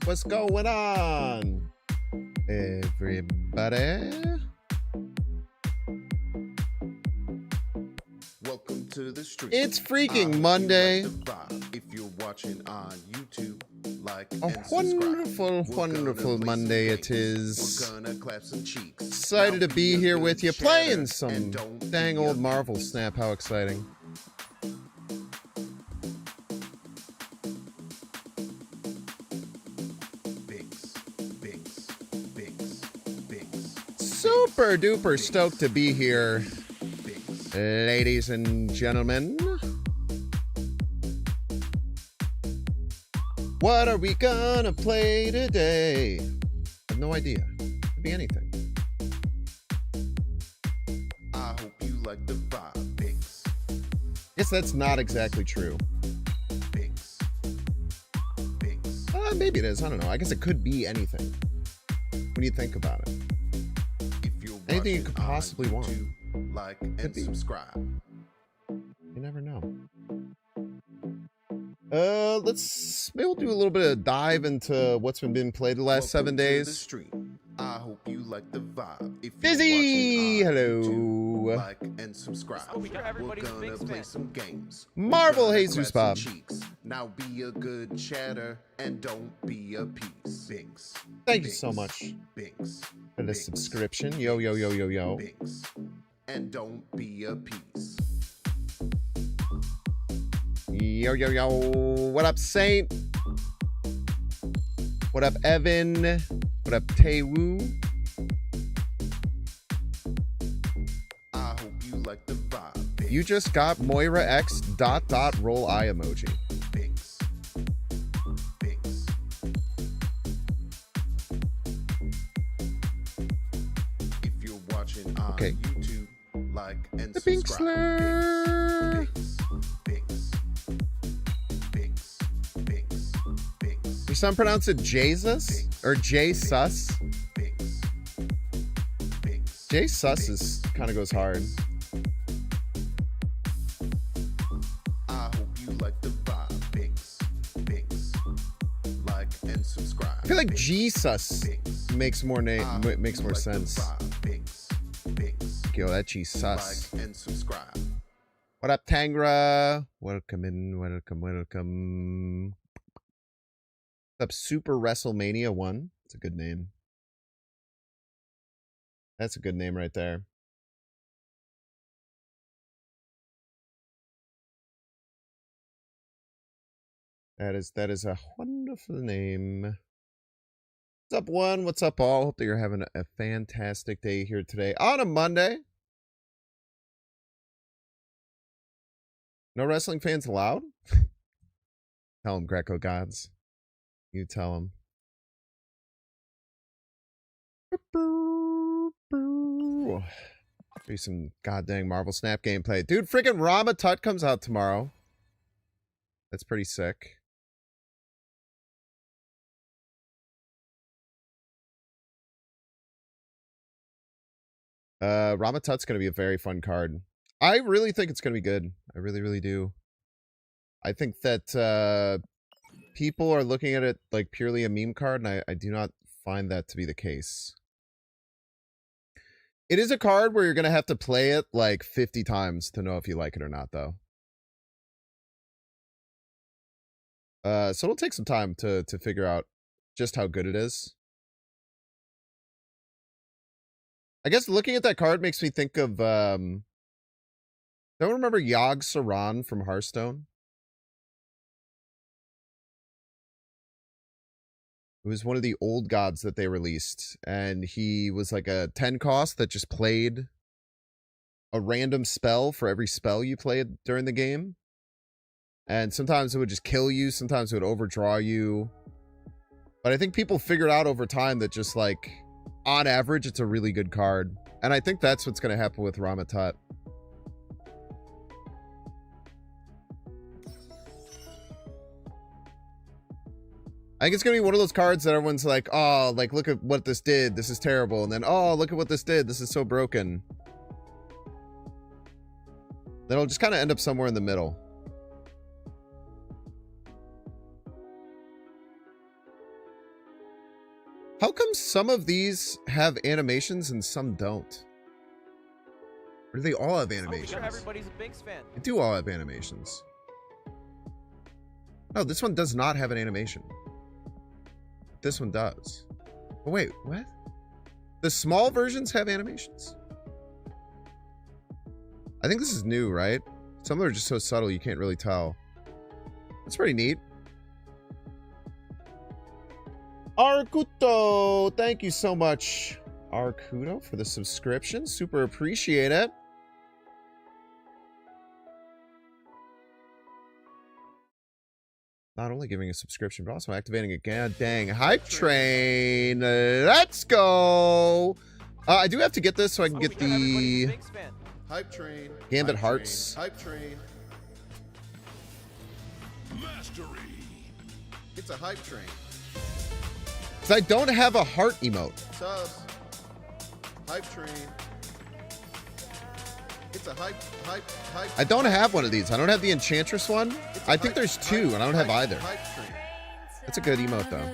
What's going on, everybody? Welcome to the street. It's freaking Monday. If you're watching on YouTube, like a and subscribe. wonderful Monday it is. We're gonna clap some cheeks. Excited to be here with you, playing some dang old Marvel Snap. How exciting. Super duper stoked to be here, ladies and gentlemen. What are we gonna play today? I have no idea. Could be anything. I hope you like the vibe, Binks. Guess that's not exactly true. Binks. Binks. Maybe it is. I don't know. I guess it could be anything when you think about it. Anything you could possibly want. Like and subscribe. You never know. Maybe we'll do a little bit of dive into what's been played the last 7 days. I hope you like the vibe. If Busy, hello. YouTube, like and subscribe. We're gonna play some games. Marvel Jesus Bob. Now be a good chatter and don't be a piece. Binks. Thank you so much Binks. for the subscription. Yo, yo, yo, yo, yo. Binks. And don't be a piece. Yo, yo, yo. What up, Saint? What up, Evan? What up, Taewoo? I hope you like the vibe. Binks. You just got Moira X ... roll eye emoji. Binks. Binks. If you're watching on YouTube, like and the subscribe. Binksler. Binks. Binks. Binks. Binks. You some pronounce it Jesus or Jesus? Binks. Binks. Jesus is kind of goes hard. I hope you like the vibe. Binks. Binks. Like and subscribe. I feel like Binks. Jesus Binks. makes more makes more Like the sense. vibe. Binks. Binks. Yo, that Jesus. Like and subscribe. What up, Tangra? Welcome in, welcome. What's up, Super WrestleMania 1? It's a good name. That's a good name right there. That is a wonderful name. What's up, one? What's up, all? Hope that you're having a fantastic day here today on a Monday. No wrestling fans allowed? Tell them, Greco gods. You tell them. Do some goddamn Marvel Snap gameplay. Dude, freaking Rama Tut comes out tomorrow. That's pretty sick. Rama Tut's going to be a very fun card. I really think it's going to be good. I really, really do. I think that people are looking at it like purely a meme card, and I do not find that to be the case. It is a card where you're going to have to play it like 50 times to know if you like it or not, though. So it'll take some time to figure out just how good it is. I guess looking at that card makes me think of, don't remember Yogg Saron from Hearthstone? It was one of the old gods that they released, and he was like a 10 cost that just played a random spell for every spell you played during the game. And sometimes it would just kill you, sometimes it would overdraw you. But I think people figured out over time that just like, on average, it's a really good card. And I think that's what's going to happen with Rama Tut. I think it's going to be one of those cards that everyone's like, oh, like, look at what this did. This is terrible. And then, oh, look at what this did. This is so broken. Then it'll just kind of end up somewhere in the middle. How come some of these have animations and some don't? Or do they all have animations? Everybody's a Binks fan. They do all have animations. Oh, this one does not have an animation. This one does. Oh, wait, what? The small versions have animations? I think this is new, right? Some of them are just so subtle you can't really tell. That's pretty neat. Arcuto, thank you so much, Arcuto, for the subscription. Super appreciate it. Not only giving a subscription, but also activating a dang hype train. Let's go. I do have to get this so I can get the Hype train. Gambit Hype Hearts. Train, hype train. Mastery. It's a hype train. Because I don't have a heart emote. Subs. Hype train. It's a hype. I don't have one of these. I don't have the Enchantress one. I think there's two, and I don't have either. That's a good emote, though.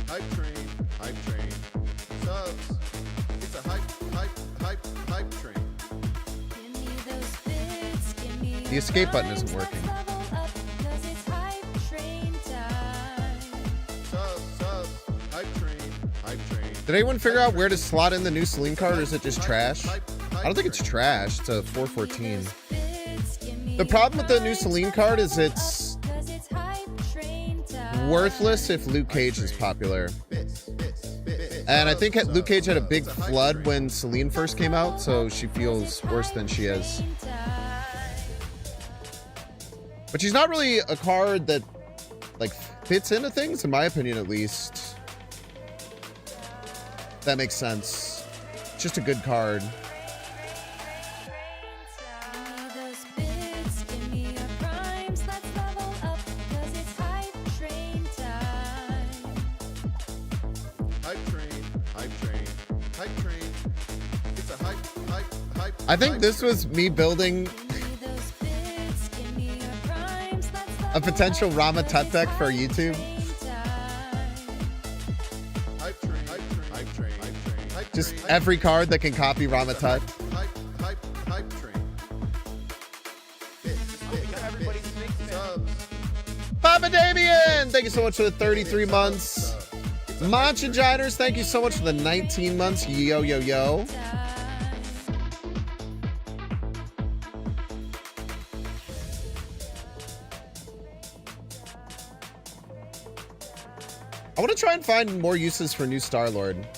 Hype train. Hype train. Subs. It's a hype train. The escape button isn't working. Did anyone figure out where to slot in the new Celine card, or is it just trash? I don't think it's trash. It's a 414. The problem with the new Celine card is it's worthless if Luke Cage is popular. And I think Luke Cage had a big flood when Celine first came out, so she feels worse than she is. But she's not really a card that, like, fits into things, in my opinion, at least. That makes sense. It's just a good card. I think this was me building a potential Rama Tut deck for YouTube. Just every card that can copy Rama Tut. Papa Damien, thank you so much for the 33 months. Manchaginers, thank you so much for the 19 months. Yo, yo, yo. I want to try and find more uses for new Star-Lord.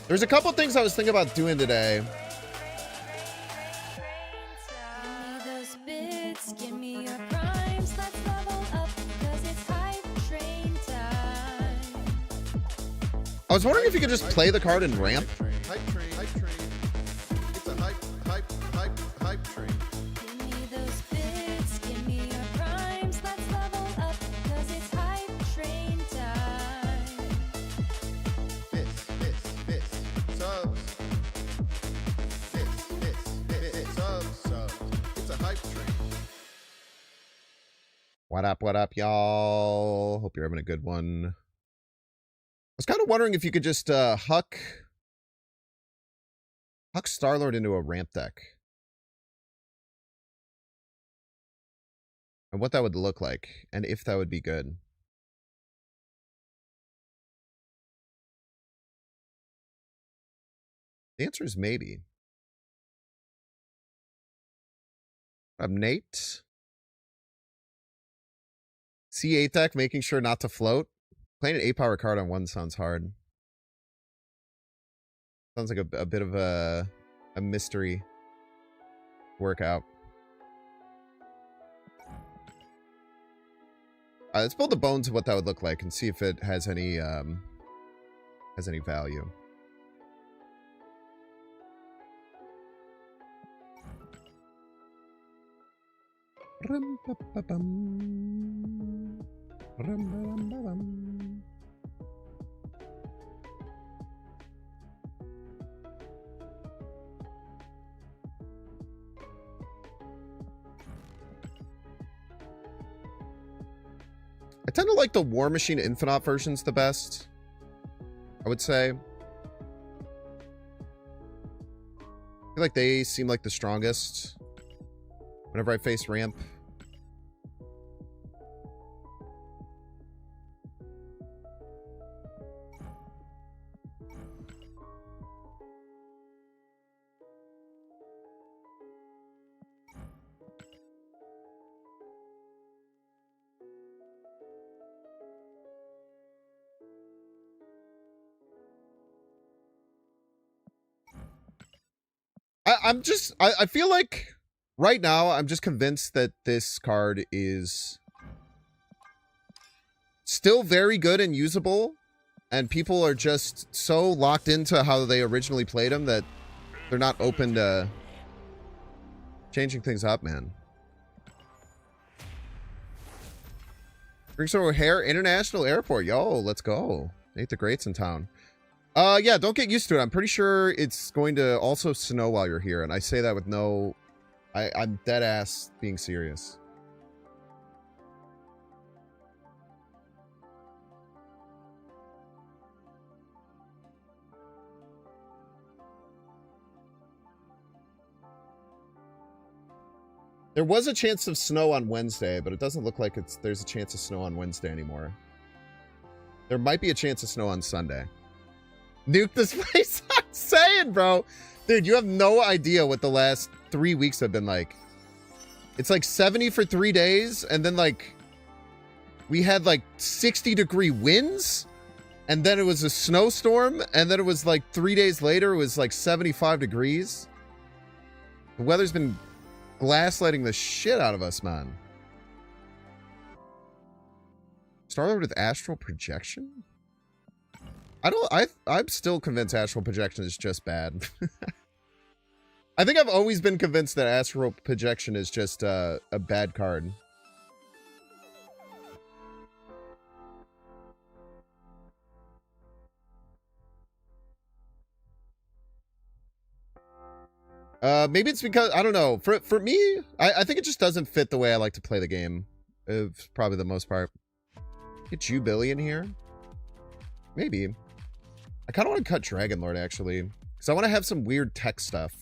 There's a couple things I was thinking about doing today. I was wondering if you could just play the card and ramp. What up, y'all? Hope you're having a good one. I was kind of wondering if you could just huck Star-Lord into a ramp deck. And what that would look like, and if that would be good. The answer is maybe. What up, Nate? C8 deck, making sure not to float. Playing an 8-power card on one sounds hard. Sounds like a bit of a mystery workout. Alright, let's build the bones of what that would look like and see if it has any value. I tend to like the War Machine Infinite versions the best, I would say. I feel like they seem like the strongest whenever I face ramp. I feel like right now I'm just convinced that this card is still very good and usable, and people are just so locked into how they originally played them that they're not open to changing things up, man. Drinks O'Hare International Airport. Yo, let's go. Nate the Great's in town. Yeah, don't get used to it. I'm pretty sure it's going to also snow while you're here, and I say that with no... I'm dead ass being serious. There was a chance of snow on Wednesday, but it doesn't look like there's a chance of snow on Wednesday anymore. There might be a chance of snow on Sunday. Nuke this place. I'm saying, bro. Dude, you have no idea what the last 3 weeks have been like. It's like 70 for 3 days, and then like we had like 60-degree winds, and then it was a snowstorm, and then it was like 3 days later it was like 75 degrees. The weather's been glasslighting the shit out of us, man. Started with astral projection? I'm still convinced astral projection is just bad. I think I've always been convinced that astral projection is just a bad card. Maybe it's because, I don't know. For me, I think it just doesn't fit the way I like to play the game. Probably the most part. Get you Billy in here? Maybe. I kind of want to cut Dragon Lord, actually. Because I want to have some weird tech stuff.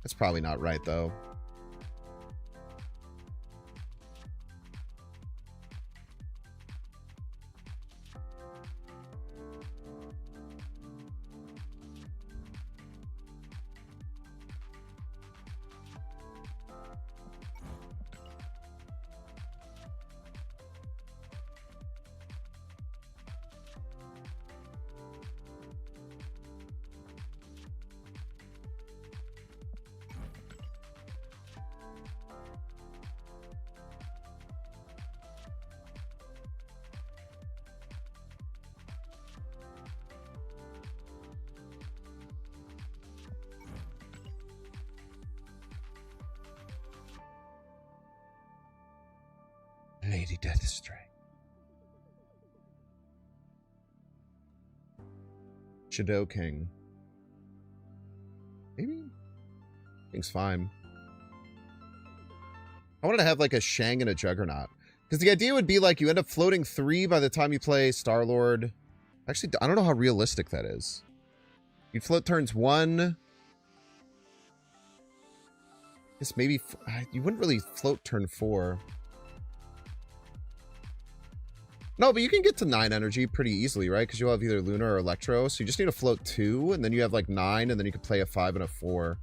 That's probably not right, though. Lady Deathstray. Shadow King. Maybe? King's fine. I wanted to have like a Shang and a Juggernaut. Because the idea would be like you end up floating 3 by the time you play Star-Lord. Actually, I don't know how realistic that is. You'd float turns 1. I guess maybe... You wouldn't really float turn 4. No, but you can get to 9 energy pretty easily, right? Because you'll have either Luna or Electro. So you just need to float 2, and then you have like 9, and then you can play a 5 and a 4.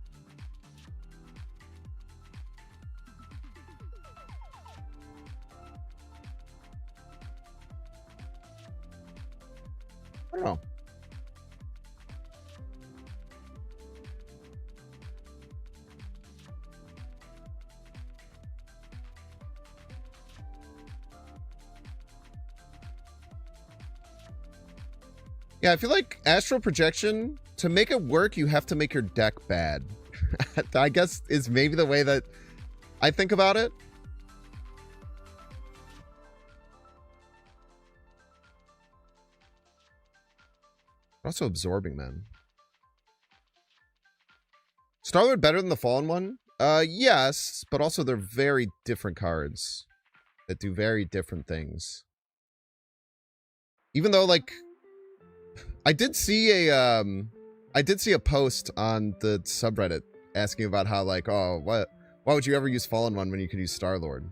I don't know. Yeah, I feel like astral projection, to make it work, you have to make your deck bad. I guess is maybe the way that I think about it. Also absorbing, man. Star-Lord better than the Fallen one? Yes, but also they're very different cards that do very different things. Even though, like, I did see a post on the subreddit asking about how, like, oh, why would you ever use Fallen one when you could use Star-Lord?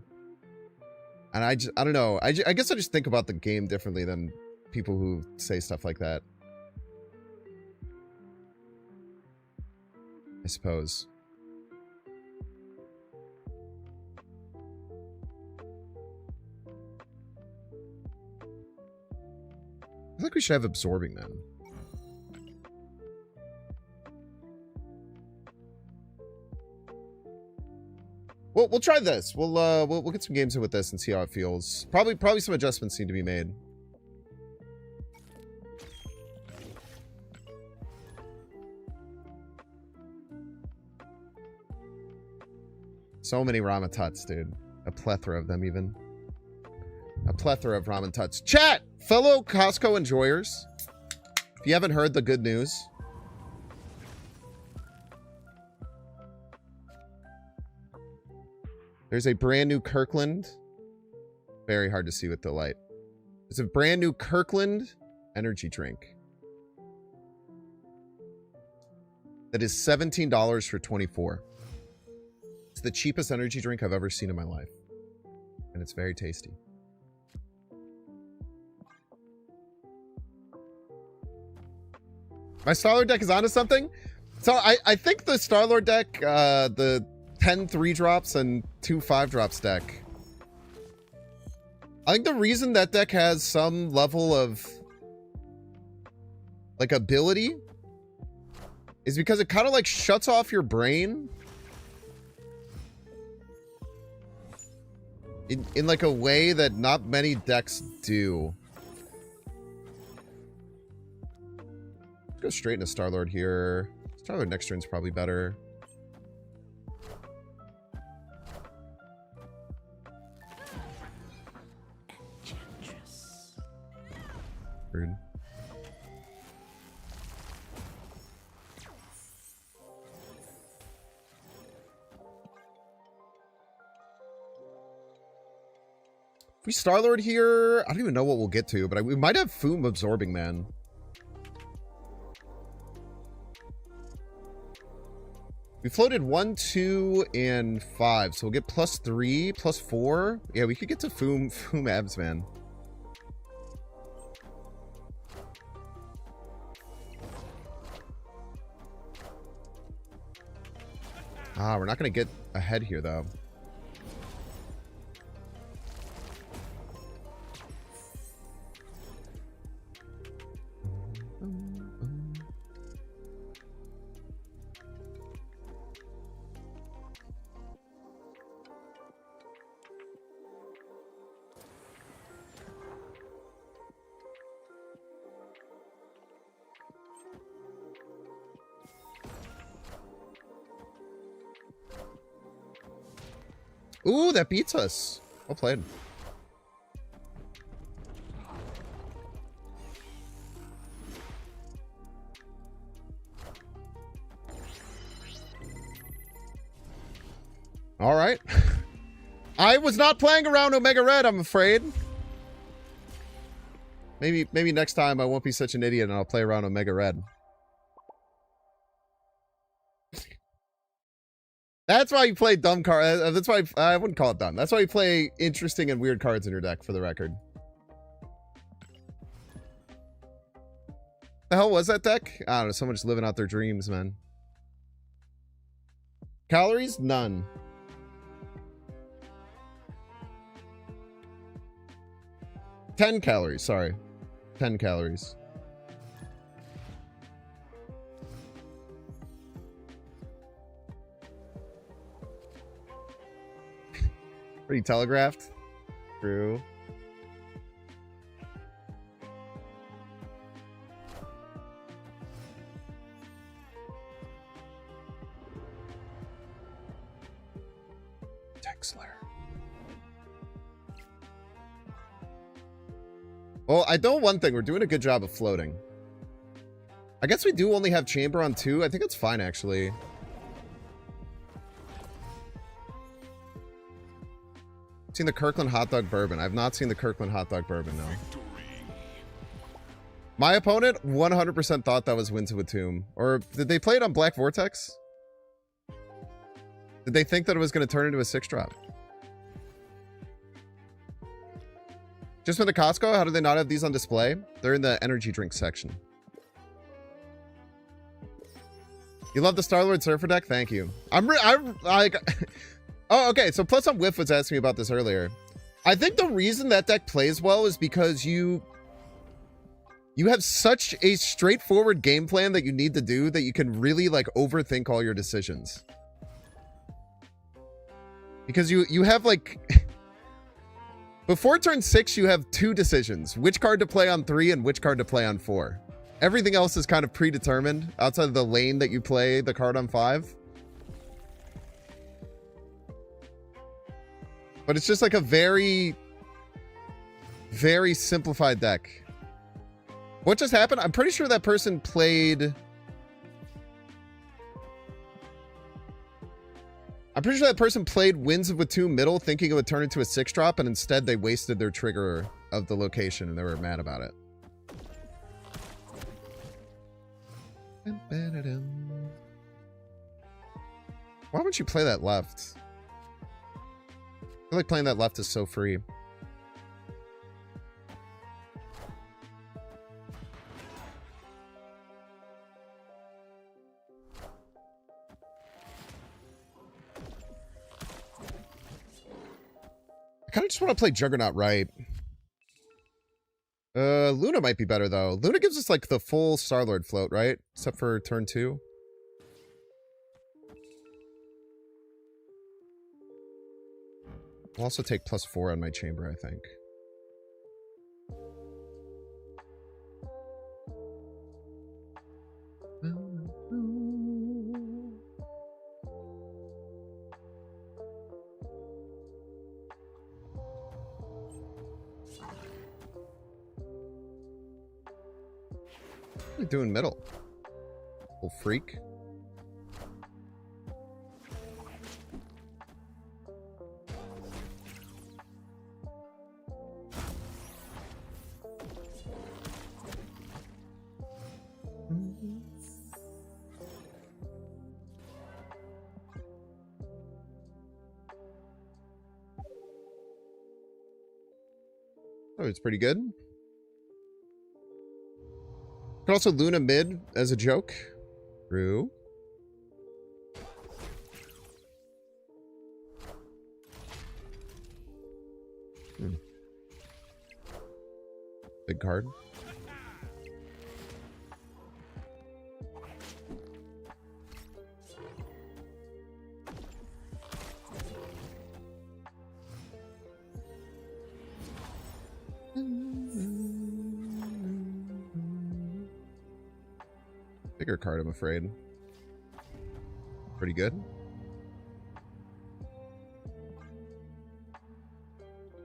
And I don't know. I guess I just think about the game differently than people who say stuff like that. I suppose. I think we should have Absorbing then. Well, we'll try this. We'll get some games in with this and see how it feels. Probably some adjustments need to be made. So many ramen tuts, dude. A plethora of them, even. A plethora of ramen tuts. Chat! Fellow Costco enjoyers. If you haven't heard the good news. There's a brand new Kirkland. Very hard to see with the light. It's a brand new Kirkland energy drink. That is $17 for 24. It's the cheapest energy drink I've ever seen in my life. And it's very tasty. My Star-Lord deck is onto something? So I think the Star-Lord deck, the 10 3-drops and 2 5-drops deck. I think the reason that deck has some level of, like, ability is because it kind of, like, shuts off your brain in like a way that not many decks do. Let's go straight into Star-Lord here. Star-Lord next turn's probably better. Rude. If we Star-Lord here, I don't even know what we'll get to, but we might have Foom Absorbing Man. We floated 1, 2, and 5, so we'll get +3, +4. Yeah, we could get to Foom Abs Man. Ah, we're not going to get ahead here, though. Ooh, that beats us. Well played. All right. I was not playing around Omega Red, I'm afraid. Maybe next time I won't be such an idiot and I'll play around Omega Red. That's why you play dumb cards. That's why I wouldn't call it dumb. That's why you play interesting and weird cards in your deck, for the record. The hell was that deck? I don't know. Someone just living out their dreams, man. Calories? None. $10 calories. Sorry. 10 calories. Pretty telegraphed. True. Texler. Well, I know one thing. We're doing a good job of floating. I guess we do only have chamber on 2. I think it's fine, actually. I've seen the Kirkland hot dog bourbon. I've not seen the Kirkland hot dog bourbon, no. My opponent 100% thought that was Winds of Tomb. Or did they play it on Black Vortex? Did they think that it was going to turn into a 6-drop? Just went to Costco? How do they not have these on display? They're in the energy drink section. You love the Star-Lord Surfer deck? Thank you. I'm like... Oh, okay. So Plus on Whiff was asking me about this earlier. I think the reason that deck plays well is because you have such a straightforward game plan that you need to do that you can really like overthink all your decisions. Because you have like before turn 6 you have 2 decisions, which card to play on 3 and which card to play on 4. Everything else is kind of predetermined outside of the lane that you play the card on 5. But it's just like a very, very simplified deck. What just happened? I'm pretty sure that person played... I'm pretty sure that person played Winds of Tomb middle thinking it would turn into a 6-drop, and instead they wasted their trigger of the location and they were mad about it. Why would you play that left? I feel like playing that left is so free. I kind of just want to play Juggernaut right. Luna might be better, though. Luna gives us, like, the full Star-Lord float, right? Except for turn 2. I'll also take +4 on my chamber, I think. What are you doing middle? Little freak. Oh, it's pretty good. Could also Luna mid as a joke. True. Big card. Bigger card, I'm afraid. Pretty good.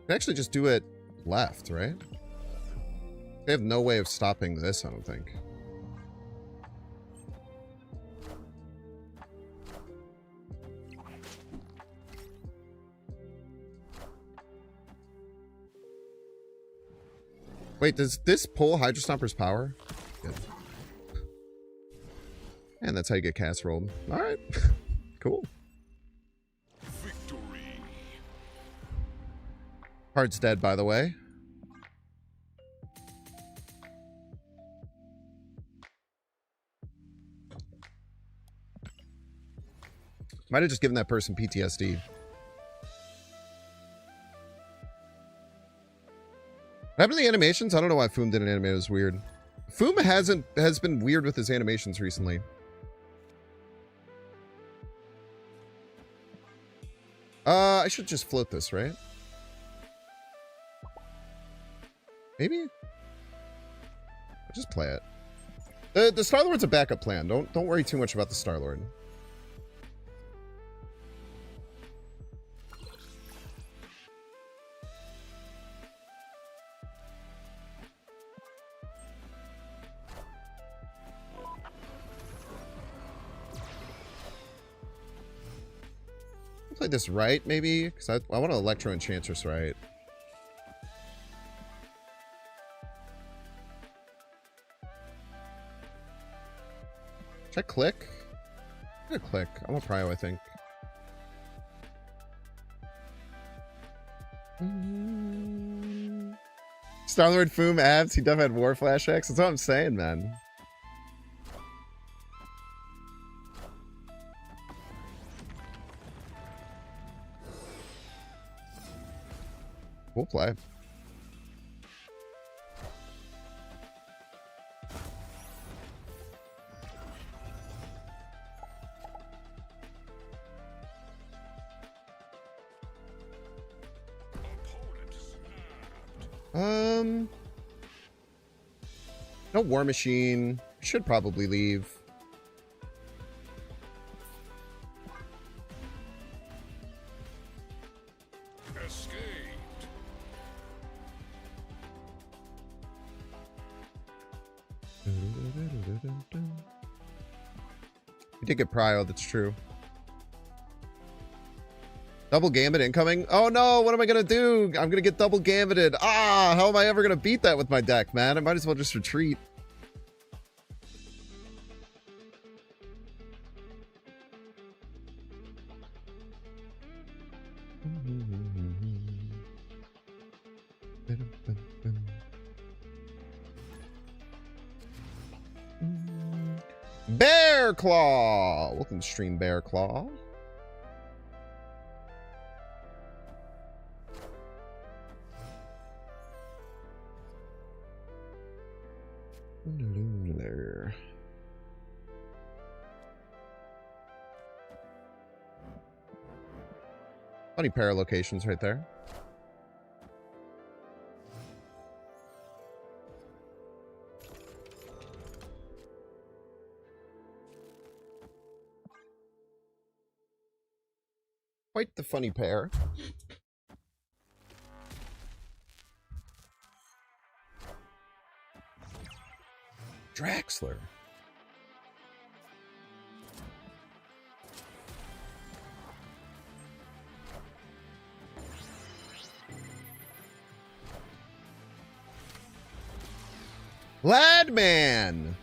Can actually just do it left, right? They have no way of stopping this, I don't think. Wait, does this pull Hydro Stomper's power? Good. And that's how you get cast rolled. Alright. Cool. Victory. Card's dead, by the way. Might have just given that person PTSD. What happened to the animations? I don't know why Foom didn't animate. It was weird. Foom has been weird with his animations recently. I should just float this, right? Maybe? I'll just play it. The Star-Lord's a backup plan. Don't worry too much about the Star-Lord. play this right, maybe? Because I want to Electro Enchantress right. Should I click? I'm gonna click. I'm a prio, I think. Star-Lord Foom abs. He definitely had War Flash X. That's what I'm saying, man. We'll play. No War Machine. Should probably leave. We did get Prio, that's true. Double Gambit incoming? Oh no, what am I gonna do? I'm gonna get double Gambited. Ah, how am I ever gonna beat that with my deck, man? I might as well just retreat. Bear Claw! Welcome to stream, Bear Claw. There. Funny pair of locations right there. Quite the funny pair. Draxler. Ladman.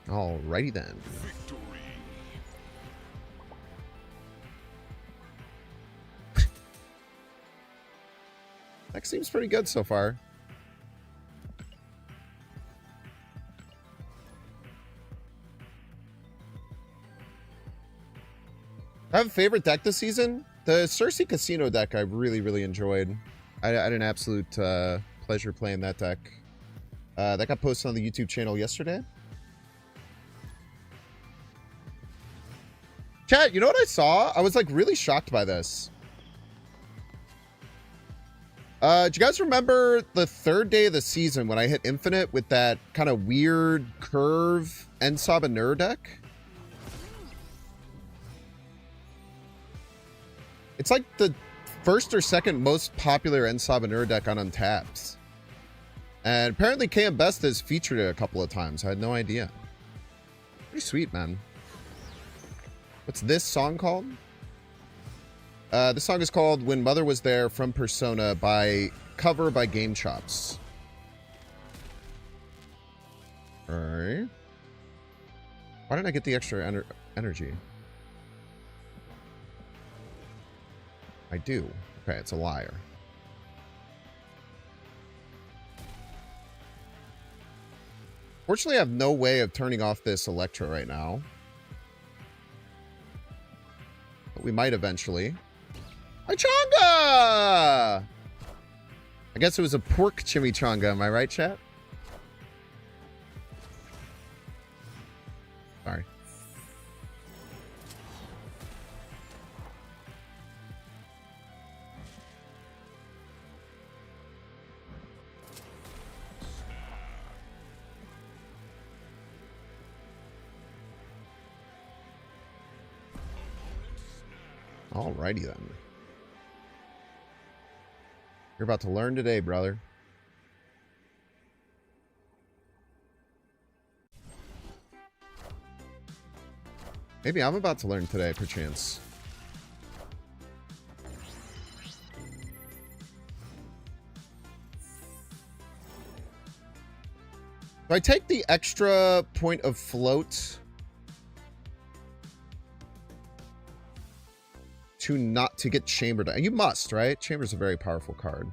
Alrighty then. That seems pretty good so far. I have a favorite deck this season. The Cersei Casino deck I really enjoyed. I had an absolute pleasure playing that deck. That got posted on the YouTube channel yesterday. Chat, you know what I saw? I was like really shocked by this. Do you guys remember the third day of the season when I hit Infinite with that kind of weird curve Ensabanur deck? It's like the first or second most popular Ensabanur deck on Untapped. And apparently KM Best has featured it a couple of times. I had no idea. Pretty sweet, man. What's this song called? This song is called When Mother Was There from Persona by cover by Game Chops. Alright. Why didn't I get the extra energy? I do. Okay, it's a liar. Fortunately, I have no way of turning off this Electro right now. But we might eventually. Chimichanga! I guess it was a pork chimichanga, am I right, chat? Sorry. Alrighty then. You're about to learn today, brother. Maybe I'm about to learn today, perchance. Do I take the extra point of float to get chambered? You must, right? Chamber's a very powerful card.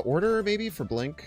Order maybe for Blink.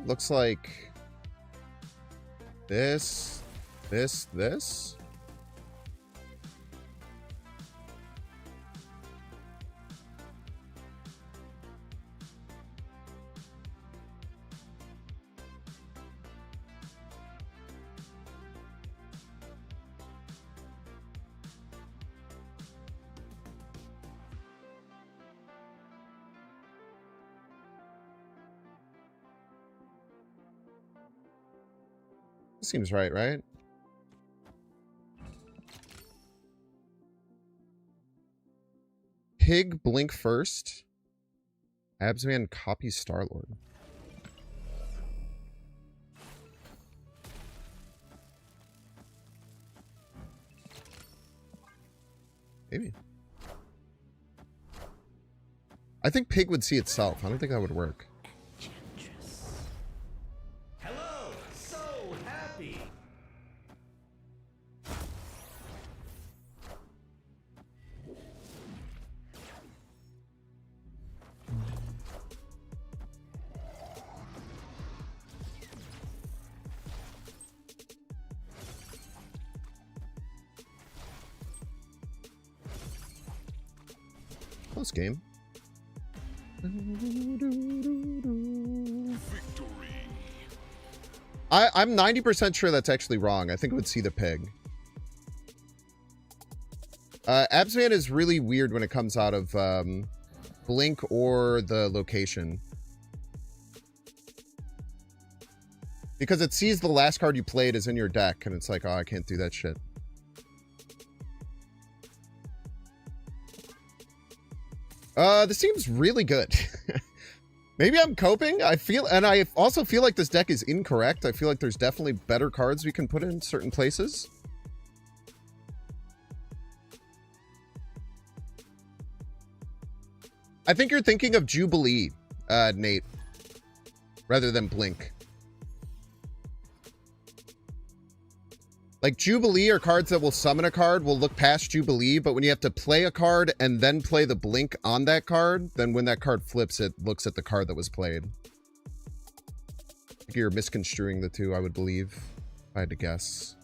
Looks like this. Seems right, right? Pig Blink first. Absman copies Star-Lord. Maybe. I think Pig would see itself. I don't think that would work. Hello, so happy. Close game. I'm 90% sure that's actually wrong. I think it would see the pig. Absman is really weird when it comes out of Blink or the location. Because it sees the last card you played is in your deck, and it's like, oh, I can't do that shit. This seems really good. Maybe I'm coping. I also feel like this deck is incorrect. I feel like there's definitely better cards we can put in certain places. I think you're thinking of Jubilee, Nate, rather than Blink. Like, Jubilee are cards that will summon a card, will look past Jubilee, but when you have to play a card and then play the Blink on that card, then when that card flips, it looks at the card that was played. I think you're misconstruing the two, I would believe, if I had to guess.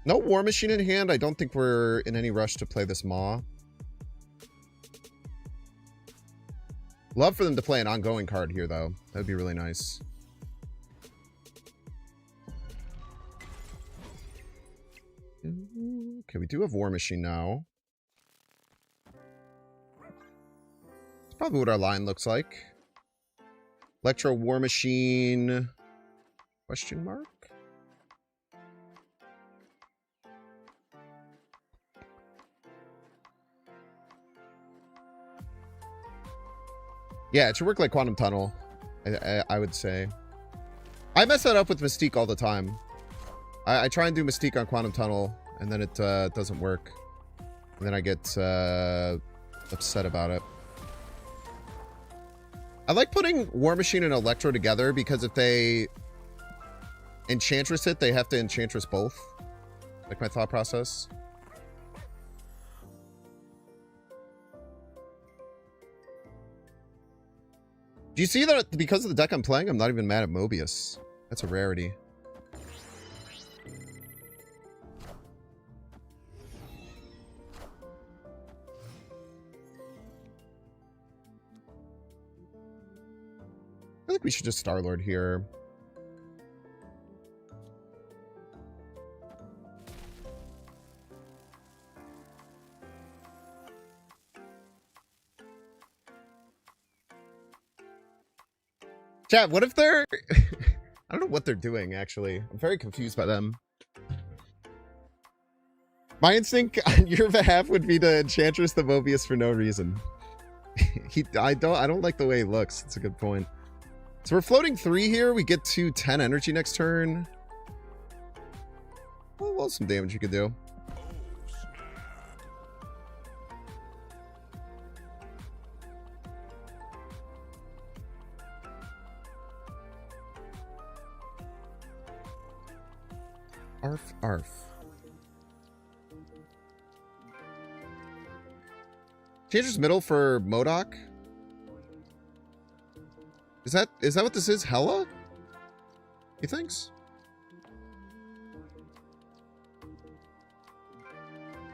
No War Machine in hand. I don't think we're in any rush to play this Maw. Love for them to play an ongoing card here, though. That would be really nice. Okay, we do have War Machine now. That's probably what our line looks like. Electro War Machine... Question mark? Yeah, it should work like Quantum Tunnel, I would say. I mess that up with Mystique all the time. I try and do Mystique on Quantum Tunnel, and then it doesn't work. And then I get upset about it. I like putting War Machine and Electro together because if they Enchantress it, they have to Enchantress both. Like my thought process. Do you see that because of the deck I'm playing, I'm not even mad at Mobius. That's a rarity. I think we should just Star-Lord here. Chat, what if they're... I don't know what they're doing, actually. I'm very confused by them. My instinct on your behalf would be to Enchantress the Mobius for no reason. I don't like the way he looks. It's a good point. So we're floating 3 here. We get to 10 energy next turn. Well, some damage you could do. Arf, arf. Changes middle for MODOK. Is that what this is? Hella? He thinks?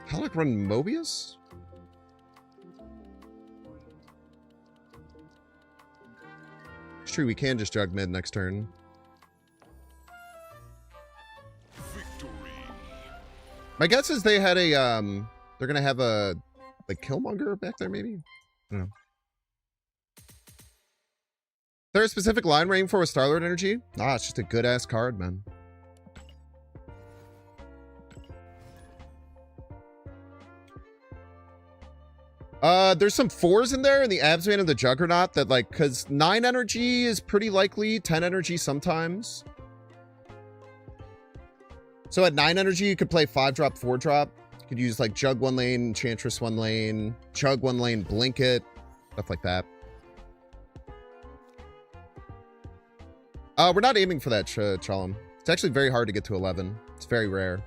Hella run Mobius? It's true, we can just jug mid next turn. My guess is they had a, they're gonna have a, like, Killmonger back there, maybe? I don't know. Is there a specific line we're aiming for with Star-Lord energy? Nah, it's just a good-ass card, man. There's some 4s in there in the Absman and the Juggernaut that, like, because 9 energy is pretty likely, 10 energy sometimes. So at 9 energy, you could play 5-drop, 4-drop. You could use, like, Jug 1 lane, Enchantress 1 lane, Chug 1 lane, Blink it, stuff like that. We're not aiming for that, Chalum. It's actually very hard to get to 11. It's very rare.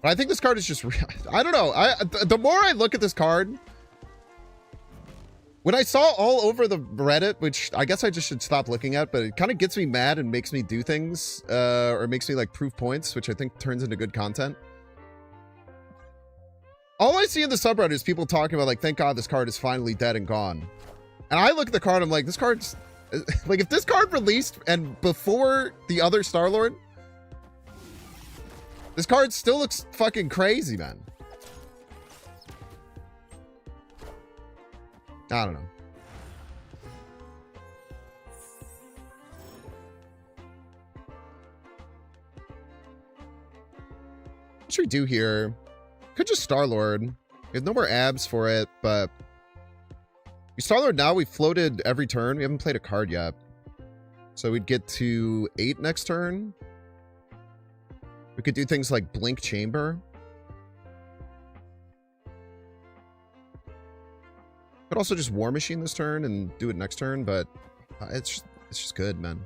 But I think this card is just... I don't know. The more I look at this card... When I saw all over the Reddit, which I guess I just should stop looking at, but it kind of gets me mad and makes me do things, or makes me like prove points, which I think turns into good content. All I see in the subreddit is people talking about like, thank God this card is finally dead and gone. And I look at the card, I'm like, this card's... Like, if this card released and before the other Star-Lord, this card still looks fucking crazy, man. I don't know. What should we do here? Could just Star-Lord. We have no more abs for it, but... We Star-Lord now, we've floated every turn. We haven't played a card yet. So we'd get to 8 next turn. We could do things like Blink Chamber. Could also just War Machine this turn and do it next turn, but it's just good, man.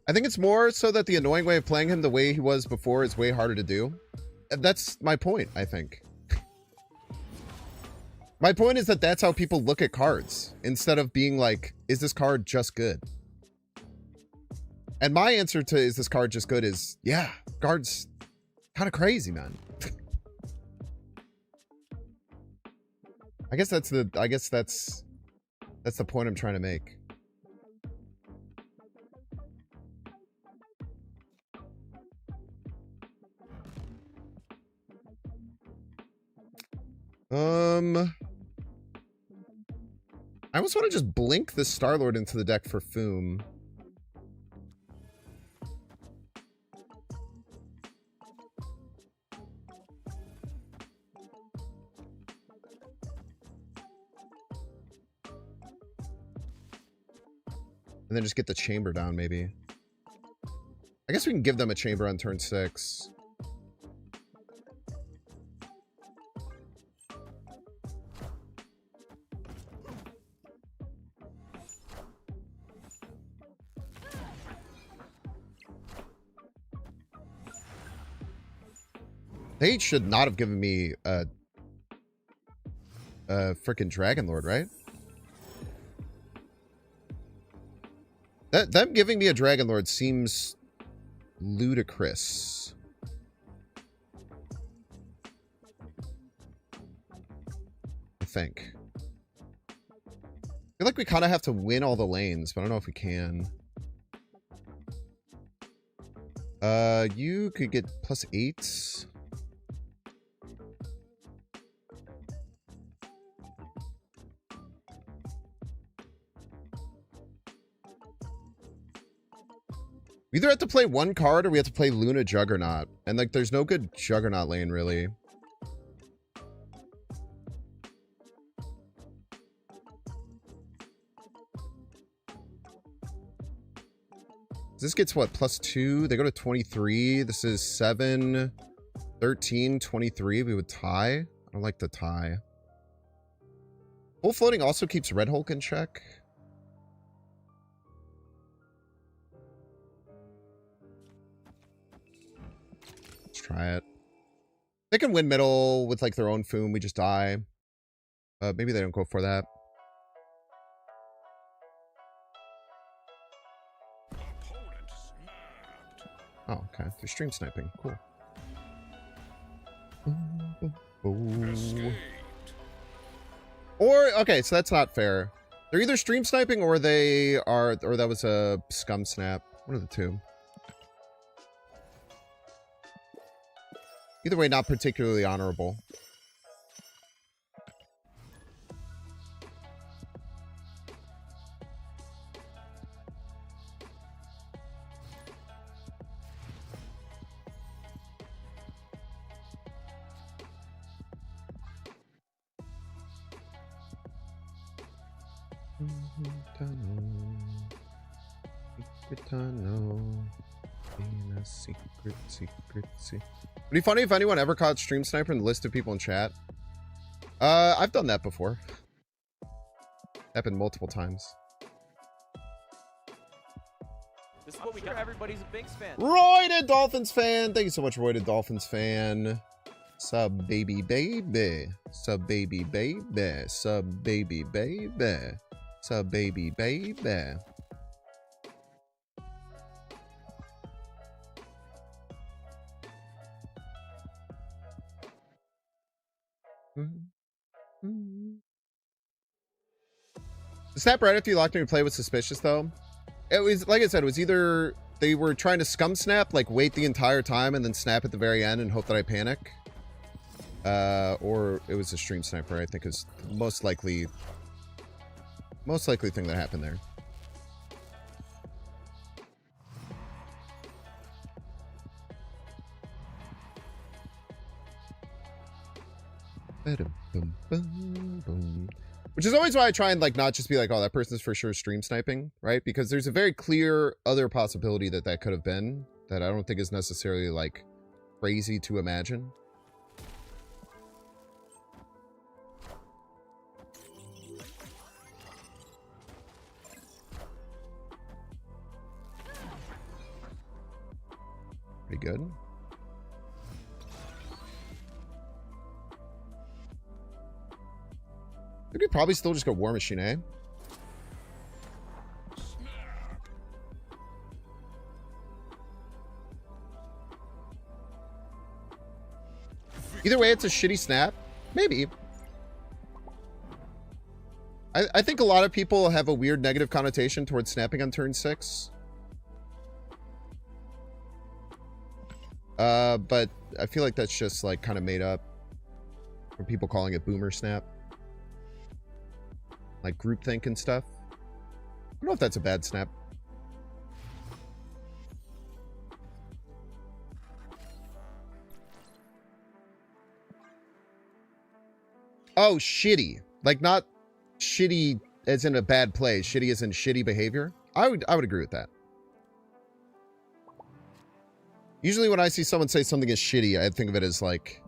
I think it's more so that the annoying way of playing him the way he was before is way harder to do. That's my point, I think. My point is that that's how people look at cards, instead of being like, is this card just good? And my answer to is this card just good is, yeah, card's kind of crazy, man. I guess that's the point I'm trying to make. I almost want to just blink the Star-Lord into the deck for Foom. And then just get the chamber down, maybe. I guess we can give them a chamber on turn 6. They should not have given me a freaking Dragon Lord, right? Them giving me a Dragon Lord seems ludicrous. I think. I feel like we kind of have to win all the lanes, but I don't know if we can. You could get +8. We either have to play one card or we have to play Luna Juggernaut. And, like, there's no good Juggernaut lane, really. This gets, what, +2? They go to 23. This is 7, 13, 23. We would tie. I don't like the tie. Full floating also keeps Red Hulk in check. Try it. They can win middle with like their own Foom. We just die. Maybe they don't go for that. Oh, okay. They're stream sniping. Cool. Or, okay, so that's not fair. They're either stream sniping or they are, or that was a scum snap. One of the two. Either way, not particularly honorable. Would be funny if anyone ever caught stream sniper in the list of people in chat. I've done that before. Happened multiple times. This is what we got. Everybody's a Binks fan. Royded Dolphins fan. Thank you so much, Royded Dolphins fan. Sub baby baby. Sub baby baby. Sub baby baby. Sub baby baby. The snap right after you locked in your play was suspicious, though. It was, like I said, it was either they were trying to scum snap, like wait the entire time and then snap at the very end and hope that I panic. Or it was a stream sniper, I think is the most likely thing that happened there. Which is always why I try and like not just be like, oh, that person's for sure stream sniping, right? Because there's a very clear other possibility that that could have been that I don't think is necessarily like crazy to imagine. Pretty good. We could probably still just go War Machine, eh? Either way, it's a shitty snap. Maybe. I think a lot of people have a weird negative connotation towards snapping on turn 6. But I feel like that's just like kind of made up. Or people calling it boomer snap. Like groupthink and stuff. I don't know if that's a bad snap. Oh, shitty. Like not shitty as in a bad play. Shitty as in shitty behavior. I would agree with that. Usually when I see someone say something is shitty, I think of it as like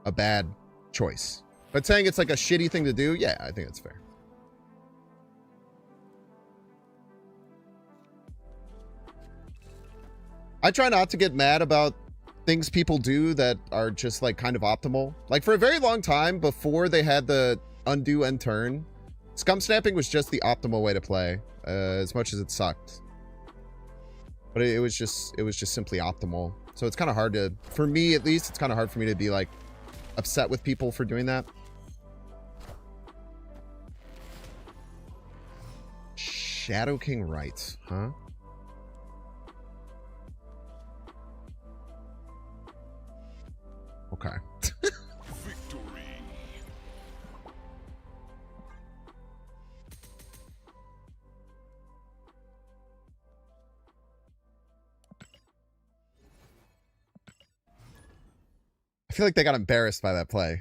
a bad choice. But saying it's like a shitty thing to do, yeah, I think that's fair. I try not to get mad about things people do that are just like kind of optimal. Like for a very long time before they had the undo and turn, scum snapping was just the optimal way to play, as much as it sucked. But it was just simply optimal. So it's kind of hard to, for me at least, it's kind of hard for me to be like upset with people for doing that. Shadow King right, huh? Okay. Victory. I feel like they got embarrassed by that play.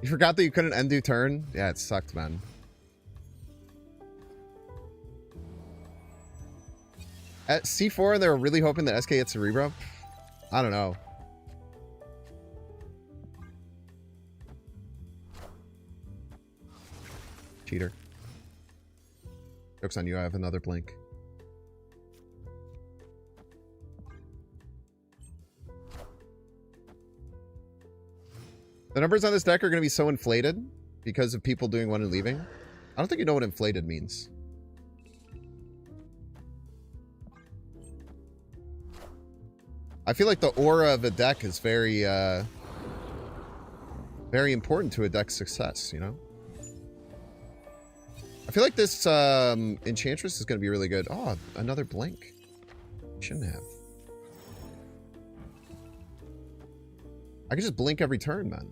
You forgot that you couldn't undo turn? Yeah, it sucked, man. At C4, they were really hoping that SK hits Cerebro? I don't know. Cheater. Joke's on you, I have another blink. The numbers on this deck are going to be so inflated because of people doing one and leaving. I don't think you know what inflated means. I feel like the aura of a deck is very, very important to a deck's success, you know? I feel like this Enchantress is going to be really good. Oh, another blink. Shouldn't have. I can just blink every turn, man.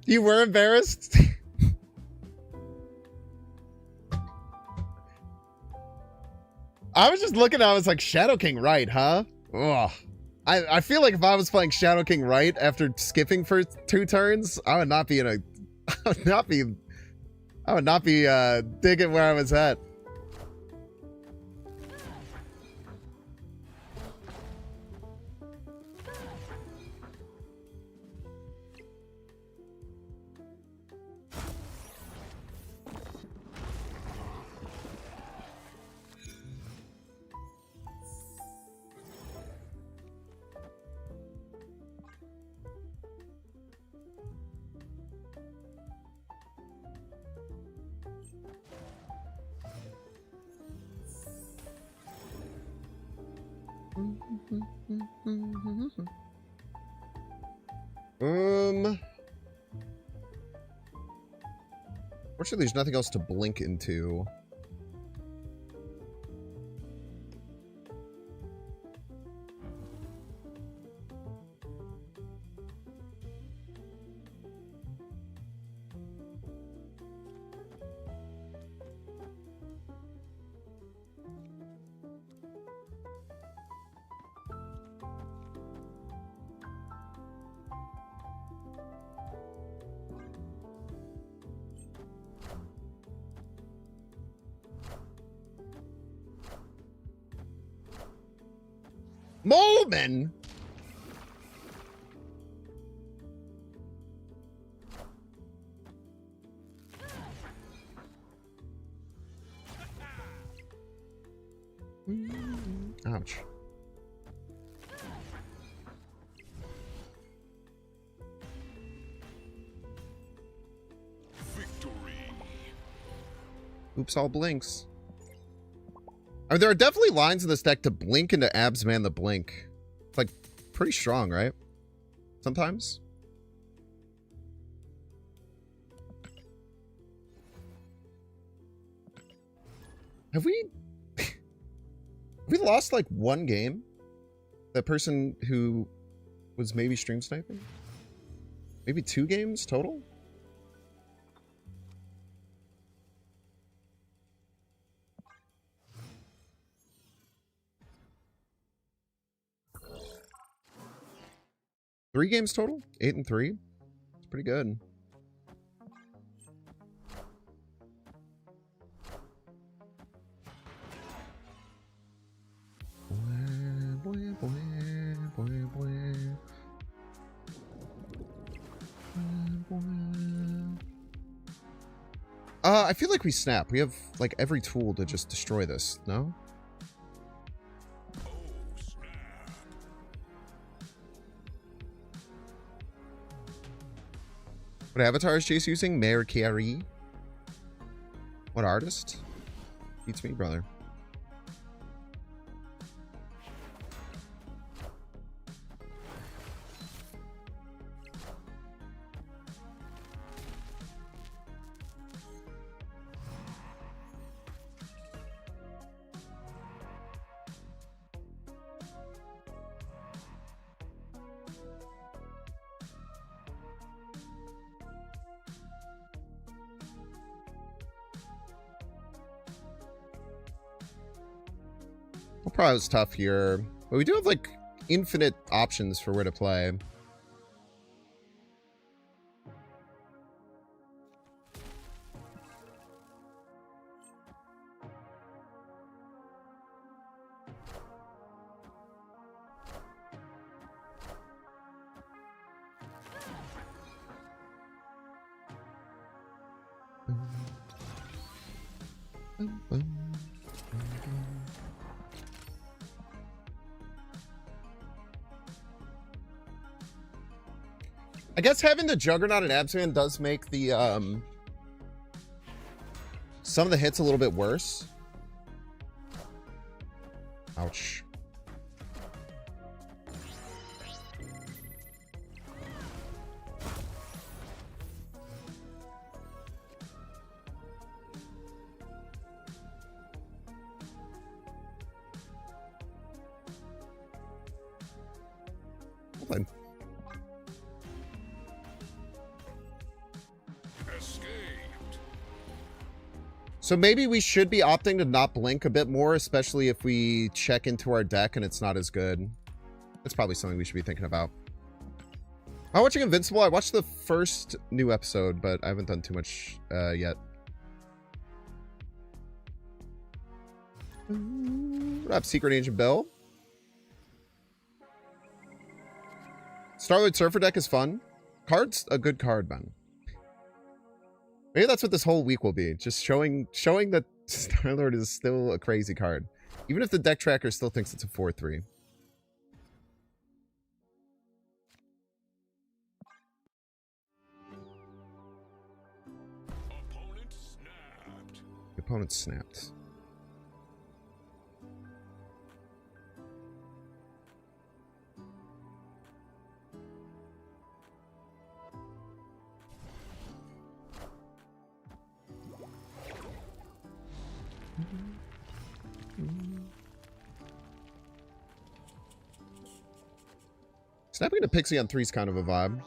You were embarrassed? I was just looking, I was like, Shadow King right, huh? Ugh. I feel like if I was playing Shadow King right after skipping for 2 turns, I would not be in a... I would not be digging where I was at. Fortunately, there's nothing else to blink into. Molman! Ouch. Victory. Oops, all blinks. I mean, there are definitely lines in this deck to blink into Absman the Blink. It's like pretty strong, right? Sometimes. Have we we lost like one game? That person who was maybe stream sniping? Maybe 2 games total? Three games total? 8 and 3? It's pretty good. I feel like we snap. We have like every tool to just destroy this, no? What avatar is Jace using? Mayor Carey. What artist? Beats me, brother. Probably was tough here, but we do have like infinite options for where to play. I guess having the Juggernaut and Absman does make the some of the hits a little bit worse. Ouch. Fine. So maybe we should be opting to not blink a bit more, especially if we check into our deck and it's not as good. That's probably something we should be thinking about. I'm watching Invincible. I watched the first new episode, but I haven't done too much yet. What up, Secret Agent Bill? Starlight Surfer deck is fun. Card's a good card, man. Maybe that's what this whole week will be. Just showing that Starlord is still a crazy card. Even if the deck tracker still thinks it's a 4-3. The opponent snapped. Snapping to Pixie on 3 is kind of a vibe.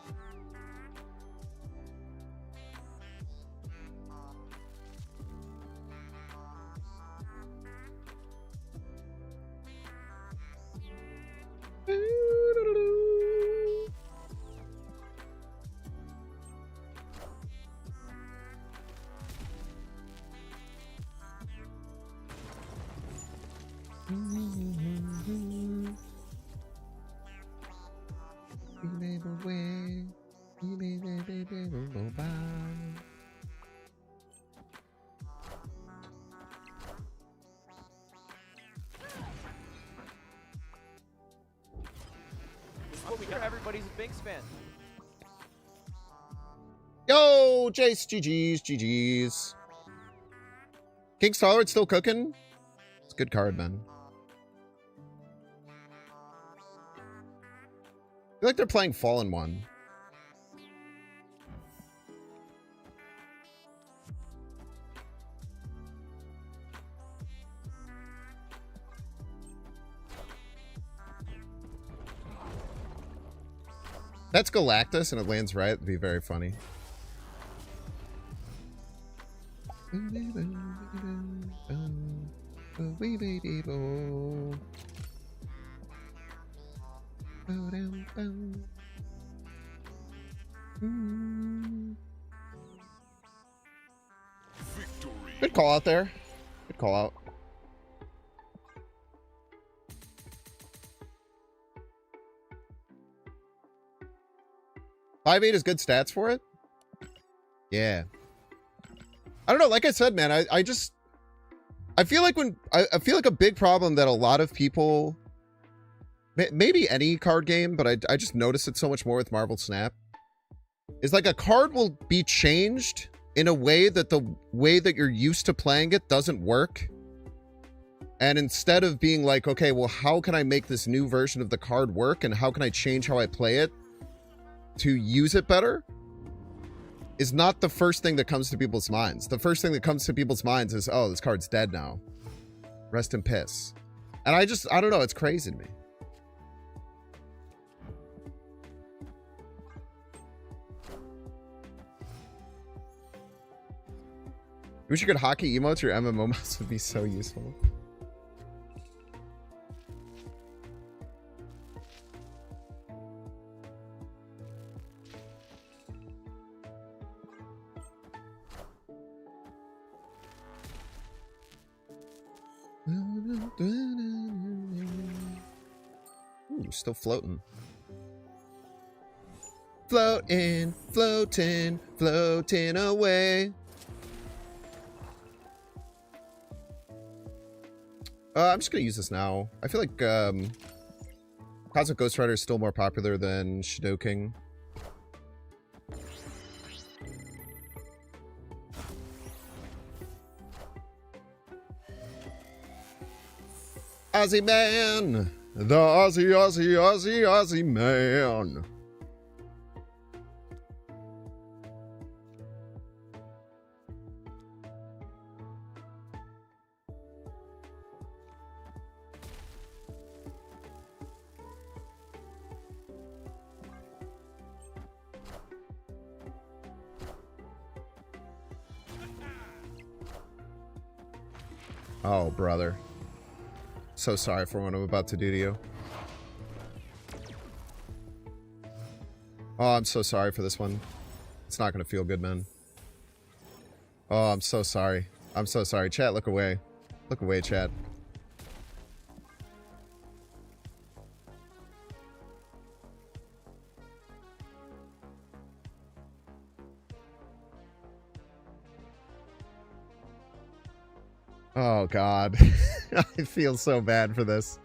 Everybody's a Binks fan. Yo, Jace, GG's, GG's. King Starlord still cooking? It's a good card, man. I feel like they're playing Fallen One. That's Galactus and it lands right. It'd be very funny. Good call out there. Good call out. Five eight is good stats for it. Yeah. I don't know. Like I said, man, I feel like I feel like a big problem that a lot of people, maybe any card game, but I just notice it so much more with Marvel Snap, is like a card will be changed in a way that the way that you're used to playing it doesn't work. And instead of being like, okay, well, how can I make this new version of the card work and how can I change how I play it to use it better, is not the first thing that comes to people's minds. The first thing that comes to people's minds is, oh, this card's dead now. Rest in piss. And I don't know, it's crazy to me. I wish you could hockey emotes. Your MMO mouse would be so useful. Ooh, still floating. Floating, floating, floating away. I'm just gonna use this now. I feel like Cosmic Ghost Rider is still more popular than Shadow King. Aussie man, the Aussie man. Oh, brother. So sorry for what I'm about to do to you. Oh, I'm so sorry for this one. It's not gonna feel good, man. Oh, I'm so sorry. I'm so sorry. Chat, look away. Look away, chat. Oh, God. I feel so bad for this.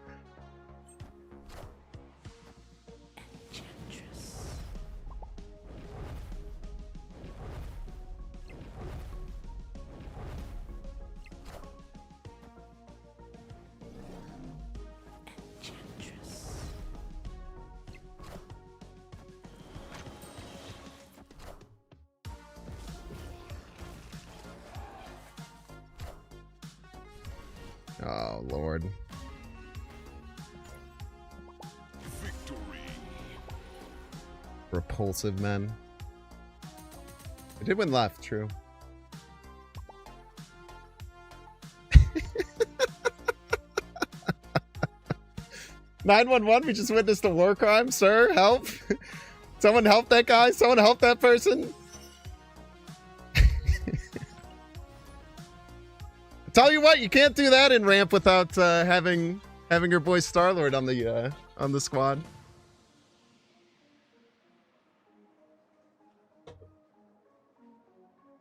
Oh, Lord. Victory. Repulsive men. I did win left, true. "911, we just witnessed a war crime, sir. Help. Someone help that guy. Someone help that person." Tell you what, you can't do that in ramp without having your boy Star-Lord on the squad.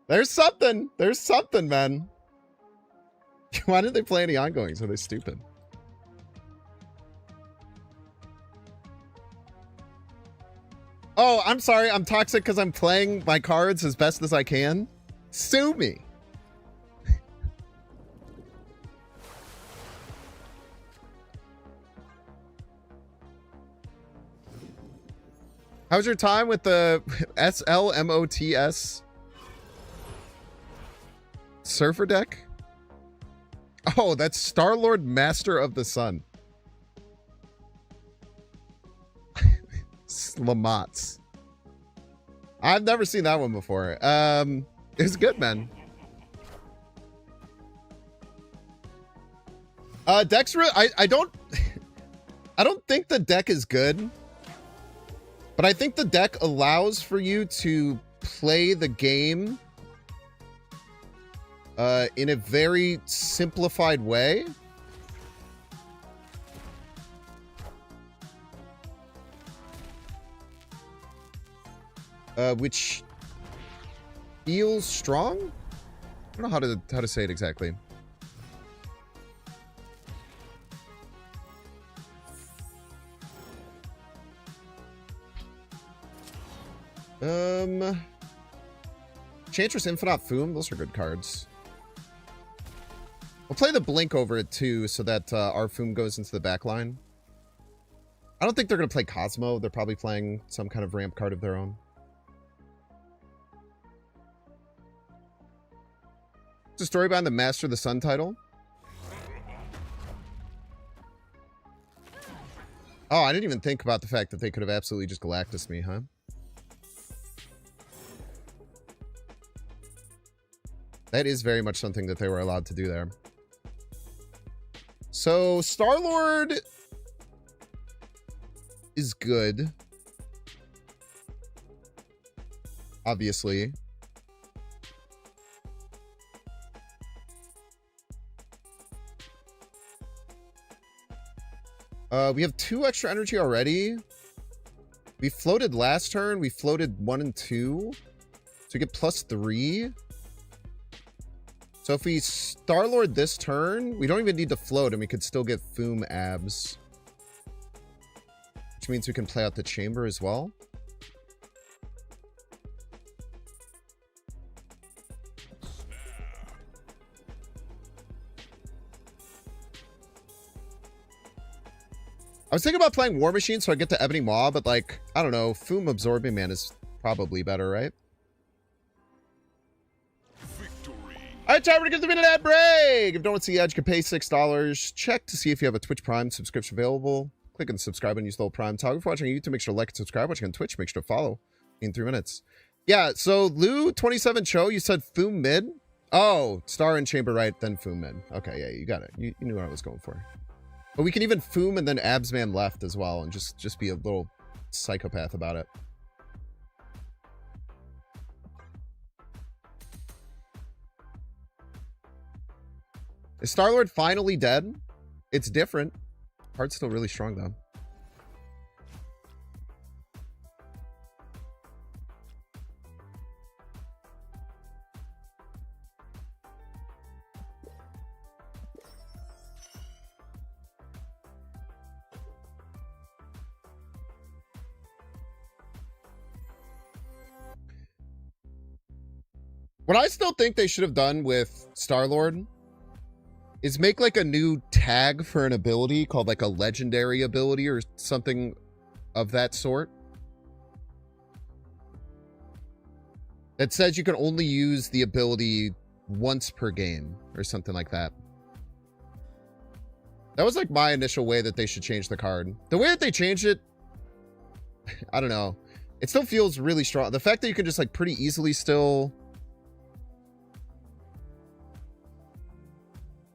There's something. There's something, man. Why didn't they play any ongoings? Are they stupid? Oh, I'm sorry. I'm toxic because I'm playing my cards as best as I can. Sue me. How's your time with the SLMOTS Surfer deck? Oh, that's Star-Lord, Master of the Sun. Slamats. I've never seen that one before. It's good, man. Deck's I don't I don't think the deck is good, but I think the deck allows for you to play the game in a very simplified way. Which feels strong? I don't know how to say it exactly. Chantress Infinite Foom, those are good cards. We'll play the Blink over it too, so that our Foom goes into the back line. I don't think they're going to play Cosmo. They're probably playing some kind of ramp card of their own. It's a story behind the Master of the Sun title. Oh, I didn't even think about the fact that they could have absolutely just Galactus me, huh? That is very much something that they were allowed to do there. So, Star-Lord is good. Obviously. We have 2 extra energy already. We floated last turn. We floated 1 and 2. So we get +3. So if we Star-Lord this turn, we don't even need to float, and we could still get Foom abs. Which means we can play out the chamber as well. I was thinking about playing War Machine so I get to Ebony Maw, but like, I don't know, Foom Absorbing Man is probably better, right? Alright, time to give the minute ad break. If you don't want to see the ad, you can pay $6. Check to see if you have a Twitch Prime subscription available. Click on subscribe and use the little Prime toggle. If you're watching on YouTube, make sure to like and subscribe. Watching on Twitch, make sure to follow in 3 minutes. Yeah, so Lou27 Cho, you said Foom mid? Oh, Star and Chamber right, then Foom mid. Okay, yeah, you got it. You knew what I was going for. But we can even Foom and then Absman left as well and just be a little psychopath about it. Is Star-Lord finally dead? It's different. Card's still really strong, though. What I still think they should have done with Star-Lord is make like a new tag for an ability called like a legendary ability or something of that sort. That says you can only use the ability once per game or something like that. That was like my initial way that they should change the card. The way that they changed it, I don't know. It still feels really strong. The fact that you can just like pretty easily still...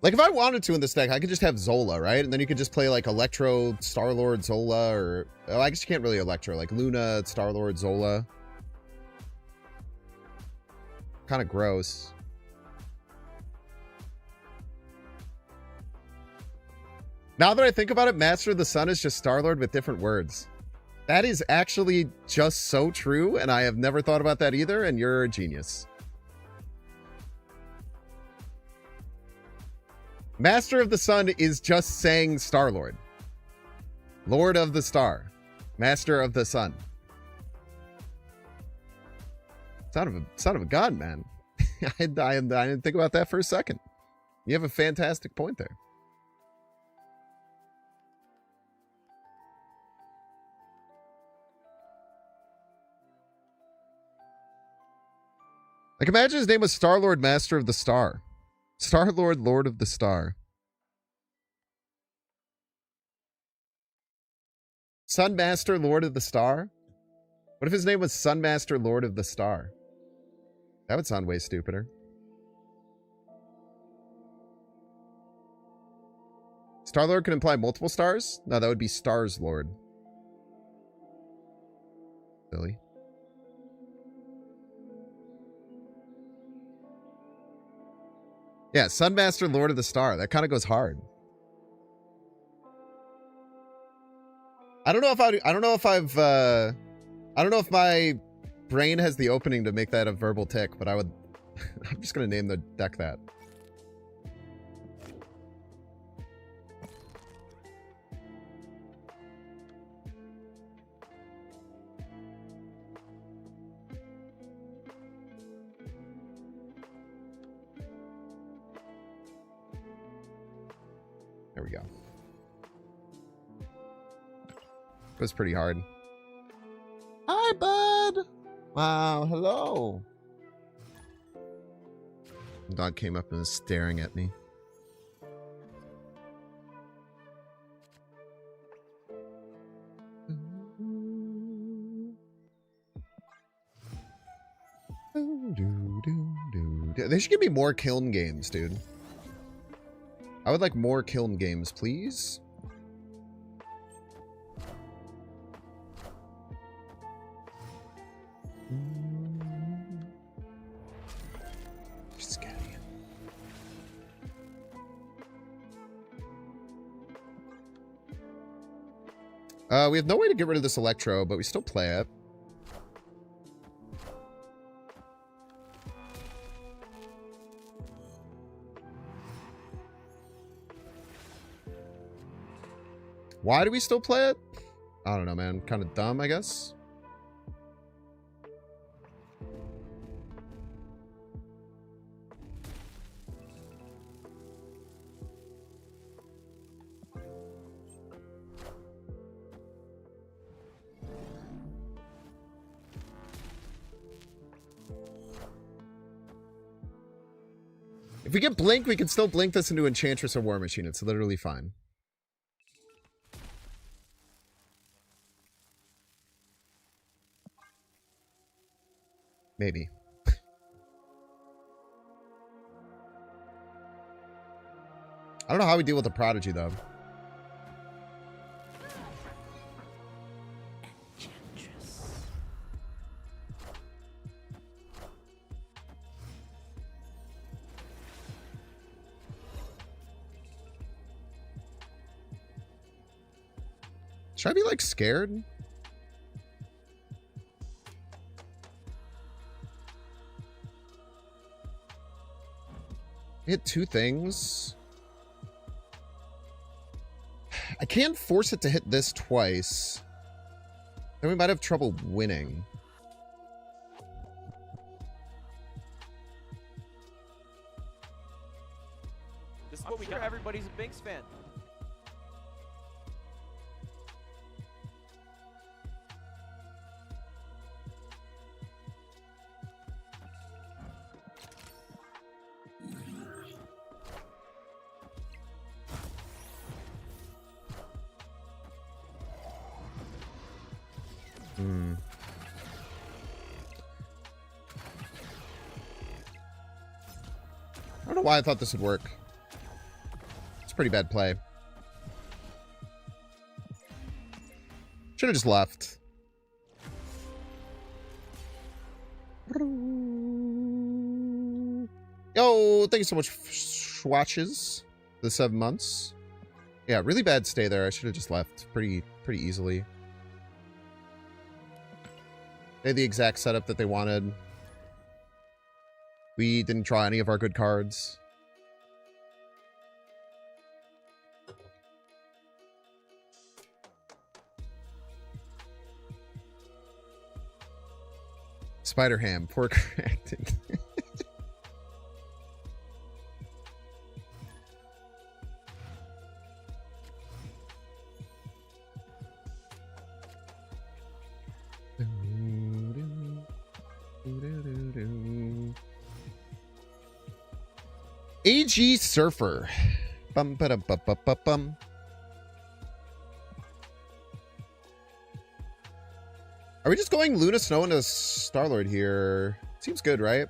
Like, if I wanted to in this deck, I could just have Zola, right? And then you could just play, like, Electro, Star-Lord, Zola, or... Oh, I guess you can't really Electro. Like, Luna, Star-Lord, Zola. Kind of gross. Now that I think about it, Master of the Sun is just Star-Lord with different words. That is actually just so true, and I have never thought about that either, and you're a genius. Master of the Sun is just saying Star-Lord. Lord of the Star. Master of the Sun. Son of a god, man. I didn't think about that for a second. You have a fantastic point there. Like, imagine his name was Star-Lord, Master of the Star. Star-Lord, Lord of the Star. Sunmaster, Lord of the Star? What if his name was Sunmaster, Lord of the Star? That would sound way stupider. Star-Lord can imply multiple stars? No, that would be Stars Lord. Silly. Yeah, Sunmaster, Lord of the Star. That kind of goes hard. I don't know if my brain has the opening to make that a verbal tick, but I would. I'm just gonna name the deck that. There we go. It was pretty hard. Hi, bud. Wow, hello. The dog came up and was staring at me. They should give me more kiln games, dude. I would like more kiln games, please. Scary. We have no way to get rid of this Electro, but we still play it. Why do we still play it? I don't know, man. Kind of dumb, I guess. If we get Blink, we can still Blink this into Enchantress or War Machine. It's literally fine. Maybe. I don't know how we deal with the Prodigy, though. Should I be, like, scared? Hit two things. I can't force it to hit this twice. Then we might have trouble winning. This is what we got. Everybody's a Binks fan. I don't know why I thought this would work. It's a pretty bad play. Should have just left. Yo, thank you so much, Swatches. The 7 months. Yeah, really bad stay there. I should have just left pretty easily. They had the exact setup that they wanted. We didn't draw any of our good cards. Spider Ham, poor acting. AG Surfer. Bum ba dum bum bum bum bum. Are we just going Luna Snow into Star-Lord here? Seems good, right?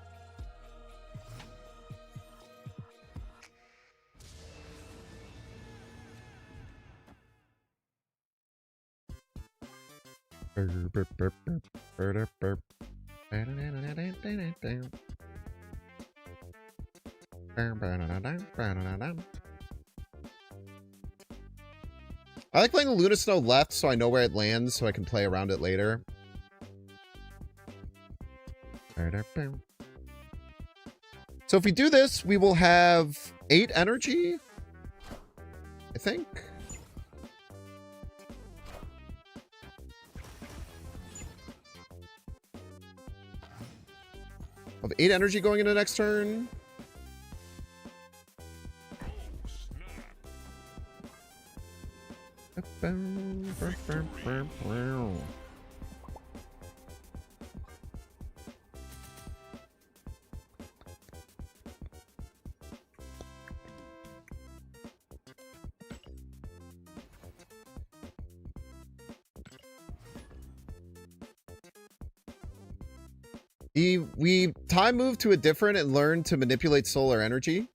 I like playing the Luna Snow left so I know where it lands so I can play around it later. So if we do this, we will have 8 energy, I think. Of 8 energy going into next turn. We time move to a different and learn to manipulate solar energy.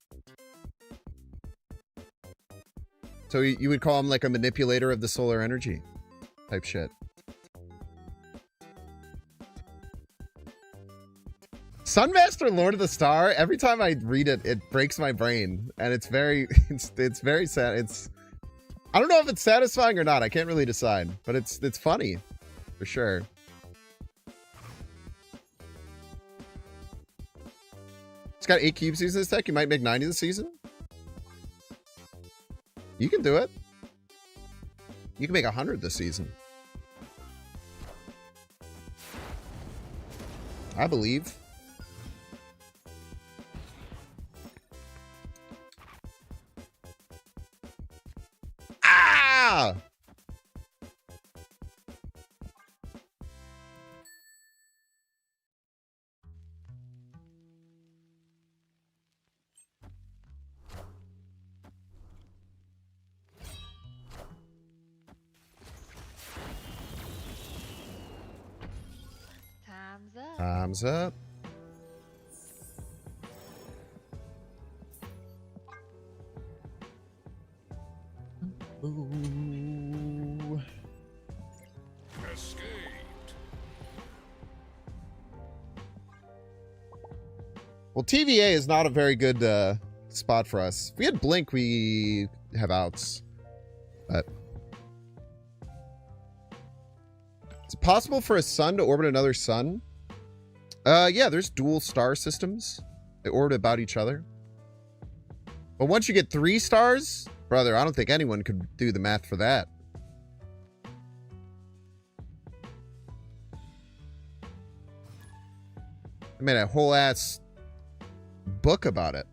So you would call him like a manipulator of the solar energy type shit. Sunmaster Lord of the Star, every time I read it, it breaks my brain. And it's very, it's very sad. I don't know if it's satisfying or not. I can't really decide, but it's funny for sure. It's got 8 cubes using this deck. You might make 90 this season. You can do it. You can make 100 this season. I believe. Ah! Time's up. Time's up. Ooh. Escaped. Well, TVA is not a very good spot for us. If we had Blink, we have outs. But is it possible for a sun to orbit another sun? Yeah, there's dual star systems. They orbit about each other. But once you get 3 stars, brother, I don't think anyone could do the math for that. I made a whole ass book about it.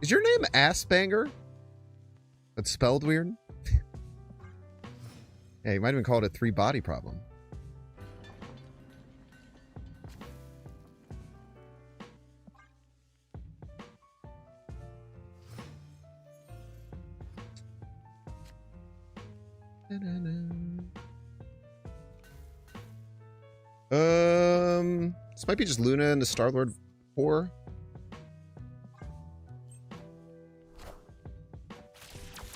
Is your name Assbanger? That's spelled weird? Yeah, you might even call it a 3-body problem. This might be just Luna and the Star-Lord 4.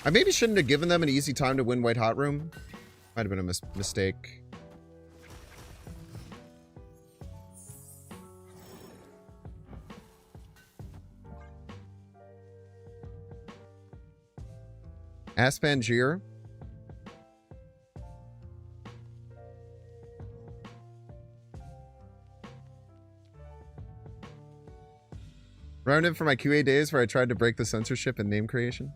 I maybe shouldn't have given them an easy time to win White Hot Room. Might have been a mistake. Aspangier. Round in for my QA days where I tried to break the censorship in name creation.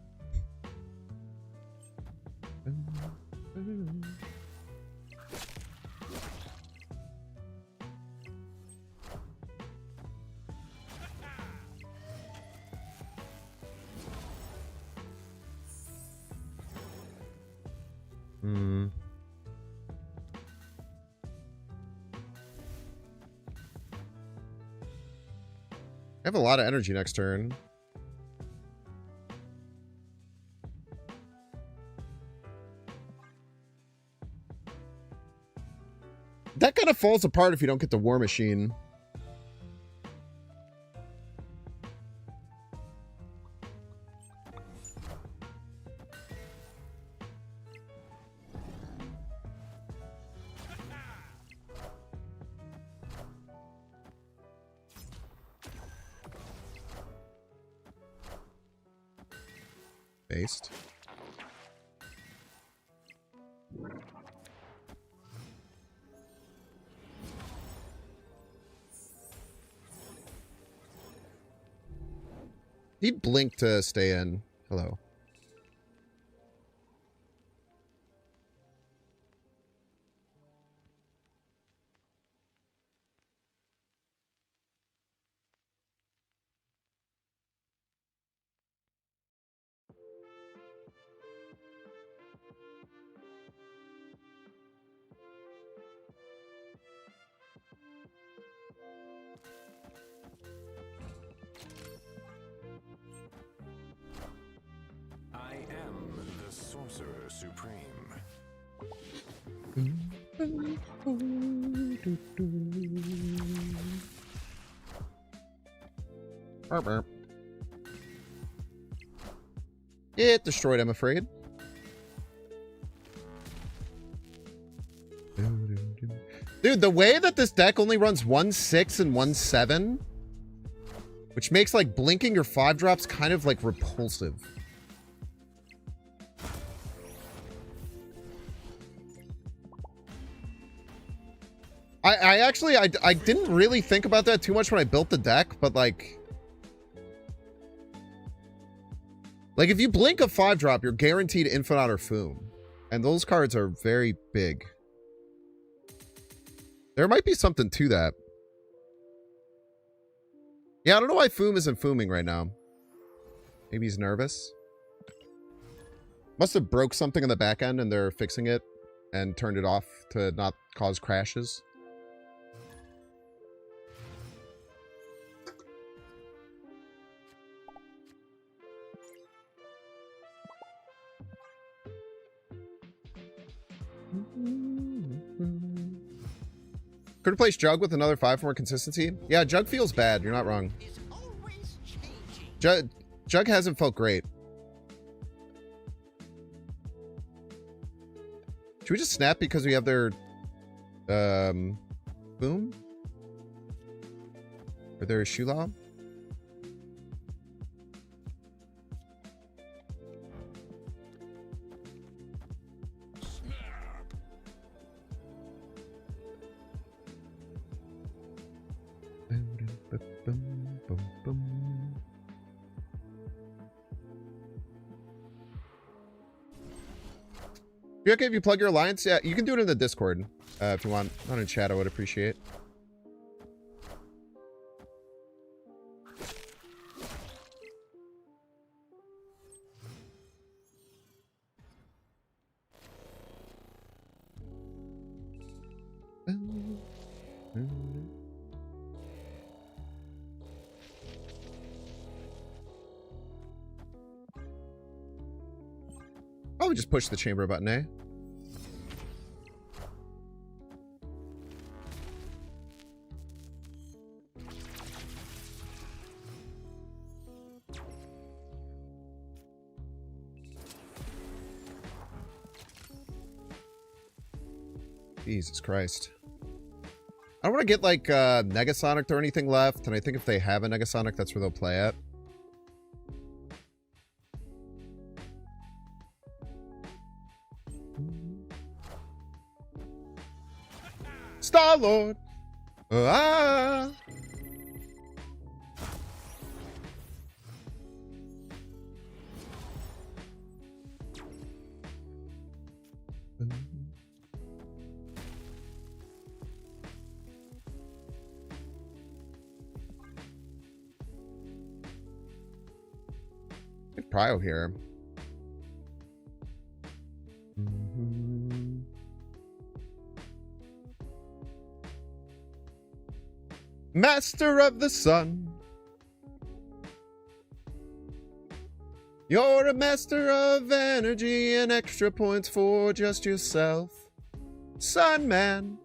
have a lot of energy next turn. That kind of falls apart if you don't get the War Machine. Based. He'd blink to stay in. Hello. I am the Sorcerer Supreme. Burp, burp. It destroyed, I'm afraid. Dude, the way that this deck only runs 1/6 and 1/7, which makes like blinking your 5-drops kind of like repulsive. I actually, I didn't really think about that too much when I built the deck, but like if you blink a 5-drop, you're guaranteed Infinite or Foom. And those cards are very big. There might be something to that. Yeah, I don't know why Foom isn't fooming right now. Maybe he's nervous. Must have broke something in the back end and they're fixing it and turned it off to not cause crashes. Could replace Jug with another 5 for more consistency. Yeah, Jug feels bad. You're not wrong. Jug hasn't felt great. Should we just snap because we have their boom? Or their Shula? Be okay if you plug your alliance? Yeah, you can do it in the Discord if you want. Not in chat, I would appreciate. Oh, we just push the chamber button, eh? Jesus Christ. I don't want to get like Negasonic or anything left, and I think if they have a Negasonic, that's where they'll play it. Star-Lord! Ah! Good prio here. Master of the Sun. You're a master of energy and extra points for just yourself. Sunman.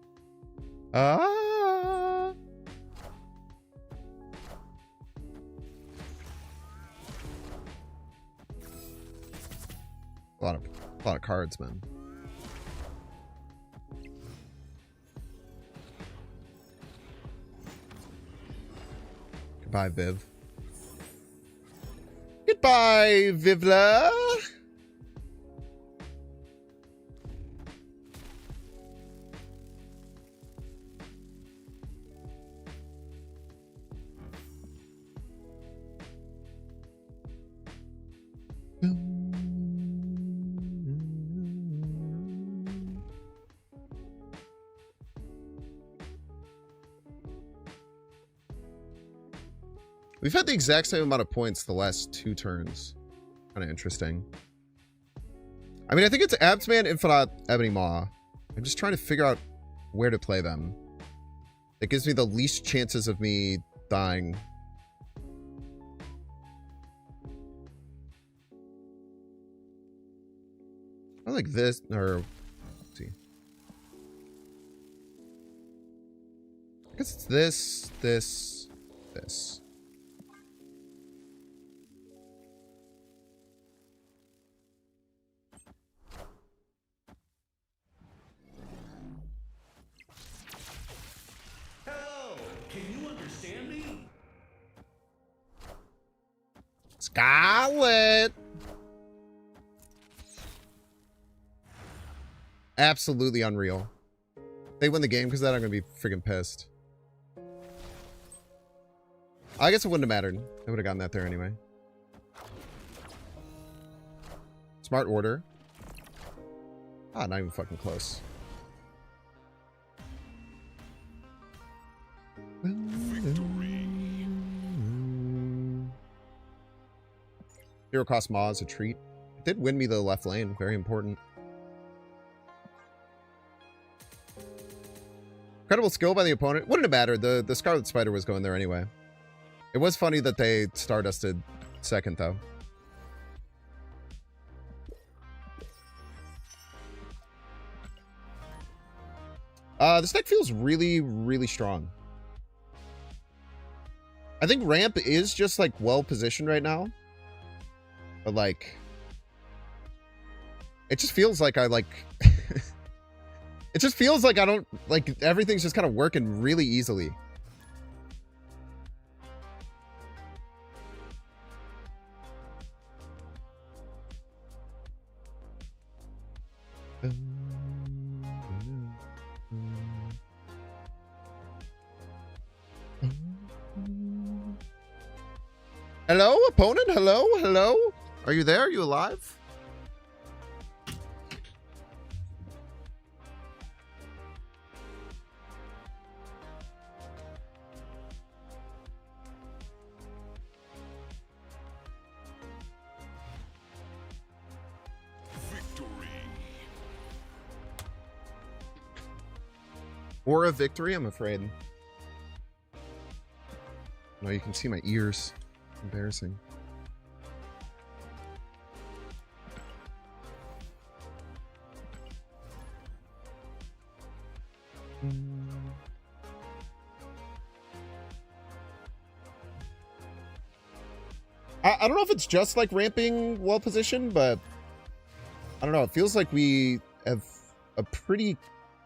Ah. A lot of cards, man. Goodbye, Viv. Goodbye, Vivla. We've had the exact same amount of points the last 2 turns. Kind of interesting. I mean, I think it's Absman, Infinite, Ebony Maw. I'm just trying to figure out where to play them. It gives me the least chances of me dying. I like this, or... Let's see. I guess it's this, this. Hello, can you understand me? Scarlet! Absolutely unreal. They win the game because that, I'm going to be freaking pissed. I guess it wouldn't have mattered. I would have gotten that there anyway. Smart order. Ah, not even fucking close. Victory. Hero cost Maw is a treat. It did win me the left lane. Very important. Incredible skill by the opponent. Wouldn't have mattered. The Scarlet Spider was going there anyway. It was funny that they Stardusted second, though. This deck feels really, really strong. I think ramp is just, like, well-positioned right now. But, like... It just feels like I, like... It just feels like I don't... Like, everything's just kind of working really easily. Hello, opponent? Hello? Hello? Are you there? Are you alive? Victory. Or a victory, I'm afraid. No, you can see my ears. Embarrassing. I don't know if it's just like ramping well positioned, but I don't know. It feels like we have a pretty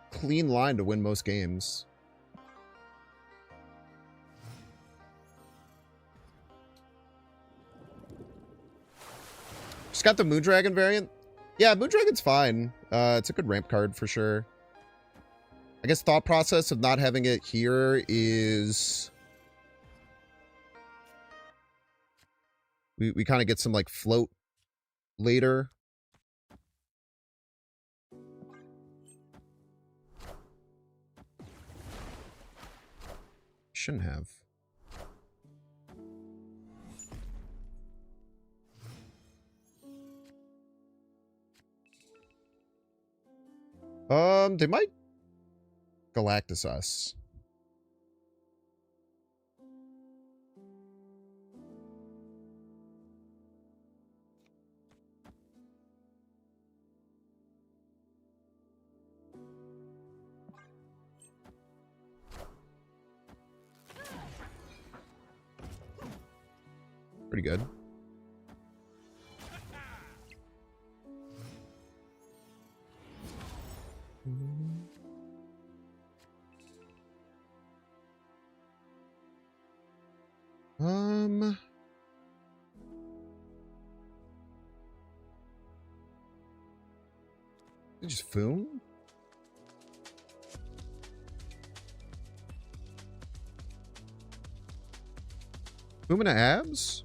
clean line to win most games. Just got the Moondragon variant. Yeah, Moondragon's fine. It's a good ramp card for sure. I guess thought process of not having it here is... We kind of get some, like, float later. Shouldn't have. They might Galactus us. Pretty good. Just Foom? Foom and abs?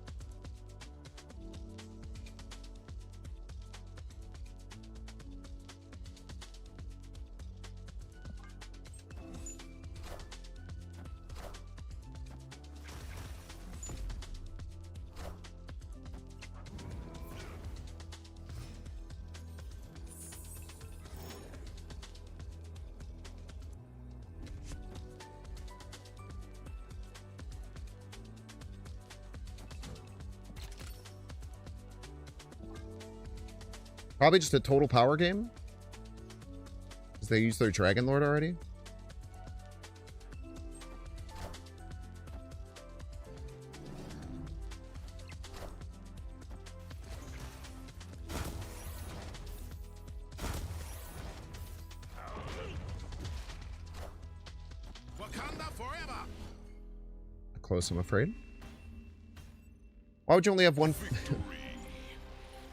Probably just a total power game. Because they used their Dragon Lord already. Wakanda forever. Close, I'm afraid. Why would you only have one?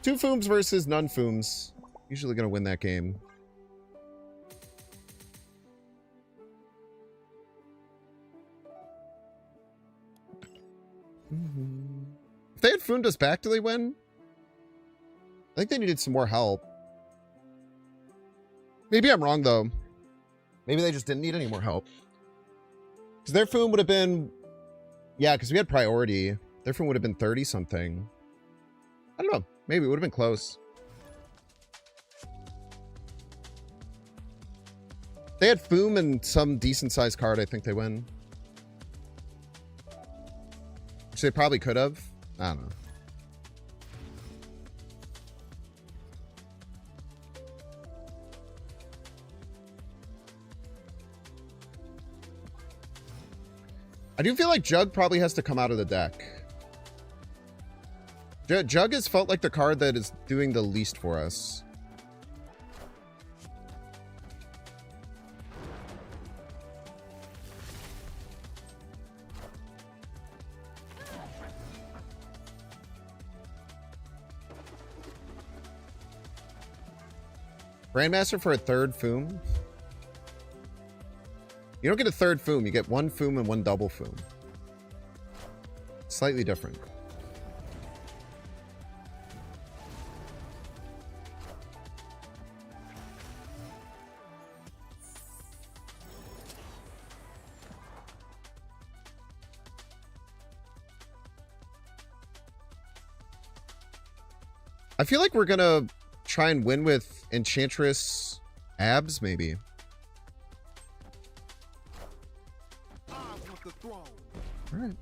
Two Fooms versus none Fooms. Usually gonna win that game. If they had Fooned us back, do they win? I think they needed some more help. Maybe I'm wrong, though. Maybe they just didn't need any more help. Because their Foom would have been... Yeah, because we had priority. Their Foom would have been 30-something. I don't know. Maybe it would have been close. They had Foom and some decent-sized card. I think they win. Which they probably could have. I don't know. I do feel like Jug probably has to come out of the deck. Jug has felt like the card that is doing the least for us. Grandmaster for a third Foom? You don't get a third Foom. You get one Foom and one double Foom. Slightly different. I feel like we're gonna try and win with Enchantress abs, maybe. I want the throne. All right.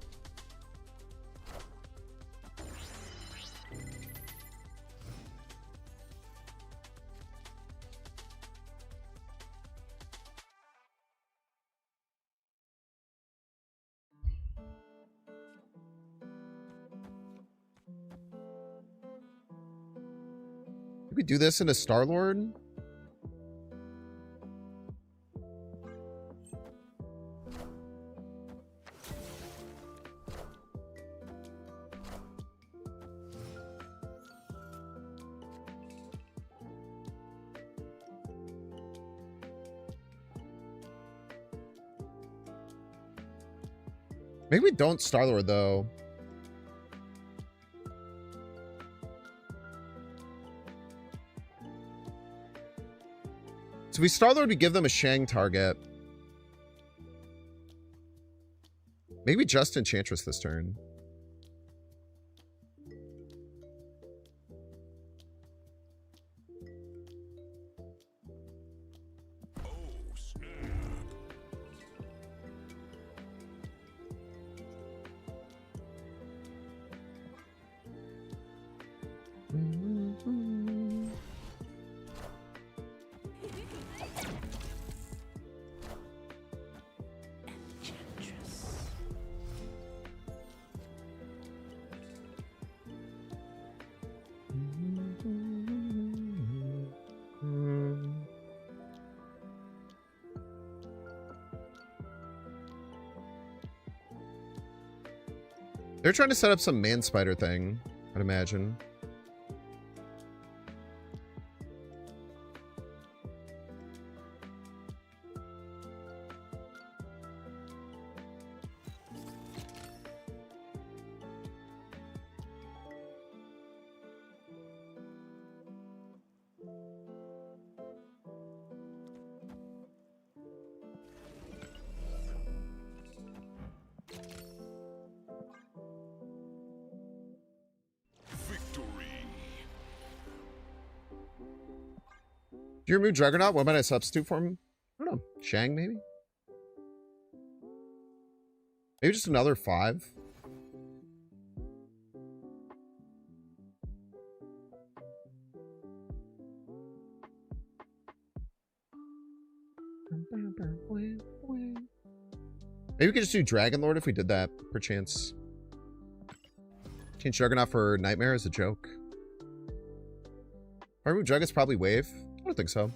Did we do this in a Star-Lord? Maybe we don't Star-Lord, though. So we Star-Lord, we give them a Shang target. Maybe just Enchantress this turn. Oh, snap. They're trying to set up some man spider thing, I'd imagine. Do you remove Juggernaut? What might I substitute for him? I don't know. Shang, maybe? Maybe just another 5. Maybe we could just do Dragon Lord if we did that, perchance. Change Juggernaut for Nightmare as a joke. If I remove Jug, it's probably Wave. I don't think so.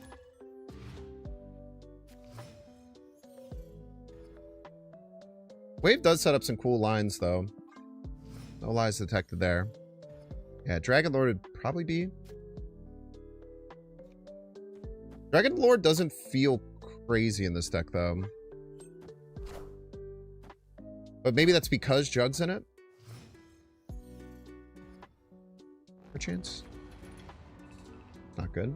Wave does set up some cool lines, though. No lies detected there. Yeah, Dragon Lord would probably be. Dragon Lord doesn't feel crazy in this deck, though. But maybe that's because Jug's in it? Perchance? Not good.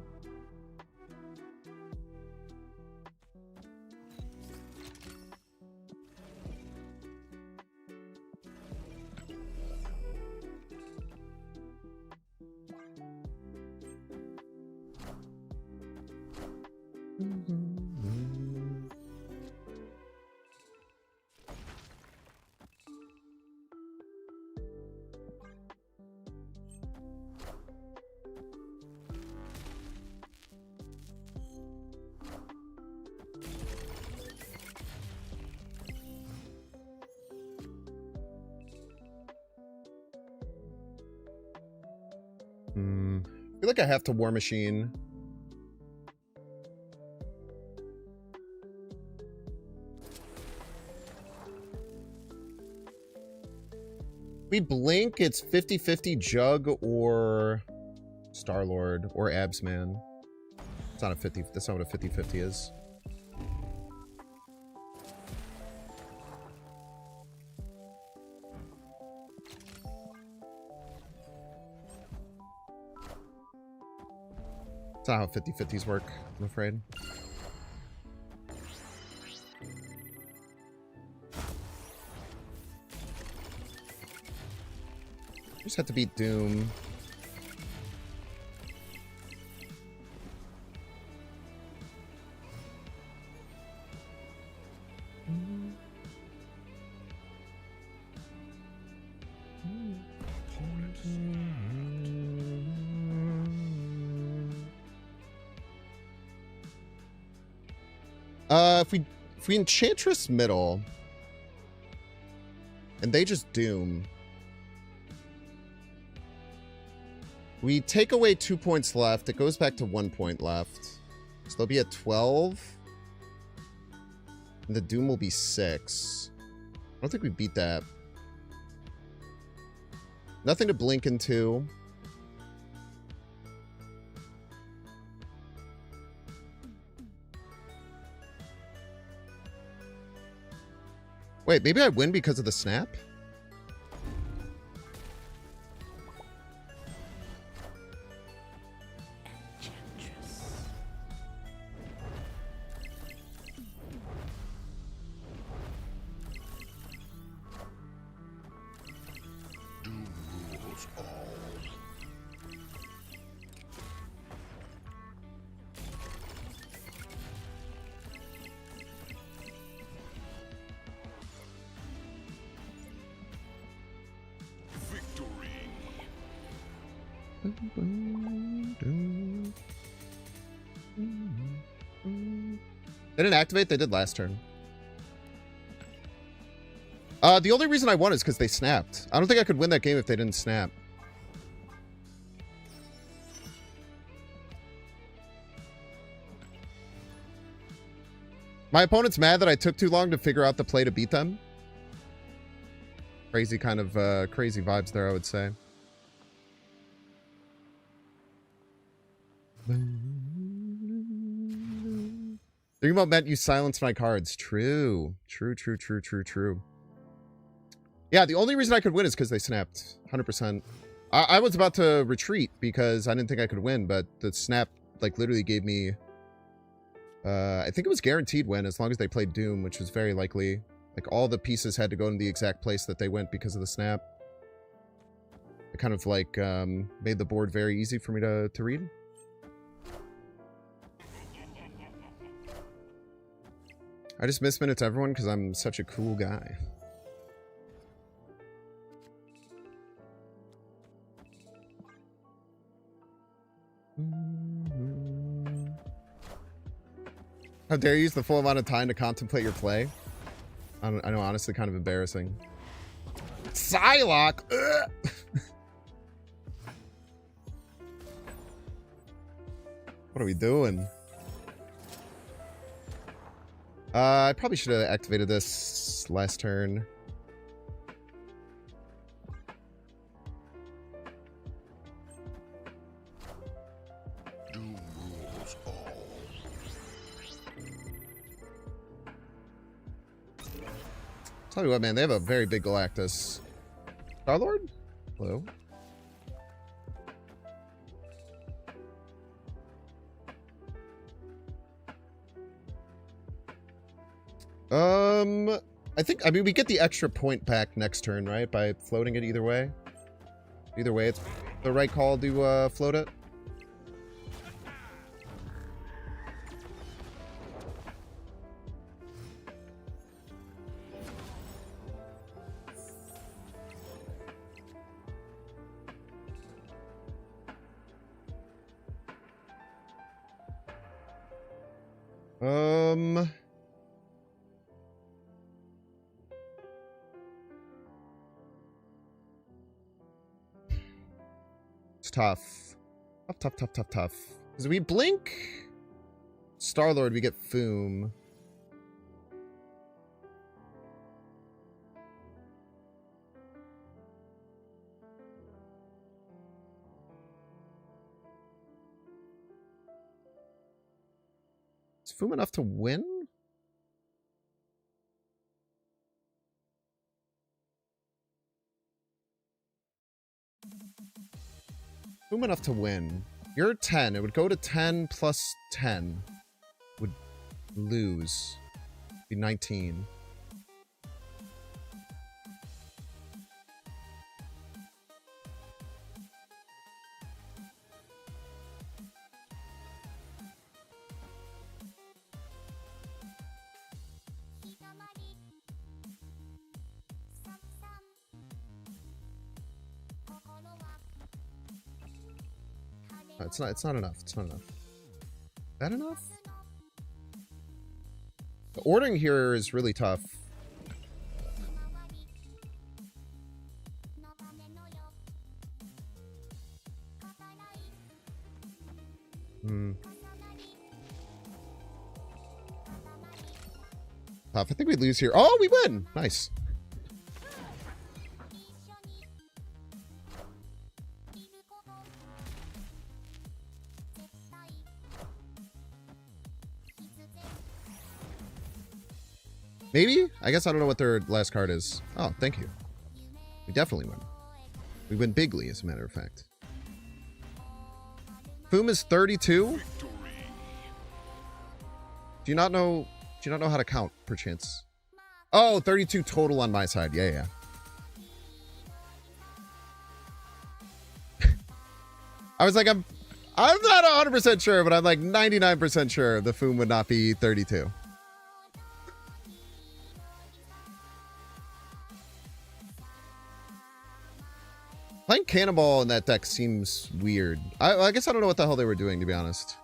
I feel like I have to War Machine. We blink, it's 50-50 Jug or Star-Lord or Absman. It's not a 50, that's not what a 50-50 is. That's not how 50-50s work, I'm afraid. Just have to beat Doom. If we Enchantress middle and they just Doom, we take away 2 points left. It goes back to 1 point left. So they'll be at 12. And the Doom will be 6. I don't think we beat that. Nothing to blink into. Wait, maybe I win because of the snap? They didn't activate? They did last turn. The only reason I won is because they snapped. I don't think I could win that game if they didn't snap. My opponent's mad that I took too long to figure out the play to beat them. Crazy kind of crazy vibes there, I would say. Thinking about Matt, you silenced my cards. True. True. Yeah, the only reason I could win is because they snapped. 100%. I was about to retreat because I didn't think I could win, but the snap, like, literally gave me... I think it was guaranteed win as long as they played Doom, which was very likely. Like, all the pieces had to go in the exact place that they went because of the snap. It kind of, like, made the board very easy for me to read. I just miss minutes everyone because I'm such a cool guy. How dare you use the full amount of time to contemplate your play? I know, honestly, kind of embarrassing. Psylocke! Ugh! What are we doing? I probably should have activated this last turn. Doom rules all. Tell you what, man, they have a very big Galactus. Star-Lord? Hello? I mean, we get the extra point back next turn, right? By floating it either way. Either way, it's the right call to float it. It's tough. Tough. Because we blink Star-Lord, we get Foom. Is Foom enough to win? Foom enough to win. You're 10. It would go to 10 plus 10. Would lose. Be 19. It's not enough. It's not enough. Is that enough? The ordering here is really tough. Tough. I think we lose here. Oh, we win! Nice. Maybe? I guess I don't know what their last card is. Oh, thank you. We definitely win. We win bigly, as a matter of fact. Foom is 32? Do you not know how to count, perchance? Oh, 32 total on my side. Yeah. I was like, I'm not 100% sure, but I'm like 99% sure the Foom would not be 32. Playing Cannonball in that deck seems weird. I guess I don't know what the hell they were doing, to be honest.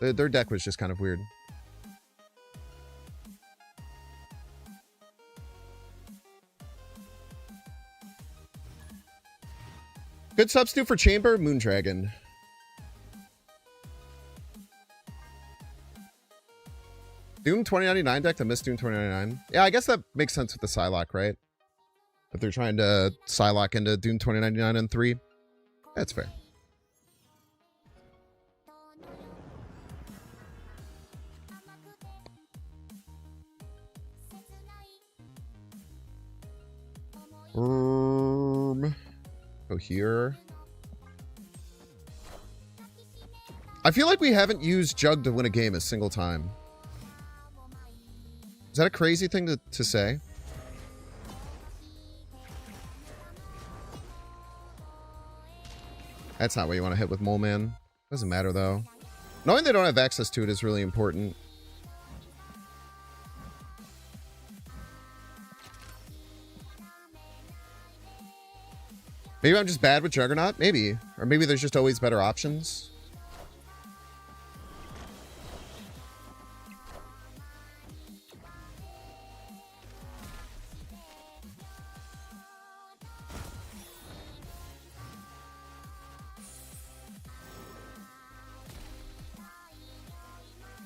Their deck was just kind of weird. Good substitute for Chamber, Moondragon. Doom 2099 deck to miss Doom 2099. Yeah, I guess that makes sense with the Psylocke, right? But they're trying to Psylocke into Doom 2099 and 3. That's fair. Go here. I feel like we haven't used Jug to win a game a single time. Is that a crazy thing to say? That's not what you want to hit with Mole Man. Doesn't matter though. Knowing they don't have access to it is really important. Maybe I'm just bad with Juggernaut? Maybe. Or maybe there's just always better options.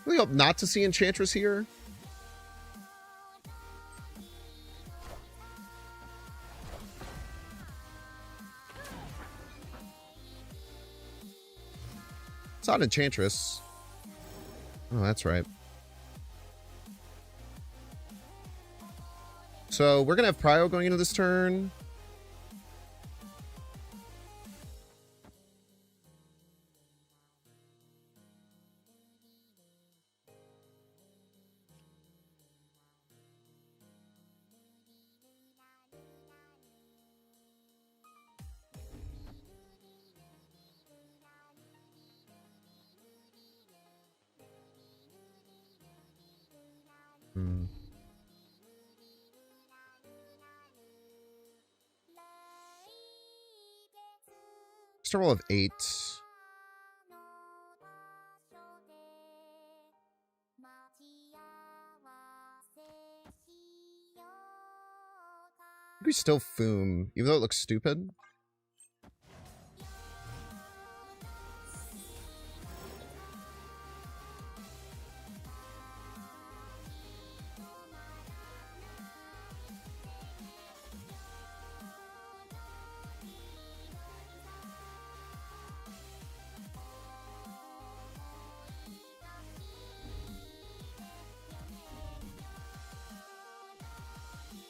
We hope not to see Enchantress here. It's not Enchantress. Oh, that's right. So we're gonna have Prio going into this turn. Just a roll of 8. We still Foom, even though it looks stupid.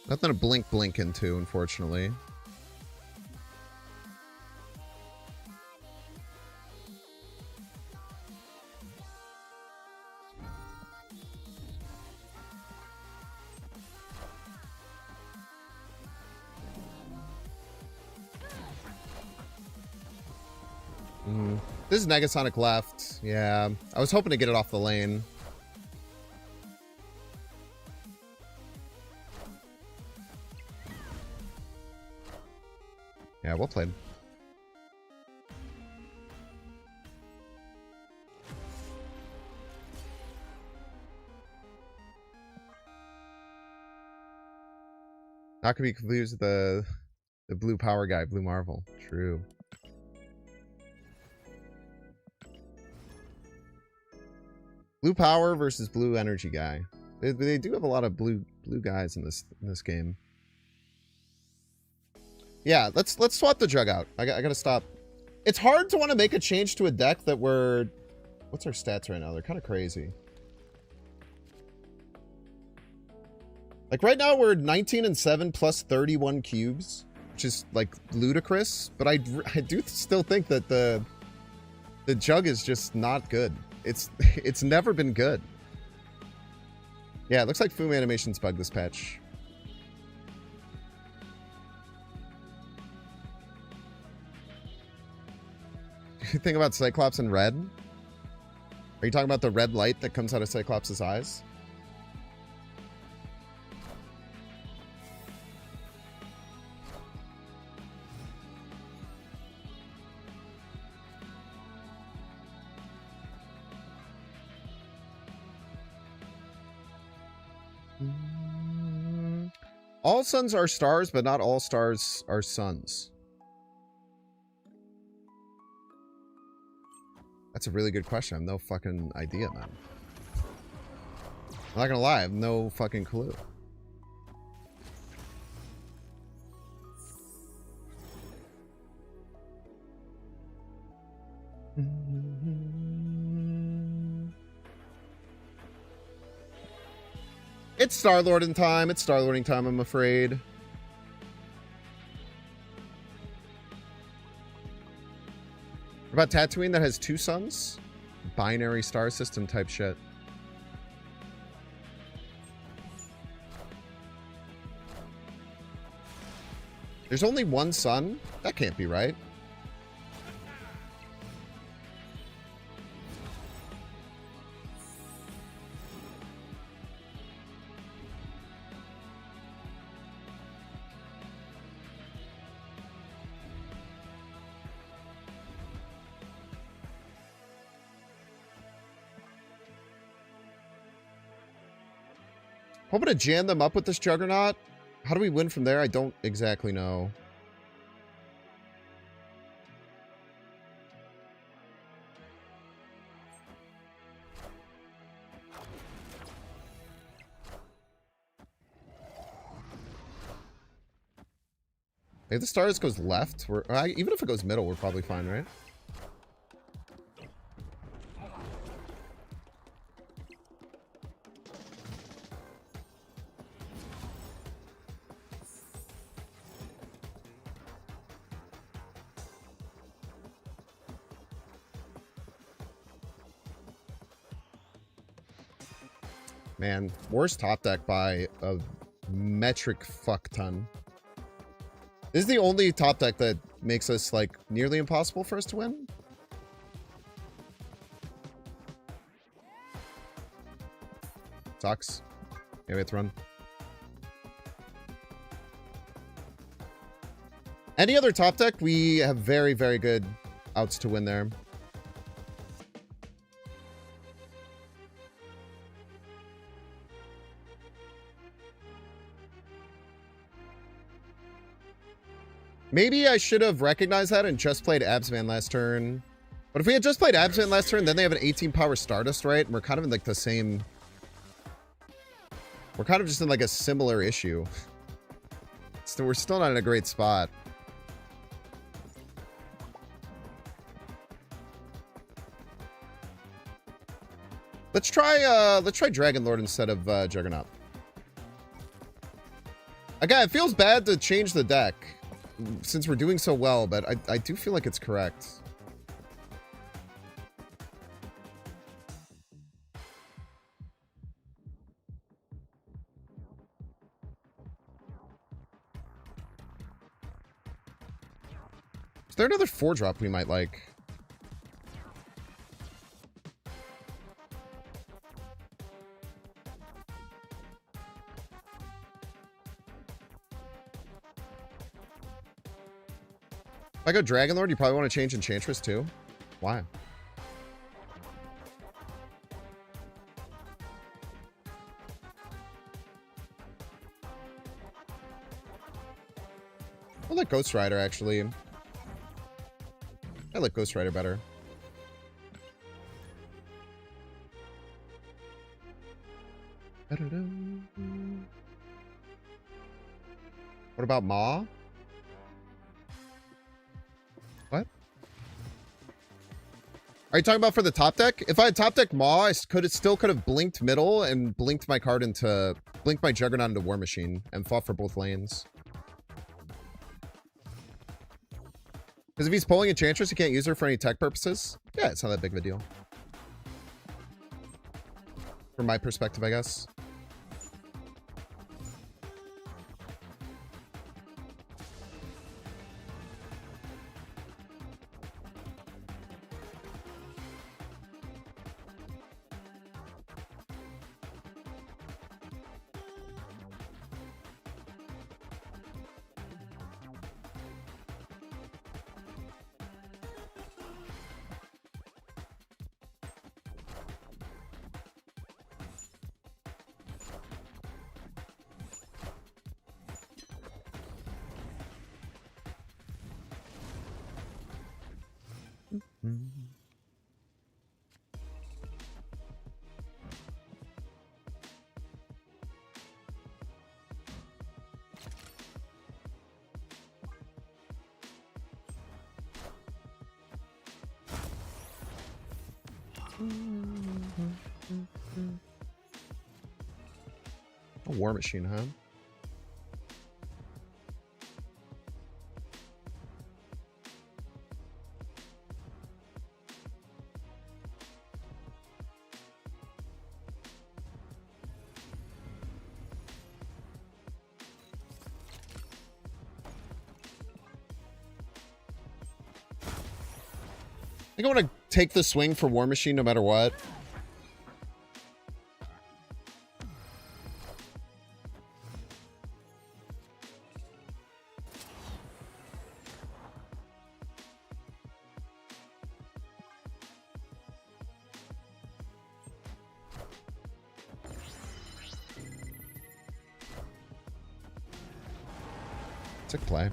Nothing to blink into, unfortunately. This is Negasonic left. Yeah, I was hoping to get it off the lane. Yeah, well played. Not gonna be confused with the blue power guy, Blue Marvel. True. Blue power versus blue energy guy. They do have a lot of blue guys in this game. Yeah, let's swap the Jug out. I gotta stop. It's hard to want to make a change to a deck that we're... What's our stats right now? They're kind of crazy. Like right now we're 19-7 plus 31 cubes, which is like ludicrous. But I do still think that the Jug is just not good. It's never been good. Yeah, it looks like Foom animation's bugged this patch. Think about Cyclops in red? Are you talking about the red light that comes out of Cyclops' eyes? All suns are stars, but not all stars are suns. That's a really good question. I have no fucking idea, man. I'm not gonna lie, I have no fucking clue. It's Star-Lording time. It's Star-Lording time, I'm afraid. What about Tatooine that has 2 suns? Binary star system type shit. There's only 1 sun? That can't be right. Hoping to jam them up with this Juggernaut. How do we win from there? I don't exactly know. If the stars goes left, even if it goes middle, we're probably fine, right? Man, worst top deck by a metric fuck ton. This is the only top deck that makes us, like, nearly impossible for us to win. Sucks. Yeah, we have to run. Any other top deck, we have very, very good outs to win there. Maybe I should have recognized that and just played Absman last turn. But if we had just played Absman last turn, then they have an 18 power Stardust, right? And we're kind of in like the same... We're kind of just in like a similar issue. So we're still not in a great spot. Let's try Dragon Lord instead of Juggernaut. Again, it feels bad to change the deck since we're doing so well, but I do feel like it's correct. Is there another 4-drop we might like? If I go Dragon Lord, you probably want to change Enchantress too. Why? I like Ghost Rider, actually. I like Ghost Rider better. What about Ma? What? Are you talking about for the top deck? If I had top deck Ma, I still could have blinked middle and blinked my Juggernaut into War Machine and fought for both lanes. Because if he's pulling Enchantress, he can't use her for any tech purposes. Yeah, it's not that big of a deal. From my perspective, I guess. A war machine, huh? I think I want to take the swing for War Machine no matter what. Sick play.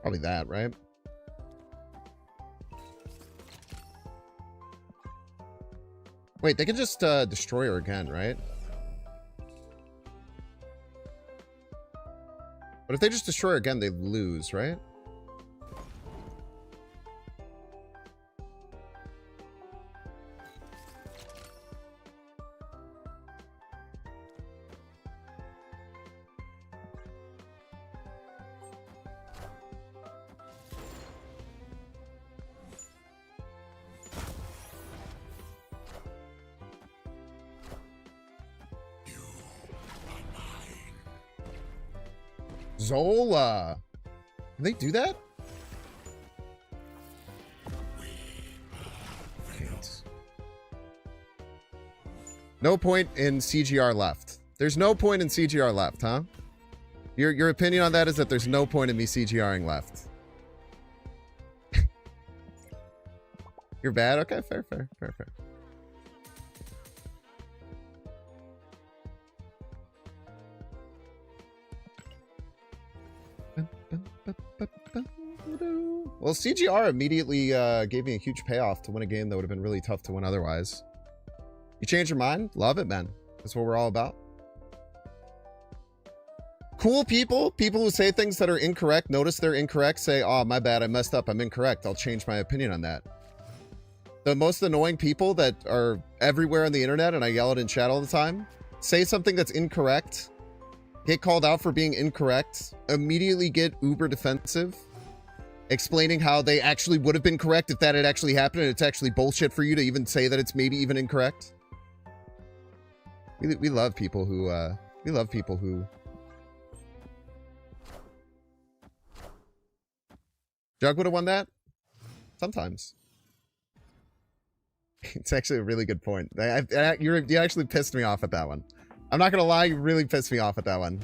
Probably that, right? Wait, they can just destroy her again, right? But if they just destroy her again, they lose, right? Zola! Can they do that? No point in CGR left. There's no point in CGR left, huh? Your opinion on that is that there's no point in me CGRing left. You're bad? Okay, fair. Well, CGR immediately gave me a huge payoff to win a game that would have been really tough to win otherwise. You change your mind? Love it, man. That's what we're all about. Cool people who say things that are incorrect, notice they're incorrect, say, oh, my bad, I messed up, I'm incorrect. I'll change my opinion on that. The most annoying people that are everywhere on the internet, and I yell it in chat all the time, say something that's incorrect, get called out for being incorrect, immediately get uber defensive, explaining how they actually would have been correct if that had actually happened, and it's actually bullshit for you to even say that it's maybe even incorrect. We love people who, Jug would have won that? Sometimes. It's actually a really good point. You actually pissed me off at that one. I'm not gonna lie, you really pissed me off at that one.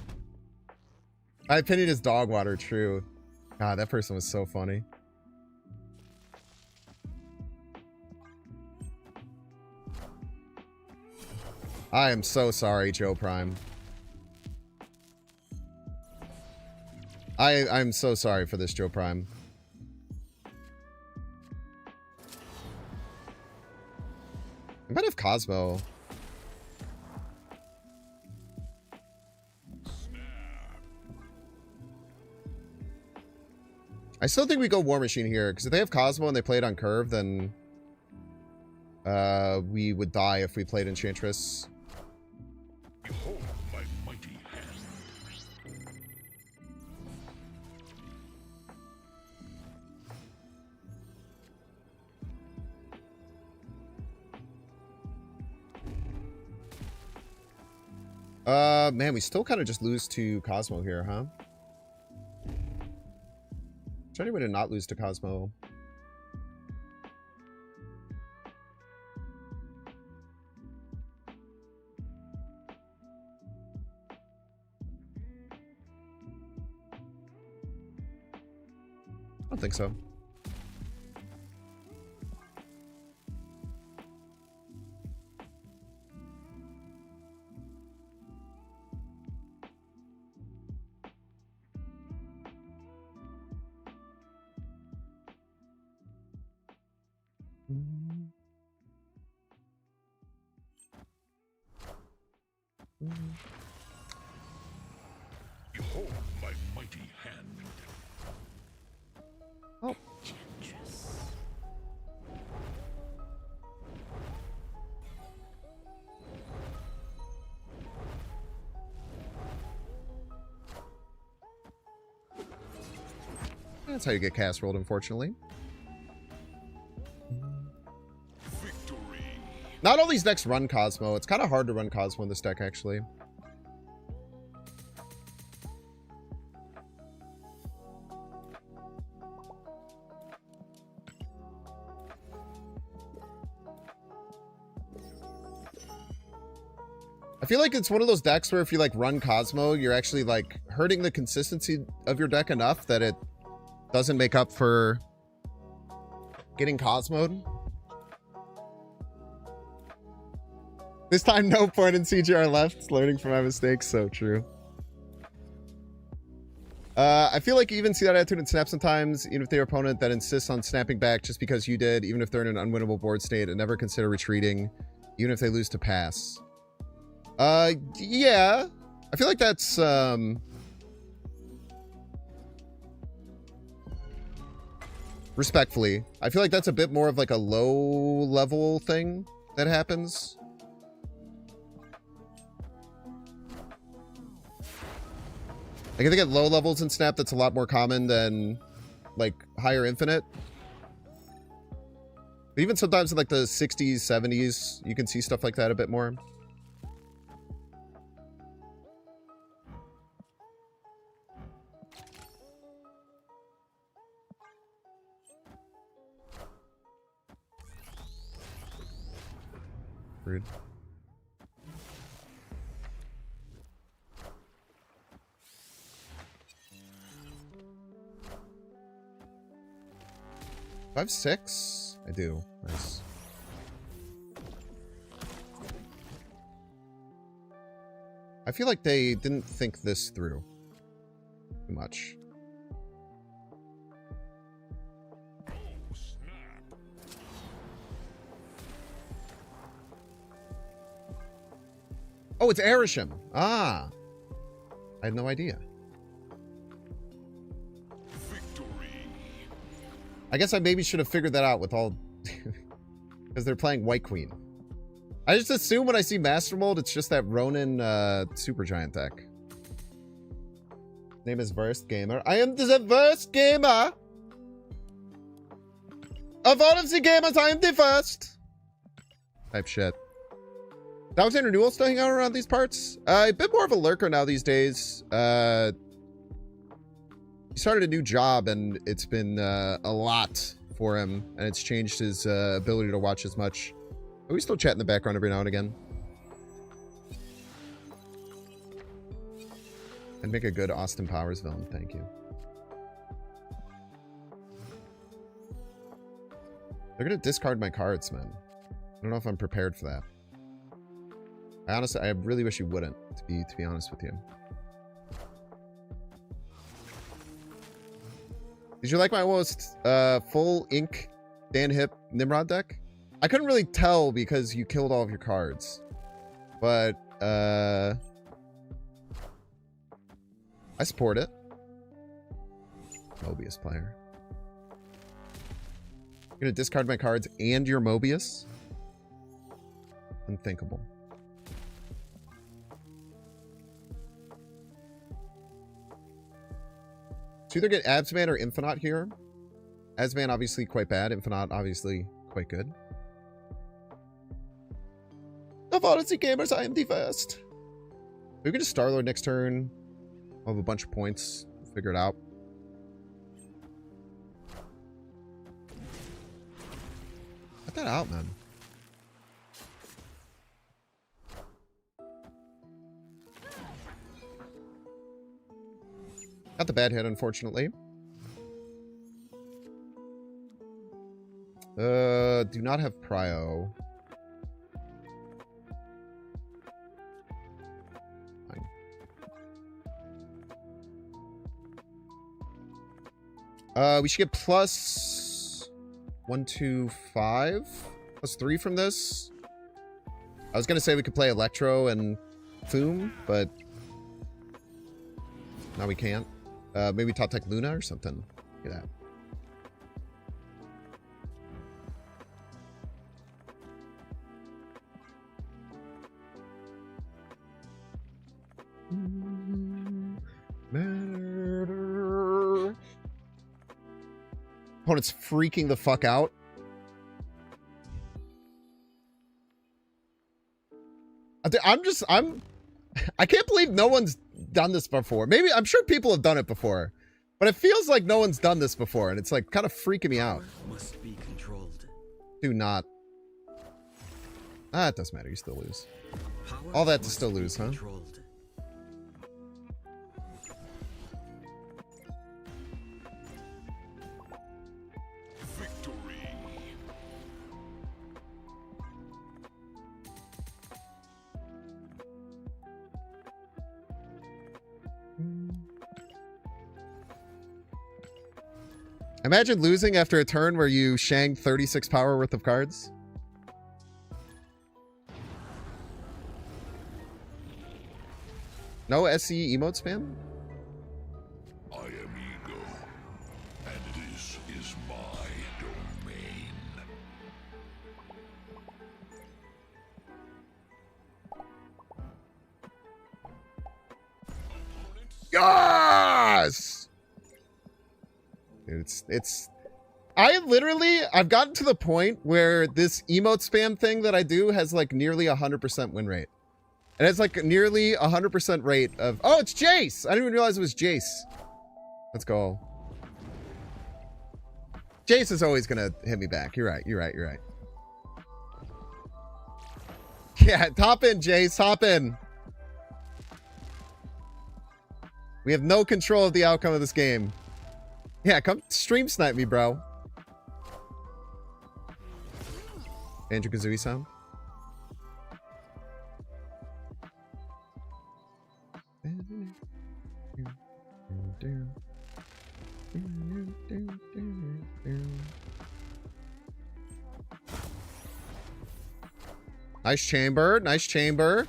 My opinion is dog water, true. God, that person was so funny. I am so sorry, Joe Prime. I'm so sorry for this, Joe Prime. I might have Cosmo. I still think we go War Machine here, because if they have Cosmo and they play it on curve, then we would die if we played Enchantress. Behold my mighty hand. Man, we still kind of just lose to Cosmo here, huh? Is there any way to not lose to Cosmo? don't think so. Behold my mighty hand. Oh. That's how you get cast rolled, unfortunately. Victory. Not all these decks run Cosmo. It's kind of hard to run Cosmo in this deck, actually. I feel like it's one of those decks where if you like run Cosmo, you're actually like hurting the consistency of your deck enough that it doesn't make up for getting Cosmoed. This time, no point in CGR left. Learning from my mistakes. So true. I feel like you even see that attitude in Snap sometimes, even if their opponent that insists on snapping back just because you did, even if they're in an unwinnable board state, and never consider retreating, even if they lose to pass. Yeah. I feel like that's, respectfully, I feel like that's a bit more of like a low-level thing that happens. Like, I think at low levels in Snap, that's a lot more common than, like, higher Infinite. But even sometimes in, like, the 60s, 70s, you can see stuff like that a bit more. Rude. I have 6? I do. Nice. I feel like they didn't think this through too much. Oh, snap. Oh, it's Arisham. Ah. I had no idea. I guess I maybe should have figured that out with all... because they're playing White Queen. I just assume when I see Master Mold, it's just that Ronin Supergiant deck. Name is Versed Gamer. I am the Versed Gamer! Of all of the gamers, I am the first! Type shit. Alexander Newell still hanging out around these parts? A bit more of a lurker now these days. He started a new job, and it's been a lot for him, and it's changed his ability to watch as much. But we still chat in the background every now and again. And make a good Austin Powers villain, thank you. They're gonna discard my cards, man. I don't know if I'm prepared for that. I really wish you wouldn't, to be honest with you. Did you like my almost full ink Dan Hip Nimrod deck? I couldn't really tell because you killed all of your cards. But I support it. Mobius player. You're gonna discard my cards and your Mobius? Unthinkable. So either get Absman or Infinite here. Absman obviously quite bad. Infinite obviously quite good. Of Odyssey gamers, I am the first. We can just Starlord next turn. I'll have a bunch of points. Figure it out. Cut that out, man. Got the bad hit, unfortunately. Do not have prio. We should get plus 1, 2, 5. Plus 3 from this. I was gonna say we could play Electro and Foom, but now we can't. Maybe Top Tech Luna or something. Look at that. Murder. Opponent's freaking the fuck out. I can't believe no one's done this before. Maybe, I'm sure people have done it before, but it feels like no one's done this before, and it's like kind of freaking me out. Must be controlled. Do not. Ah, it doesn't matter. You still lose. Power All that to must still be lose, huh? controlled. Victory. Imagine losing after a turn where you shanked 36 power worth of cards. No SE emote spam? I am ego, and this is my domain. Yes! Dude, I've gotten to the point where this emote spam thing that I do has like nearly 100% win rate. And it's like nearly 100% rate of... Oh, it's Jace! I didn't even realize it was Jace. Let's go. Jace is always gonna hit me back. You're right, you're right, you're right. Yeah, hop in, Jace, hop in. We have no control of the outcome of this game. Yeah, come stream snipe me, bro. Andrew Kazooie sound. Nice chamber, nice chamber.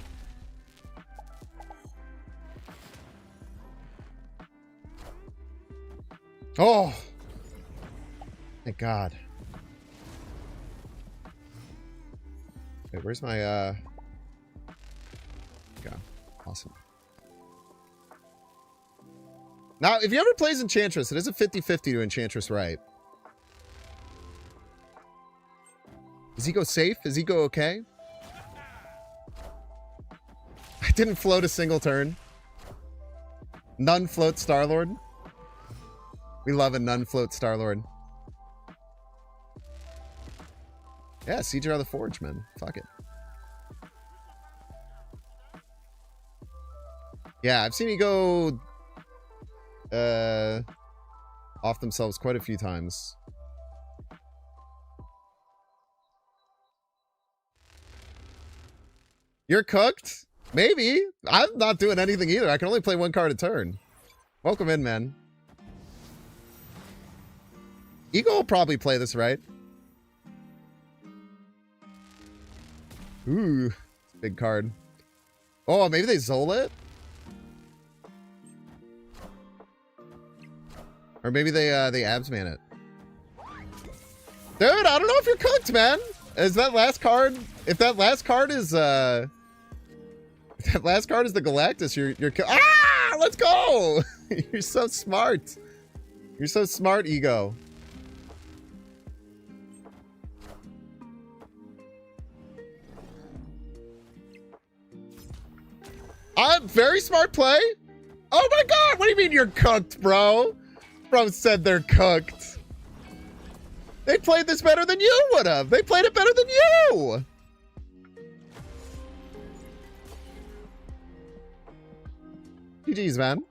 Oh, thank God. Wait, where's my God, awesome. Now, if you ever plays Enchantress, it is a 50-50 to Enchantress right. Is Ego safe? Is Ego okay? I didn't float a single turn. None float Starlord. We love a none float Starlord. Yeah, CJR the Forge, man. Fuck it. Yeah, I've seen Ego off themselves quite a few times. You're cooked? Maybe. I'm not doing anything either. I can only play one card a turn. Welcome in, man. Ego will probably play this right. Ooh, big card. Oh, maybe they Zol it? Or maybe they Absman it. Dude, I don't know if you're cooked, man. Is that last card? If that last card is if that last card is the Galactus, you're ah! Let's go! You're so smart. You're so smart, Ego. Very smart play. Oh my God, what do you mean you're cooked, bro? Bro said they're cooked. They played this better than you would have. They played it better than you. GG's, man.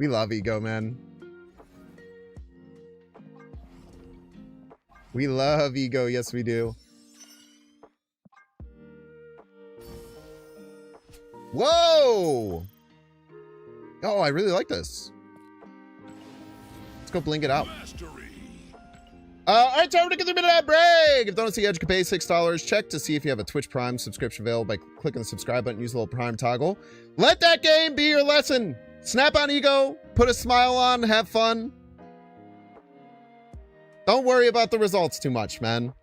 We love Ego, man. We love Ego. Yes, we do. Whoa! Oh, I really like this. Let's go blink it out. All right, time to get 3 minute ad break. If you don't see Edge, you can pay $6. Check to see if you have a Twitch Prime subscription available by clicking the subscribe button. Use the little Prime toggle. Let that game be your lesson. Snap on Ego. Put a smile on. Have fun. Don't worry about the results too much, man.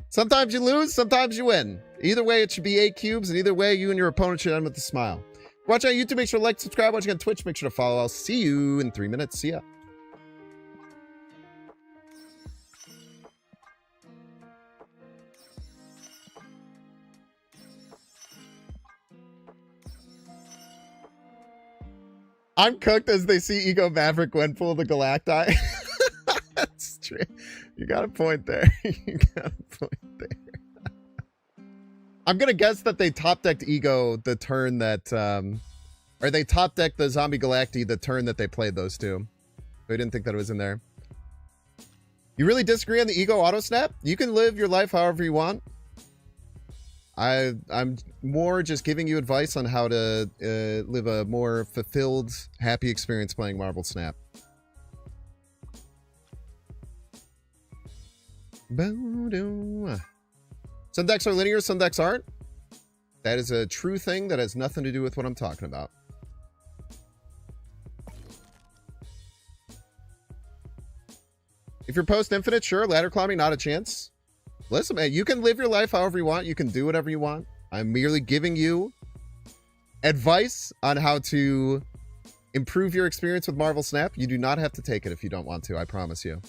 Sometimes you lose, sometimes you win. Either way, it should be 8 cubes, and either way, you and your opponent should end with a smile. Watch on YouTube, make sure to like, subscribe. Watching on Twitch, make sure to follow. I'll see you in 3 minutes. See ya. I'm cooked as they see Ego Maverick Gwenpool the Galacti. That's true. You got a point there. You got a point there. I'm going to guess that they top-decked Ego the turn that... or they top-decked the Zombie Galacti the turn that they played those two. I didn't think that it was in there. You really disagree on the Ego auto-snap? You can live your life however you want. I'm more just giving you advice on how to live a more fulfilled, happy experience playing Marvel Snap. Some decks are linear, some decks aren't. That is a true thing that has nothing to do with what I'm talking about. If you're post-infinite, sure, ladder climbing, not a chance. Listen, man, you can live your life however you want. You can do whatever you want. I'm merely giving you advice on how to improve your experience with Marvel Snap. You do not have to take it if you don't want to, I promise you.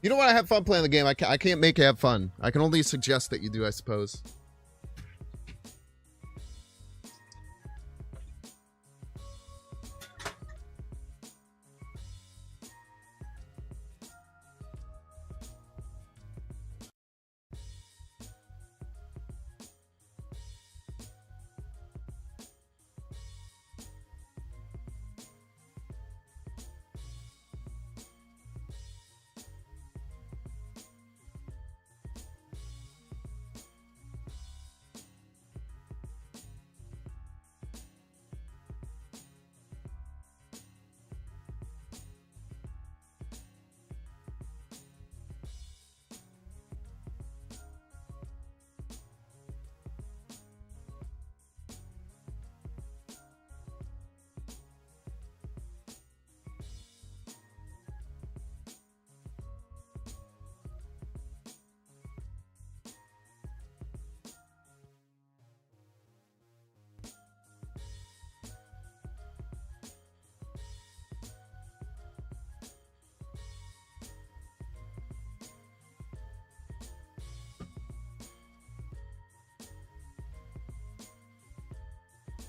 You don't want to have fun playing the game. I can't make you have fun. I can only suggest that you do, I suppose.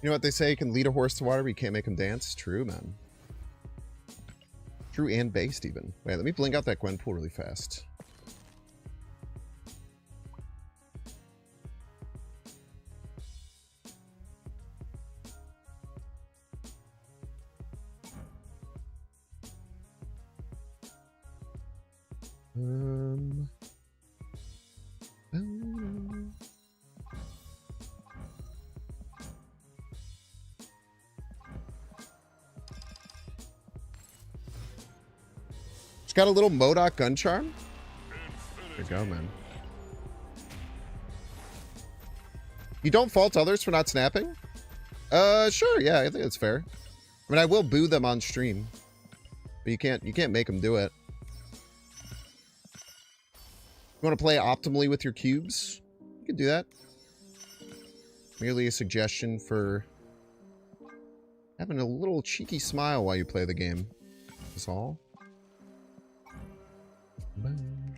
You know what they say? You can lead a horse to water, but you can't make him dance. True, man. True and based, even. Wait, let me blink out that Gwenpool really fast. It's got a little MODOK gun charm. There you go, man. You don't fault others for not snapping? Sure, yeah, I think it's fair. I mean, I will boo them on stream, but you can't make them do it. You want to play optimally with your cubes? You can do that. Merely a suggestion for having a little cheeky smile while you play the game. That's all. Boom.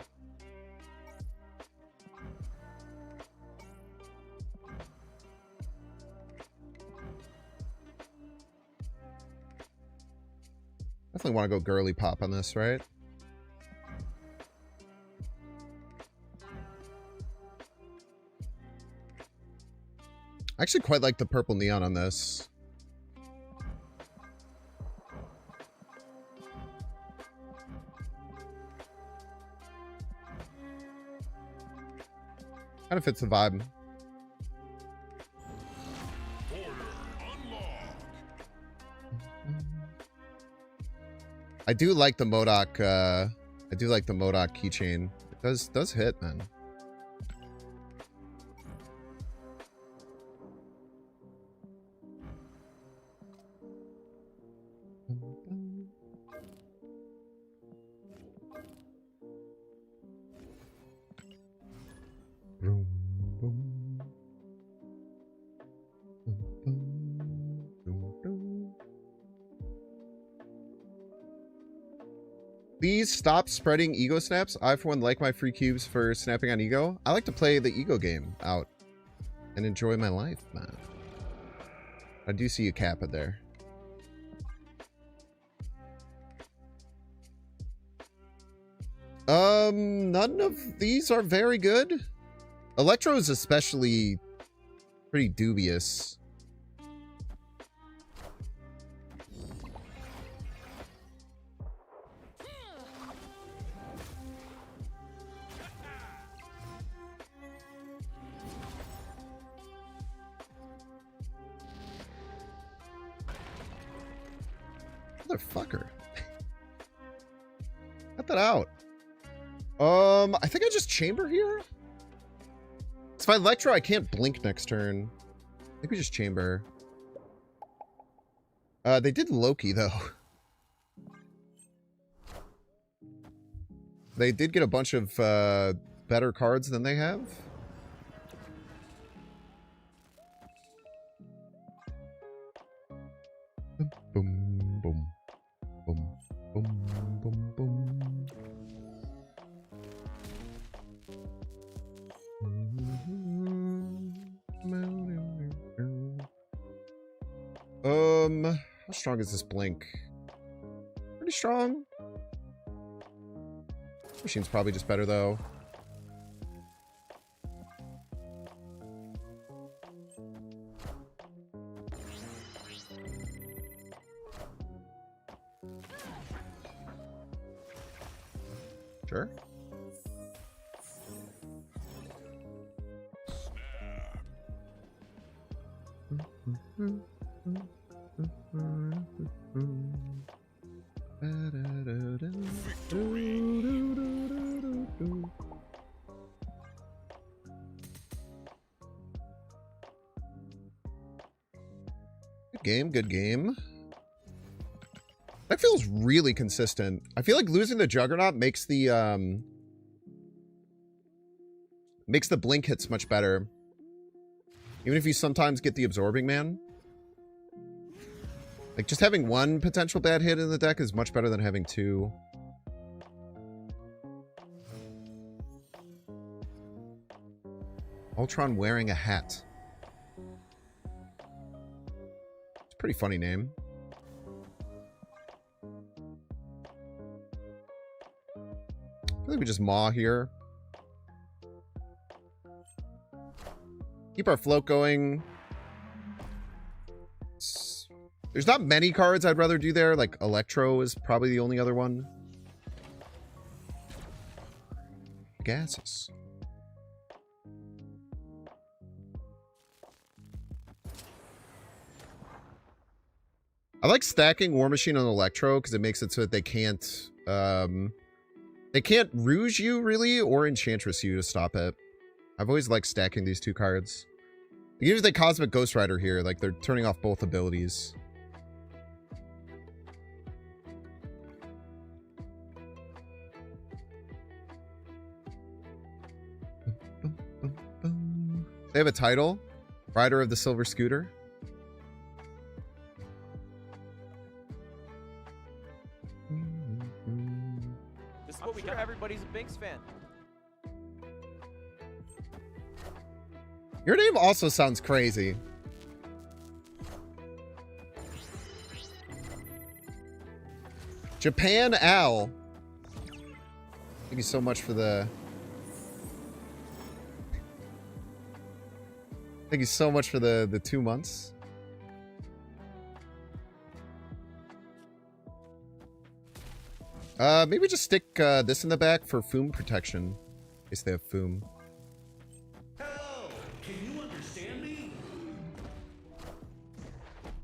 Definitely want to go girly pop on this, right? I actually quite like the purple neon on this. Kind of fits the vibe. I do like the MODOK, I do like the MODOK keychain. It does hit, man. Please stop spreading ego snaps. I, for one, like my free cubes for snapping on ego. I like to play the ego game out and enjoy my life, man. I do see a Kappa there. None of these are very good. Electro is especially pretty dubious. Motherfucker. Cut that out. I think I just chamber here. If I Electro, I can't blink next turn. I think we just chamber. They did Loki, though. They did get a bunch of better cards than they have. Boom, boom, boom, boom, boom, boom. How strong is this blink? Pretty strong. Machine's probably just better, though. Sure. Good game, good game. That feels really consistent. I feel like losing the Juggernaut makes the blink hits much better. Even if you sometimes get the Absorbing Man. Like, just having one potential bad hit in the deck is much better than having two. Ultron wearing a hat. It's a pretty funny name. I think we just maw here. Keep our float going. There's not many cards I'd rather do there. Like, Electro is probably the only other one. Gases. I like stacking War Machine on Electro because it makes it so that they can't Rouge you, really, or Enchantress you to stop it. I've always liked stacking these two cards. Even if they Cosmic Ghost Rider here, like, they're turning off both abilities. They have a title. Rider of the Silver Scooter. This is what we got. Everybody's a Binks fan. Your name also sounds crazy. Japan Al. Thank you so much for the... Thank you so much for the 2 months. Maybe just stick this in the back for foom protection. In case they have foom. Hello, can you understand me?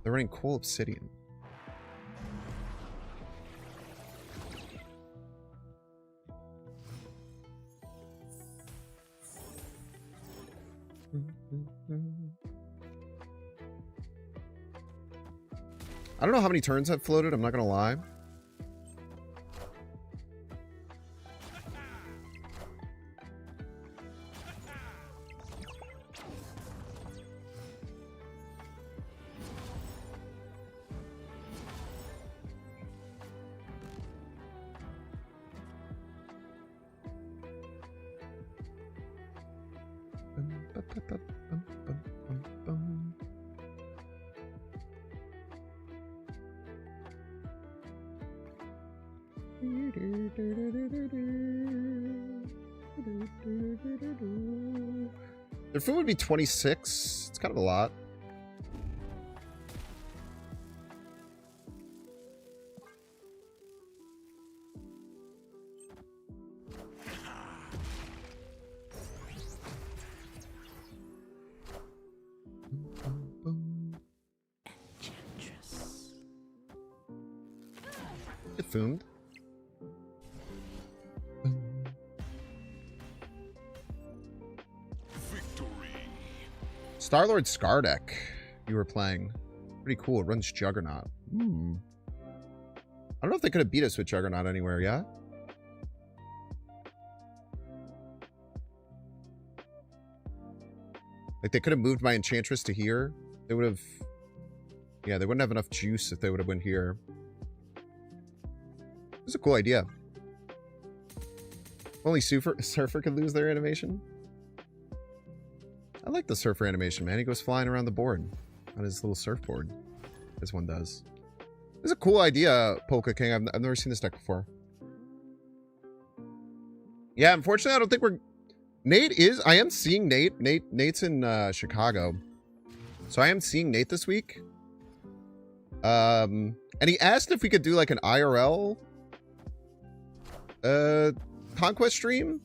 They're running coal obsidian. I don't know how many turns I've floated, I'm not gonna lie. Their food would be 26. It's kind of a lot. Get foomed. Star-Lord Scar deck you were playing. Pretty cool. It runs Juggernaut. I don't know if they could have beat us with Juggernaut anywhere yet. Like, they could have moved my Enchantress to here. They would have... Yeah, they wouldn't have enough juice if they would have went here. It was a cool idea. Only Surfer could lose their animation. I like the Surfer animation, man. He goes flying around the board on his little surfboard. This one does. It's a cool idea, Polka King. I've never seen this deck before. Yeah, unfortunately, I don't think we're... Nate is... I am seeing Nate. Nate's in Chicago. So I am seeing Nate this week. And he asked if we could do like an IRL Conquest stream.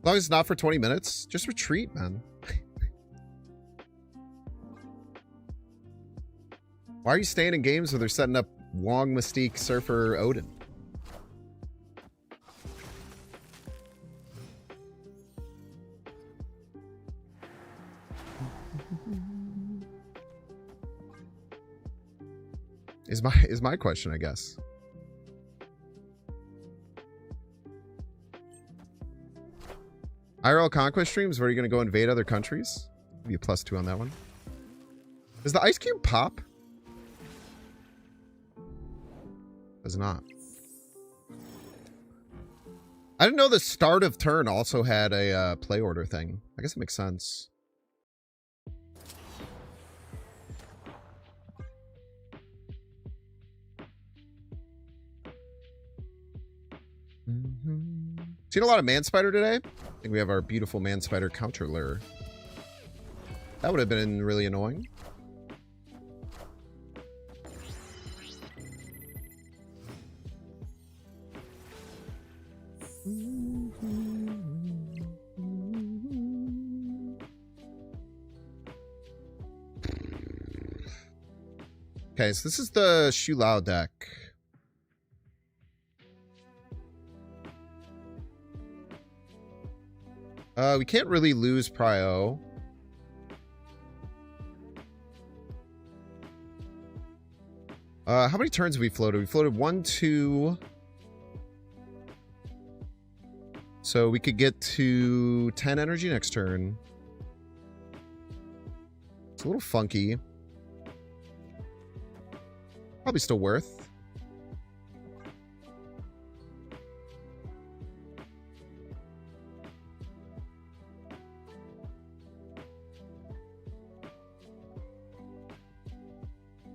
As long as it's not for 20 minutes, just retreat, man. Why are you staying in games where they're setting up Wong, Mystique, Surfer, Odin? Is my question, I guess. IRL Conquest streams, where are you going to go invade other countries? Give you a +2 on that one. Does the Ice Cube pop? Does not. I didn't know the start of turn also had a play order thing. I guess it makes sense. Seen a lot of Man Spider today. I think we have our beautiful Man Spider counter lure. That would have been really annoying. Okay, so this is the Shu Lao deck. We can't really lose Prio. How many turns have we floated? We floated 1, 2. So we could get to 10 energy next turn. It's a little funky. Probably still worth.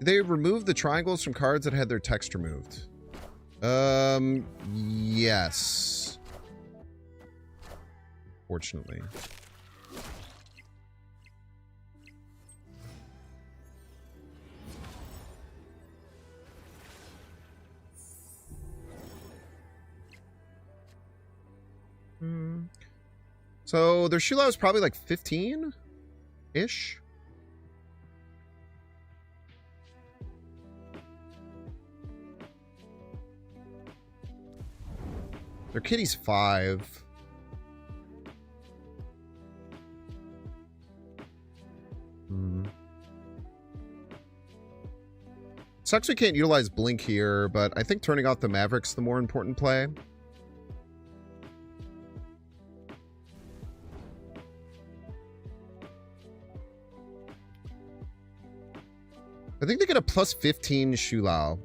They removed the triangles from cards that had their text removed. Yes. Fortunately. So their Shula is probably like 15-ish. Their kitty's 5. Sucks we can't utilize Blink here, but I think turning off the Maverick's the more important play. I think they get a plus 15 Shulao.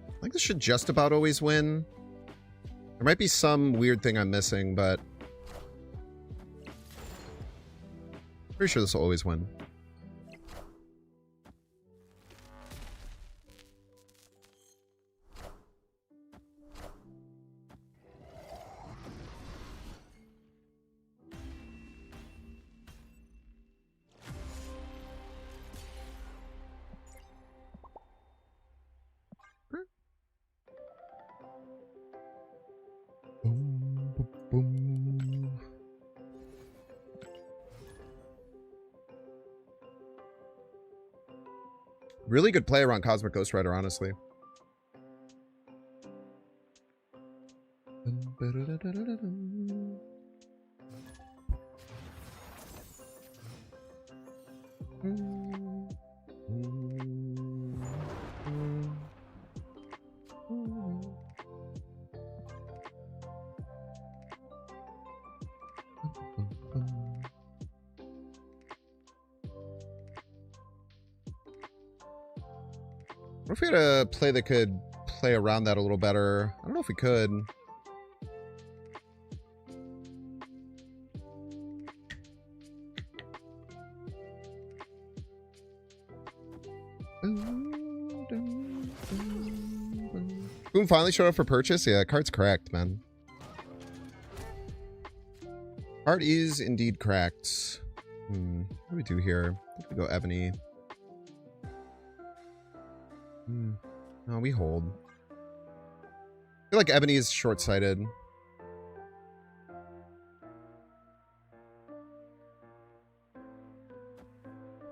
I think this should just about always win. There might be some weird thing I'm missing, but pretty sure this will always win. Really good play around Cosmic Ghost Rider, honestly. What if we had a play that could play around that a little better? I don't know if we could. Boom finally showed up for purchase. Yeah, card's cracked, man. Card is indeed cracked. What do we do here? I think we go Ebony. No, we hold. I feel like Ebony is short-sighted.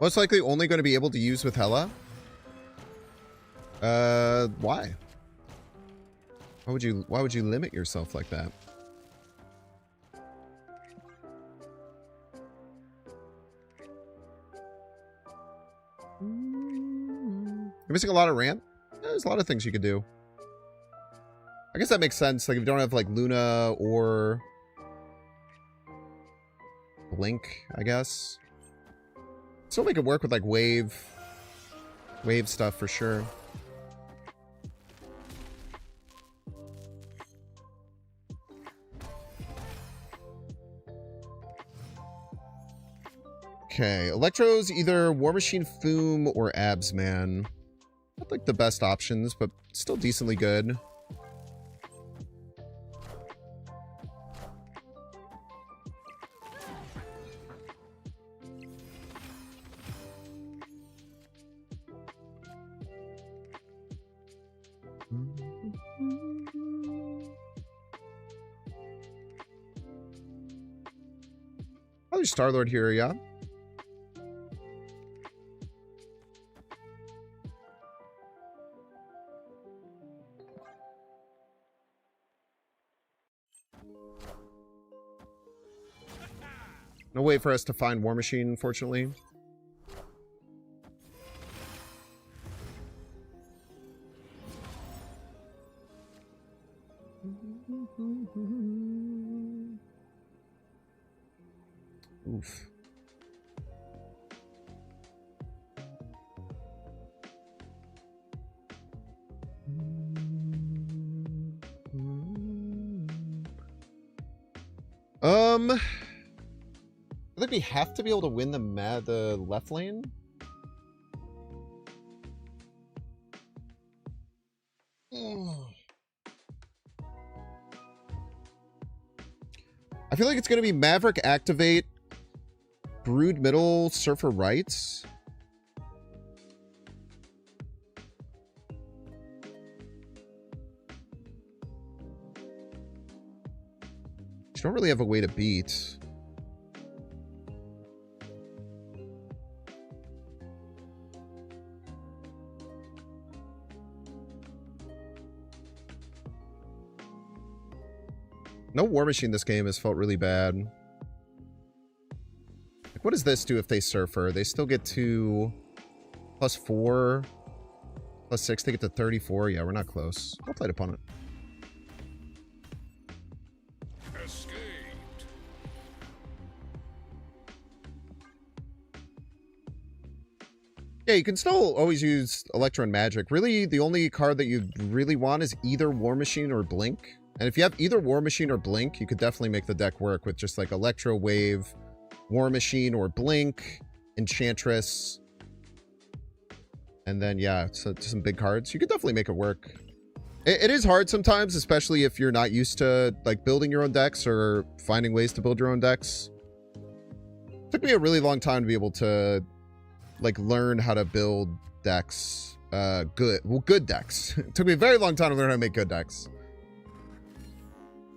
Most likely only going to be able to use with Hela. Why? Why would you limit yourself like that? You're missing a lot of ramp? There's a lot of things you could do. I guess that makes sense. Like if you don't have like Luna or Blink, I guess. Still make it work with like wave stuff for sure. Okay, Electro's either War Machine, Foom, or Abs Man. Not like the best options, but still decently good. Probably Star-Lord here, yeah. No way for us to find War Machine, unfortunately. Oof. think we have to be able to win the left lane. I feel like it's going to be Maverick activate, Brood middle, Surfer right. You don't really have a way to beat. No War Machine this game has felt really bad. Like, what does this do if they Surfer? They still get to +4, +6. They get to 34. Yeah, we're not close. Well played, opponent. Escaped. Yeah, you can still always use Electro and Magic. Really, the only card that you really want is either War Machine or Blink. And if you have either War Machine or Blink, you could definitely make the deck work with just like Electro Wave, War Machine or Blink, Enchantress. And then, yeah, so some big cards. You could definitely make it work. It is hard sometimes, especially if you're not used to like building your own decks or finding ways to build your own decks. It took me a really long time to be able to like learn how to build decks. Good decks. It took me a very long time to learn how to make good decks.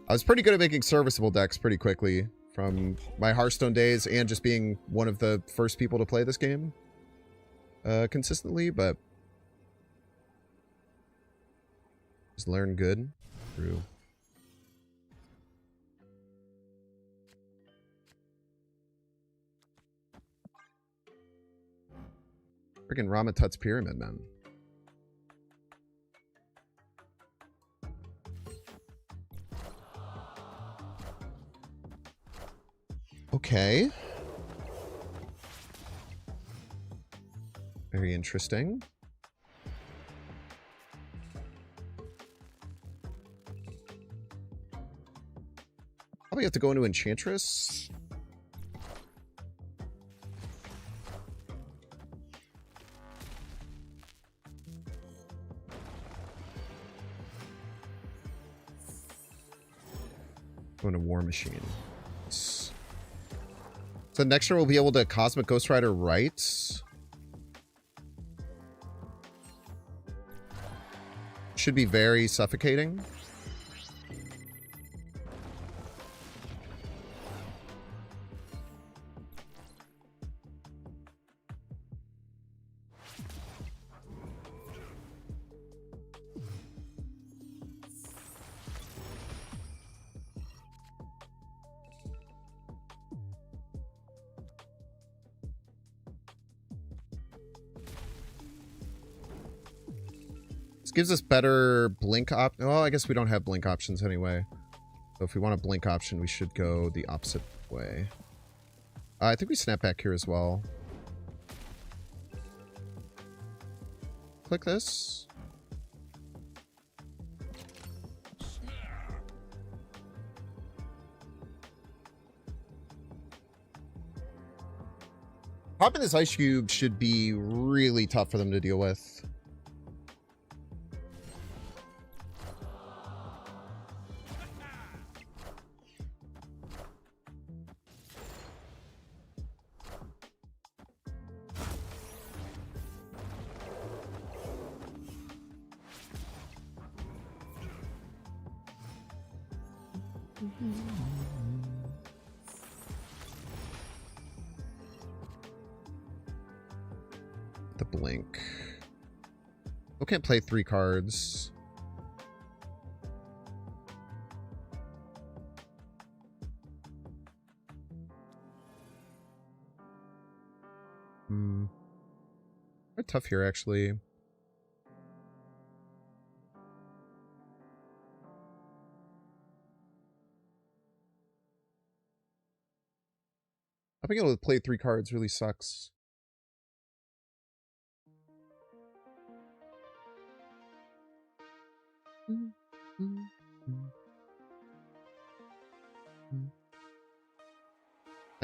I was pretty good at making serviceable decks pretty quickly from my Hearthstone days and just being one of the first people to play this game consistently, but just learn good through. Freaking Ramatut's Pyramid, man. Okay. Very interesting. Probably have to go into Enchantress. Go into War Machine. So next turn we'll be able to Cosmic Ghost Rider right. Should be very suffocating. Gives us better blink well, I guess we don't have blink options anyway. So if we want a blink option, we should go the opposite way. I think we snap back here as well. Click this. Popping this ice cube should be really tough for them to deal with. The blink. We can't play 3 cards. Quite tough here, actually. Not being able to play 3 cards really sucks.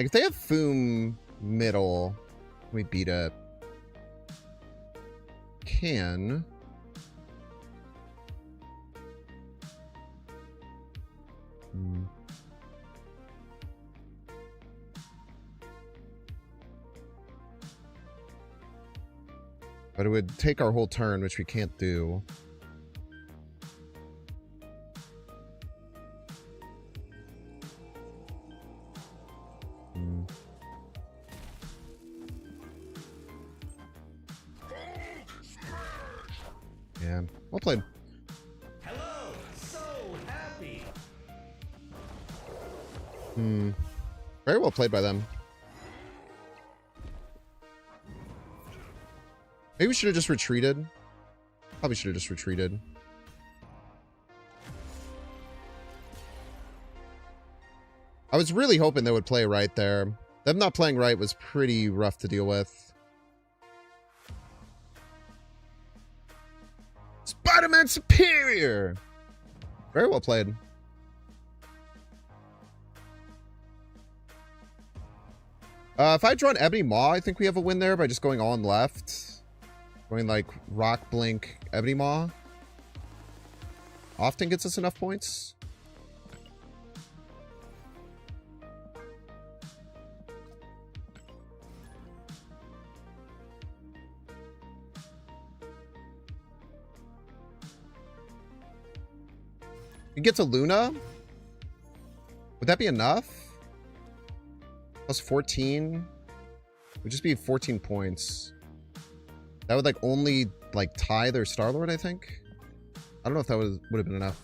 Like, if they have Foom middle, we beat it. Can. But it would take our whole turn, which we can't do. Yeah, well played. Hello, so happy. Very well played by them. Maybe we should have just retreated. Probably should have just retreated. I was really hoping they would play right there. Them not playing right was pretty rough to deal with. Spider-Man Superior! Very well played. If I draw an Ebony Maw, I think we have a win there by just going on left. Going like Rock, Blink, Ebony Maw. Often gets us enough points. We get to Luna. Would that be enough? Plus 14. Would just be 14 points. That would like only like tie their Star-Lord, I think. I don't know if that would have been enough.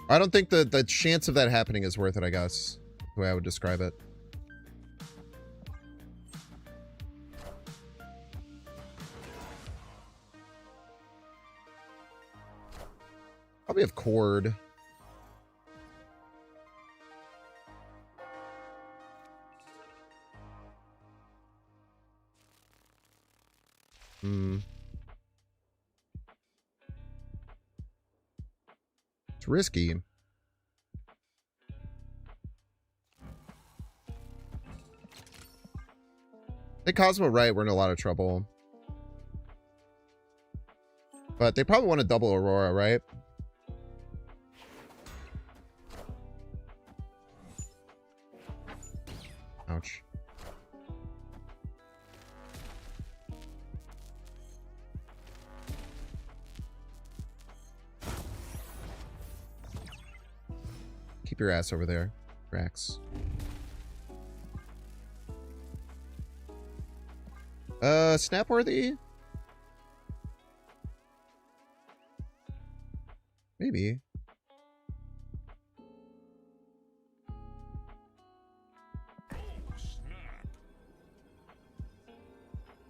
I don't think the chance of that happening is worth it, I guess. The way I would describe it. Probably have Cord. It's risky. They Cosmo right, we're in a lot of trouble. But they probably want to double Aurora, right? Ouch. Keep your ass over there, Rax. Snapworthy? Maybe.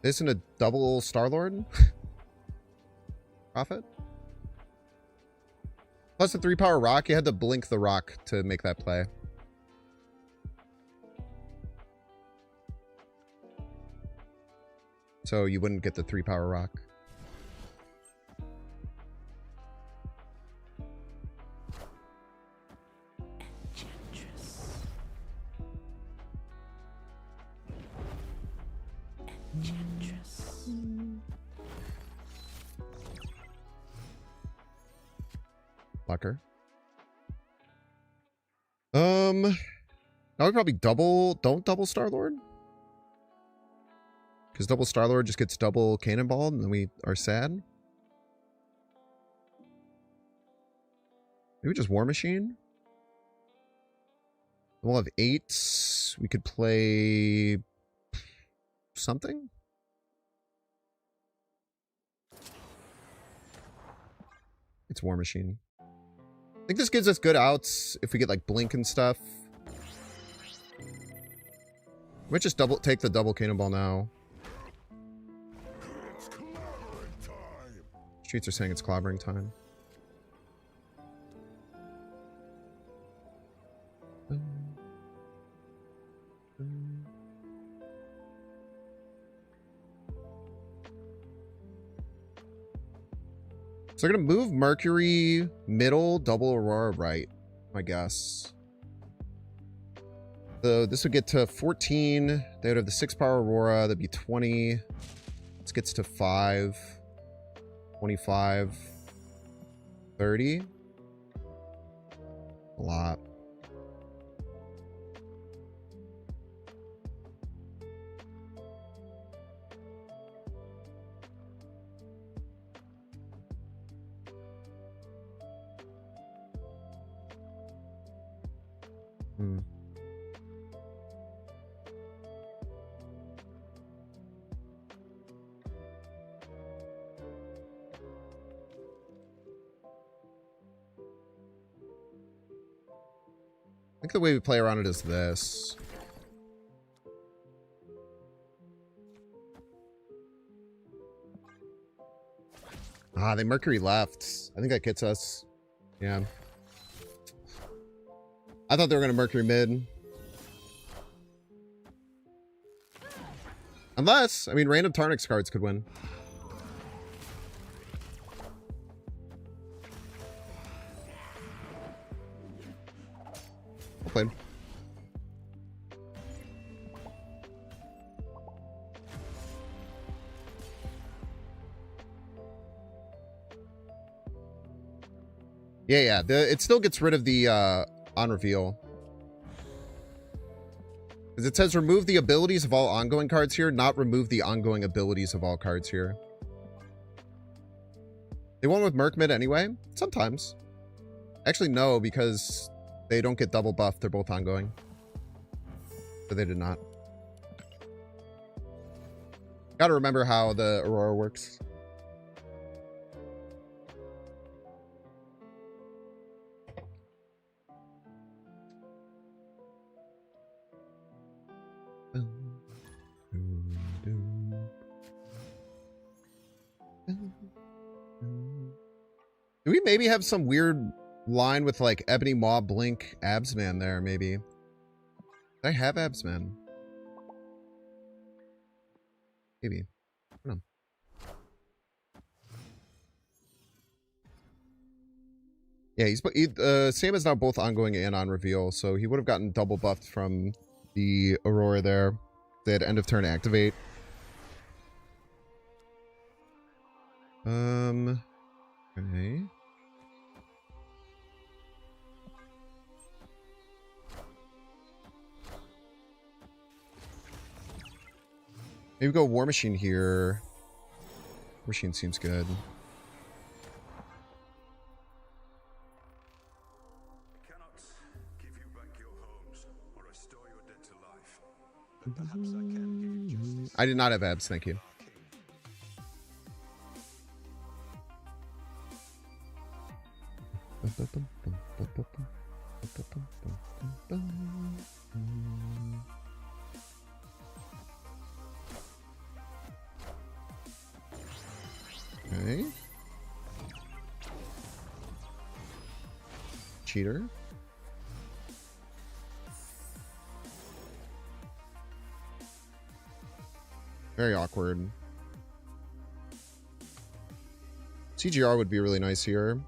Isn't a double Star-Lord? Profit? Plus the 3-power rock, you had to blink the rock to make that play. So you wouldn't get the 3-power rock. Plucker. Now we probably don't double Star-Lord. Because double Star-Lord just gets double Cannonball and then we are sad. Maybe just War Machine. We'll have 8. We could play something. It's War Machine. I think this gives us good outs if we get like Blink and stuff. We might just take the double Cannonball now. Streets are saying it's clobbering time. So they're going to move Mercury middle, double Aurora right. My guess. So this would get to 14. They would have the 6-power Aurora. That'd be 20. This gets to 5. 25. 30. A lot. Hmm. I think the way we play around it is this. Ah, they Mercury left. I think that gets us. Yeah. I thought they were going to Mercury mid. Unless, I mean, random Tarnix cards could win. Well played. Yeah. It still gets rid of the on reveal. Because it says remove the abilities of all ongoing cards here, not remove the ongoing abilities of all cards here. They won with Merc mid anyway? Sometimes. Actually, no, because they don't get double buffed. They're both ongoing. But they did not. Gotta remember how the Aurora works. Do we maybe have some weird line with like Ebony Maw, Blink, Absman there, maybe? Did I have Absman? Maybe. I don't know. Yeah, Sam is now both ongoing and on reveal, so he would have gotten double buffed from the Aurora there. They had end of turn activate. Okay. Maybe go War Machine here. War Machine seems good. Cannot give you back your homes or restore your dead to life. But perhaps I can give you justice. I did not have abs, thank you. Okay. Cheater. Very awkward. CGR would be really nice here.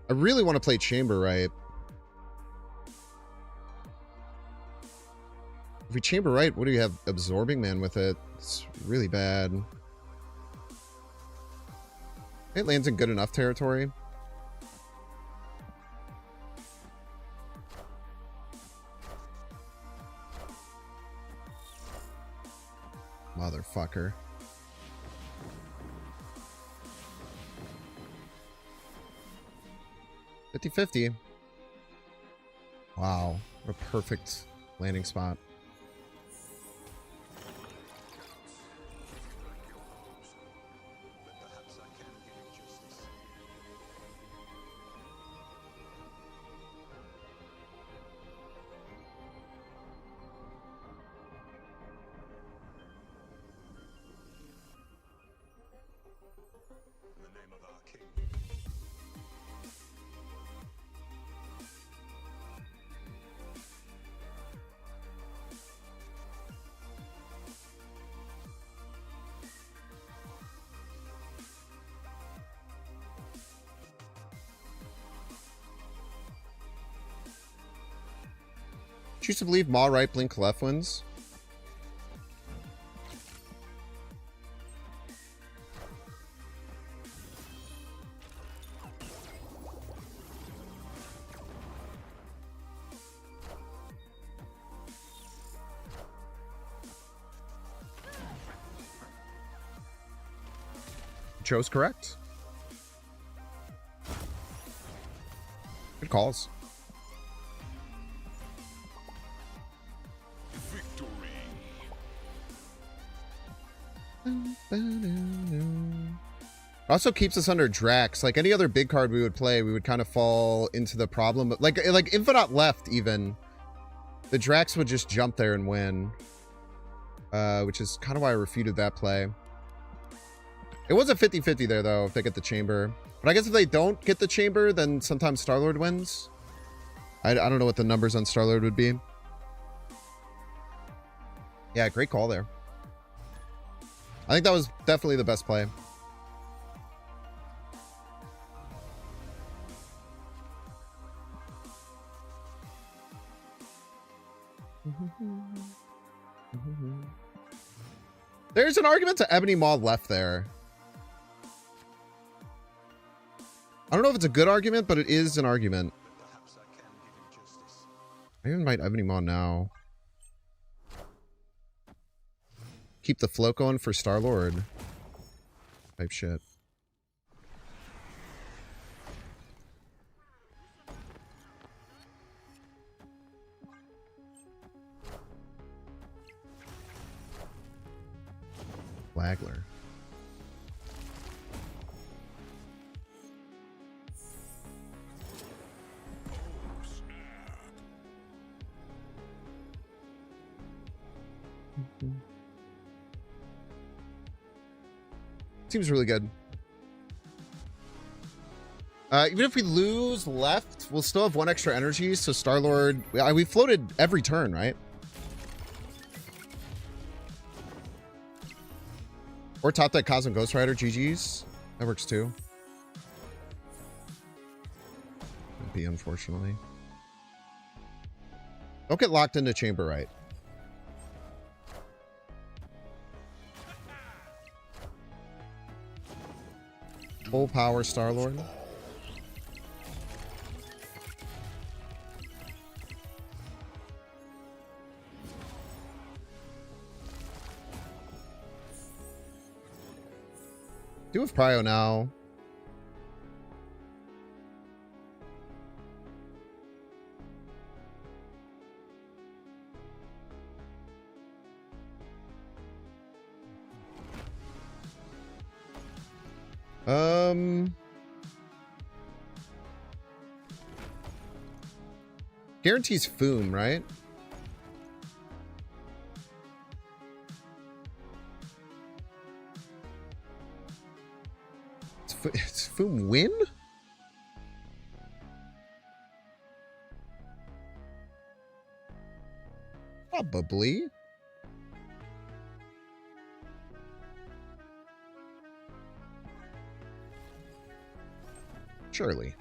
I really want to play Chamber Right. If we Chamber Right, what do you have? Absorbing Man with it. It's really bad. It lands in good enough territory. Motherfucker. $50-50. Wow. What a perfect landing spot. Choose to believe Maw right, blink left wins. Chose correct. Good calls. Also keeps us under Drax. Like any other big card we would play, we would kind of fall into the problem. Like Infinite left even. The Drax would just jump there and win. Which is kind of why I refuted that play. It was a 50-50 there, though, if they get the chamber. But I guess if they don't get the chamber, then sometimes Star-Lord wins. I don't know what the numbers on Star-Lord would be. Yeah, great call there. I think that was definitely the best play. There's an argument to Ebony Maw left there. I don't know if it's a good argument, but it is an argument. Perhaps I can give him justice. I even invite Ebony Maw now. Keep the float going for Star-Lord. Type shit. Flagler. Seems really good. Even if we lose left, we'll still have one extra energy. So Star-Lord, we floated every turn, right? Or top deck Cosmic Ghost Rider, GG's. That works too. Would be, unfortunately. Don't get locked into chamber right. Full power Star-Lord. Do with Prio now. Guarantees Foom, right? It's Foom win? Probably. Surely.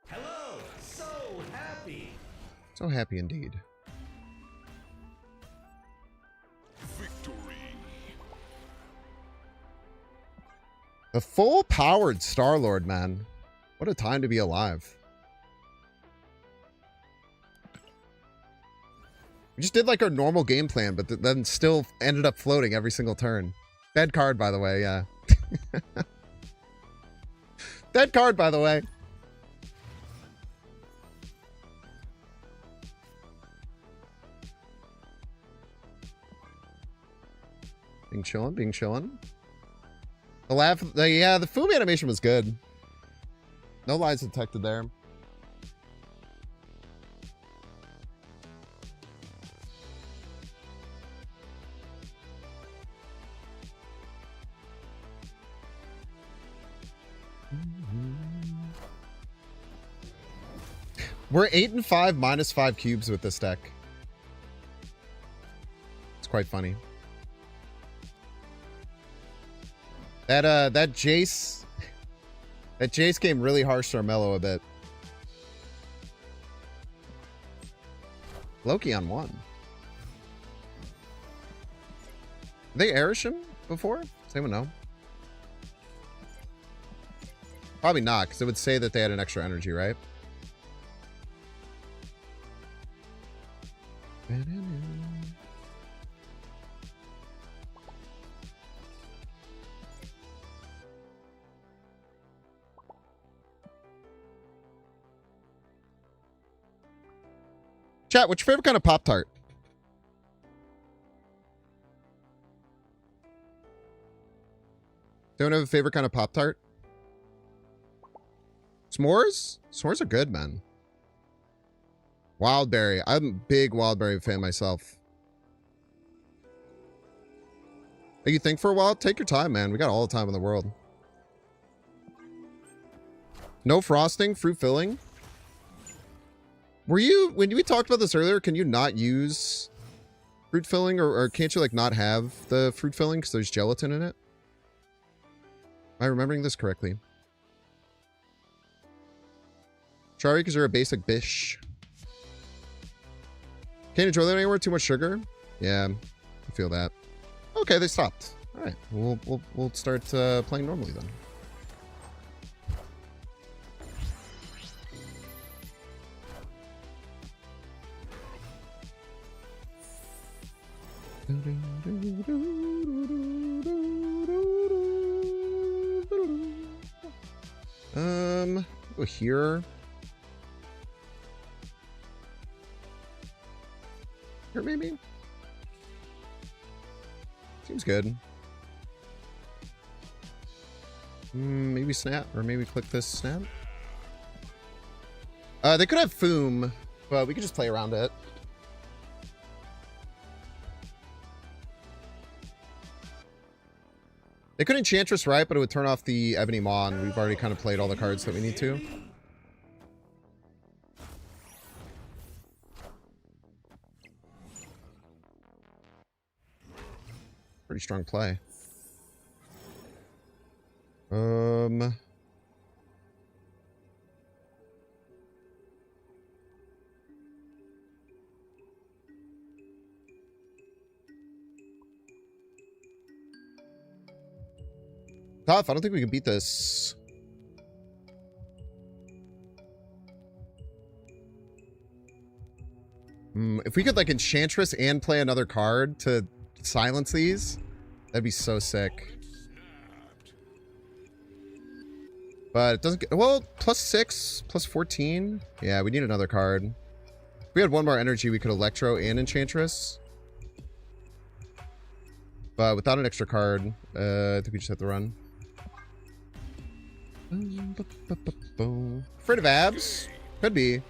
Hello, so happy. So happy indeed. Victory. The full-powered Star-Lord, man. What a time to be alive. We just did like our normal game plan, but then still ended up floating every single turn. Dead card, by the way, yeah. Dead card, by the way. Being chillin', being chillin'. The laugh, yeah, the Foom animation was good. No lies detected there. We're 8 and 5 minus 5 cubes with this deck. It's quite funny. That Jace, that Jace game really harshed Armello a bit. Loki on 1. Did they Arish him before? Does anyone know? Probably not, because it would say that they had an extra energy, right? Chat, what's your favorite kind of Pop-Tart? Don't have a favorite kind of Pop-Tart? S'mores? S'mores are good, man. Wildberry. I'm a big Wildberry fan myself. Hey, you think for a while? Take your time, man. We got all the time in the world. No frosting, fruit filling. Were you, when we talked about this earlier, can you not use fruit filling, or can't you like not have the fruit filling because there's gelatin in it? Am I remembering this correctly? Sorry, because you're a basic bish. Can't enjoy that anymore. Too much sugar. Yeah, I feel that. Okay, they stopped. All right, we'll start playing normally then. Go here. Here, maybe? Seems good. Maybe snap, or maybe click this snap. They could have Foom, but we could just play around it. They could Enchantress, right? But it would turn off the Ebony Maw, and we've already kind of played all the cards that we need to. Pretty strong play. Tough. I don't think we can beat this. If we could like Enchantress and play another card to silence these, that'd be so sick. But it doesn't get, well, +6, +14. Yeah, we need another card. If we had one more energy, we could Electro and Enchantress. But without an extra card, I think we just have to run. Afraid of abs? Could be.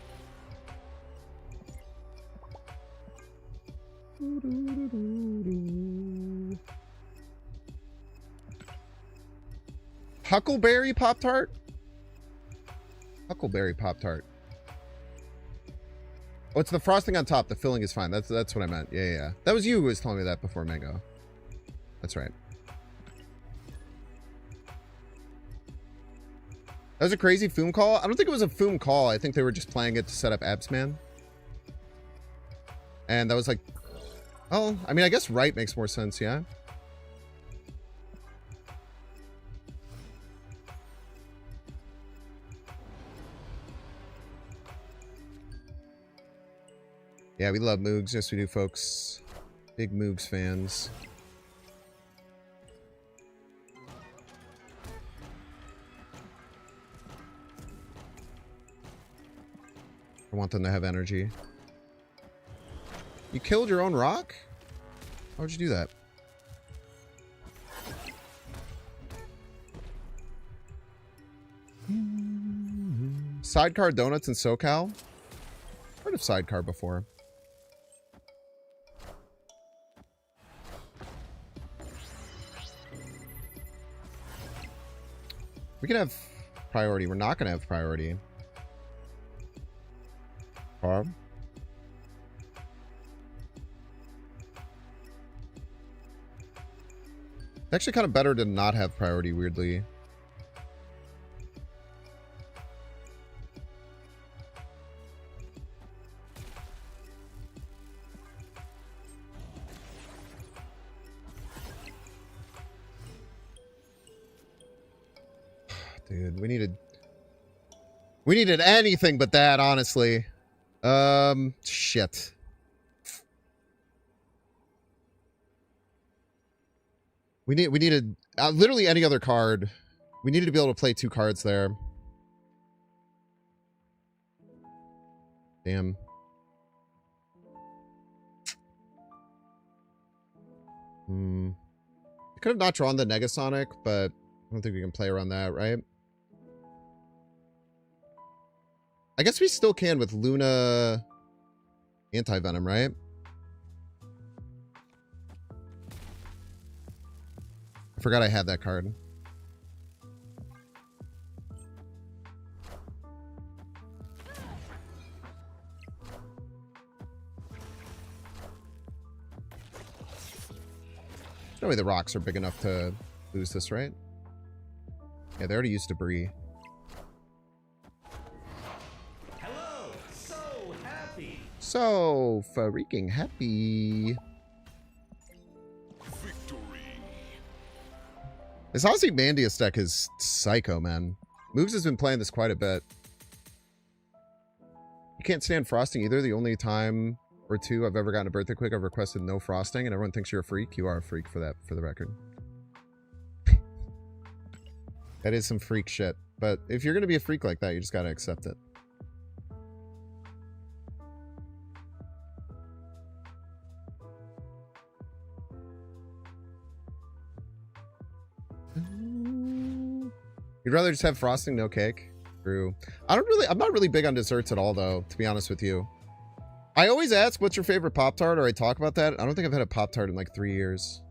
Huckleberry Pop-Tart? Huckleberry Pop-Tart. Oh, it's the frosting on top. The filling is fine. That's what I meant. Yeah. That was you who was telling me that before, Mango. That's right. That was a crazy Foom call. I don't think it was a Foom call. I think they were just playing it to set up Absman. And that was like, oh, I mean, I guess right makes more sense, yeah? Yeah, we love Moogs. Yes, we do, folks. Big Moogs fans. I want them to have energy. You killed your own rock? How would you do that? Sidecar donuts in SoCal? Heard of Sidecar before. We can have priority. We're not going to have priority. Barb? Actually kind of better to not have priority, weirdly. Dude, we needed anything but that, honestly. Shit. We needed literally any other card. We needed to be able to play 2 cards there. Damn. I could have not drawn the Negasonic, but I don't think we can play around that, right? I guess we still can with Luna Anti-Venom, right? I forgot I had that card. No way the rocks are big enough to lose this, right? Yeah, they already used debris. Hello, so happy. So freaking happy. This Aussie Mandius deck is psycho, man. Moogs has been playing this quite a bit. You can't stand frosting either. The only time or 2 I've ever gotten a birthday quick, I've requested no frosting, and everyone thinks you're a freak. You are a freak for that, for the record. That is some freak shit. But if you're going to be a freak like that, you just got to accept it. You'd rather just have frosting, no cake? True. I'm not really big on desserts at all, though, to be honest with you. I always ask, what's your favorite Pop-Tart, or I talk about that. I don't think I've had a Pop-Tart in like 3 years.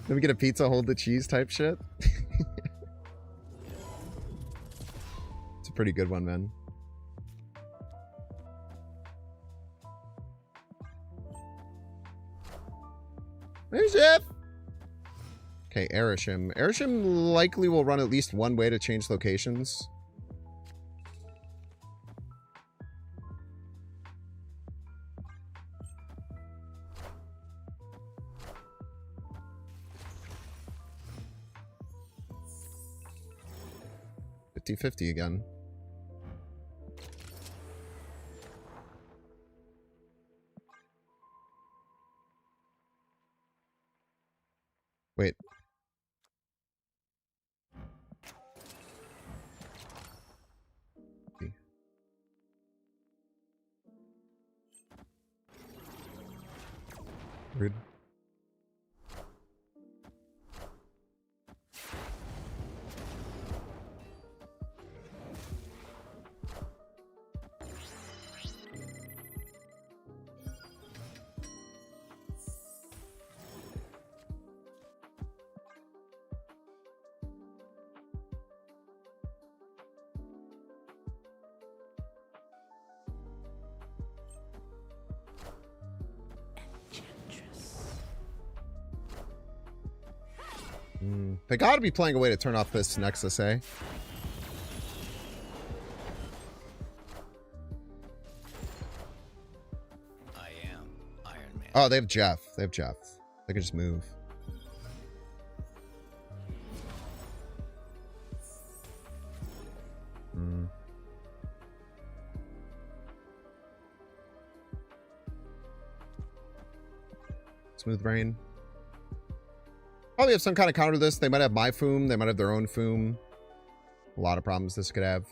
Let me get a pizza, hold the cheese type shit. It's a pretty good one, man. There's Jeff. Okay, Erisham. Erisham likely will run at least one way to change locations. $50-50 again. Wait. Rude. They gotta be playing a way to turn off this Nexus, eh? I am Iron Man. Oh, they have Jeff. They have Jeff. They can just move. Smooth brain. Probably have some kind of counter to this. They might have my Foom. They might have their own Foom. A lot of problems this could have.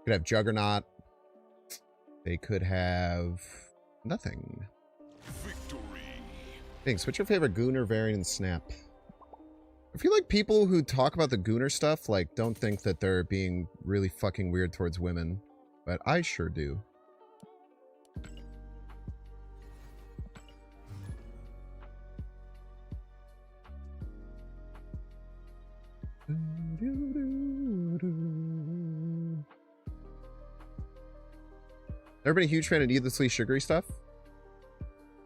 Could have Juggernaut. They could have nothing. Victory. Thanks. What's your favorite Gooner variant and Snap? I feel like people who talk about the Gooner stuff like don't think that they're being really fucking weird towards women, but I sure do. Everybody a huge fan of needlessly sugary stuff?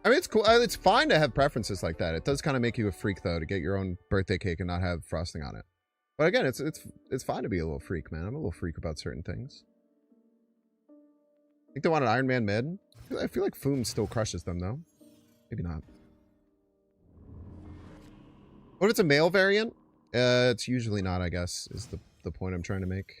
I mean, it's cool. It's fine to have preferences like that. It does kind of make you a freak, though, to get your own birthday cake and not have frosting on it. But again, it's fine to be a little freak, man. I'm a little freak about certain things. I think they want an Iron Man mid. I feel like Foom still crushes them, though. Maybe not. What if it's a male variant? It's usually not, I guess, is the point I'm trying to make.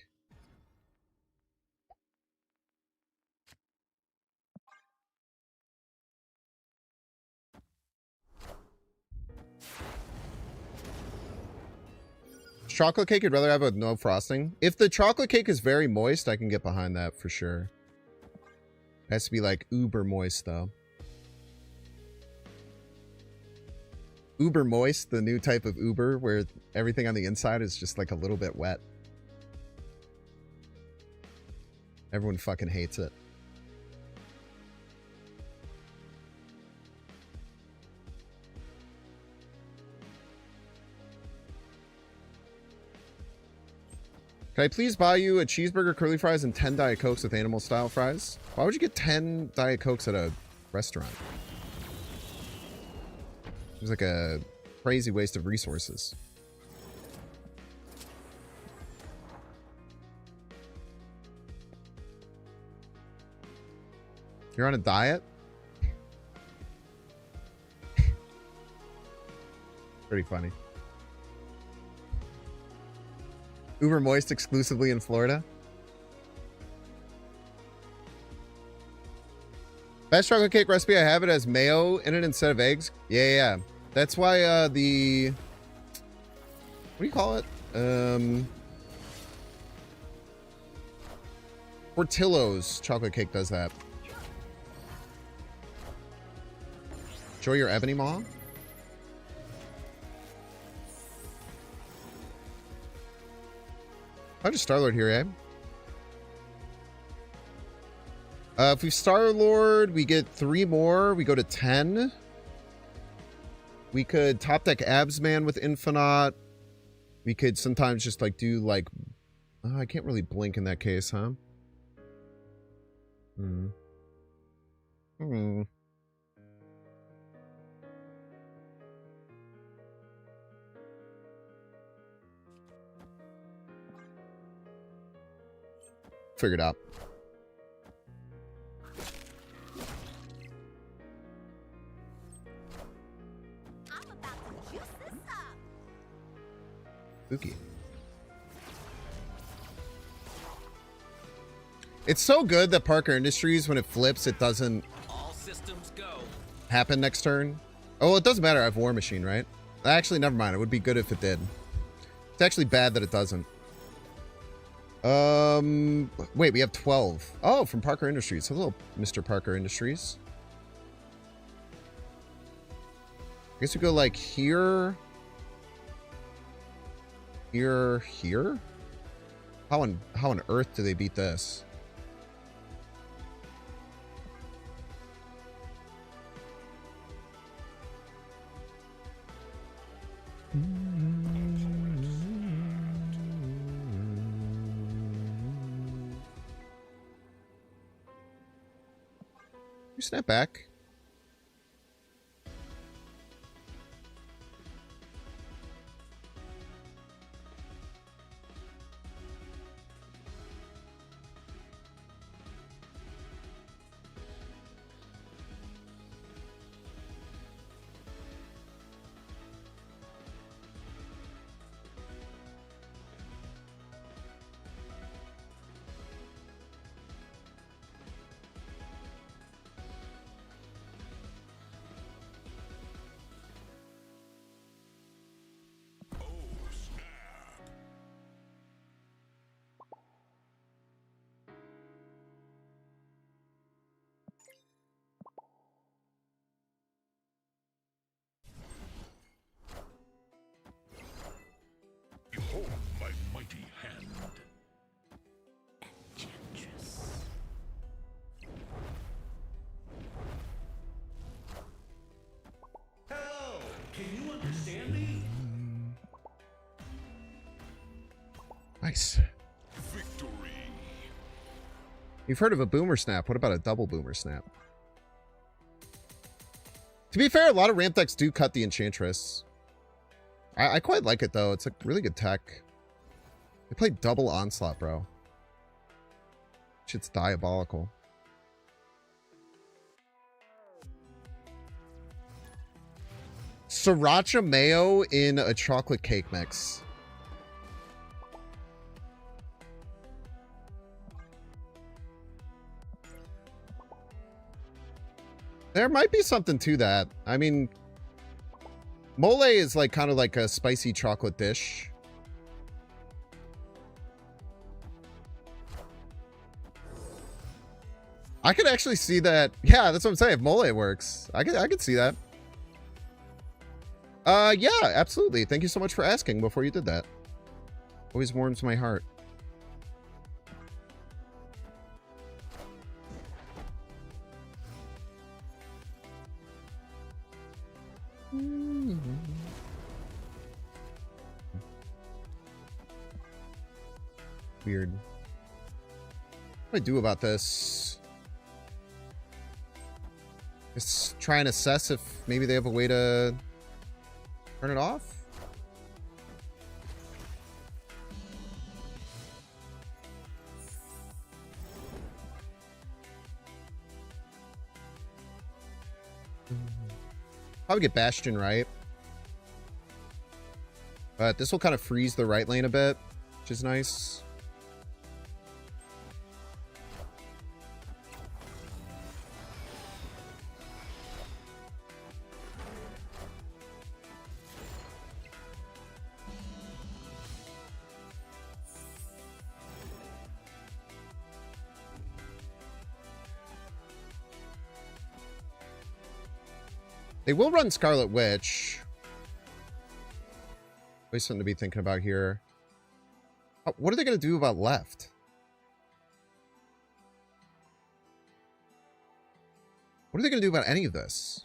Chocolate cake you'd rather have with no frosting? If the chocolate cake is very moist, I can get behind that for sure. It has to be like uber moist though. Uber moist, the new type of Uber where everything on the inside is just like a little bit wet. Everyone fucking hates it. Can I please buy you a cheeseburger, curly fries, and 10 Diet Cokes with animal style fries? Why would you get 10 Diet Cokes at a restaurant? Seems like a crazy waste of resources. You're on a diet? Pretty funny. Uber moist exclusively in Florida. Best chocolate cake recipe I have, it has mayo in it instead of eggs. Yeah. That's why the what do you call it? Portillo's chocolate cake does that. Enjoy your ebony maw. I'm just Star-Lord here, eh? If we Star-Lord, we get 3 more. We go to 10. We could top deck Absman with Infinite. We could sometimes just like do like... I can't really blink in that case, huh? Figured out. I'm about to juice this up. Spooky. It's so good that Parker Industries, when it flips, it doesn't All systems go. happen next turn. Oh, it doesn't matter. I have War Machine, right? Actually, never mind. It would be good if it did. It's actually bad that it doesn't. Wait, we have 12. Oh, from Parker Industries. Hello, Mr. Parker Industries. I guess we go like here. Here? How on earth do they beat this? You snap back. Behold my mighty hand. Enchantress. Hello! Can you understand me? Nice. Victory. You've heard of a boomer snap. What about a double boomer snap? To be fair, a lot of ramp decks do cut the Enchantress. I quite like it, though. It's a really good tech. They play double Onslaught, bro. Shit's diabolical. Sriracha mayo in a chocolate cake mix. There might be something to that. I mean, mole is like kind of like a spicy chocolate dish. I could actually see that. Yeah, that's what I'm saying. If mole works, I could see that. Yeah, absolutely. Thank you so much for asking before you did that. Always warms my heart. Weird. What do I do about this? Just try and assess if maybe they have a way to turn it off. Probably get Bastion right. But this will kind of freeze the right lane a bit, which is nice. They will run Scarlet Witch. Always something to be thinking about here. What are they going to do about left? What are they going to do about any of this?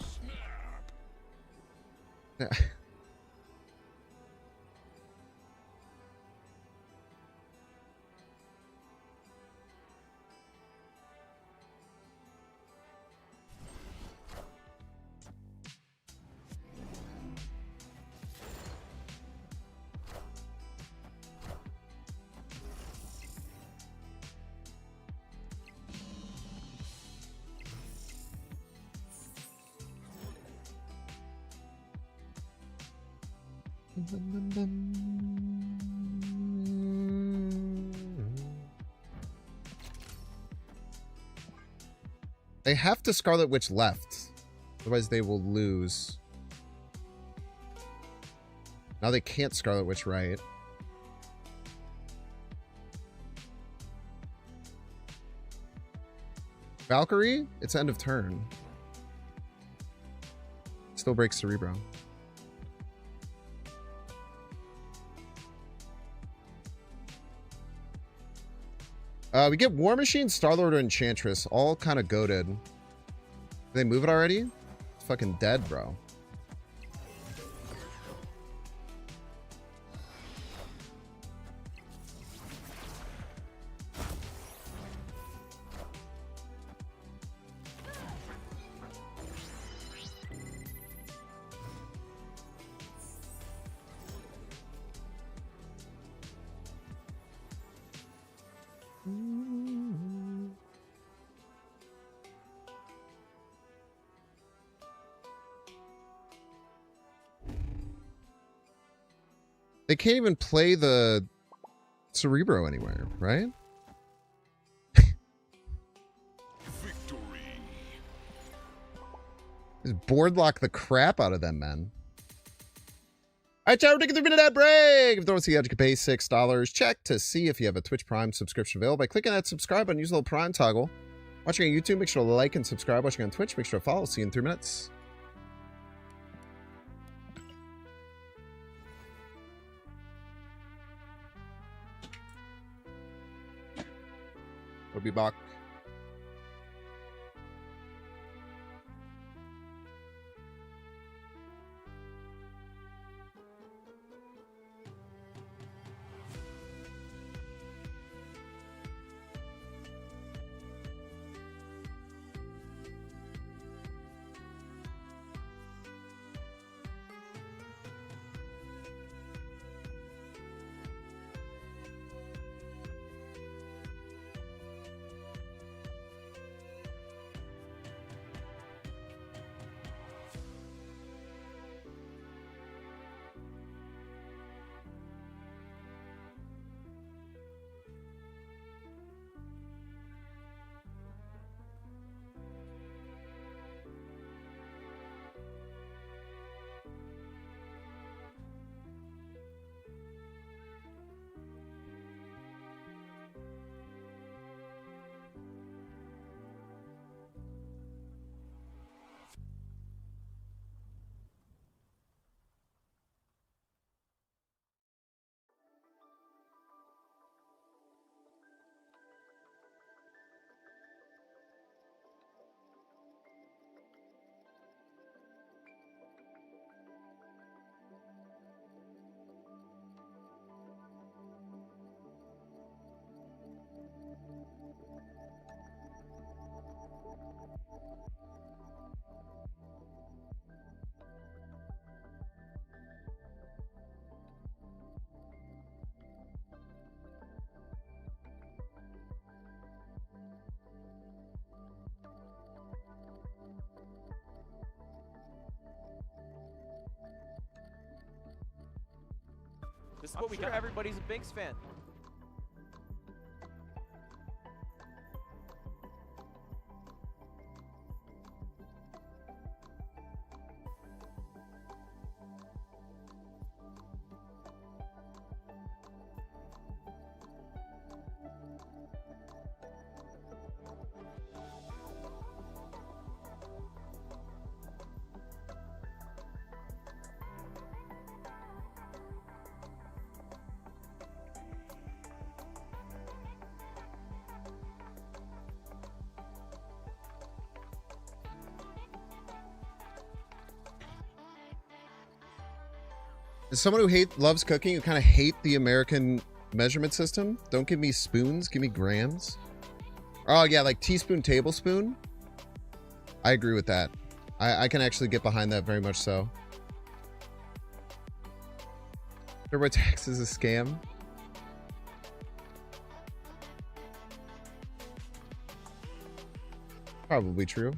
They have to Scarlet Witch left. Otherwise they will lose. Now they can't Scarlet Witch right. Valkyrie? It's end of turn. Still breaks Cerebro. We get War Machine, Star-Lord, or Enchantress. All kind of goated. Did they move it already? It's fucking dead, bro. They can't even play the Cerebro anywhere, right? Victory. Just board lock the crap out of them, man. All right, chat, we're taking 3-minute ad break. If you don't see how you can pay $6, check to see if you have a Twitch Prime subscription available by clicking that subscribe button. Use the little Prime toggle. Watching on YouTube, make sure to like and subscribe. Watching on Twitch, make sure to follow. See you in 3 minutes. We'll be back. This is what we got. Everybody's a Binks fan. As someone who loves cooking, you kind of hate the American measurement system. Don't give me spoons, give me grams. Oh yeah, like teaspoon, tablespoon. I agree with that. I can actually get behind that very much so. TurboTax is a scam. Probably true.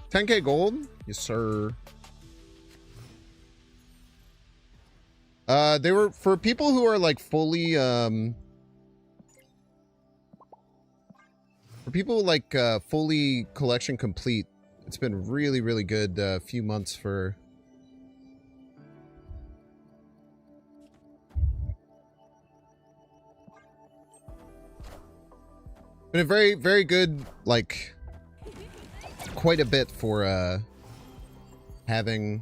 $10K gold? Yes, sir. They were for people who are like fully for people like fully collection complete. It's been really, really good few months for been a very, very good, like, quite a bit for having.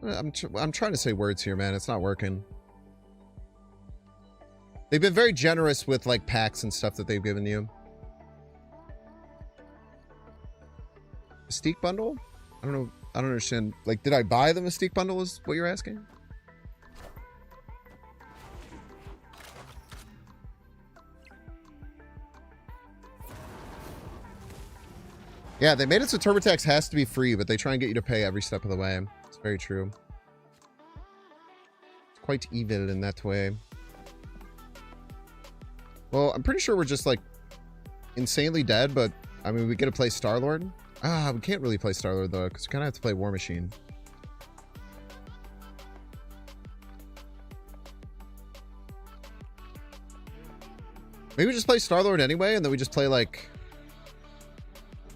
I'm trying to say words here, man. It's not working. They've been very generous with like packs and stuff that they've given you. Mystique bundle? I don't know. I don't understand. Like, did I buy the Mystique bundle? Is what you're asking? Yeah, they made it so TurboTax has to be free, but they try and get you to pay every step of the way. It's very true. It's quite evil in that way. Well, I'm pretty sure we're just, like, insanely dead, but, I mean, we get to play Star-Lord. Ah, we can't really play Star-Lord, though, because we kind of have to play War Machine. Maybe we just play Star-Lord anyway, and then we just play, like,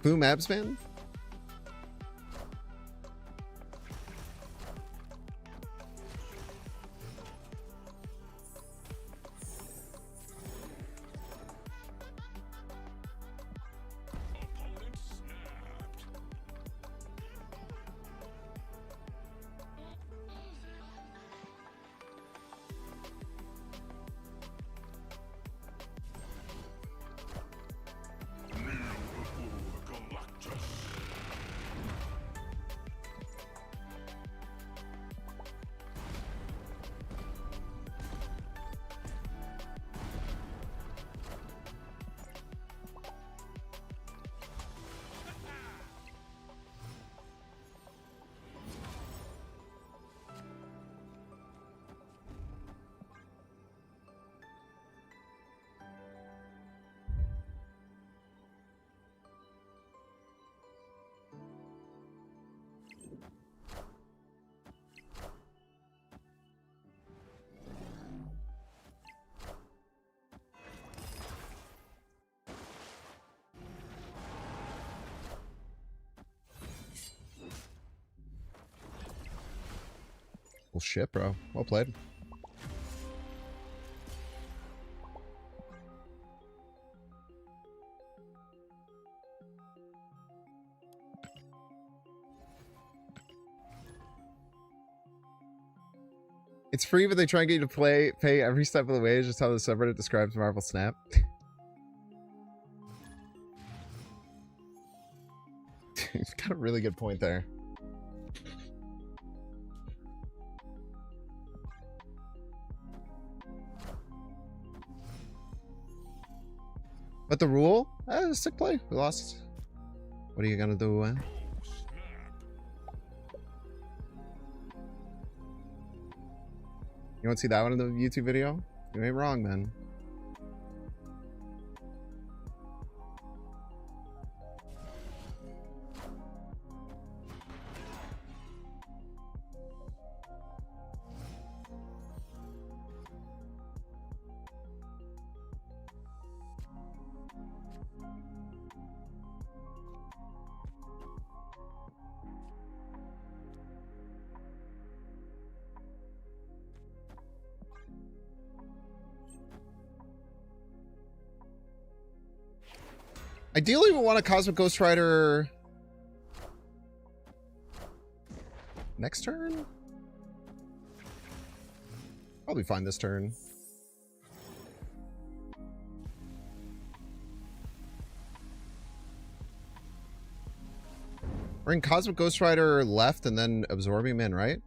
Boom Abs Man? Well, shit, bro. Well played. It's free, but they try and get you to pay every step of the way. Is just how the subreddit describes Marvel Snap. He's got a really good point there. But the rule? Sick play. We lost. What are you gonna do? You want to see that one in the YouTube video? You ain't wrong, man. Ideally, we want a Cosmic Ghost Rider next turn? Probably fine this turn. Bring Cosmic Ghost Rider left and then Absorbing Man right?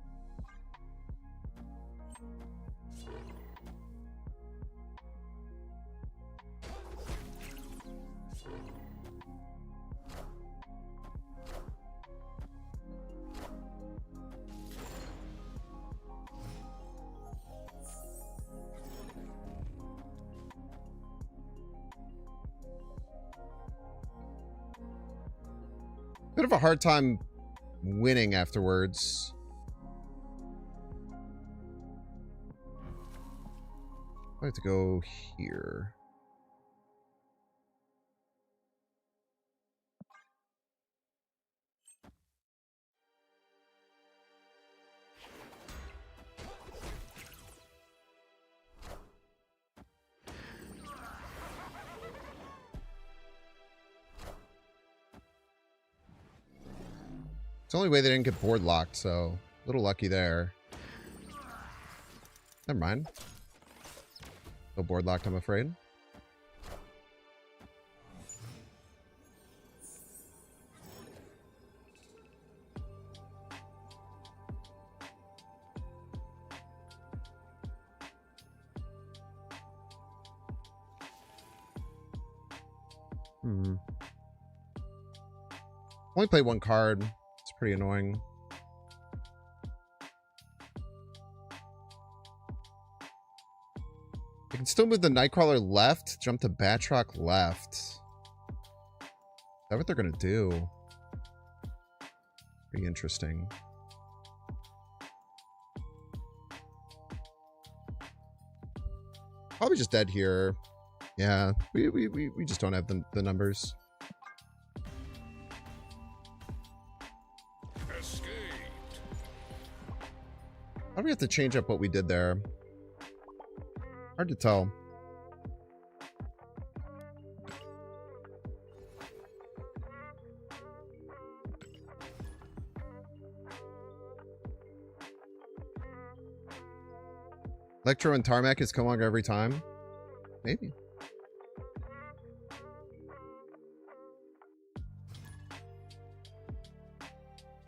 Bit of a hard time winning afterwards. I have to go here. It's the only way they didn't get board locked, so a little lucky there. Never mind. No board locked, I'm afraid. Only play one card. It's pretty annoying. I can still move the Nightcrawler left, jump to Batroc left. Is that what they're gonna do? Pretty interesting. Probably just dead here. Yeah, we just don't have the numbers. How do we have to change up what we did there? Hard to tell. Electro and Tarmac is Killmonger every time? Maybe.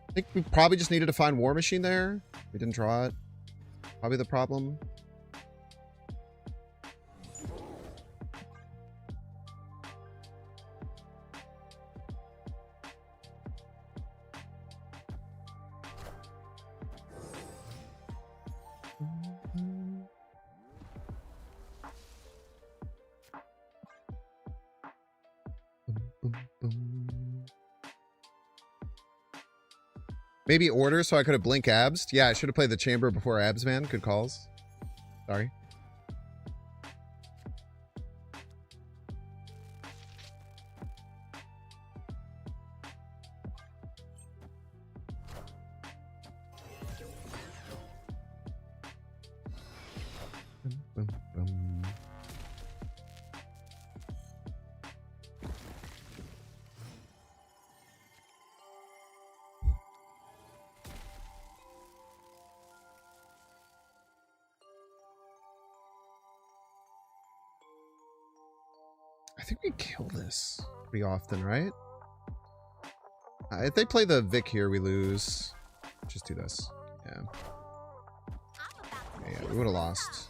I think we probably just needed to find War Machine there. We didn't draw it. Probably the problem. Maybe order so I could have blink abs. Yeah, I should have played the chamber before abs, man. Good calls. Sorry. I think we kill this pretty often, right? If they play the Vic here, we lose. Just do this. Yeah. Yeah, we would have lost.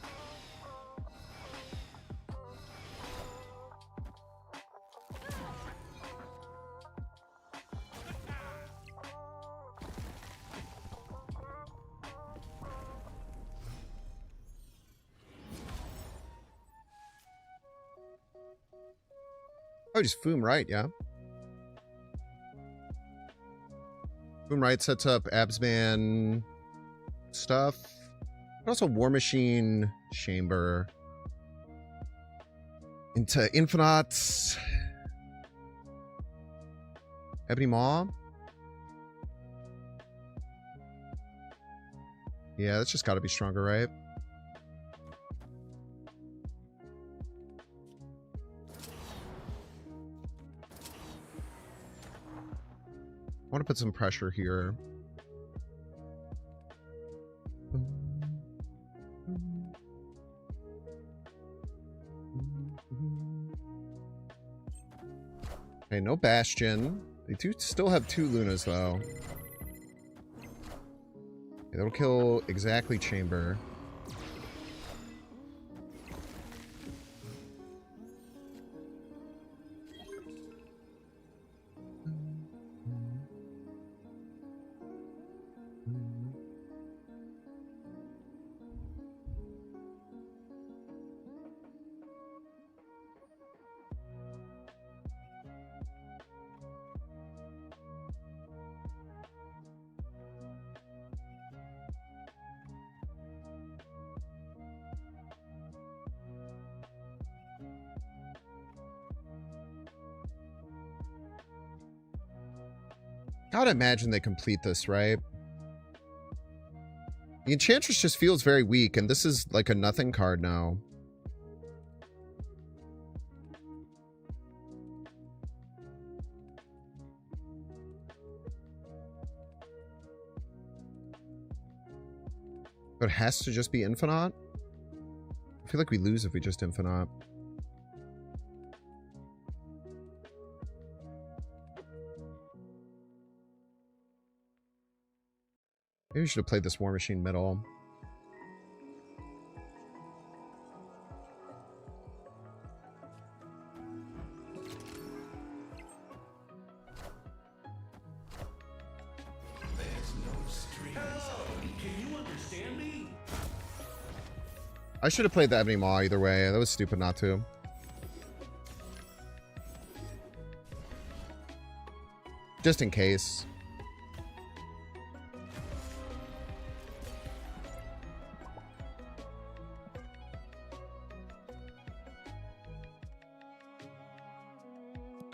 Oh, just Foom right, yeah. Foom right sets up Absman stuff. But also War Machine Chamber into Infinite. Ebony Maw. Yeah, that's just got to be stronger, right? I want to put some pressure here. Okay, no Bastion. They do still have 2 Lunas, though. Okay, that'll kill exactly Chamber. Gotta imagine they complete this, right? The Enchantress just feels very weak, and this is like a nothing card now. But it has to just be Infinite? I feel like we lose if we just Infinite. Maybe we should have played this War Machine middle. Can you understand me? I should have played the Ebony Maw either way. That was stupid not to. Just in case.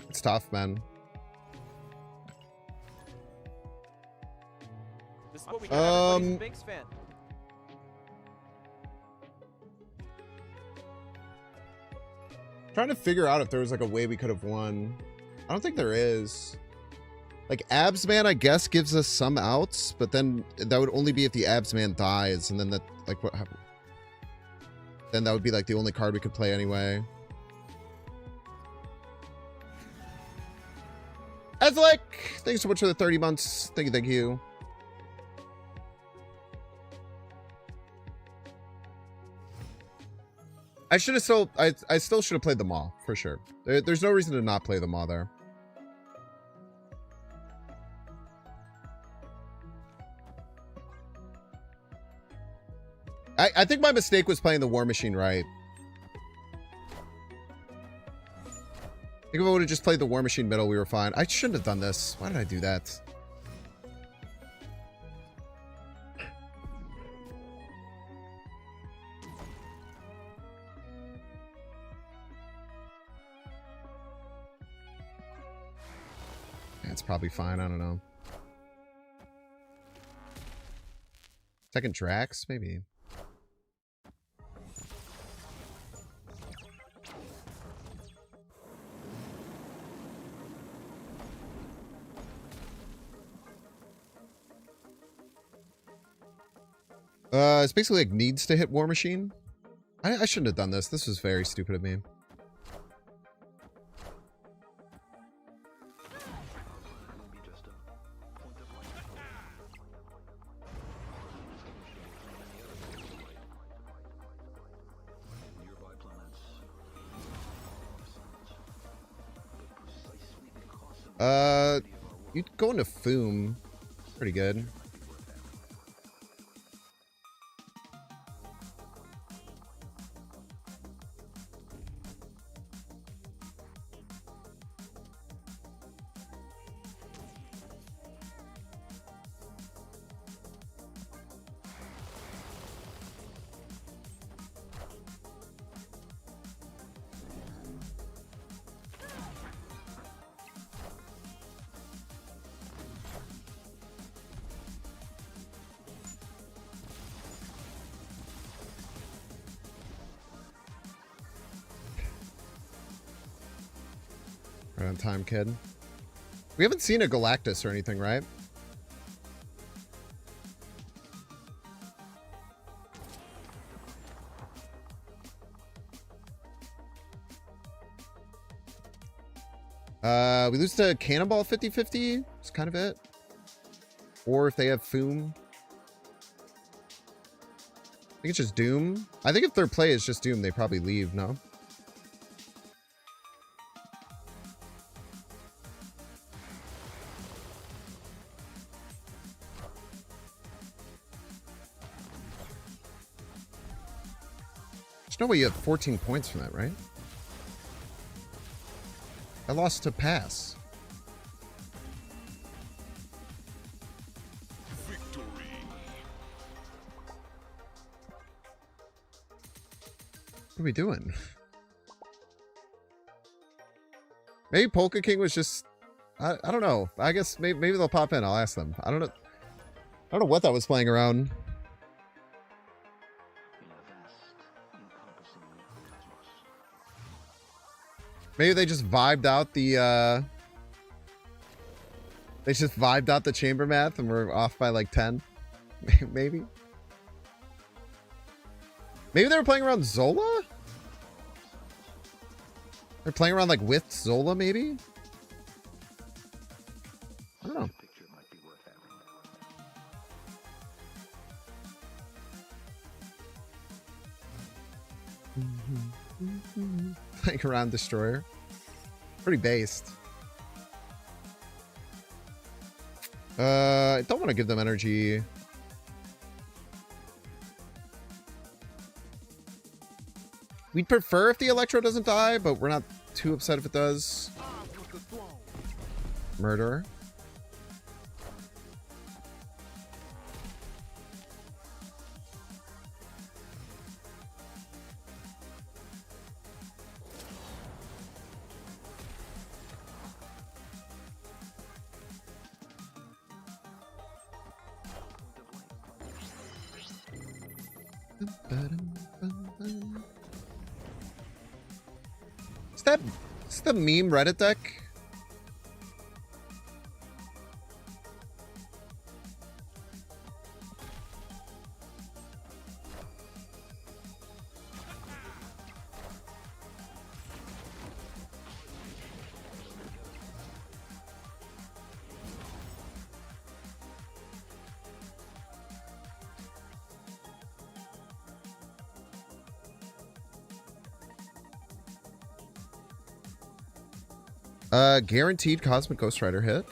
It's tough, man. This is what we got. Everybody's a Binks fan. Trying to figure out if there was like a way we could have won. I don't think there is. Like Absman, I guess, gives us some outs, but then that would only be if the Absman dies, and then that, like, what happened? Then that would be like the only card we could play anyway. Ezlik, thanks so much for the 30 months. Thank you, thank you. I should have still, I still should have played the Maw, for sure. There's no reason to not play the Maw there. I think my mistake was playing the War Machine right. I think if I would have just played the War Machine middle, we were fine. I shouldn't have done this. Why did I do that? It's probably fine. I don't know. Second Drax, maybe. It's basically like needs to hit War Machine. I shouldn't have done this. This was very stupid of me. You go into Foom. Pretty good. Right on time, kid. We haven't seen a Galactus or anything, right? We lose to Cannonball 50-50. It's kind of it. Or if they have Foom. I think it's just Doom. I think if their play is just Doom, they probably leave, no? There's no way you have 14 points from that, right? I lost to pass. Victory. What are we doing? Maybe Polka King was just... I don't know. I guess maybe they'll pop in. I'll ask them. I don't know what that was playing around. Maybe they just vibed out the they just vibed out the chamber math and we're off by like 10. Maybe. Maybe they were playing around Zola? They're playing around like with Zola, maybe? I don't know. Playing around Destroyer. Pretty based. I don't want to give them energy. We'd prefer if the Electro doesn't die, but we're not too upset if it does. Murderer. Is the meme Reddit deck? Guaranteed Cosmic Ghost Rider hit.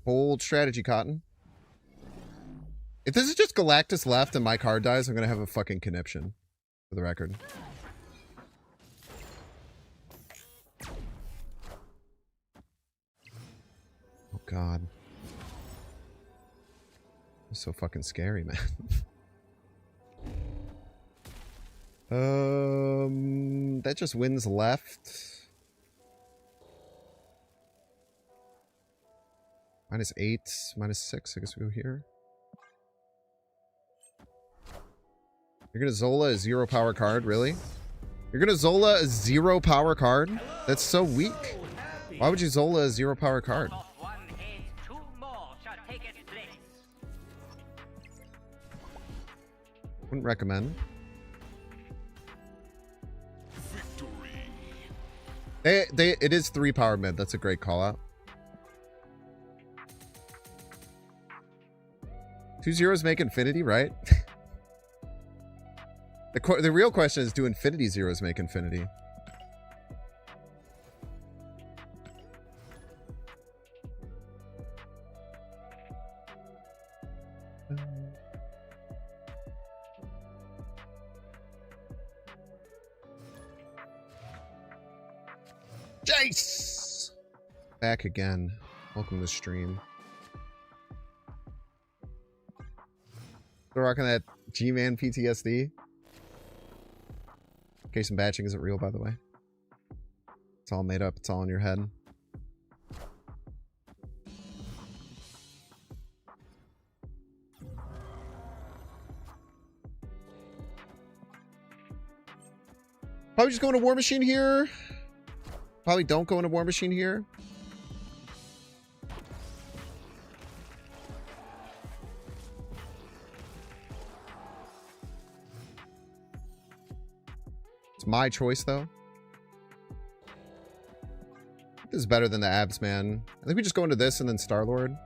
Bold strategy, Cotton. If this is just Galactus left and my card dies, I'm gonna have a fucking conniption, for the record. Oh god. It's so fucking scary, man. That just wins left. -8, -6, I guess we go here. You're gonna Zola a 0 power card, really? You're gonna Zola a 0 power card? That's so weak. Why would you Zola a 0 power card? Wouldn't recommend. It is 3 power mid. That's a great call out. 2 zeros make infinity, right? The real question is, do infinity zeros make infinity? Jace! Back again. Welcome to the stream. Still rocking that G-Man PTSD. Case and batching isn't real, by the way. It's all made up. It's all in your head. Probably just go into War Machine here. Probably don't go into War Machine here. It's my choice, though. This is better than the abs, man. I think we just go into this and then Star-Lord.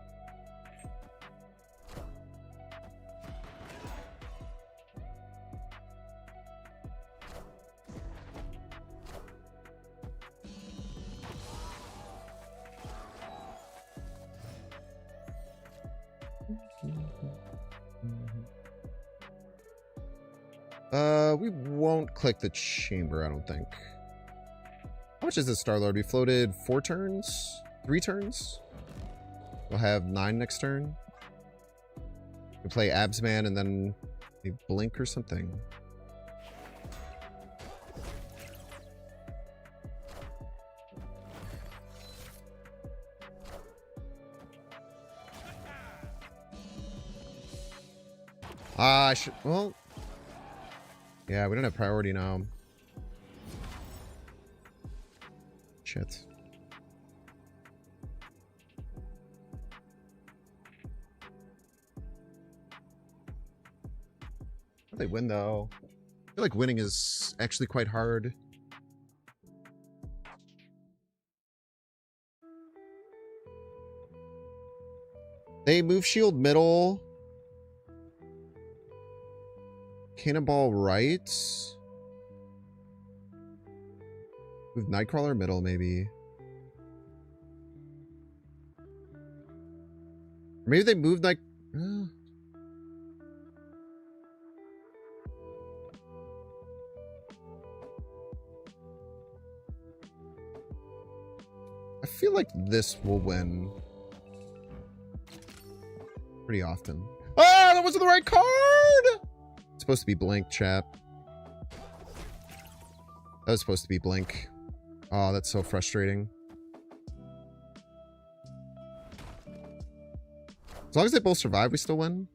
We won't click the chamber, I don't think. How much is this Star-Lord? We floated 4 turns? 3 turns? We'll have 9 next turn. We play Absman and then we blink or something. I should, well, yeah, we don't have priority now. Shit. How do they win, though? I feel like winning is actually quite hard. They move shield middle. Cannonball right. Move Nightcrawler middle, maybe. Or maybe they moved like... I feel like this will win. Pretty often. Ah, that wasn't the right card! It's supposed to be blink, chat. That was supposed to be blink. Oh, that's so frustrating. As long as they both survive, we still win.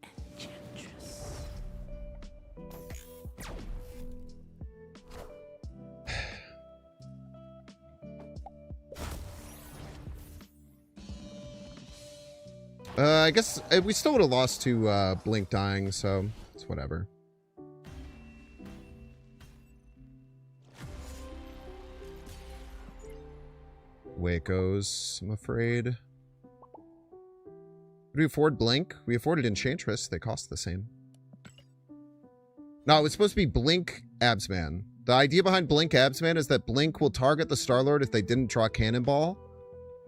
I guess we still would have lost to Blink dying, so it's whatever. Way it goes, I'm afraid. Did we afford Blink? We afforded Enchantress. They cost the same. No, it's supposed to be Blink Absman. The idea behind Blink Absman is that Blink will target the Star-Lord if they didn't draw Cannonball.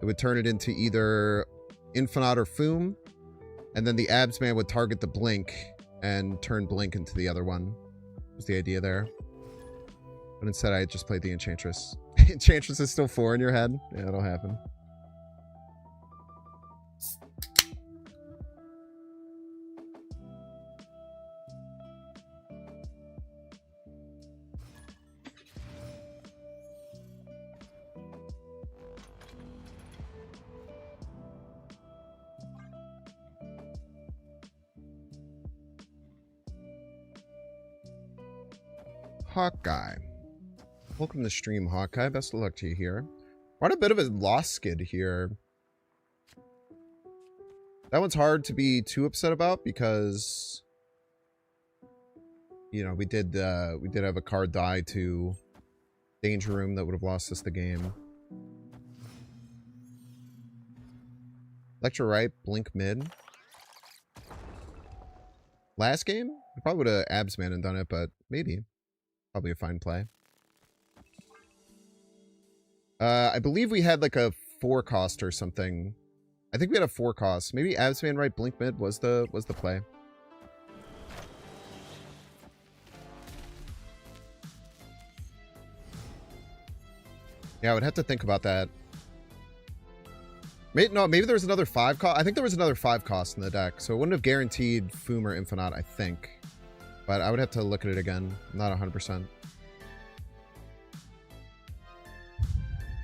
It would turn it into either Infinite or Foom. And then the Absman would target the Blink and turn Blink into the other one. Was the idea there. But instead I just played the Enchantress. Enchantress is still 4 in your head? Yeah, that'll happen. Hawkeye. Welcome to the stream, Hawkeye. Best of luck to you here. We're on a bit of a loss skid here. That one's hard to be too upset about because, you know, we did have a card die to Danger Room that would have lost us the game. Electro right, Blink mid. Last game, we probably would have Absman and done it, but maybe. Probably a fine play. I believe we had like a 4 cost or something. I think we had a 4 cost. Maybe Absman right, Blink mid was the play. Yeah, I would have to think about that. Maybe there was another 5 cost. I think there was another 5 cost in the deck, so it wouldn't have guaranteed Foom or Infinite, I think. But I would have to look at it again. I'm not 100%.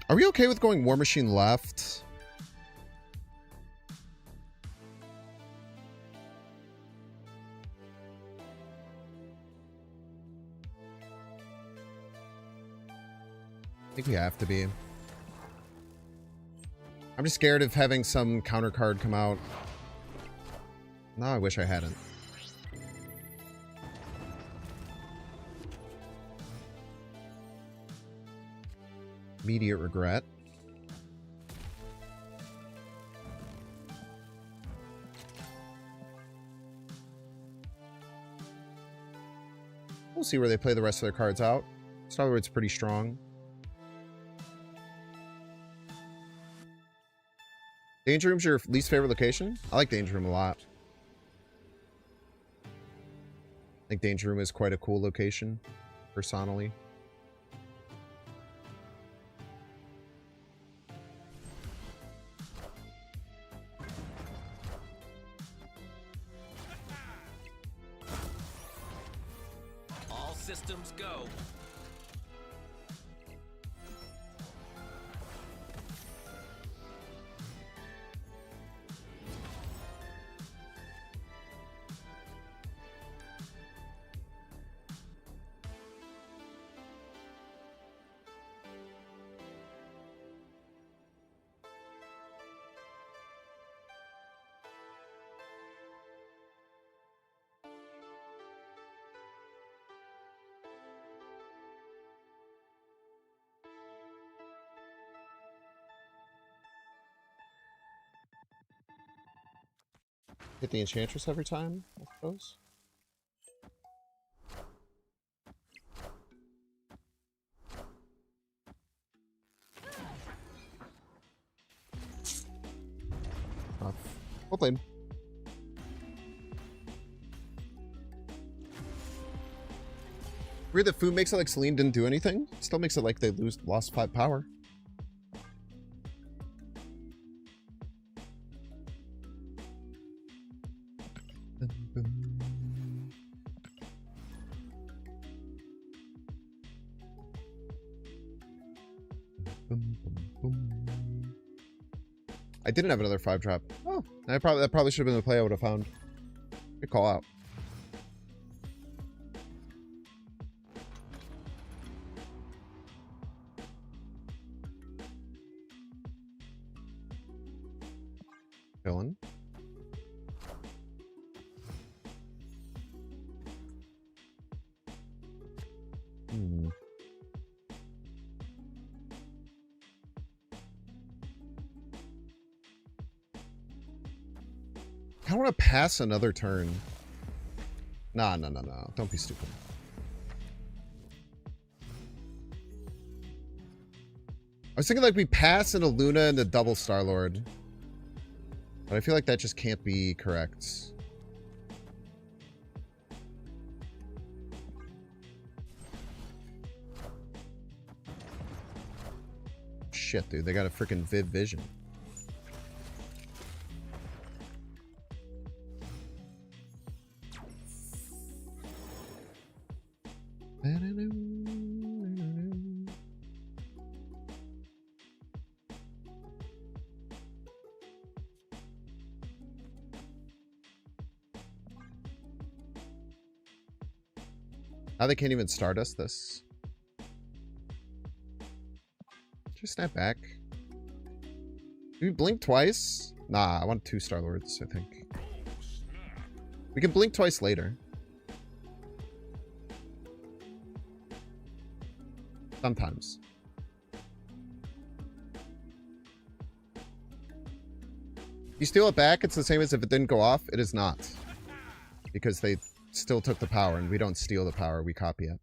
Are we okay with going War Machine left? I think we have to be. I'm just scared of having some counter card come out. No, I wish I hadn't. Immediate regret. We'll see where they play the rest of their cards out. Starlord's pretty strong. Danger Room's your least favorite location? I like Danger Room a lot. I think Danger Room is quite a cool location, personally. All systems go. Hit the Enchantress every time, I suppose. Well played. Weird that Food makes it like Celine didn't do anything. Still makes it like they lost 5 power. I didn't have another 5-drop. Oh, that probably should have been the play I would have found. Good call out. Villain. I don't want to pass another turn. Nah, no. Don't be stupid. I was thinking like we pass into Luna and the double Star-Lord. But I feel like that just can't be correct. Shit, dude. They got a freaking Viv Vision. Now they can't even Stardust this. Just snap back. Do we blink twice? Nah, I want 2 Star-Lords, I think. We can blink twice later. Sometimes. You steal it back, it's the same as if it didn't go off. It is not. Because they still took the power, and we don't steal the power, we copy it.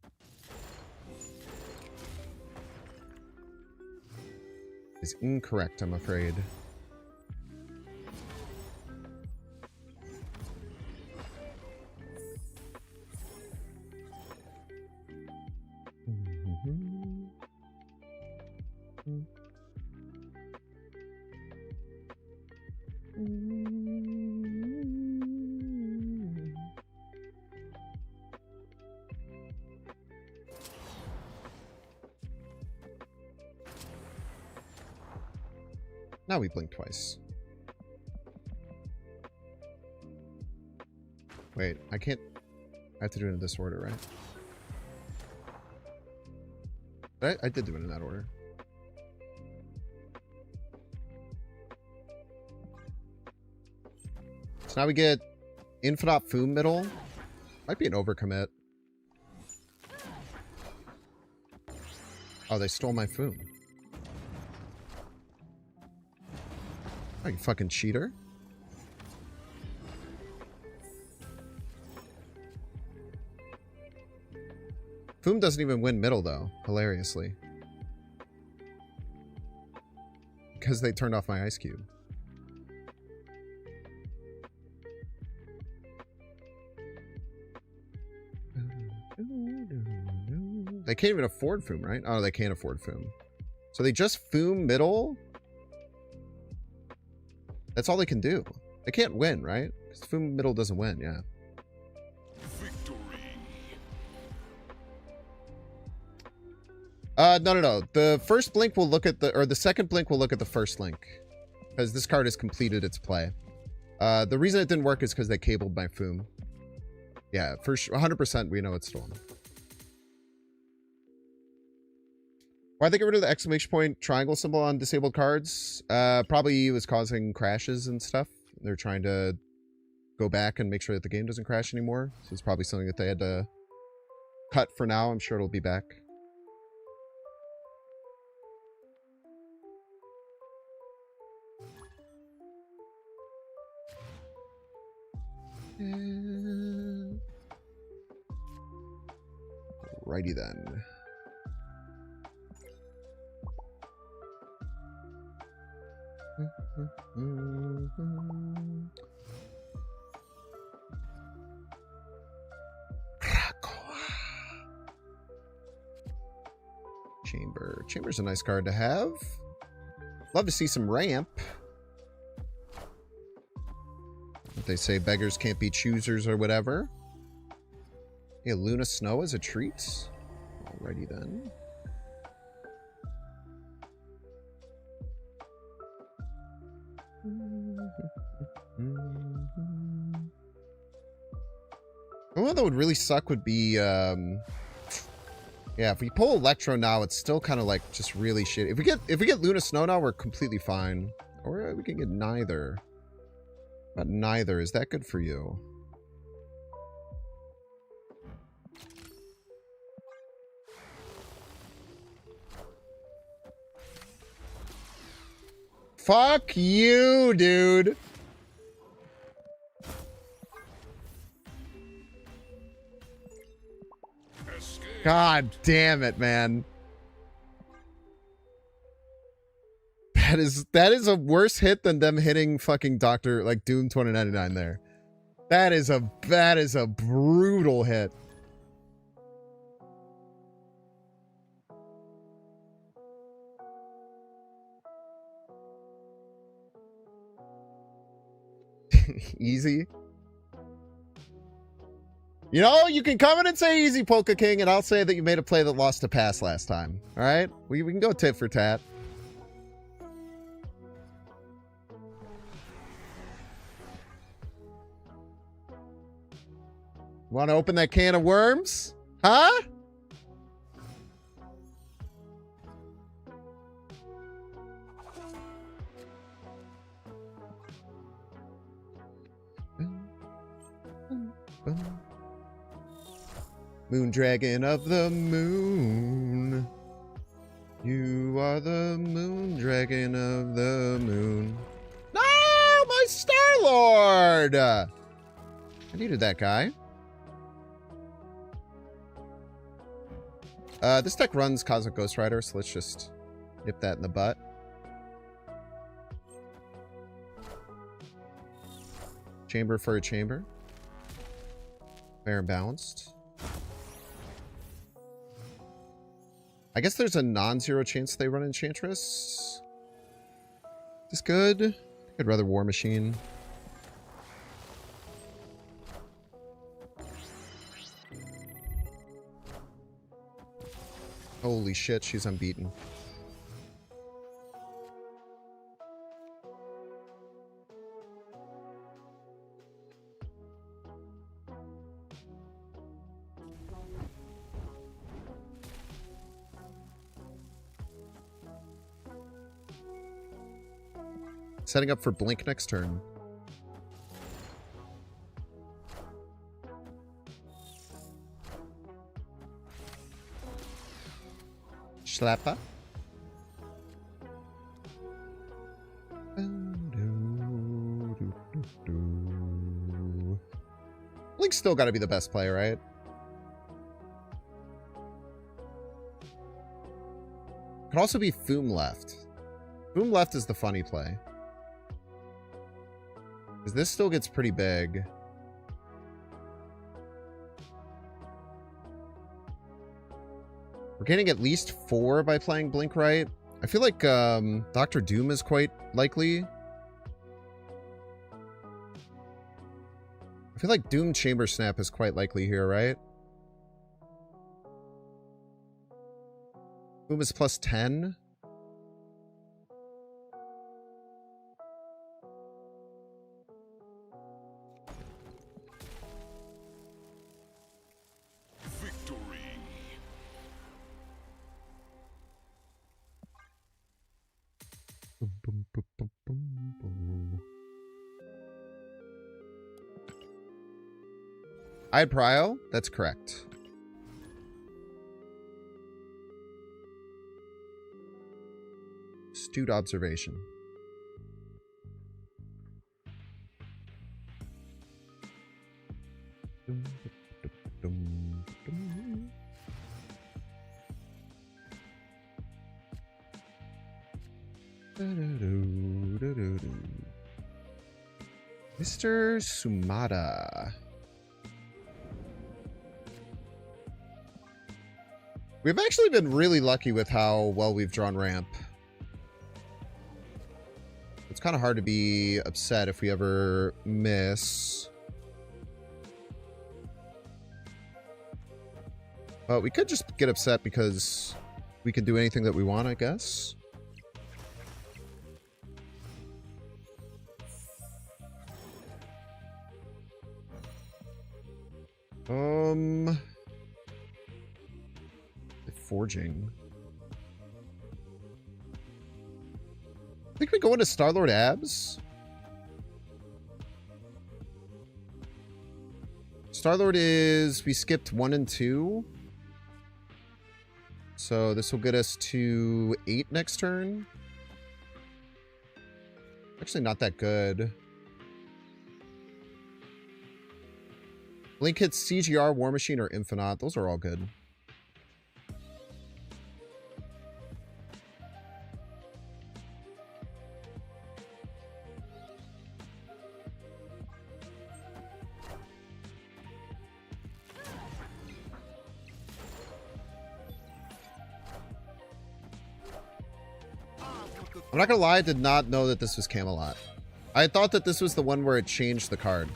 Is incorrect, I'm afraid. Now we blink twice. Wait, I can't... I have to do it in this order, right? I did do it in that order. So now we get Infinite Foom middle. Might be an overcommit. Oh, they stole my Foom. Oh, you fucking cheater. Foom doesn't even win middle, though, hilariously. Because they turned off my ice cube. They can't even afford Foom, right? Oh, they can't afford Foom. So they just Foom middle? That's all they can do. They can't win, right? Because Foom middle doesn't win, yeah. No. The first blink will look at the second blink will look at the first link. Because this card has completed its play. The reason it didn't work is because they cabled my Foom. Yeah, for 100% we know it's stolen. Why'd they get rid of the exclamation point triangle symbol on disabled cards? Probably it was causing crashes and stuff. They're trying to go back and make sure that the game doesn't crash anymore. So it's probably something that they had to cut for now. I'm sure it'll be back. Righty then. Chamber. Chamber's a nice card to have. Love to see some ramp. What they say, beggars can't be choosers or whatever. Yeah, Luna Snow is a treat. Alrighty then. The one that would really suck would be, yeah, if we pull Electro now, it's still kind of like just really shit. If we get Luna Snow now, we're completely fine. Or we can get neither. But neither. Is that good for you? Fuck you, dude. God damn it, man. That is a worse hit than them hitting fucking like Doom 2099 there. That is a brutal hit. Easy. You know, you can come in and say easy, Polka King, and I'll say that you made a play that lost a pass last time. All right? We can go tit for tat. Want to open that can of worms? Huh? Moon dragon of the moon. You are the moon dragon of the moon. No, my Star-Lord! I needed that guy. This deck runs Cosmic Ghost Rider, so let's just nip that in the butt. Chamber for a chamber. Fair and balanced. I guess there's a non-zero chance they run Enchantress. Is this good? I'd rather War Machine. Holy shit, she's unbeaten. Setting up for blink next turn. Schlapper. Blink's still got to be the best play, right? Could also be Foom left. Foom left is the funny play. Because this still gets pretty big. We're getting at least 4 by playing Blink right. I feel like Dr. Doom is quite likely. I feel like Doom Chamber Snap is quite likely here, right? Boom is plus 10. Victory. Boom, boom, boom, boom, boom, boom. I had Prio. That's correct. Astute observation. Dum, dum, dum, dum. Da-da-do, da-da-do. Mr. Sumada. We've actually been really lucky with how well we've drawn ramp. It's kind of hard to be upset if we ever miss. But we could just get upset because we can do anything that we want, I guess. Forging. I think we go into Star-Lord Abs. Star-Lord is... we skipped 1 and 2. So this will get us to 8 next turn. Actually not that good. Blink hits CGR, War Machine, or Infinite. Those are all good. I'm not gonna lie, I did not know that this was Camelot. I thought that this was the one where it changed the card.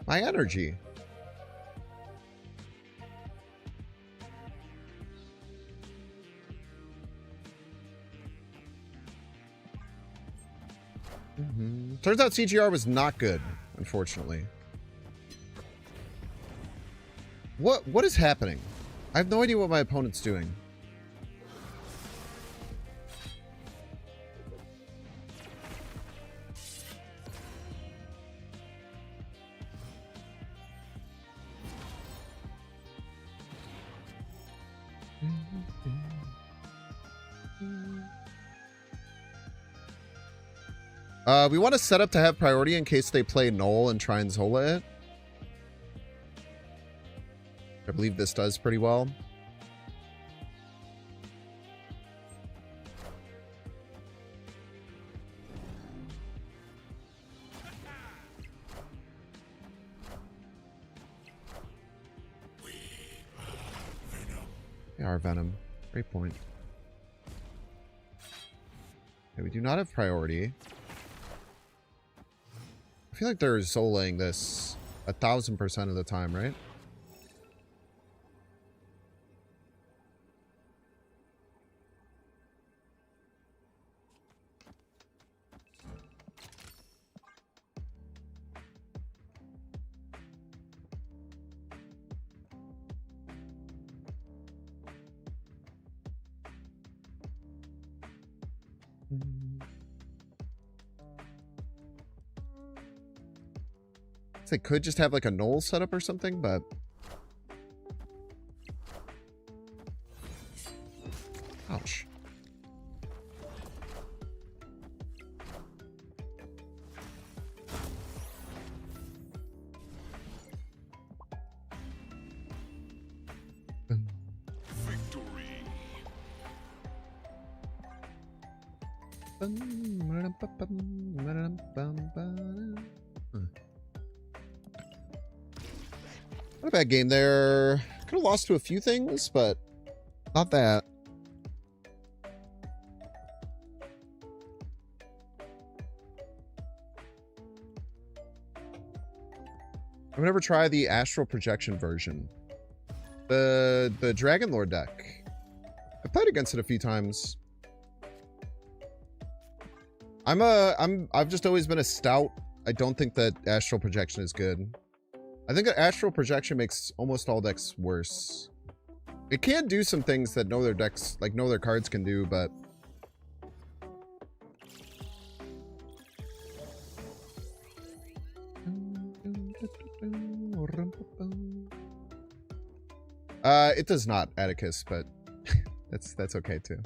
My energy. Turns out CGR was not good, unfortunately. What is happening? I have no idea what my opponent's doing. We want to set up to have priority in case they play Null and try and Zola it. I believe this does pretty well. They are Venom. Great point. Okay, we do not have priority. I feel like they're Zolaing this 1000% of the time, right? They could just have like a null setup or something, but ouch. Not a bad game there. Could have lost to a few things, but not that. I'm gonna never try the astral projection version. The Dragon Lord deck. I played against it a few times. I've just always been a stout. I don't think that astral projection is good. I think that astral projection makes almost all decks worse. It can do some things that no other decks, like no other cards can do, but it does not, Atticus, but that's okay too.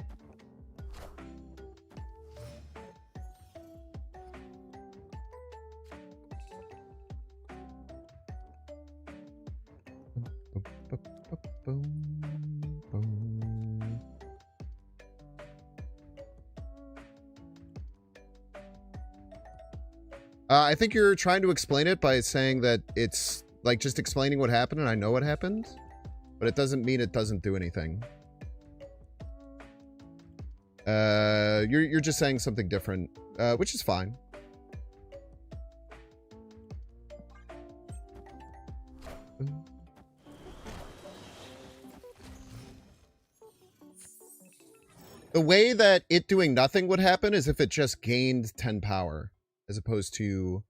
I think you're trying to explain it by saying that it's like just explaining what happened and I know what happened, but it doesn't mean it doesn't do anything. You're just saying something different, which is fine. The way that it doing nothing would happen is if it just gained 10 power, as opposed to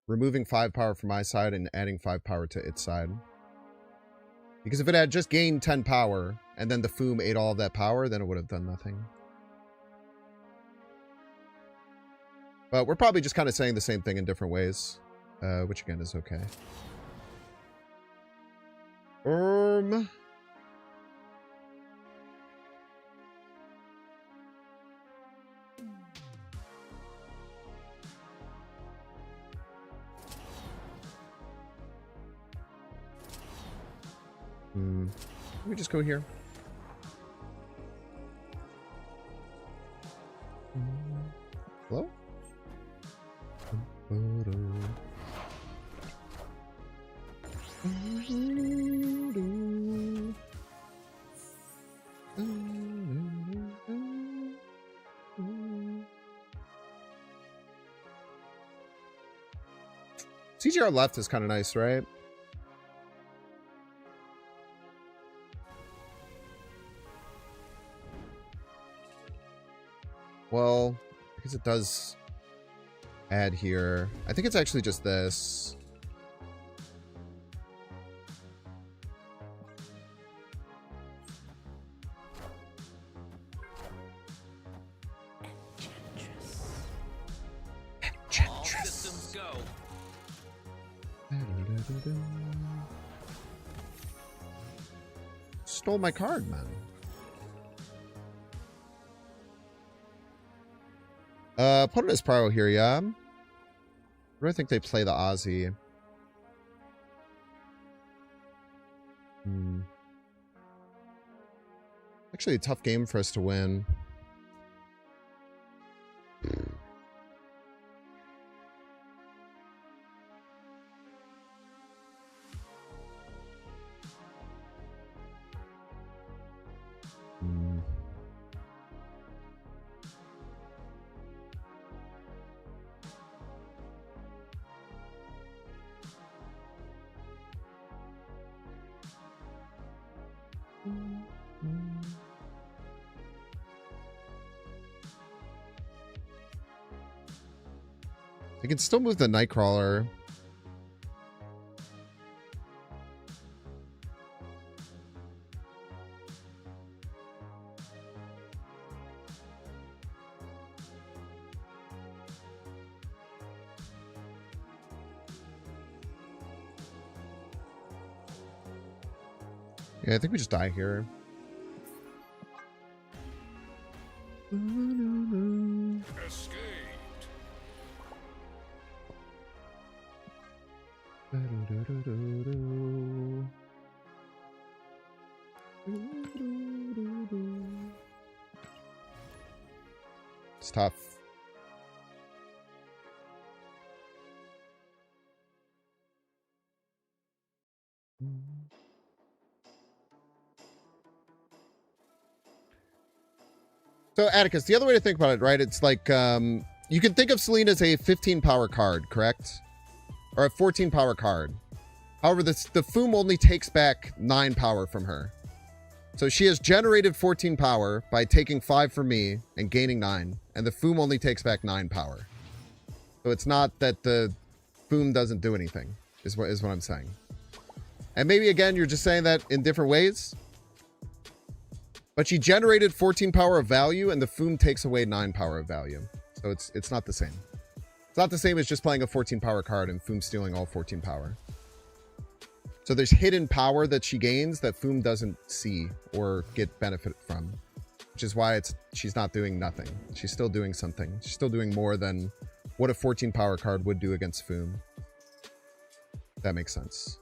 removing 5 power from my side and adding 5 power to its side. Because if it had just gained 10 power, and then the Foom ate all of that power, then it would have done nothing. But we're probably just kind of saying the same thing in different ways, which again is okay. Let me just go here. Hello? CGR left is kind of nice, right? Well, because it does add here. I think it's actually just this. All systems go. Stole my card, man. Put it as Prio here, yeah? Where do I think they play the Aussie? Actually, a tough game for us to win. I can still move the Nightcrawler. Yeah, I think we just die here. Escaped. It's tough. So Atticus, the other way to think about it, right? It's like you can think of Selena as a 15 power card, correct? Or a 14 power card. However, the Foom only takes back 9 power from her. So she has generated 14 power by taking 5 from me and gaining 9. And the Foom only takes back 9 power. So it's not that the Foom doesn't do anything, is what I'm saying. And maybe, again, you're just saying that in different ways. But she generated 14 power of value, and the Foom takes away 9 power of value. So it's not the same. It's not the same as just playing a 14 power card and Foom stealing all 14 power. So there's hidden power that she gains that Foom doesn't see or get benefit from. Which is why she's not doing nothing. She's still doing something. She's still doing more than what a 14 power card would do against Foom. That makes sense.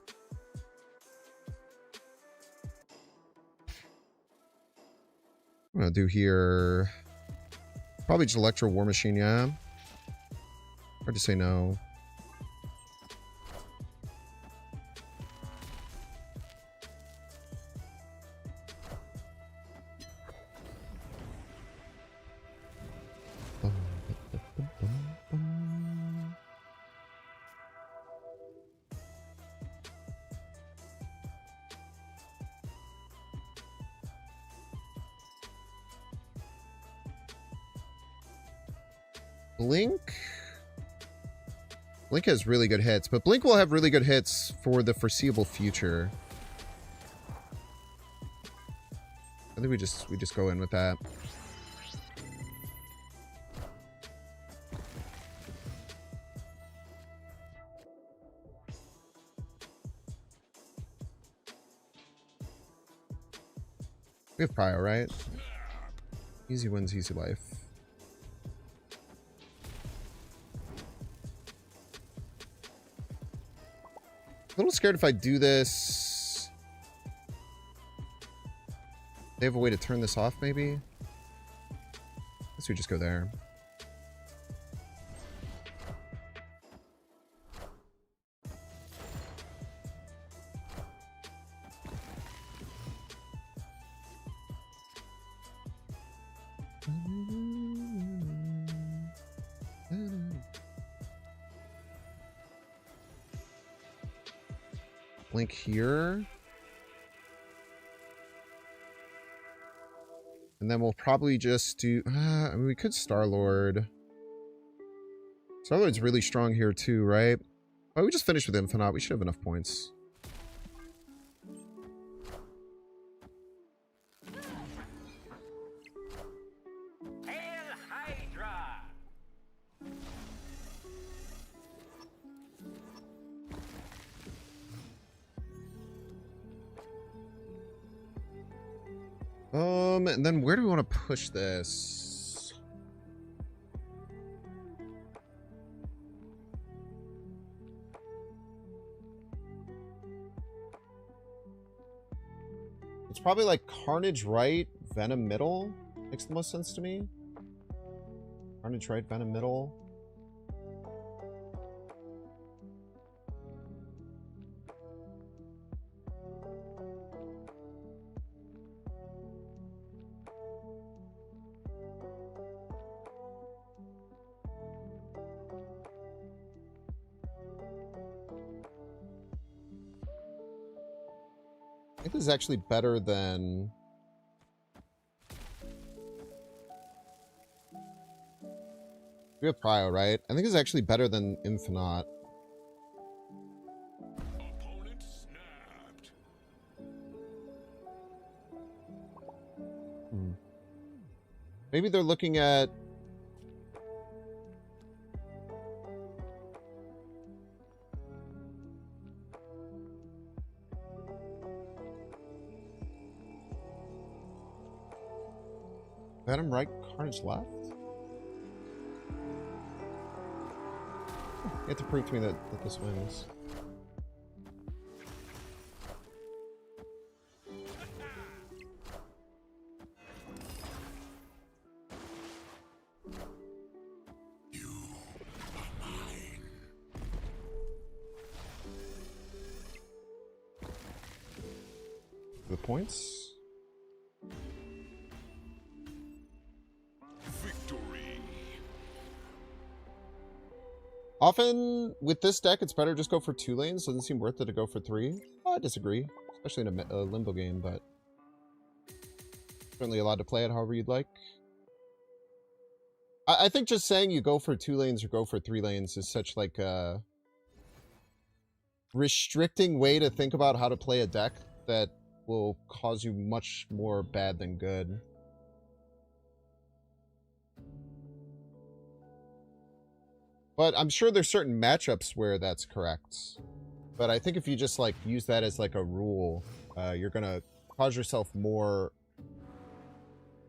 I'm gonna do here probably just Electro War Machine, yeah. Hard to say no. Blink has really good hits, but Blink will have really good hits for the foreseeable future. I think we just go in with that. We have Prio, right? Easy wins, easy life. A little scared if I do this. They have a way to turn this off, maybe? Guess we just go there. Blink here. And then we'll probably just do... I mean, we could Star-Lord. Star-Lord's really strong here too, right? Oh, we just finished with Infinite. We should have enough points. Hail Hydra! And then where do we want to push this? It's probably like Carnage right, Venom middle. Makes the most sense to me. Carnage right, Venom middle. I think this is actually better than... We have Prio, right? I think this is actually better than Infinite. Opponent snapped. Maybe they're looking at... Venom right, Carnage left? You have to prove to me that this wins. The points. Victory. Often with this deck, it's better just go for 2 lanes. Doesn't seem worth it to go for 3. Oh, I disagree, especially in a limbo game, but certainly allowed to play it however you'd like. I think just saying you go for 2 lanes or go for 3 lanes is such like a restricting way to think about how to play a deck that will cause you much more bad than good. But I'm sure there's certain matchups where that's correct. But I think if you just like use that as like a rule, you're gonna cause yourself more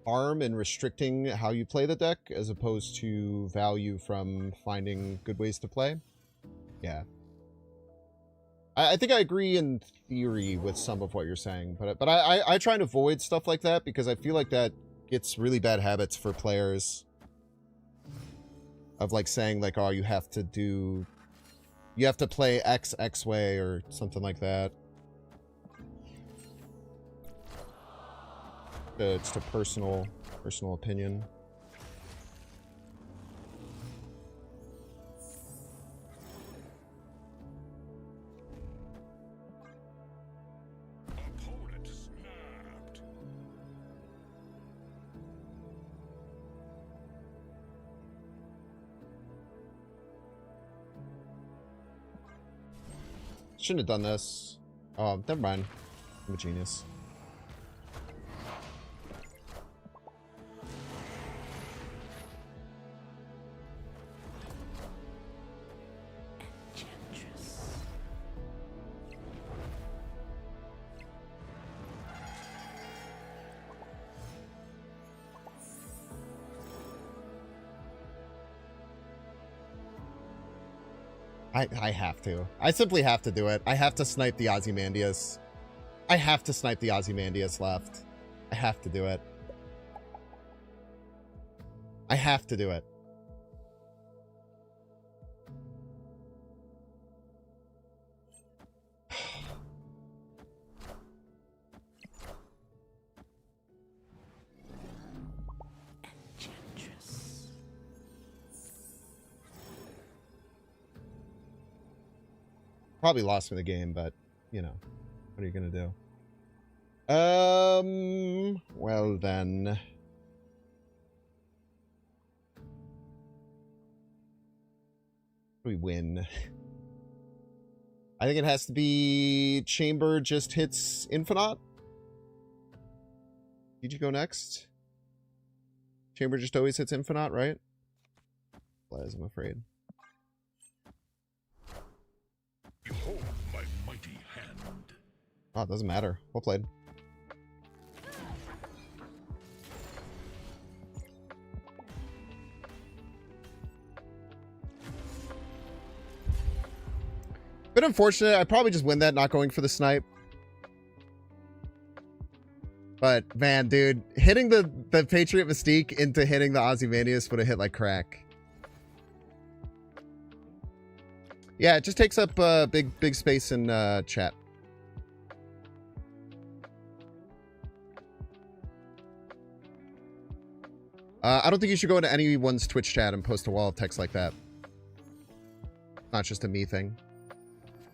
harm in restricting how you play the deck as opposed to value from finding good ways to play. Yeah. I think I agree in theory with some of what you're saying, but I try and avoid stuff like that because I feel like that gets really bad habits for players of like saying like, oh, you have to play X way or something like that. It's a personal opinion. Opponent snapped. Shouldn't have done this. Oh, never mind. I'm a genius. I have to. I simply have to do it. I have to snipe the Ozymandias. I have to snipe the Ozymandias left. I have to do it. I have to do it. Probably lost me the game, but, you know, what are you gonna do? Well then. We win. I think it has to be Chamber just hits Infinite. Did you go next? Chamber just always hits Infinite, right? Les, I'm afraid. Behold my mighty hand. Oh, it doesn't matter. Well played. Bit unfortunate. I probably just win that not going for the snipe. But man, dude, hitting the Patriot Mystique into hitting the Ozymandias would have hit like crack. Yeah, it just takes up big space in chat. I don't think you should go into anyone's Twitch chat and post a wall of text like that. Not just a me thing.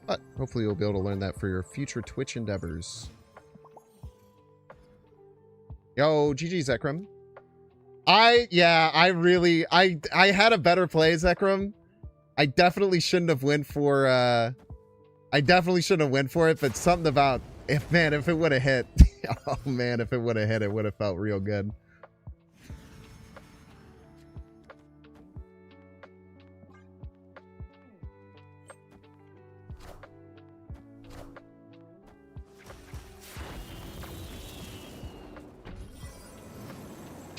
But hopefully you'll be able to learn that for your future Twitch endeavors. Yo, GG Zekrom. I had a better play, Zekrom. I definitely shouldn't have went for it, but something about if it would have hit. Oh man, if it would have hit, it would have felt real good.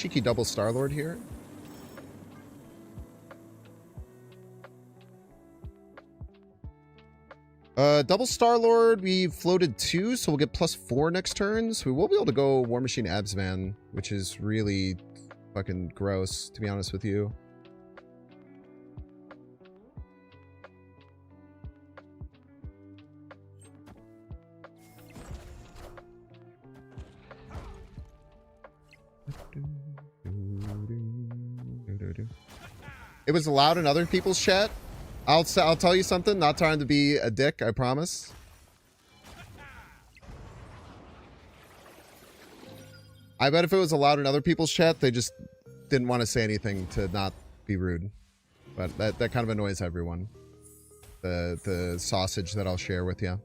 cheeky double Star-Lord here. Double Star-Lord, we floated 2, so we'll get +4 next turn. So we will be able to go War Machine Absman, which is really fucking gross, to be honest with you. It was allowed in other people's chat. I'll tell you something. Not trying to be a dick, I promise. I bet if it was allowed in other people's chat, they just didn't want to say anything to not be rude. But that kind of annoys everyone. The sausage that I'll share with you.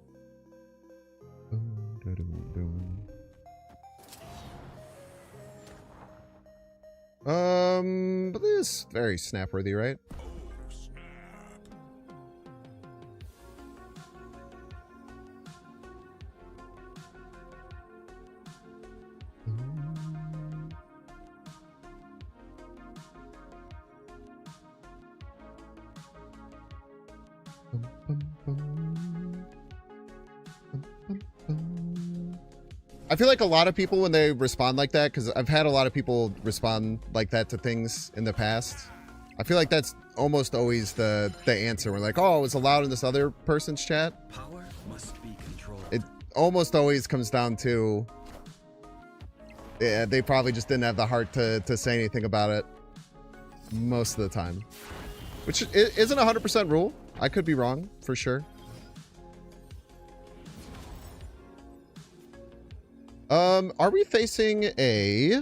But this is very snap-worthy, right? I feel like a lot of people, when they respond like that, because I've had a lot of people respond like that to things in the past, I feel like that's almost always the answer. We're like, oh, it was allowed in this other person's chat. Power must be controlled. It almost always comes down to, yeah, they probably just didn't have the heart to say anything about it most of the time. Which isn't a 100% rule. I could be wrong, for sure. Are we facing a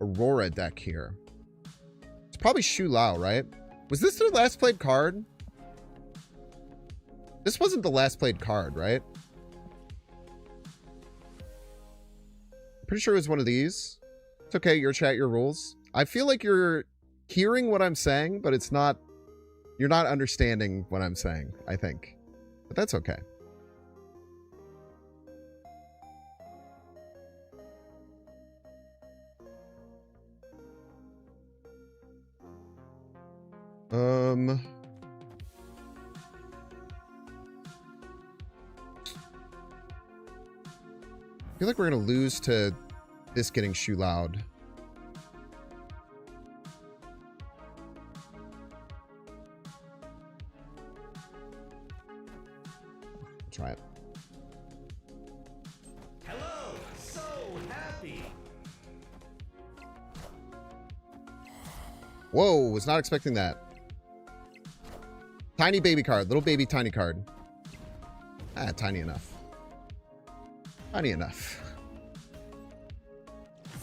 Aurora deck here? It's probably Shu Lao, right? Was this their last played card? This wasn't the last played card, right? I'm pretty sure it was one of these. It's okay, your chat, your rules. I feel like you're hearing what I'm saying, but it's not... You're not understanding what I'm saying, I think. But that's okay. I feel like we're gonna lose to this getting Shu Loud. Try it. Hello, so happy. Whoa, was not expecting that. Tiny baby card, little baby tiny card. Ah, tiny enough. Tiny enough.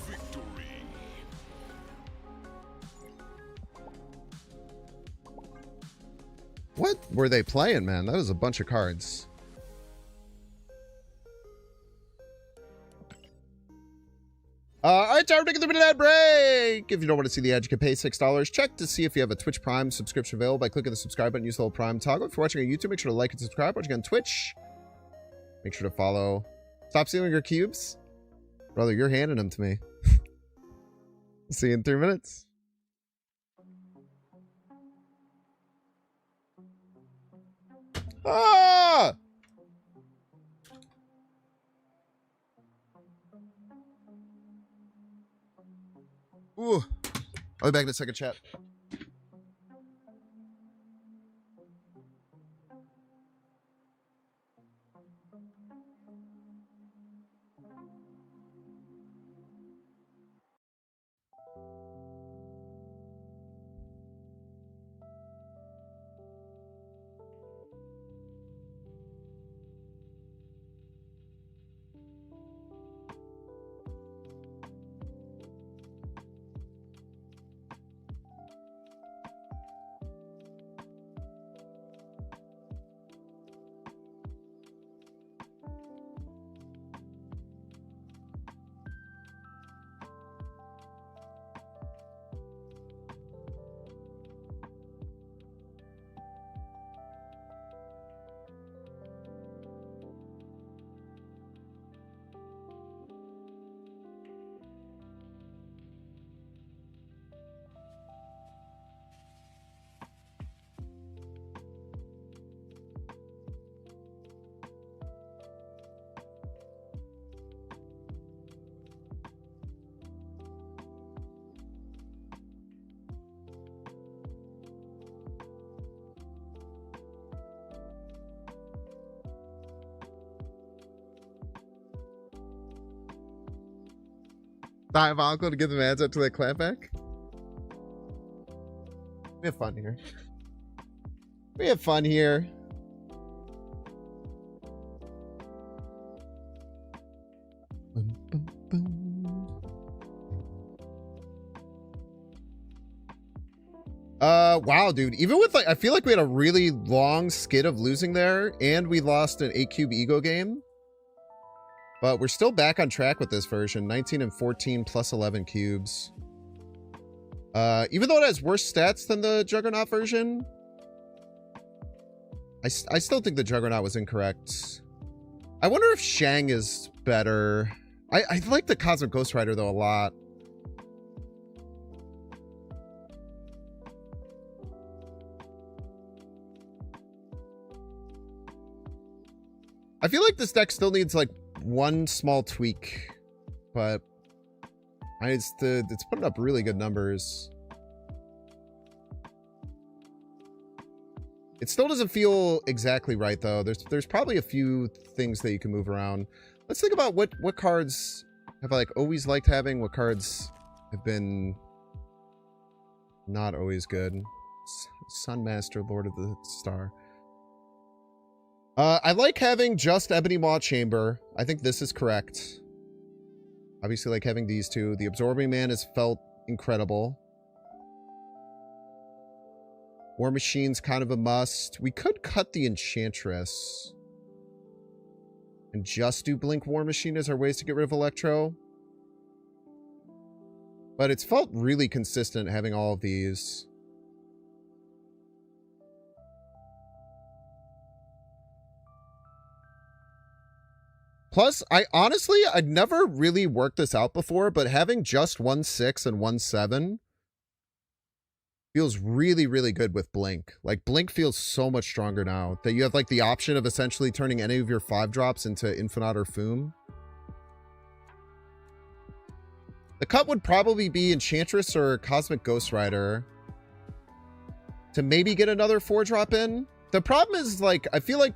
Victory. What were they playing, man? That was a bunch of cards. Alright, time to take a minute break. If you don't want to see the ad, you can pay $6. Check to see if you have a Twitch Prime subscription available by clicking the subscribe button. Use the little Prime toggle. If you're watching on YouTube, make sure to like and subscribe. Watching on Twitch, make sure to follow. Stop stealing your cubes. Brother, you're handing them to me. See you in 3 minutes. Ah! Ooh. I'll be back in a second, chat. diabolical to give the mans up to the clapback. We have fun here. We have fun here. Boom, boom, boom. Wow, dude. Even with like, I feel like we had a really long skid of losing there, and we lost an 8-cube ego game. But we're still back on track with this version. 19 and 14 plus 11 cubes. Even though it has worse stats than the Juggernaut version, I still think the Juggernaut was incorrect. I wonder if Shang is better. I like the Cosmic Ghost Rider, though, a lot. I feel like this deck still needs, like, one small tweak, but it's putting up really good numbers. It still doesn't feel exactly right, though. There's probably a few things that you can move around. Let's think about what cards have I like always liked having, what cards have been not always good. Sunmaster, Lord of the Star. I like having just Ebony Maw Chamber. I think this is correct. Obviously, like having these two. The Absorbing Man has felt incredible. War Machine's kind of a must. We could cut the Enchantress and just do Blink War Machine as our ways to get rid of Electro. But it's felt really consistent having all of these. Plus, I'd never really worked this out before, but having just 1/6 and 1/7 feels really, really good with Blink. Like, Blink feels so much stronger now that you have, like, the option of essentially turning any of your 5-drops into Infinite or Foom. The cut would probably be Enchantress or Cosmic Ghost Rider to maybe get another 4-drop in. The problem is, like, I feel like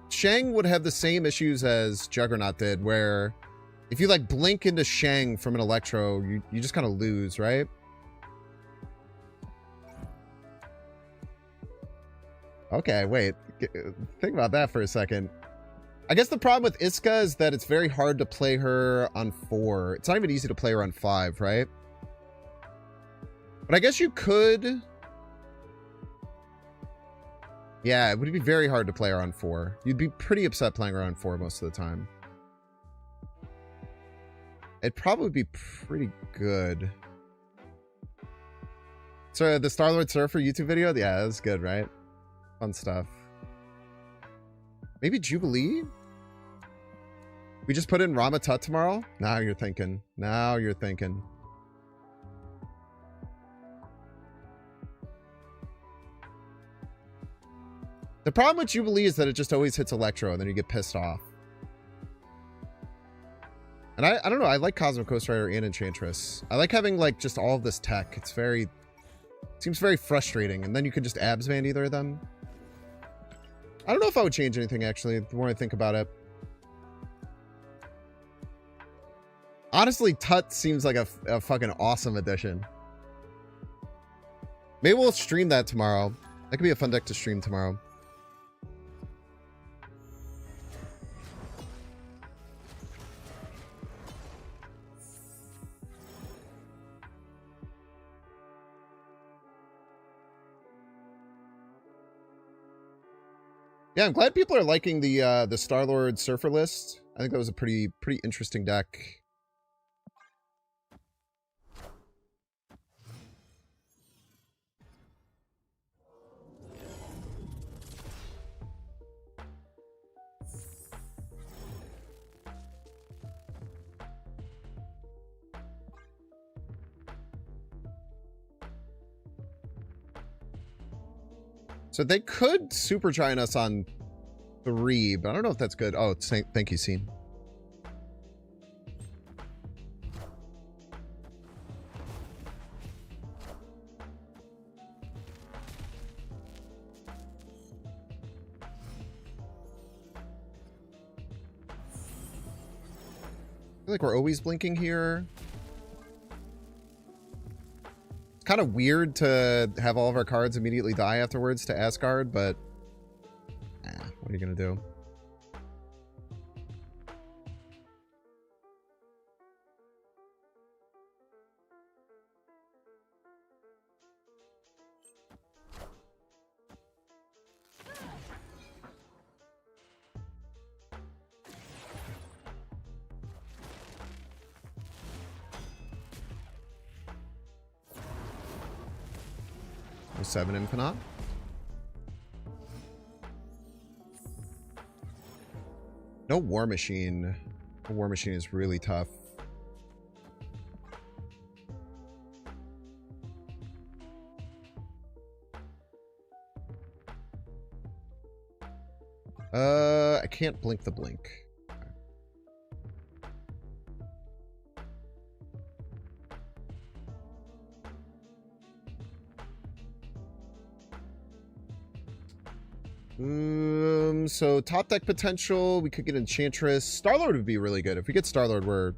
Shang would have the same issues as Juggernaut did, where if you like blink into Shang from an Electro, you just kind of lose, right? Okay, wait. Think about that for a second. I guess the problem with Iska is that it's very hard to play her on 4. It's not even easy to play her on 5, right? But I guess you could... Yeah, it would be very hard to play her on 4. You'd be pretty upset playing her on 4 most of the time. It'd probably be pretty good. So the Star-Lord Surfer YouTube video? Yeah, that was good, right? Fun stuff. Maybe Jubilee? We just put in Rama Tut tomorrow? Now you're thinking. Now you're thinking. The problem with Jubilee is that it just always hits Electro and then you get pissed off. And I don't know, I like Cosmic Ghost Rider and Enchantress. I like having like just all of this tech. It's very... seems very frustrating. And then you could just abs ban either of them. I don't know if I would change anything actually, the more I think about it. Honestly, Tut seems like a fucking awesome addition. Maybe we'll stream that tomorrow. That could be a fun deck to stream tomorrow. Yeah, I'm glad people are liking the Star-Lord Surfer list. I think that was a pretty interesting deck. So they could super giant us on 3, but I don't know if that's good. Oh, thank you, Scene. I feel like we're always blinking here. Kind of weird to have all of our cards immediately die afterwards to Asgard, but what are you gonna do? Oh, 7 Infinite. No War Machine. The War Machine is really tough. I can't blink the blink. So top deck potential, we could get Enchantress. Star-Lord would be really good. If we get Star-Lord, we're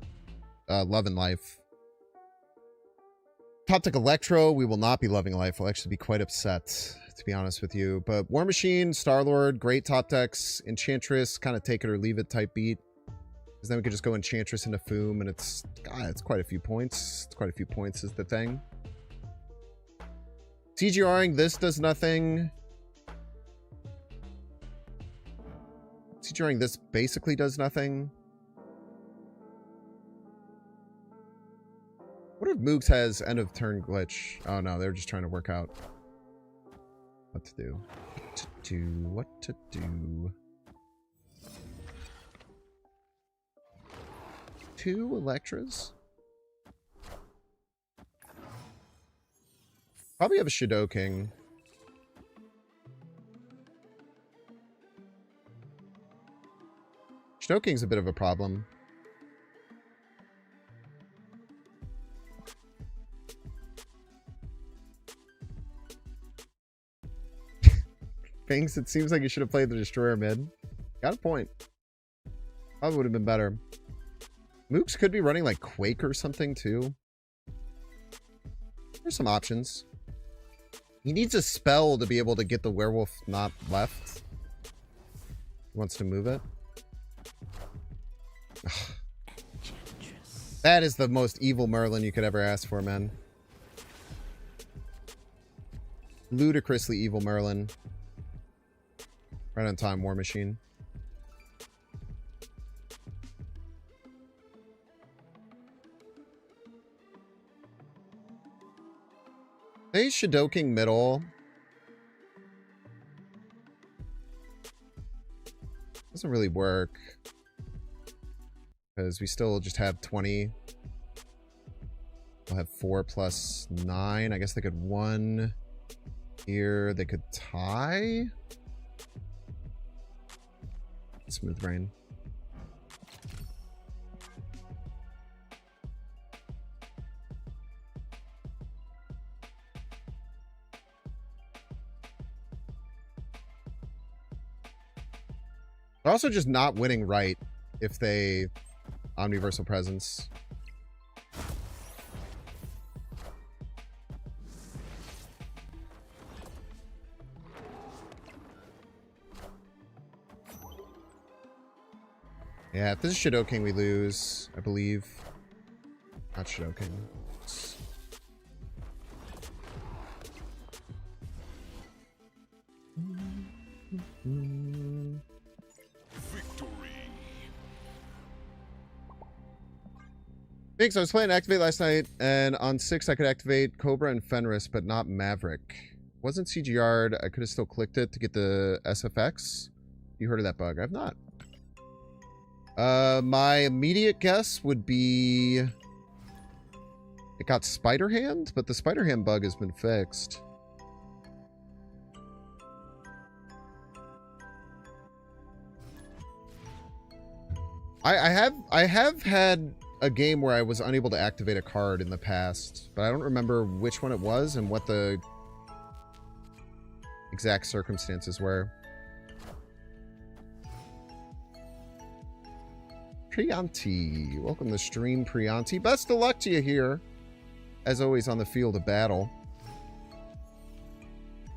loving life. Top deck Electro, we will not be loving life. We'll actually be quite upset, to be honest with you. But War Machine, Star-Lord, great top decks. Enchantress, kind of take it or leave it type beat. Because then we could just go Enchantress into Foom, and it's quite a few points. It's quite a few points is the thing. CGRing this does nothing. CGRing this basically does nothing. What if Moogs has end of turn glitch? Oh no, they're just trying to work out what to do. What to do. 2 Electras? Probably have a Shadow King. Shadow King's a bit of a problem. Fangs, it seems like you should have played the Destroyer mid. Got a point. Probably would have been better. Mooks could be running like Quake or something too. There's some options. He needs a spell to be able to get the werewolf not left. He wants to move it. That is the most evil Merlin you could ever ask for, man. Ludicrously evil Merlin. Right on time, War Machine. Hey, Shadow King middle. Doesn't really work. Because we still just have 20. We'll have 4 plus 9. I guess they could 1 here. They could tie. Smooth rain. They're also just not winning right if they Omniversal Presence. Yeah, if this is Shadow King, we lose, I believe. Not Shadow King. Thanks, I was playing Activate last night, and on 6 I could activate Cobra and Fenris, but not Maverick. Wasn't CGR'd. I could have still clicked it to get the SFX. You heard of that bug? I've not. My immediate guess would be it got Spider Hand, but the Spider Hand bug has been fixed. I have had a game where I was unable to activate a card in the past, but I don't remember which one it was and what the exact circumstances were. Prianti. Welcome to stream, Prianti. Best of luck to you here, as always, on the field of battle.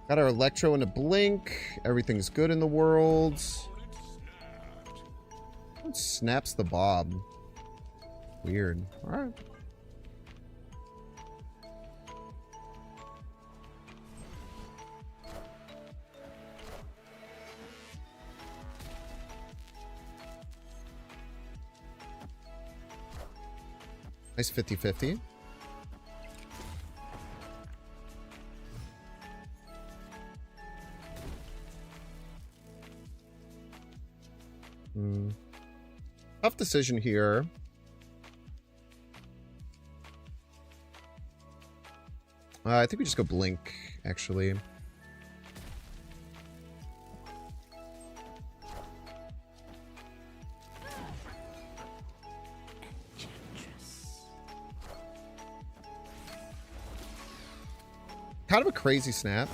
Got our Electro and a Blink. Everything's good in the world. What snaps the bob? Weird. Alright. Nice 50-50. Tough decision here. I think we just go Blink, actually. Kind of a crazy snap.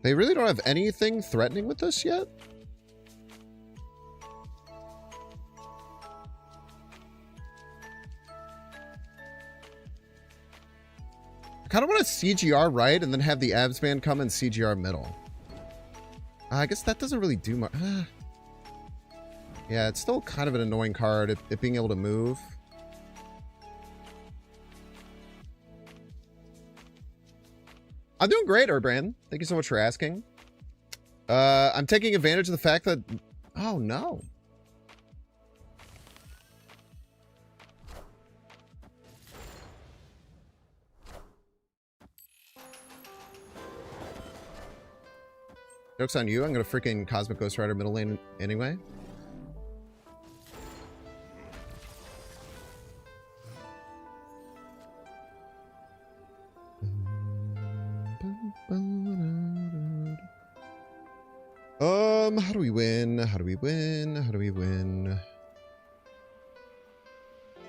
They really don't have anything threatening with us yet? I kind of want to CGR right and then have the abs band come and CGR middle. I guess that doesn't really do much. Yeah, it's still kind of an annoying card, it being able to move. I'm doing great, Urbrand. Thank you so much for asking. I'm taking advantage of the fact that... Oh, no. Joke's on you. I'm going to freaking Cosmic Ghost Rider middle lane anyway. How do we win? How do we win? How do we win?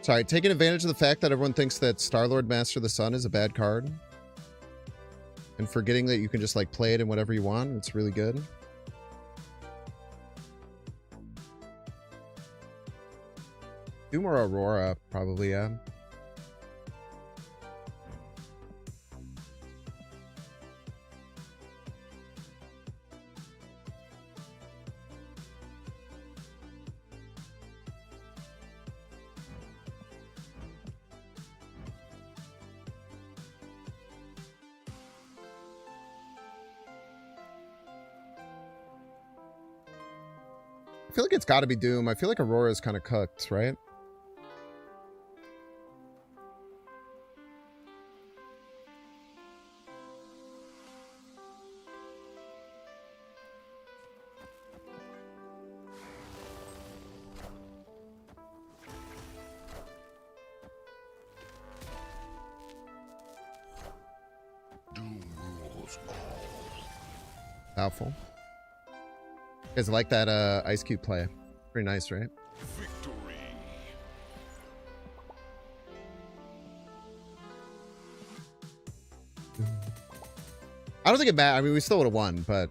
Sorry, taking advantage of the fact that everyone thinks that Star-Lord Master of the Sun is a bad card. And forgetting that you can just, like, play it in whatever you want. It's really good. Do more Aurora, probably, yeah. I feel like it's got to be Doom. I feel like Aurora is kind of cooked, right? Doom rules all. Doubtful. You guys like that Ice Cube play? Pretty nice, right? Victory. I don't think it matters. I mean, we still would have won, but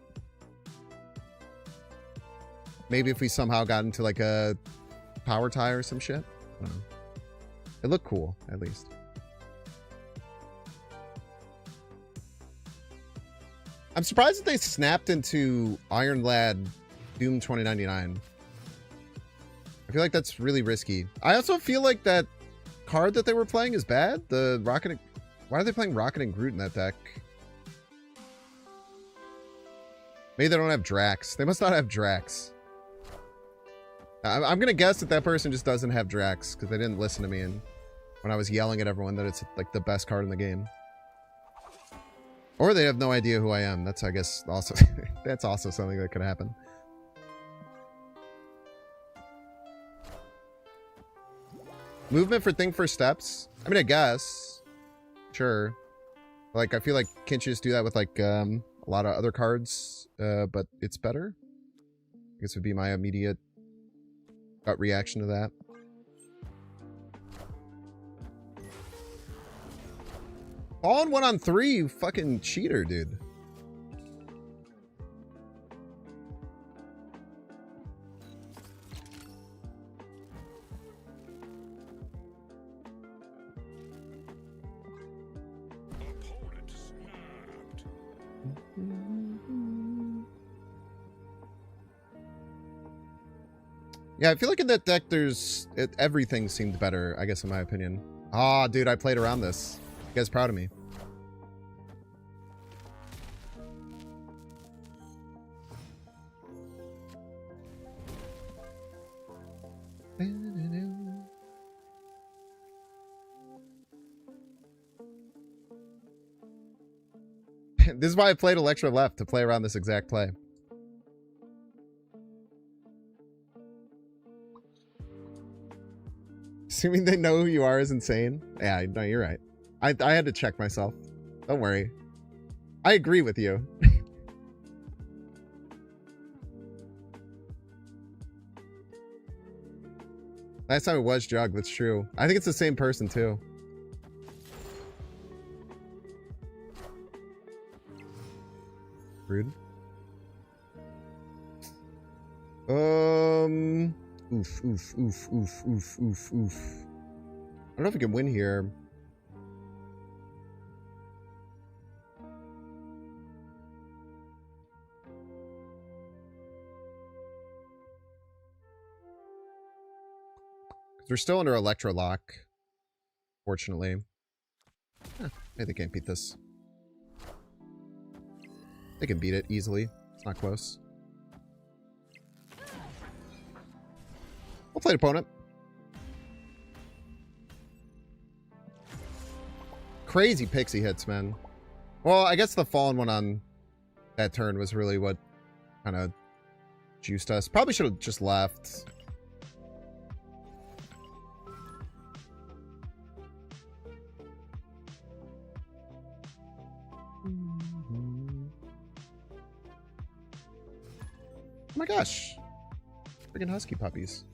maybe if we somehow got into like a power tie or some shit. I don't know. It looked cool, at least. I'm surprised that they snapped into Iron Lad Doom 2099. I feel like that's really risky. I also feel like that card that they were playing is bad. The Rocket... Why are they playing Rocket and Groot in that deck? Maybe they don't have Drax. They must not have Drax. I'm going to guess that that person just doesn't have Drax because they didn't listen to me and when I was yelling at everyone that it's like the best card in the game. Or they have no idea who I am. That's, I guess, also... that's also something that could happen. Movement for thing for steps? I mean, I guess. Sure. Like, I feel like, can't you just do that with, like, a lot of other cards? But it's better? I guess would be my immediate gut reaction to that. Fallen 1-on-3, you fucking cheater, dude. Yeah, I feel like in that deck everything seemed better, I guess, in my opinion. Ah, dude, I played around this. You guys proud of me? This is why I played Electra Left, to play around this exact play. Assuming they know who you are is insane. Yeah, no, you're right. I had to check myself. Don't worry. I agree with you. Last time it was Jug, that's true. I think it's the same person too. Rude. Oof, oof, oof, oof, oof, oof, oof. I don't know if we can win here. We're still under Electro Lock, fortunately. Maybe they can't beat this. They can beat it easily. It's not close. We'll play opponent. Crazy pixie hits, man. Well, I guess the fallen one on that turn was really what kind of juiced us. Probably should have just left. Oh my gosh. Friggin' husky puppies.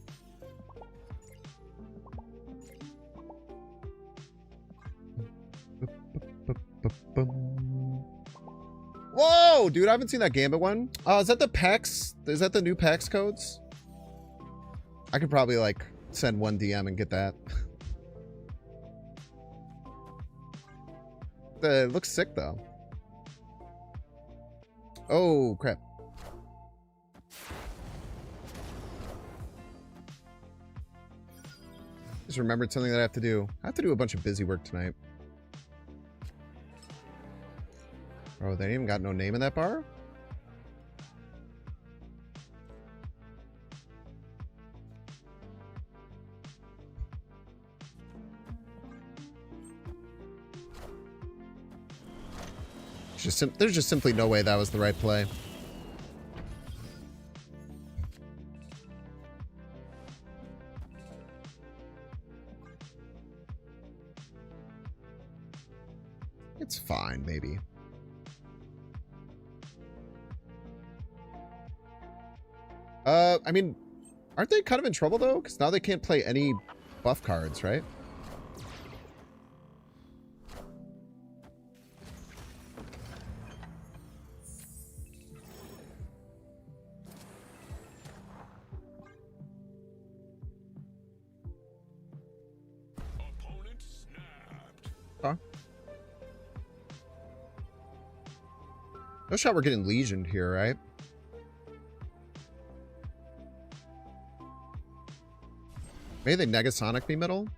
Whoa, dude, I haven't seen that Gambit one. Is that the PAX? Is that the new PAX codes? I could probably, like, send one DM and get that. It looks sick, though. Oh, crap. Just remembered something that I have to do. I have to do a bunch of busy work tonight. Oh, they ain't even got no name in that bar? There's just simply no way that was the right play. It's fine, maybe. I mean, aren't they kind of in trouble, though? Because now they can't play any buff cards, right? Opponent snapped. Huh? No shot we're getting legioned here, right? Maybe they Negasonic me middle?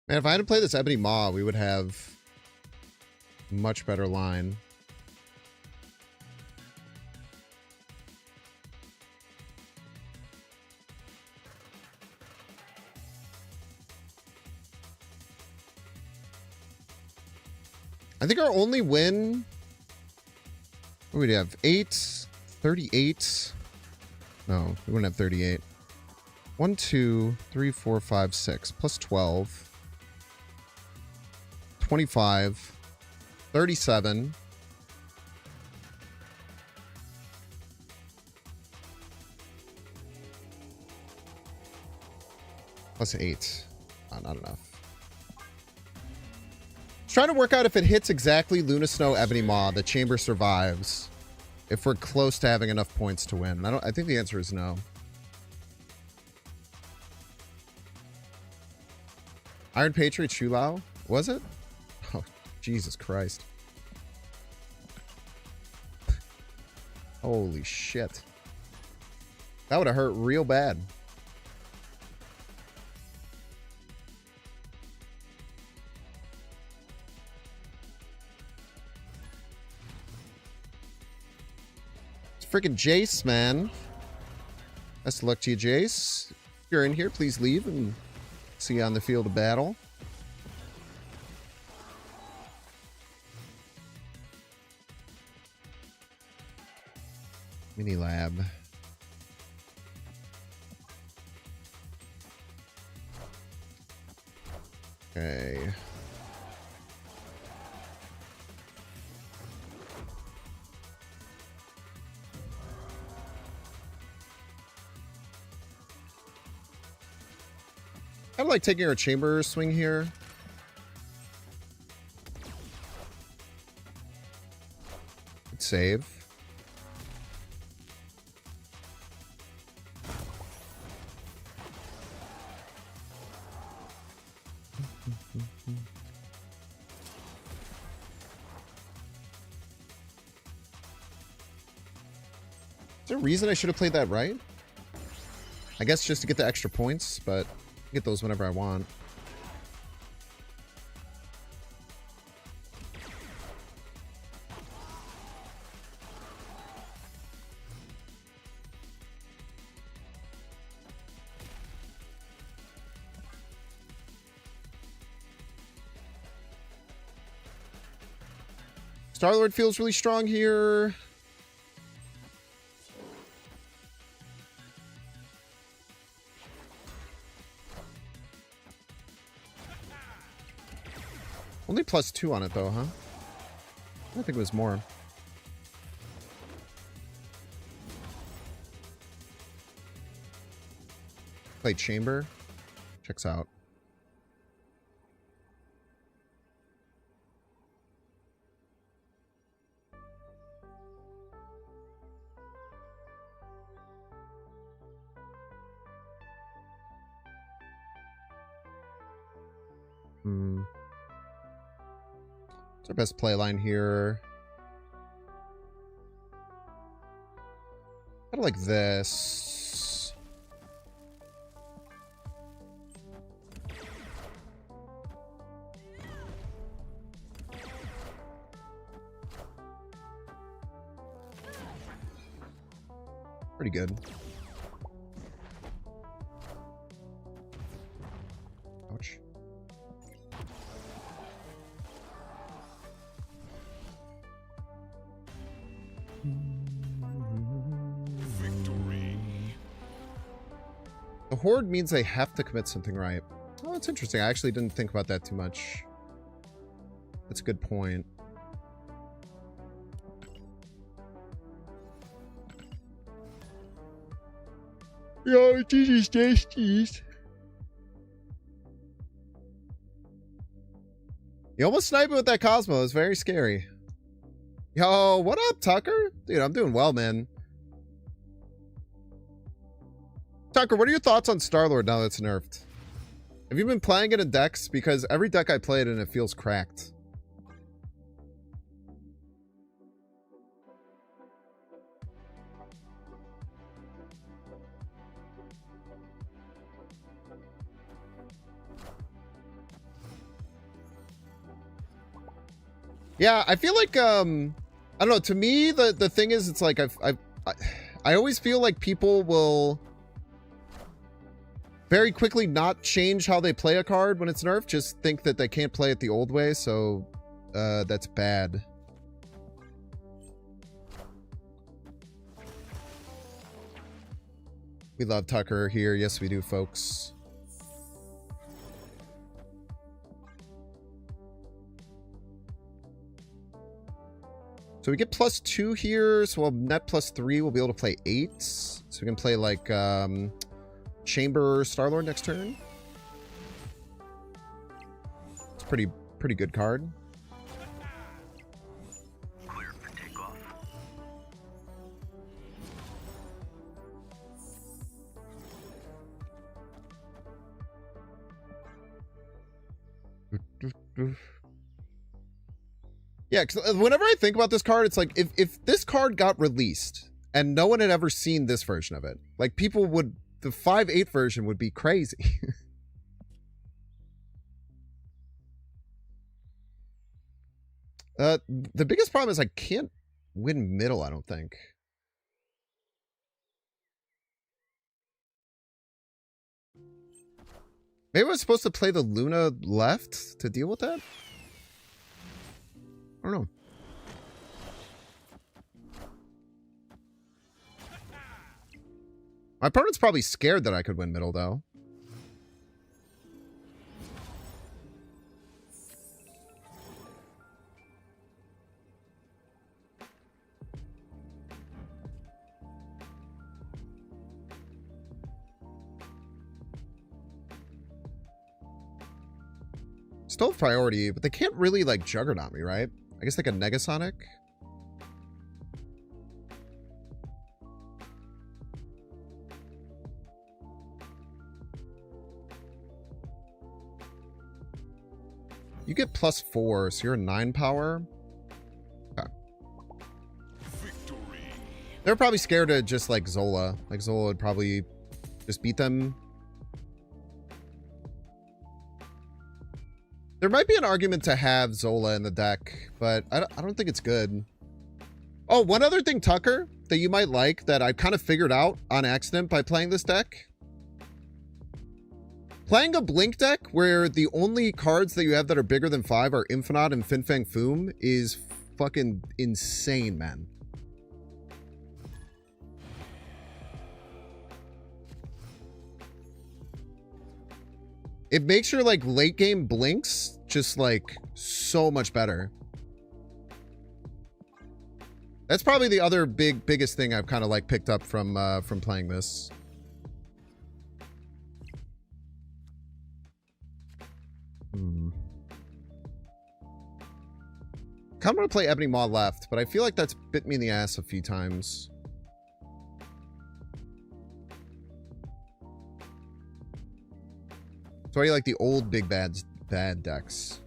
Man, if I had to play this Ebony Maw, we would have much better line. I think our only win... What would we have? 8, 38. No, we wouldn't have 38. 1, 2, 3, 4, 5, 6. Plus 12. 25. 37. Plus 8. Not enough. Trying to work out if it hits exactly Luna Snow Ebony Maw, the chamber survives. If we're close to having enough points to win. I think the answer is no. Iron Patriot Shulao? Was it? Oh, Jesus Christ. Holy shit. That would have hurt real bad. Freaking Jace, man. Best of luck to you, Jace. If you're in here, please leave and see you on the field of battle. Mini lab. Okay. I like taking our chamber swing here. Good save. Is there a reason I should have played that right? I guess just to get the extra points, but I get those whenever I want. Star-Lord feels really strong here. Only +2 on it, though, huh? I think it was more. Play chamber. Checks out. It's our best play line here. Kind of like this. Pretty good. Ouch. Victory. The horde means they have to commit something right. Oh, that's interesting. I actually didn't think about that too much. That's a good point. Yo, Jesus, tasties. You almost sniped me with that Cosmo. It's very scary. Yo, what up, Tucker? Dude, I'm doing well, man. Tucker, what are your thoughts on Star-Lord now that it's nerfed? Have you been playing it in decks? Because every deck I played in, it feels cracked. Yeah, I feel like, I don't know, to me, the thing is, it's like, I always feel like people will very quickly not change how they play a card when it's nerfed, just think that they can't play it the old way, so That's bad. We love Tucker here. Yes, we do, folks. So we get +2 here, so we'll net +3. We'll be able to play 8. So we can play like Chamber Starlord next turn. It's pretty good card. Clear for takeoff. Yeah, because whenever I think about this card, it's like if this card got released and no one had ever seen this version of it, like people would, the 5.8 version would be crazy. The biggest problem is I can't win middle, I don't think. Maybe I was supposed to play the Luna left to deal with that? I don't know. My opponent's probably scared that I could win middle, though. Still have priority, but they can't really, like, Juggernaut me, right? I guess like a Negasonic? You get +4, so you're a 9 power. Okay. Victory. They're probably scared of just like Zola. Like Zola would probably just beat them. There might be an argument to have Zola in the deck, but I don't think it's good. Oh, one other thing, Tucker, that you might like that I kind of figured out on accident by playing this deck. Playing a Blink deck where the only cards that you have that are bigger than 5 are Infinite and Fin Fang Foom is fucking insane, man. It makes your, like, late game blinks just, like, so much better. That's probably the other biggest thing I've kind of, like, picked up from playing this. Kind of want to play Ebony Maw left, but I feel like that's bit me in the ass a few times. So I like the old big bad decks.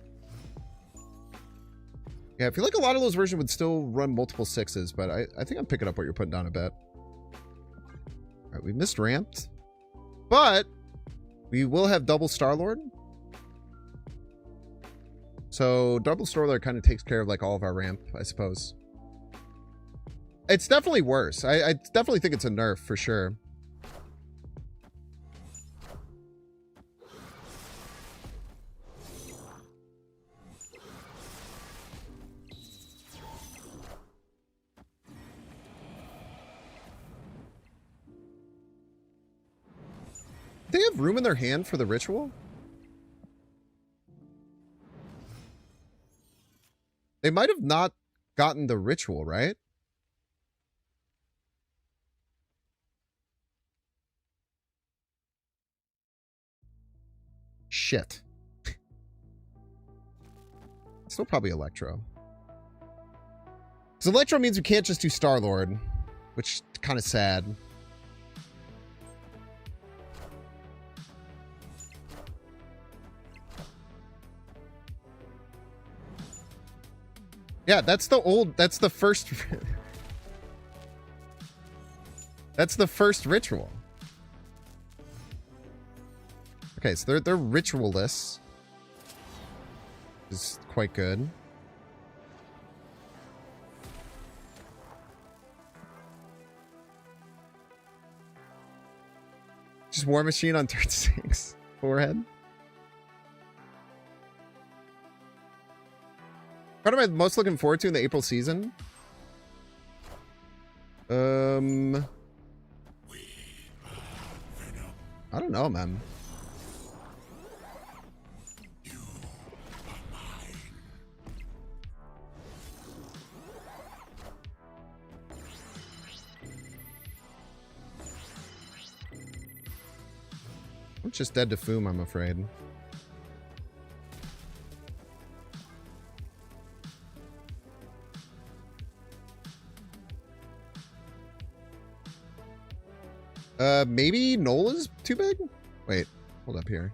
Yeah, I feel like a lot of those versions would still run multiple 6s, but I think I'm picking up what you're putting down a bit. All right, we missed ramped, but we will have double Starlord. So double Starlord kind of takes care of like all of our ramp, I suppose. It's definitely worse. I definitely think it's a nerf for sure. Do they have room in their hand for the ritual? They might have not gotten the ritual, right? Shit. Still probably Electro. Because Electro means we can't just do Star-Lord, which is kind of sad. Yeah, that's the first that's the first ritual. Okay, so they're ritualists. Is quite good. Just War Machine on turn 6. Forehead. What am I most looking forward to in the April season? I don't know, man. I'm just dead to Foom, I'm afraid. Maybe Noel is too big? Wait, hold up here.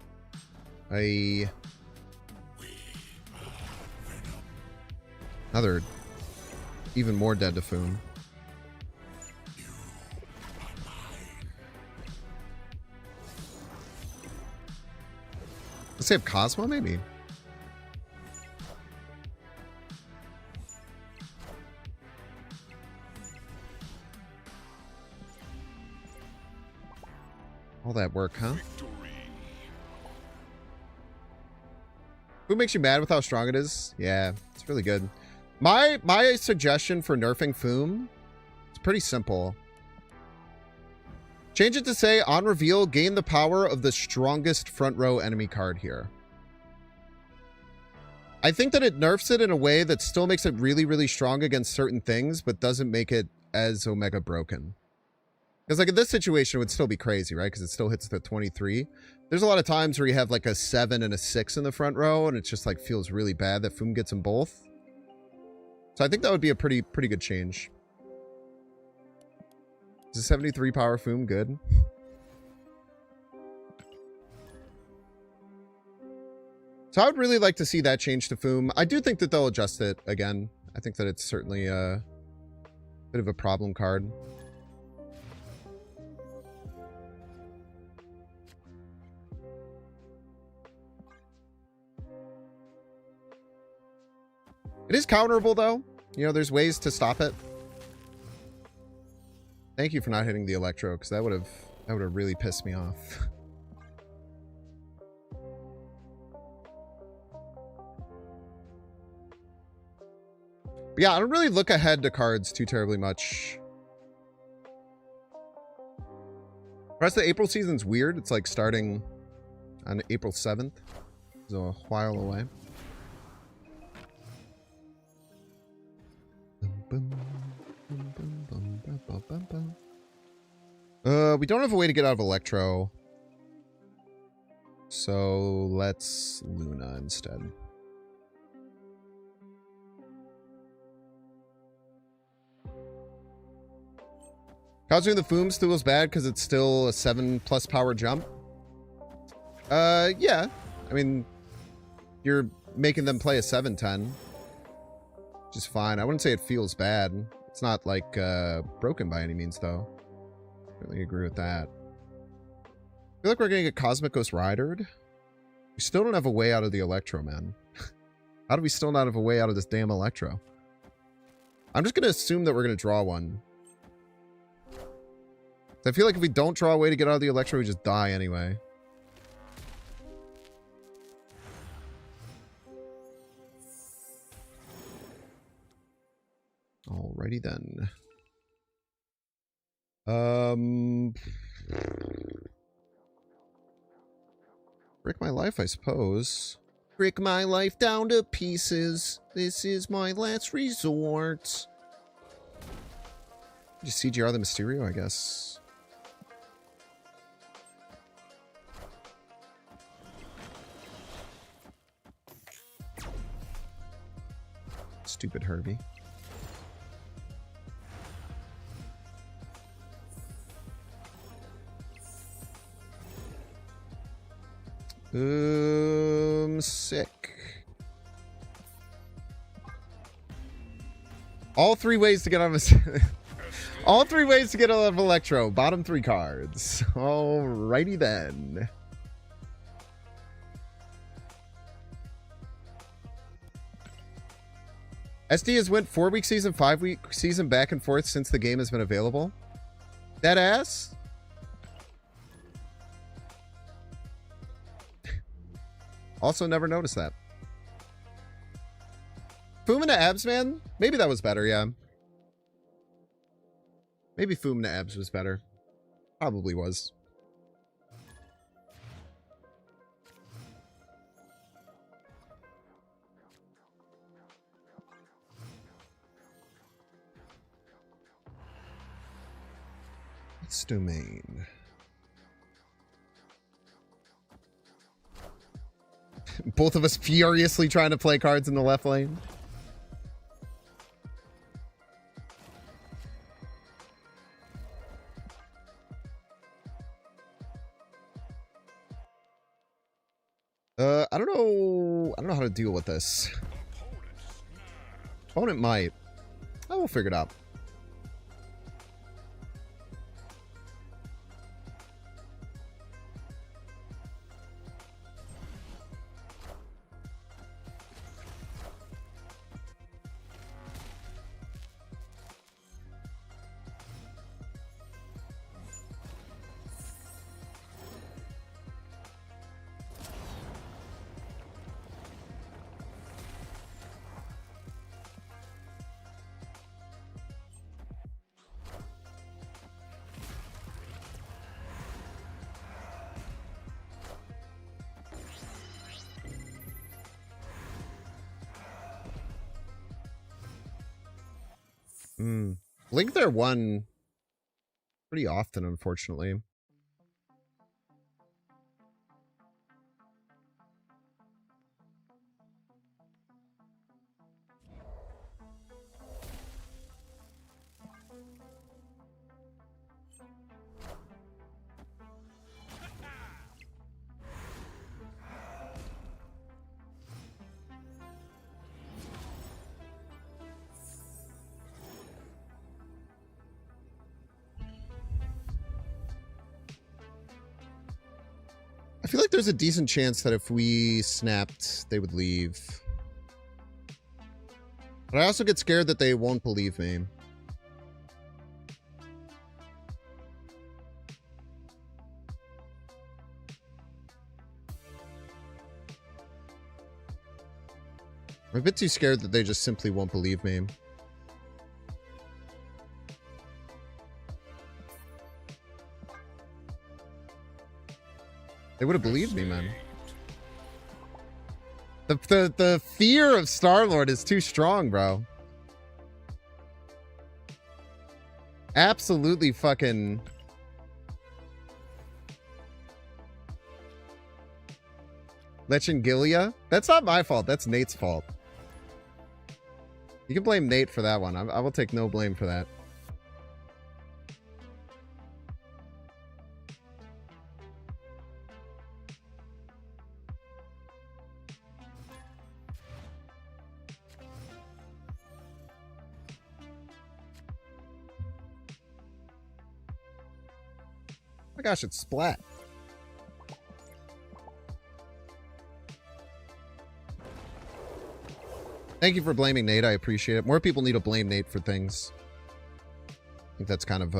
Another even more dead to Foom. Let's say Cosmo, maybe. All that work, huh? Who makes you mad with how strong it is? Yeah, it's really good. My suggestion for nerfing Foom, it's pretty simple. Change it to say, on reveal, gain the power of the strongest front row enemy card here. I think that it nerfs it in a way that still makes it really, really strong against certain things, but doesn't make it as Omega broken. Because like in this situation, it would still be crazy, right? Because it still hits the 23. There's a lot of times where you have like a 7 and a 6 in the front row, and it just like feels really bad that Foom gets them both. So I think that would be a pretty good change. Is a 73 power Foom good? So I would really like to see that change to Foom. I do think that they'll adjust it again. I think that it's certainly a bit of a problem card. It is counterable, though. You know, there's ways to stop it. Thank you for not hitting the Electro, because that would have really pissed me off. But yeah, I don't really look ahead to cards too terribly much. The rest of the April season's weird. It's like starting on April 7th. It's a while away. We don't have a way to get out of Electro. So let's Luna instead. Causing the Foom still is bad because it's still a 7+ power jump. Yeah. I mean, you're making them play a 7/10. Which is fine. I wouldn't say it feels bad. It's not like broken by any means, though. Really agree with that. I feel like we're getting a Cosmic Ghost Ridered. We still don't have a way out of the Electro, man. How do we still not have a way out of this damn Electro? I'm just going to assume that we're going to draw one. I feel like if we don't draw a way to get out of the Electro, we just die anyway. Alrighty then. Break my life, I suppose. Break my life down to pieces. This is my last resort. Just CGR the Mysterio, I guess. Stupid Herbie. Sick. All three ways to get out of all three ways to get out of Electro. Bottom 3 cards. Alrighty then. SD has went 4-week season, 5-week season back and forth since the game has been available. That ass? Also never noticed that. Fumina Abs, man? Maybe that was better, yeah. Maybe Fumina Abs was better. Probably was. Let's domain. Both of us furiously trying to play cards in the left lane. I don't know. I don't know how to deal with this. Opponent might. I will figure it out. Blink their one pretty often, unfortunately. I feel like there's a decent chance that if we snapped, they would leave. But I also get scared that they won't believe me. I'm a bit too scared that they just simply won't believe me. They would have believed me, man. The fear of Star-Lord is too strong, bro. Absolutely fucking... Lechengilia? That's not my fault. That's Nate's fault. You can blame Nate for that one. I will take no blame for that. Oh my gosh, it's splat. Thank you for blaming Nate. I appreciate it. More people need to blame Nate for things. I think that's kind of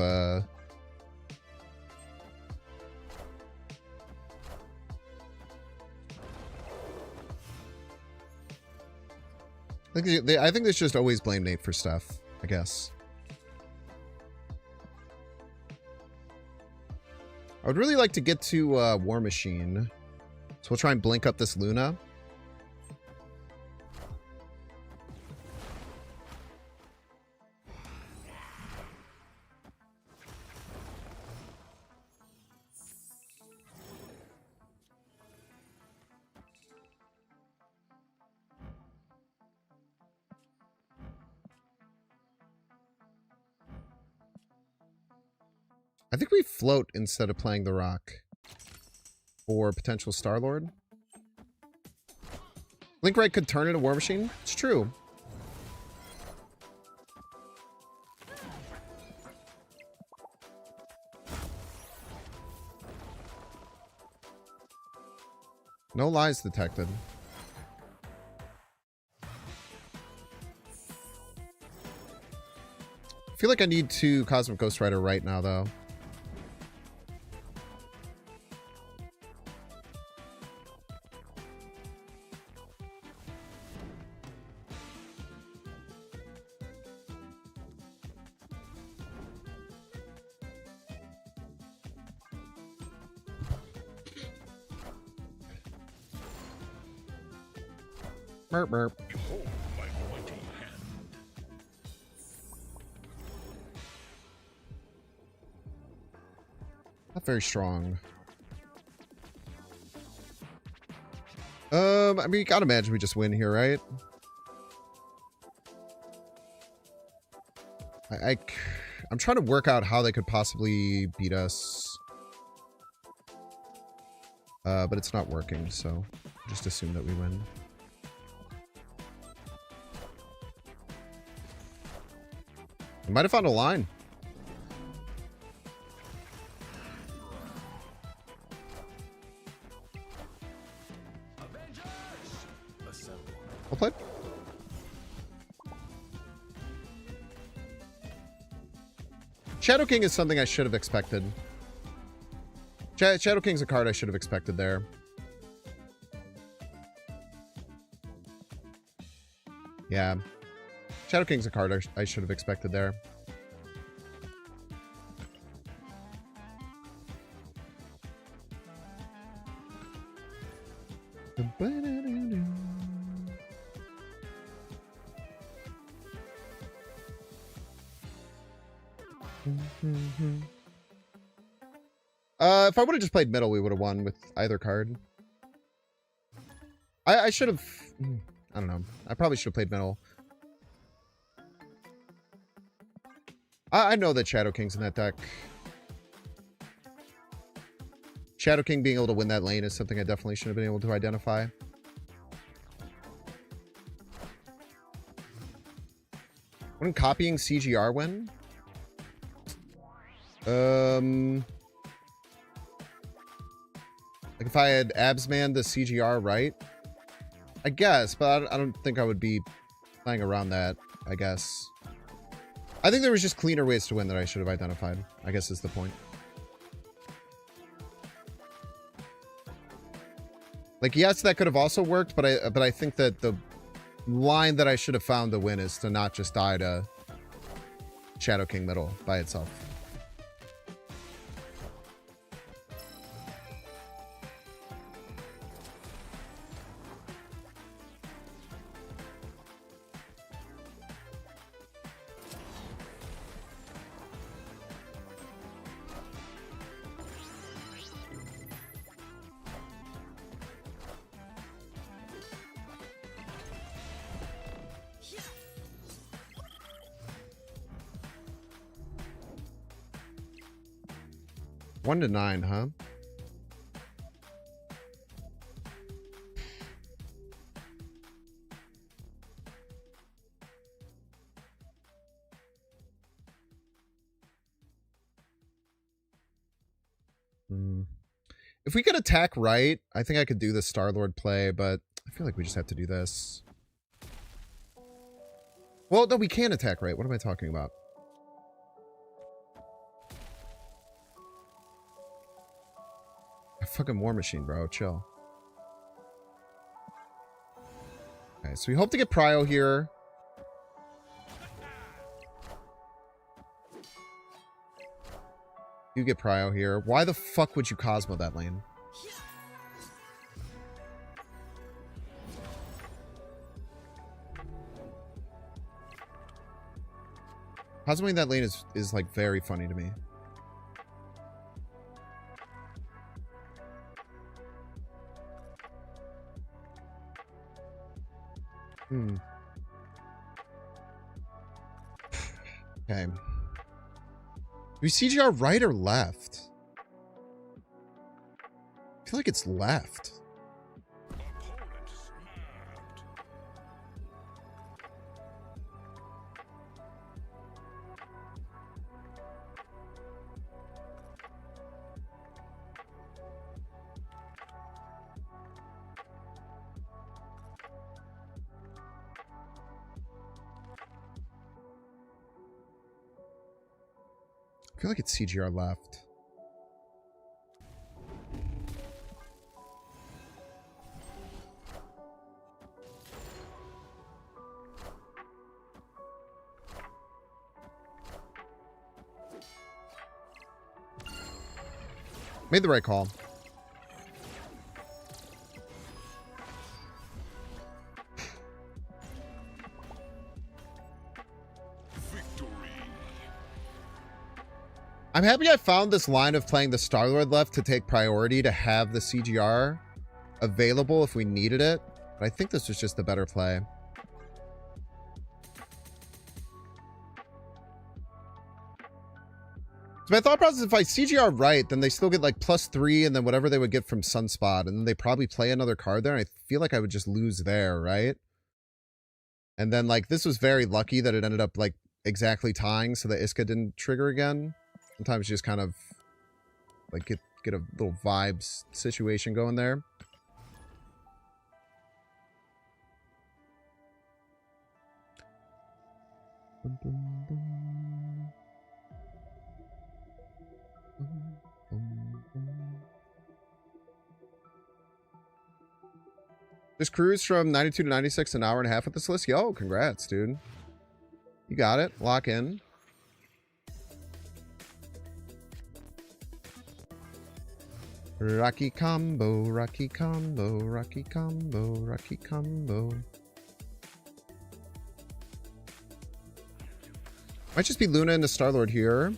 I think they should just always blame Nate for stuff, I guess. I would really like to get to War Machine. So we'll try and blink up this Luna. I think we float instead of playing the rock for potential Star-Lord. Blink right could turn into War Machine. It's true. No lies detected. I feel like I need to Cosmic Ghost Rider right now, though. Merp merp. Not very strong. I mean, you gotta imagine we just win here, right? I'm trying to work out how they could possibly beat us. But it's not working, so just assume that we win. We might have found a line. Well played. Shadow King is something I should have expected. Shadow King's a card I should have expected there. Yeah. Shadow King's a card I should have expected there. If I would have just played middle, we would have won with either card. I should have... I don't know. I probably should have played middle. I know that Shadow King's in that deck. Shadow King being able to win that lane is something I definitely should have been able to identify. Wouldn't copying CGR win? Like if I had Absman the CGR right? I guess, but I don't think I would be playing around that, I guess. I think there was just cleaner ways to win that I should have identified, I guess is the point. Like, yes, that could have also worked, but I think that the line that I should have found to win is to not just die to Shadow King middle by itself. One to 9, huh? If we could attack right, I think I could do the Star-Lord play, but I feel like we just have to do this. Well, no, we can attack right. What am I talking about? Fucking War Machine, bro. Chill. Okay, so we hope to get Prio here. You get Prio here. Why the fuck would you Cosmo that lane? Cosmoing that lane is like very funny to me. Okay. Do we CGR right or left? I feel like it's left. I feel like it's CGR left. Made the right call. I'm happy I found this line of playing the Star-Lord left to take priority to have the CGR available if we needed it. But I think this was just a better play. So my thought process, if I CGR right, then they still get like +3 and then whatever they would get from Sunspot. And then they probably play another card there. And I feel like I would just lose there, right? And then like this was very lucky that it ended up like exactly tying so that Iska didn't trigger again. Sometimes you just kind of like get a little vibes situation going there. Just cruise from 92 to 96, an hour and a half with this list. Yo, congrats, dude. You got it. Lock in. Rocky combo, rocky combo, rocky combo, rocky combo. Might just be Luna into Star-Lord here.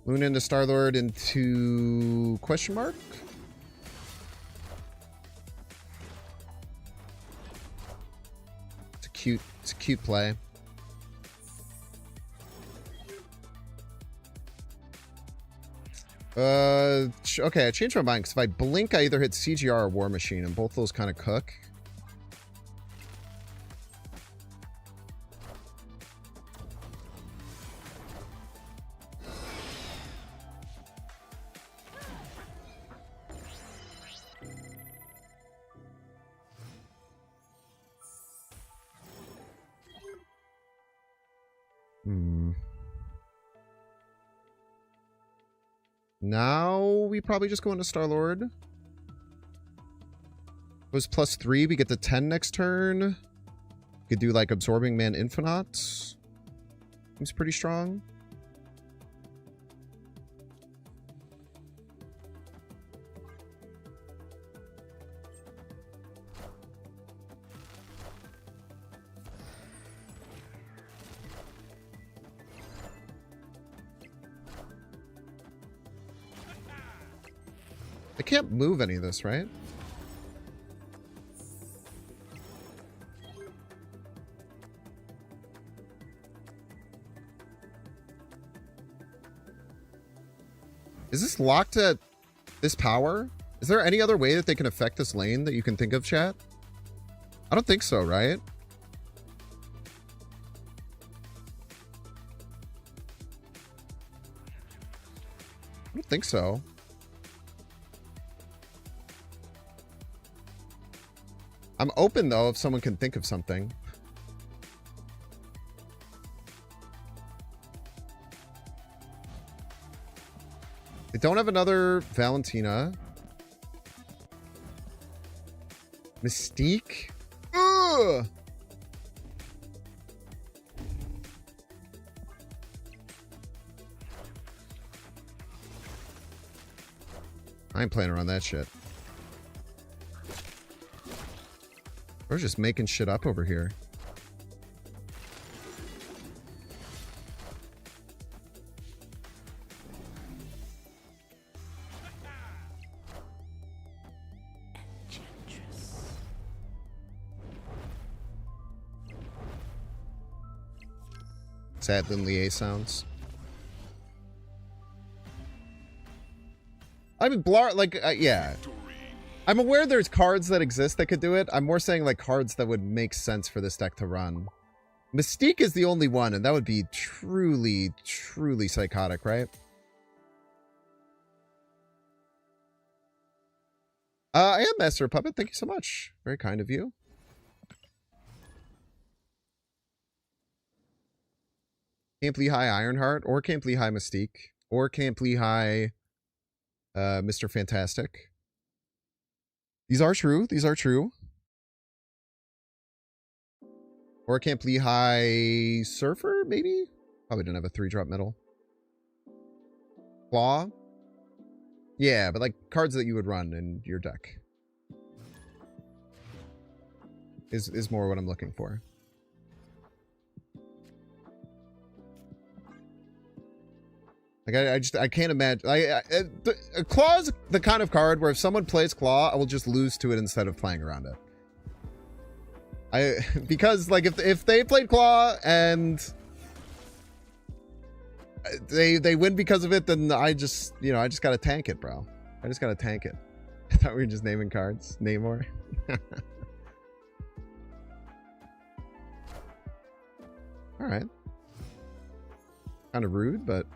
Luna into Star-Lord into question mark? It's a cute play. Okay, I changed my mind because if I blink, I either hit CGR or War Machine, and both those kind of cook. Now we probably just go into Star-Lord. Was +3. We get the 10 next turn. We could do like Absorbing Man Infinite. Seems pretty strong. I can't move any of this, right? Is this locked at this power? Is there any other way that they can affect this lane that you can think of, chat? I don't think so, right? I don't think so. I'm open, though, if someone can think of something. They don't have another Valentina. Mystique? Ugh! I ain't playing around that shit. We're just making shit up over here. Sad than Lier sounds. I mean, Blar, like, yeah. I'm aware there's cards that exist that could do it. I'm more saying like cards that would make sense for this deck to run. Mystique is the only one, and that would be truly, truly psychotic, right? I am Master of Puppet. Thank you so much. Very kind of you. Camp Lehigh Ironheart, or Camp Lehigh Mystique, or Camp Lehigh Mr. Fantastic. These are true. These are true. Or Camp Lehigh Surfer, maybe? Probably didn't have a 3-drop metal. Claw? Yeah, but like cards that you would run in your deck. is more what I'm looking for. Like I can't imagine. Claw is the kind of card where if someone plays Claw, I will just lose to it instead of playing around it. Because like if they played Claw and they win because of it, then I just gotta tank it, bro. I just gotta tank it. I thought we were just naming cards. Namor. All right. Kind of rude, but.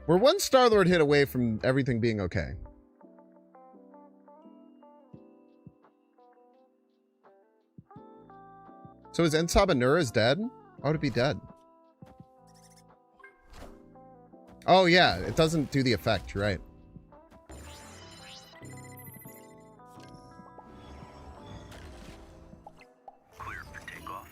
We're one Star-Lord hit away from everything being okay. So is Ensabanura's dead? How would it be dead? Oh yeah, it doesn't do the effect, you're right. Clear for takeoff.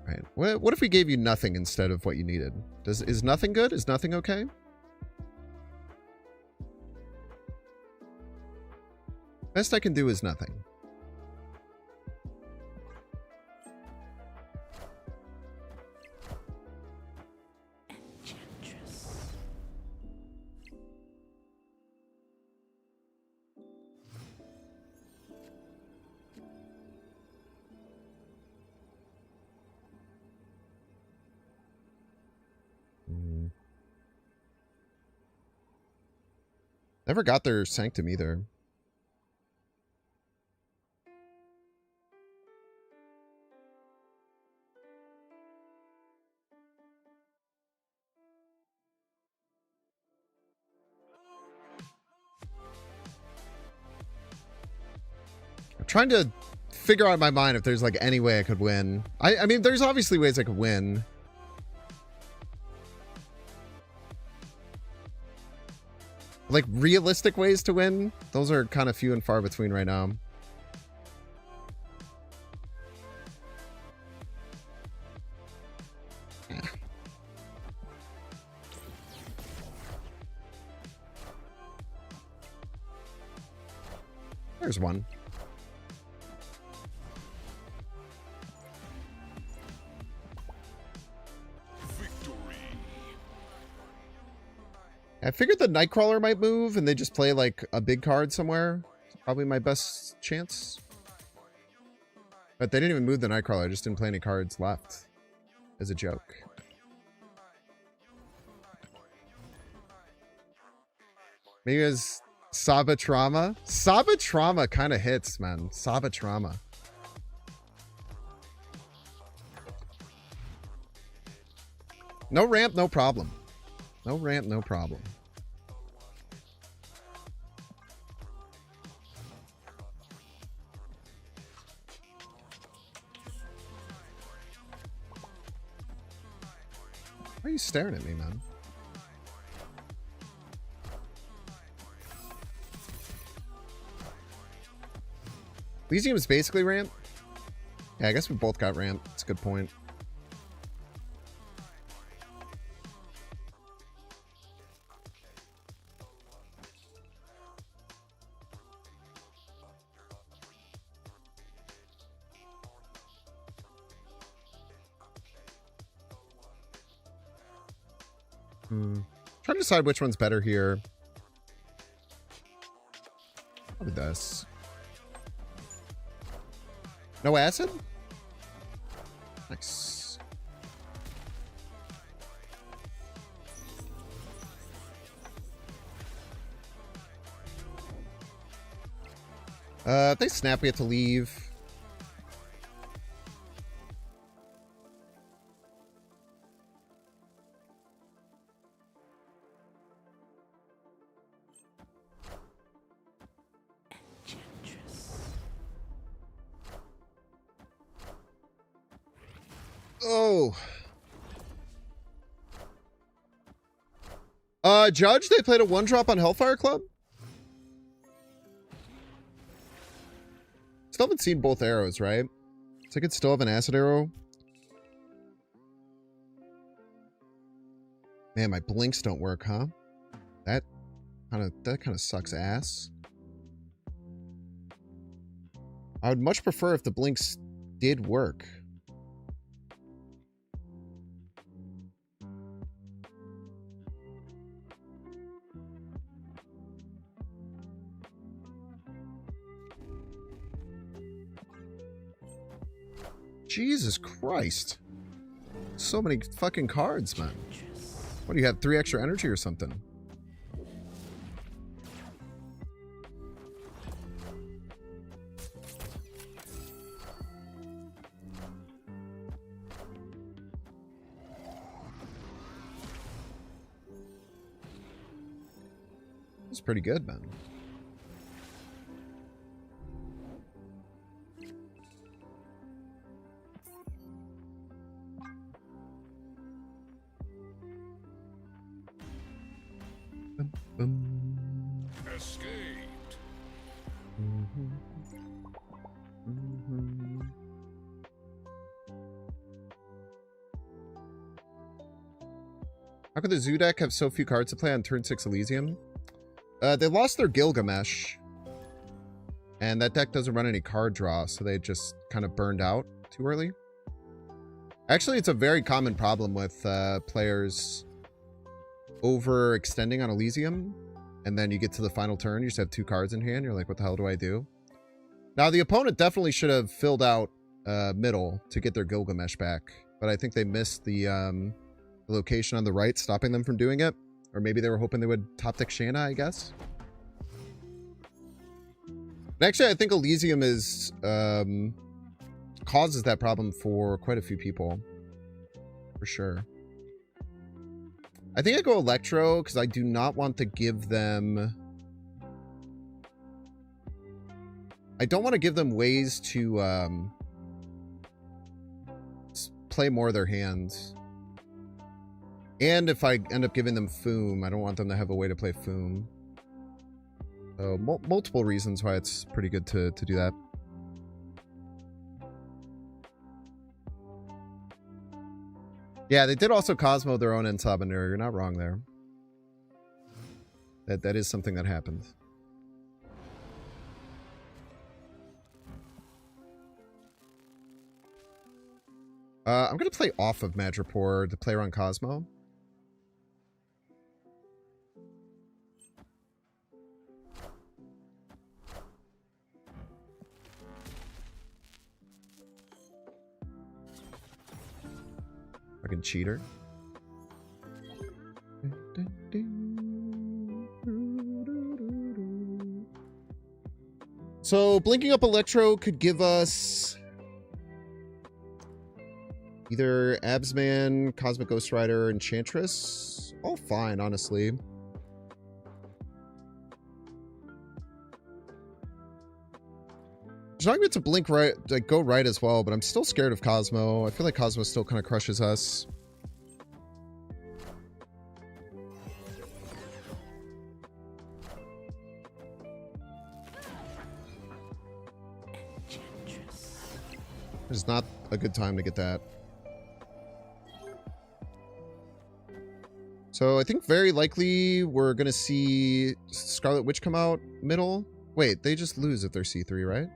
Right. What if we gave you nothing instead of what you needed? Is nothing good? Is nothing okay? Best I can do is nothing. Enchantress. Never got their Sanctum either. I'm trying to figure out in my mind if there's like any way I could win. I mean, there's obviously ways I could win. Like realistic ways to win, those are kind of few and far between right now. There's one. I figured the Nightcrawler might move and they just play like a big card somewhere. It's probably my best chance. But they didn't even move the Nightcrawler. I just didn't play any cards left. As a joke. Maybe it was Saba Trauma. Saba Trauma kind of hits, man. Saba Trauma. No ramp, no problem. No ramp, no problem. Why are you staring at me, man? Elysium is basically ramp. Yeah, I guess we both got ramp. That's a good point. Trying to decide which one's better here. Probably this. No acid? Nice. If they snap, we have to leave. Oh. Judge, they played a 1-drop on Hellfire Club? Still haven't seen both arrows, right? So I could still have an acid arrow. Man, my blinks don't work, huh? That kind of sucks ass. I would much prefer if the blinks did work. Jesus Christ. So many fucking cards, man. What, do you have 3 extra energy or something? It's pretty good, man. Escaped. How could the Zoo deck have so few cards to play on turn 6 Elysium? They lost their Gilgamesh. And that deck doesn't run any card draw, so they just kind of burned out too early. Actually, it's a very common problem with players overextending on Elysium. And then you get to the final turn, you just have 2 cards in hand. You're like, what the hell do I do? Now, the opponent definitely should have filled out middle to get their Gilgamesh back. But I think they missed the location on the right, stopping them from doing it. Or maybe they were hoping they would top deck Shanna, I guess. But actually, I think Elysium is causes that problem for quite a few people. For sure. I think I go Electro because I do not want to give them... I don't want to give them ways to play more of their hands. And if I end up giving them Foom, I don't want them to have a way to play Foom. So multiple reasons why it's pretty good to do that. Yeah, they did also Cosmo their own Ensabanur. You're not wrong there. That is something that happened. I'm going to play off of Madripoor to play around Cosmo. Fucking cheater. So, blinking up Electro could give us either Absman, Cosmic Ghost Rider, Enchantress. All fine, honestly. There's not going to blink right, like go right as well, but I'm still scared of Cosmo. I feel like Cosmo still kind of crushes us. It's not a good time to get that. So I think very likely we're going to see Scarlet Witch come out middle. Wait, they just lose if they're C3, right?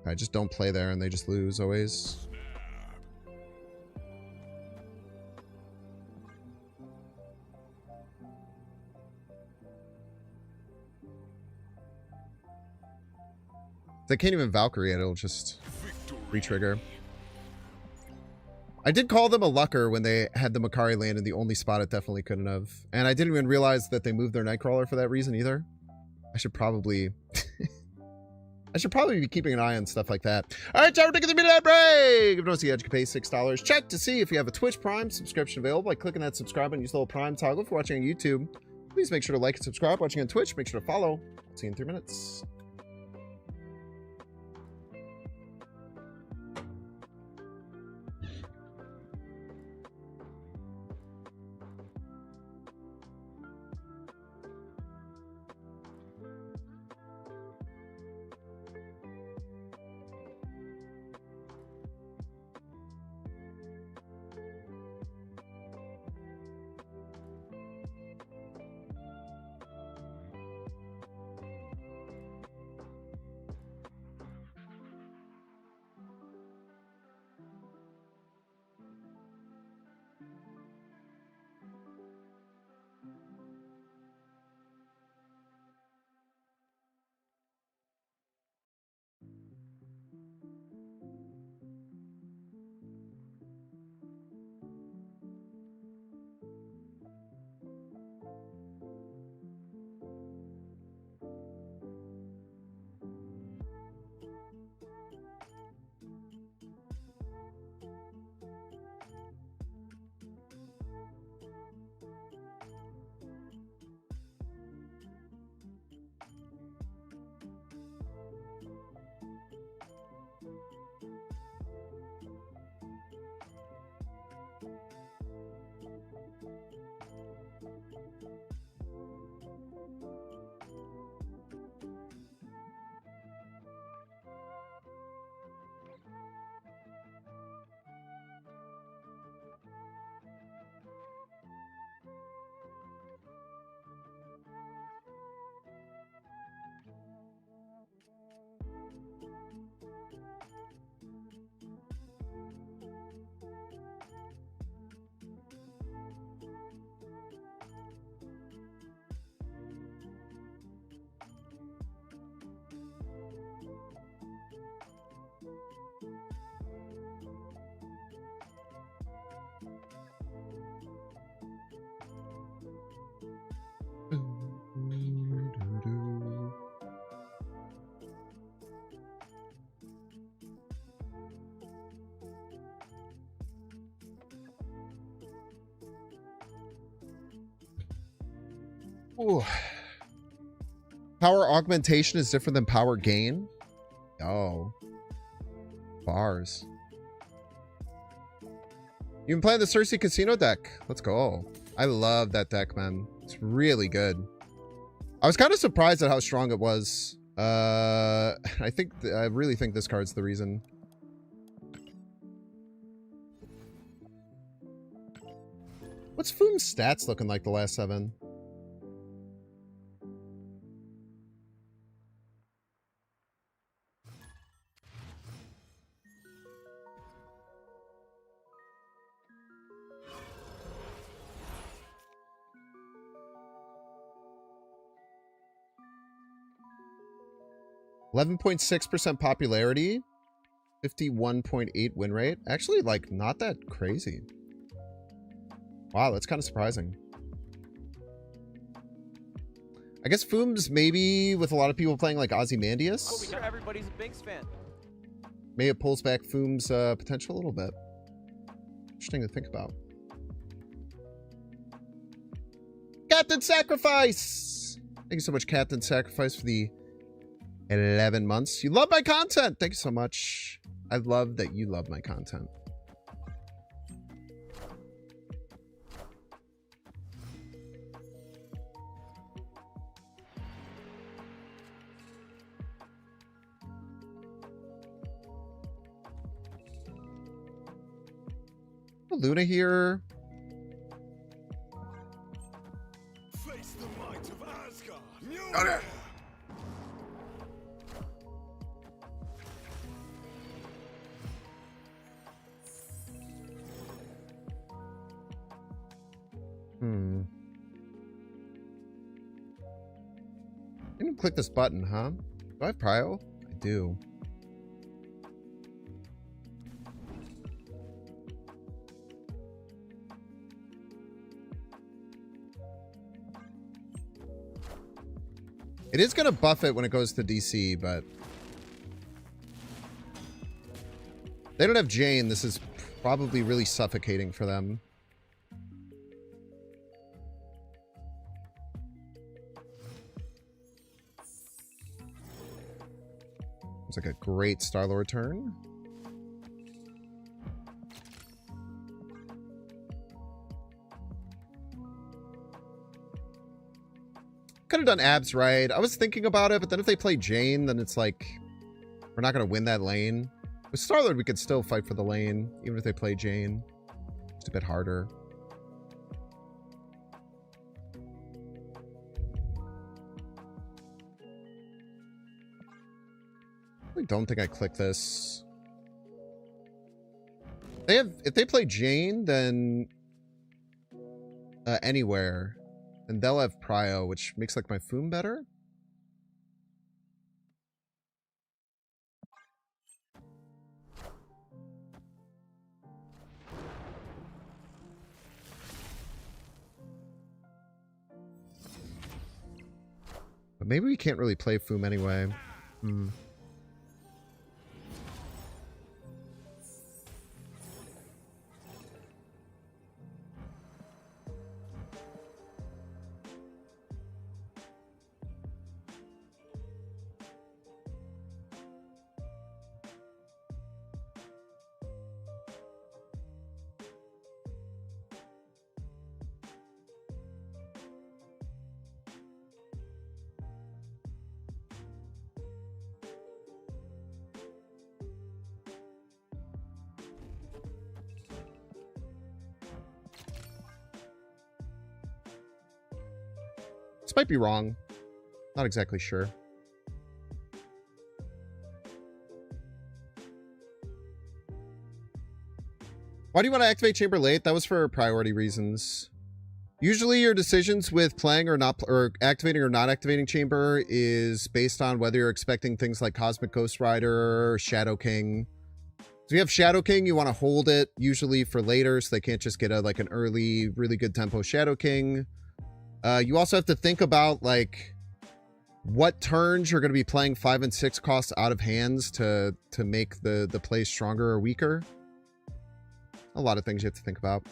I just don't play there and they just lose always. They can't even Valkyrie it, it'll just re-trigger. I did call them a lucker when they had the Makari land in the only spot it definitely couldn't have. And I didn't even realize that they moved their Nightcrawler for that reason either. I should probably... I should probably be keeping an eye on stuff like that. All right, time to take a minute break. If you don't see Edge, you can pay $6. Check to see if you have a Twitch Prime subscription available by clicking that subscribe button. Use the little Prime toggle. If you're watching on YouTube, please make sure to like and subscribe. Watching on Twitch, make sure to follow. See you in 3 minutes. Ooh. Power augmentation is different than power gain. Oh. Bars. You can play the Cersei Casino deck. Let's go. I love that deck, man. It's really good. I was kind of surprised at how strong it was. I really think this card's the reason. What's Foom's stats looking like the last 7? .6% popularity, 51.8 win rate. Actually, like, not that crazy. Wow, that's kind of surprising. I guess Foom's maybe with a lot of people playing like Ozymandias. Oh, we hear everybody's a Binks fan. Maybe it pulls back Foom's potential a little bit. Interesting to think about. Captain Sacrifice! Thank you so much, Captain Sacrifice, for the 11 months. You love my content. Thank you so much. I love that you love my content. Luna here. Face the might of Asgard. Okay. I didn't click this button, huh? Do I have prio? I do. It is going to buff it when it goes to DC, but they don't have Jane. This is probably really suffocating for them. It's like a great Star-Lord turn. Could have done abs right. I was thinking about it, but then if they play Jane, then it's like we're not going to win that lane. With Star-Lord, we could still fight for the lane, even if they play Jane. Just a bit harder. I don't think I click this. If they play Jane, then anywhere, and they'll have prio, which makes like my Foom better. But maybe we can't really play Foom anyway. This might be wrong. Not exactly sure. Why do you want to activate Chamber late? That was for priority reasons. Usually your decisions with playing or not, or activating or not activating Chamber is based on whether you're expecting things like Cosmic Ghost Rider or Shadow King. So if you have Shadow King, you want to hold it usually for later so they can't just get like an early, really good tempo Shadow King. You also have to think about like what turns you're going to be playing 5 and 6 costs out of hands to make the play stronger or weaker. A lot of things you have to think about.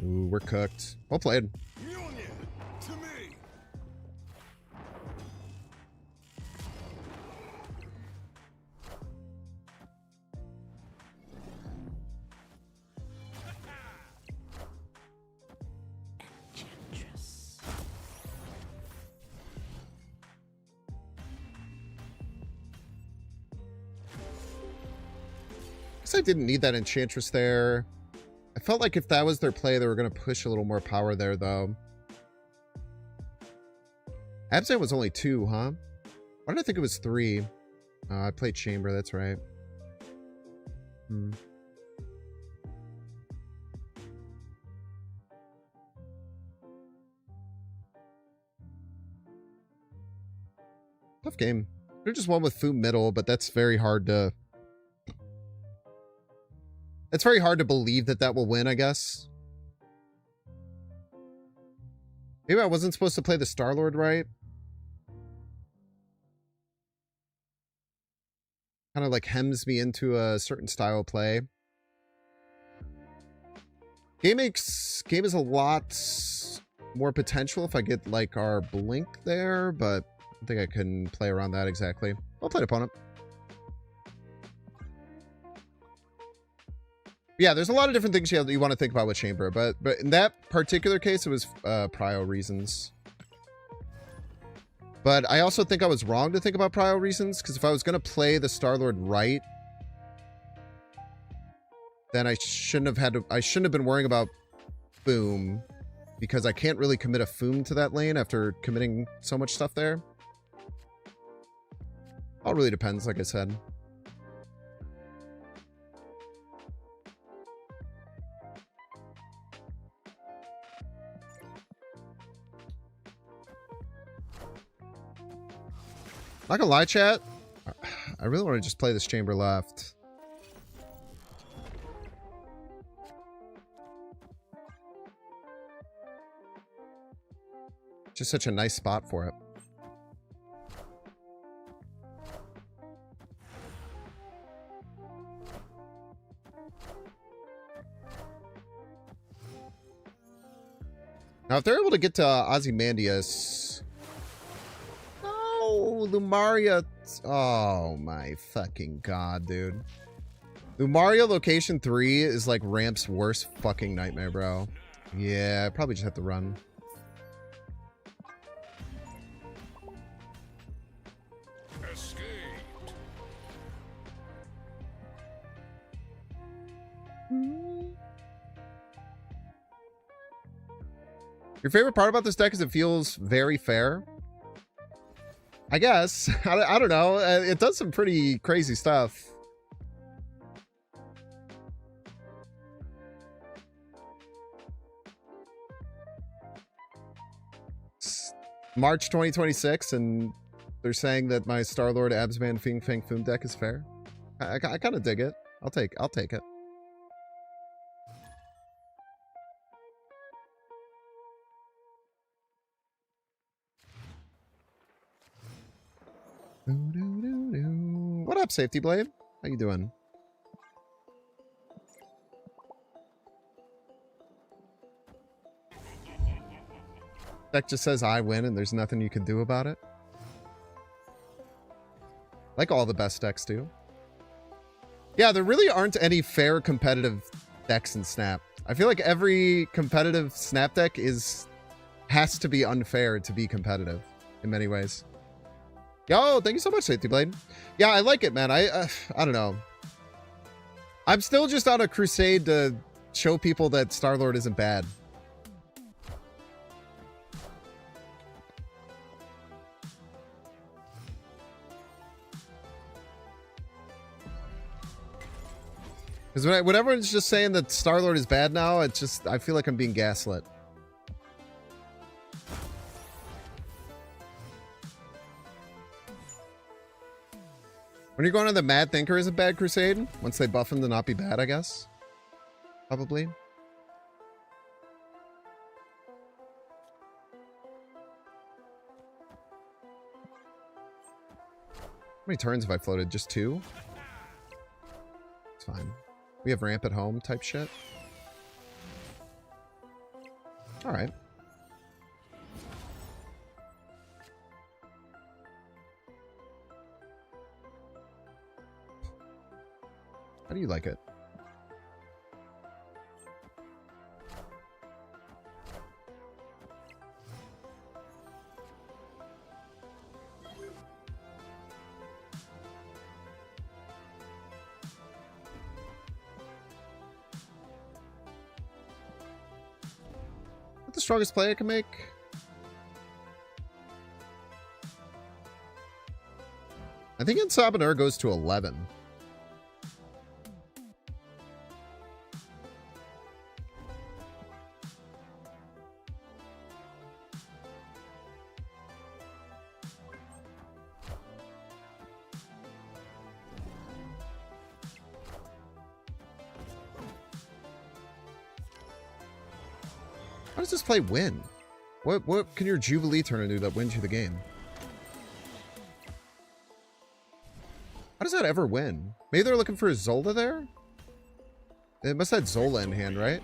Ooh, we're cooked. Well played. Union to me. Enchantress. Guess I didn't need that Enchantress there. I felt like if that was their play, they were going to push a little more power there, though. Abzan was only 2, huh? Why did I think it was 3? I played Chamber, that's right. Tough game. They're just one with Fu middle, but that's very hard to... It's very hard to believe that that will win, I guess. Maybe I wasn't supposed to play the Star-Lord right. Kind of like hems me into a certain style of play. Game is a lot more potential if I get like our blink there, but I think I can play around that exactly. Well played, opponent. Yeah, there's a lot of different things you want to think about with Chamber, but in that particular case, it was prio reasons. But I also think I was wrong to think about prio reasons, because if I was going to play the Star-Lord right, then I shouldn't have been worrying about Boom, because I can't really commit a Foom to that lane after committing so much stuff there. All really depends, like I said. Not gonna lie, chat. I really want to just play this Chamber left. Just such a nice spot for it. Now, if they're able to get to Ozymandias... No, Lumaria... Oh, my fucking god, dude. Lumaria Location 3 is like Ramp's worst fucking nightmare, bro. Yeah, I probably just have to run. Escaped. Your favorite part about this deck is it feels very fair? I guess. I don't know. It does some pretty crazy stuff. It's March 2026, and they're saying that my Star-Lord Absman Fing Fang Foom deck is fair. I kind of dig it. I'll take it. What up, Safety Blade? How you doing? Deck just says I win and there's nothing you can do about it. Like all the best decks do. Yeah, there really aren't any fair competitive decks in Snap. I feel like every competitive Snap deck has to be unfair to be competitive in many ways. Yo, thank you so much, Safety Blade. Yeah, I like it, man. I don't know. I'm still just on a crusade to show people that Star-Lord isn't bad. Because when everyone's just saying that Star-Lord is bad now, it's just, I feel like I'm being gaslit. When you're going on the Mad Thinker is a bad crusade, once they buff him to not be bad, I guess. Probably. How many turns have I floated? Just 2? It's fine. We have ramp at home type shit. All right. How do you like it? What the strongest play I can make? I think Insabanur goes to 11. How does this play win? What can your Jubilee turn do that wins you the game? How does that ever win? Maybe they're looking for a Zola there? It must have had Zola in hand, right?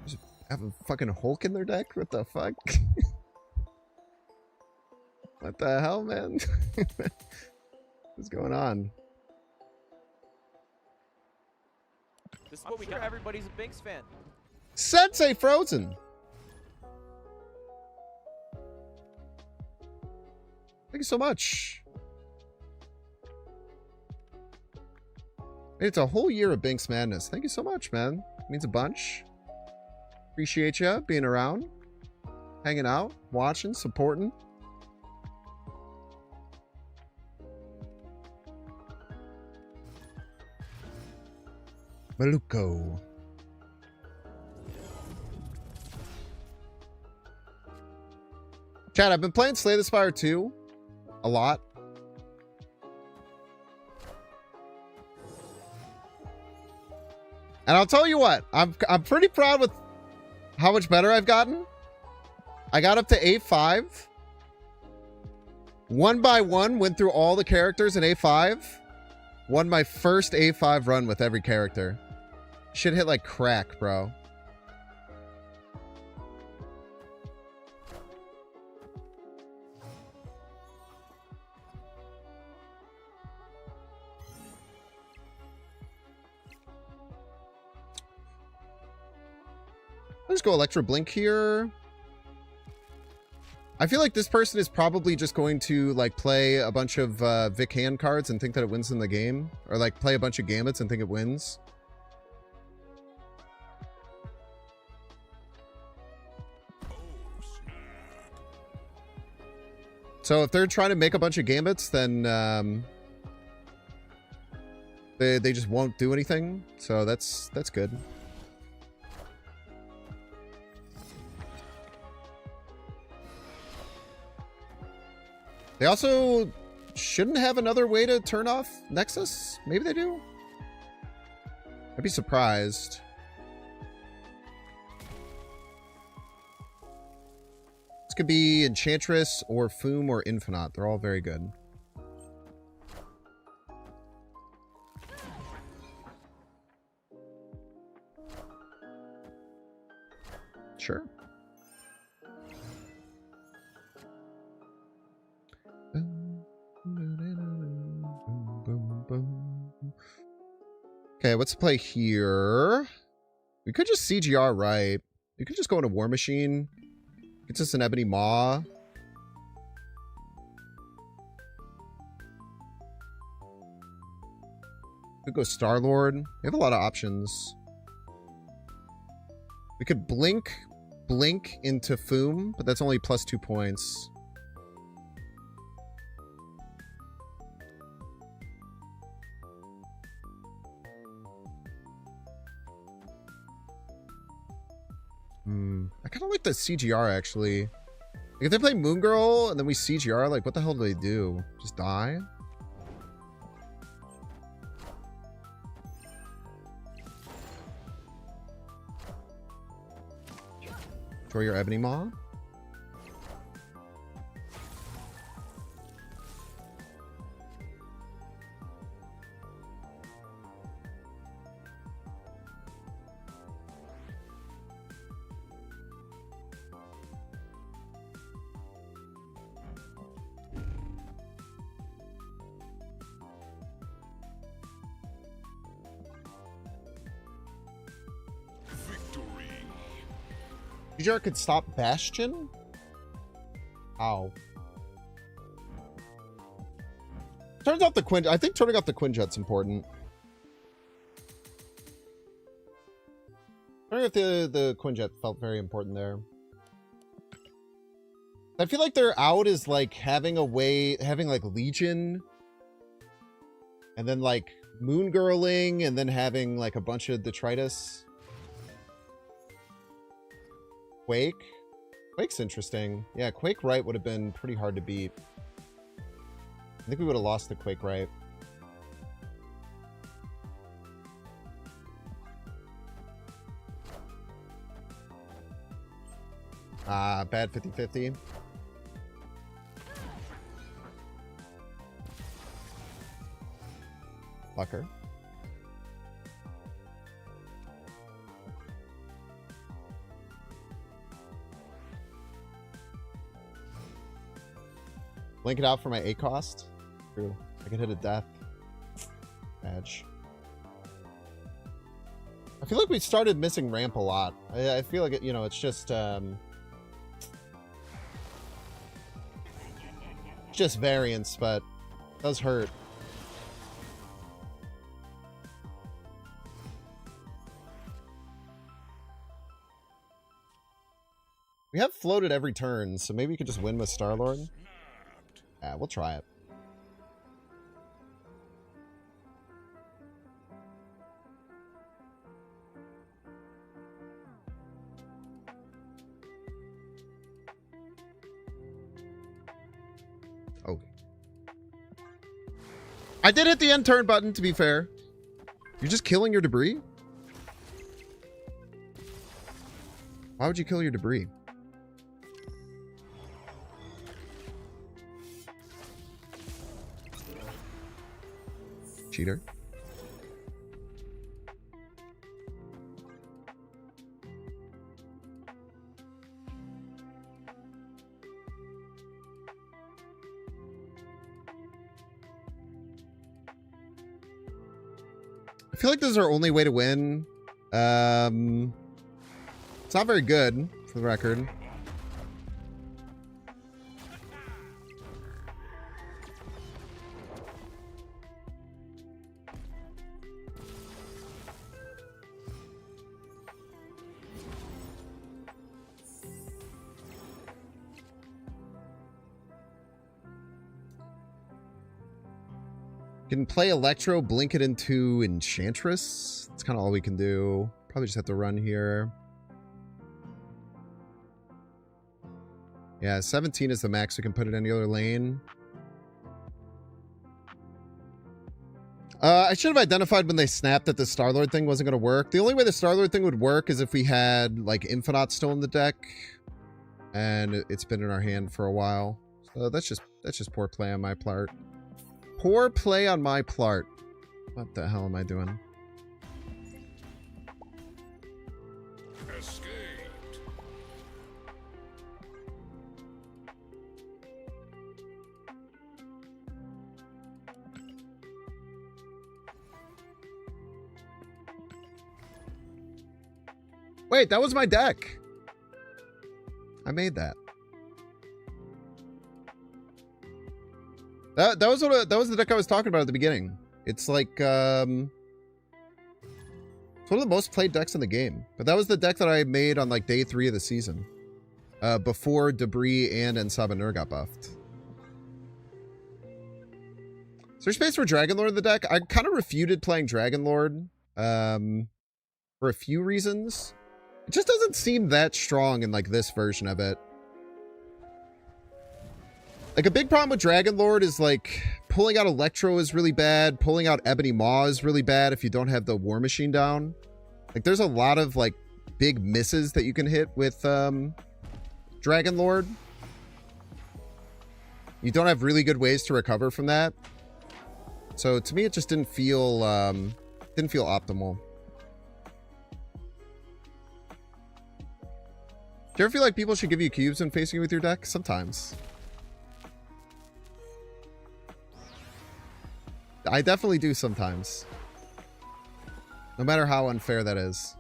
Just have a fucking Hulk in their deck? What the fuck? What the hell, man? What's going on? This is what we got. Everybody's a Binks fan. Sensei Frozen! Thank you so much. It's a whole year of Binks Madness. Thank you so much, man. It means a bunch. Appreciate you being around, hanging out, watching, supporting. Maluko. Chad, I've been playing Slay the Spire 2 a lot. And I'll tell you what, I'm pretty proud with how much better I've gotten. I got up to A5. One by one, went through all the characters in A5. Won my first A5 run with every character. Shit hit like crack, bro. Let's go Electro Blink here. I feel like this person is probably just going to like play a bunch of Vic hand cards and think that it wins in the game, or like play a bunch of Gambits and think it wins. So if they're trying to make a bunch of Gambits, then they just won't do anything. So that's good. They also shouldn't have another way to turn off Nexus. Maybe they do. I'd be surprised. This could be Enchantress or Foom or Infinite. They're all very good. Sure. Okay, what's the play here? We could just CGR right. You could just go into War Machine. Gets us an Ebony Maw. Could go Star-Lord. We have a lot of options. We could blink into Foom, but that's only plus 2 points. I kind of like the CGR, actually. Like, if they play Moon Girl and then we CGR, like, what the hell do they do? Just die? Draw your Ebony Maw? Jar could stop Bastion? Ow. Turns off the Quin... I think turning off the Quinjet's important. Turning off the Quinjet felt very important there. I feel like their out is like having like Legion, and then like Moon Girling, and then having like a bunch of Detritus. Quake? Quake's interesting. Yeah, Quake right would have been pretty hard to beat. I think we would have lost the Quake right. Bad 50-50. Fucker. Link it out for my A cost. True. I could hit a death. Badge. I feel like we started missing ramp a lot. I feel like, you know, it's just variance, but it does hurt. We have floated every turn, so maybe we could just win with Star-Lord. Yeah, we'll try it. Oh. I did hit the end turn button, to be fair. You're just killing your debris? Why would you kill your debris? Cheater. I feel like this is our only way to win. It's not very good, for the record. Can play Electro, blink it into Enchantress. That's kind of all we can do. Probably just have to run here. Yeah, 17 is the max we can put in any other lane. I should have identified when they snapped that the Star-Lord thing wasn't going to work. The only way the Star-Lord thing would work is if we had, like, Infinite still in the deck. And it's been in our hand for a while. So that's just poor play on my part. Poor play on my part. What the hell am I doing? Escaped. Wait, that was my deck. I made that. That was the deck I was talking about at the beginning. It's like it's one of the most played decks in the game. But that was the deck that I made on like day 3 of the season, before Debris and Ensabanur got buffed. Is there space for Dragonlord in the deck? I kind of refuted playing Dragonlord for a few reasons. It just doesn't seem that strong in like this version of it. Like, a big problem with Dragonlord is, like, pulling out Electro is really bad. Pulling out Ebony Maw is really bad if you don't have the War Machine down. Like, there's a lot of, like, big misses that you can hit with Dragonlord. You don't have really good ways to recover from that. So, to me, it just didn't feel optimal. Do you ever feel like people should give you cubes when facing with your deck? Sometimes. I definitely do sometimes. No matter how unfair that is.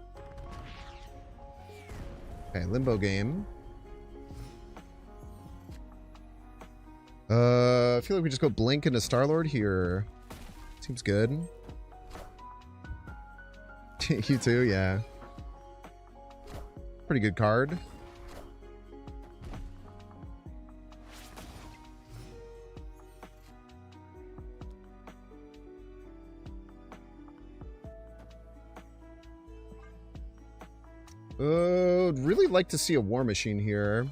Okay, limbo game. I feel like we just go blink into Star-Lord here. Seems good. You too, yeah. Pretty good card. I'd really like to see a War Machine here.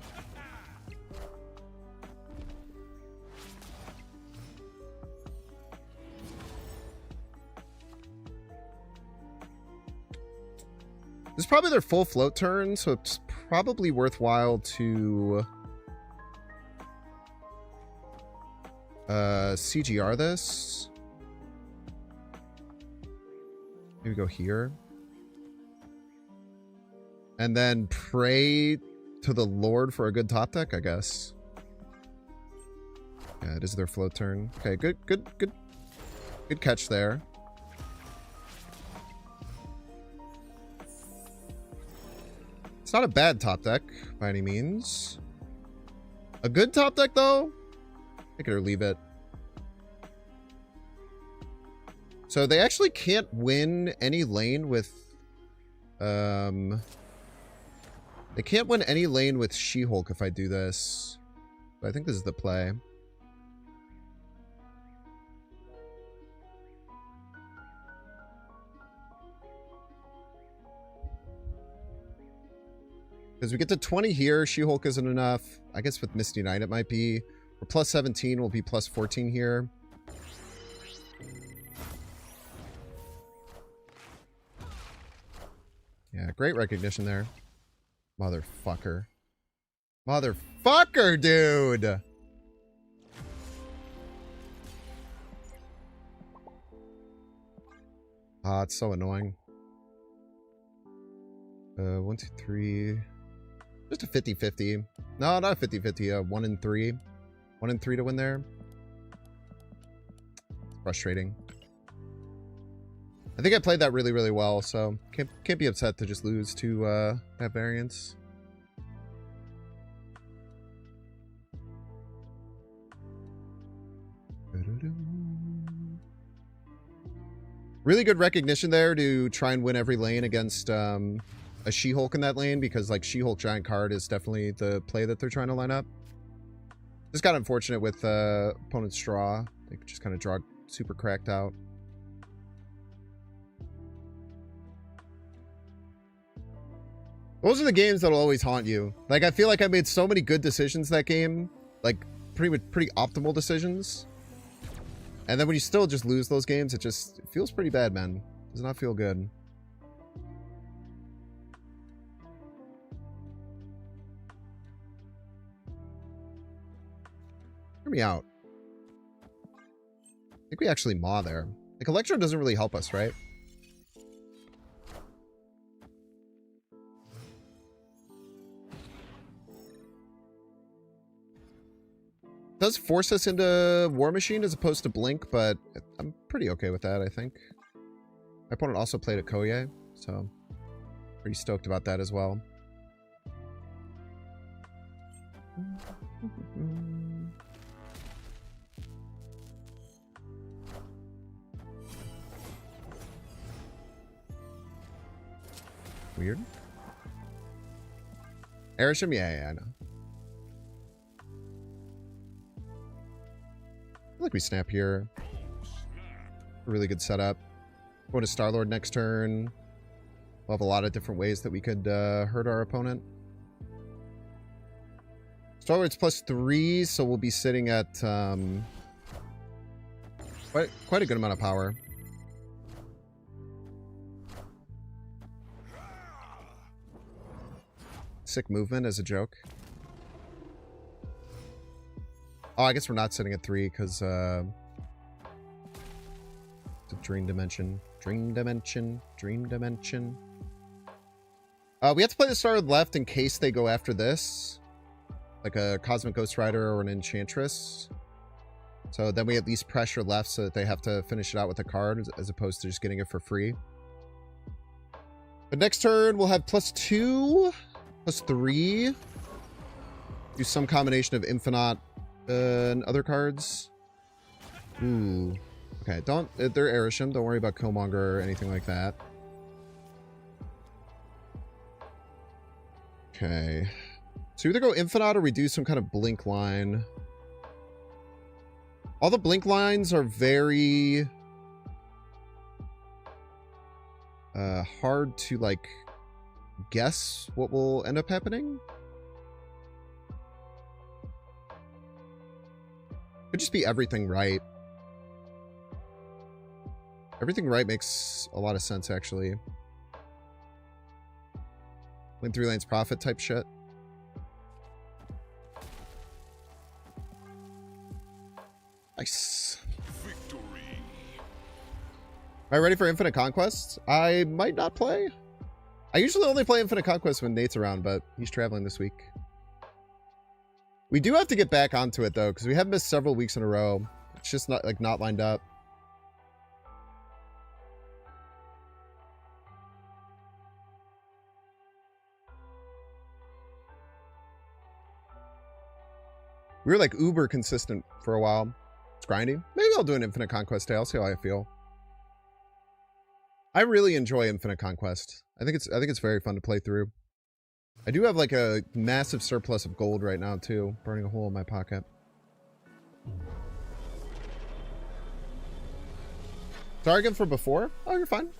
This is probably their full float turn, so it's probably worthwhile to CGR this. Maybe go here. And then pray to the Lord for a good top deck, I guess. Yeah, it is their float turn. Okay, good catch there. It's not a bad top deck by any means. A good top deck though? Take it or leave it. So they actually can't win any lane with they can't win any lane with She-Hulk if I do this. But I think this is the play. Because we get to 20 here, She-Hulk isn't enough. I guess with Misty Knight it might be. We're plus 17, we'll be plus 14 here. Yeah, great recognition there. Motherfucker. Motherfucker, dude! Ah, it's so annoying. 1, 2, 3. Just a 50-50. No, not a 50-50. 1 and 3. 1 and 3 to win there. Frustrating. I think I played that really, really well, so can't be upset to just lose to that variance. Really good recognition there to try and win every lane against a She-Hulk in that lane, because like She-Hulk giant card is definitely the play that they're trying to line up. Just got unfortunate with opponent's draw. They just kind of draw super cracked out. Those are the games that'll always haunt you. Like, I feel like I made so many good decisions that game. Like, pretty optimal decisions. And then when you still just lose those games, it feels pretty bad, man. Does not feel good. Hear me out. I think we actually maw there. Like, Electro doesn't really help us, right? Does force us into War Machine as opposed to Blink, but I'm pretty okay with that, I think. My opponent also played a Koye, so pretty stoked about that as well. Weird. Arishem? Yeah, I know. I like we snap here. A really good setup. Go to Star-Lord next turn. We'll have a lot of different ways that we could hurt our opponent. Star-Lord's +3, so we'll be sitting at quite a good amount of power. Sick movement as a joke. Oh, I guess we're not sitting at 3 because it's a dream dimension. Dream dimension. Dream dimension. We have to play the Star left in case they go after this. Like a Cosmic Ghost Rider or an Enchantress. So then we at least pressure left so that they have to finish it out with a card as opposed to just getting it for free. But next turn we'll have +2. +3. Do some combination of Infinite and other cards. Ooh. Okay, don't... They're Erisham. Don't worry about Killmonger or anything like that. Okay. So either go Infinite or we do some kind of blink line. All the blink lines are very... hard to, like, guess what will end up happening. Could just be everything right. Everything right makes a lot of sense, actually. Win 3 lanes profit type shit. Nice. Victory. Am I ready for Infinite Conquest? I might not play. I usually only play Infinite Conquest when Nate's around, but he's traveling this week. We do have to get back onto it, though, because we have missed several weeks in a row. It's just not, like, not lined up. We were, like, uber consistent for a while. It's grindy. Maybe I'll do an Infinite Conquest day. I'll see how I feel. I really enjoy Infinite Conquest. I think it's very fun to play through. I do have like a massive surplus of gold right now too, burning a hole in my pocket. Sorry again for before. Oh, you're fine.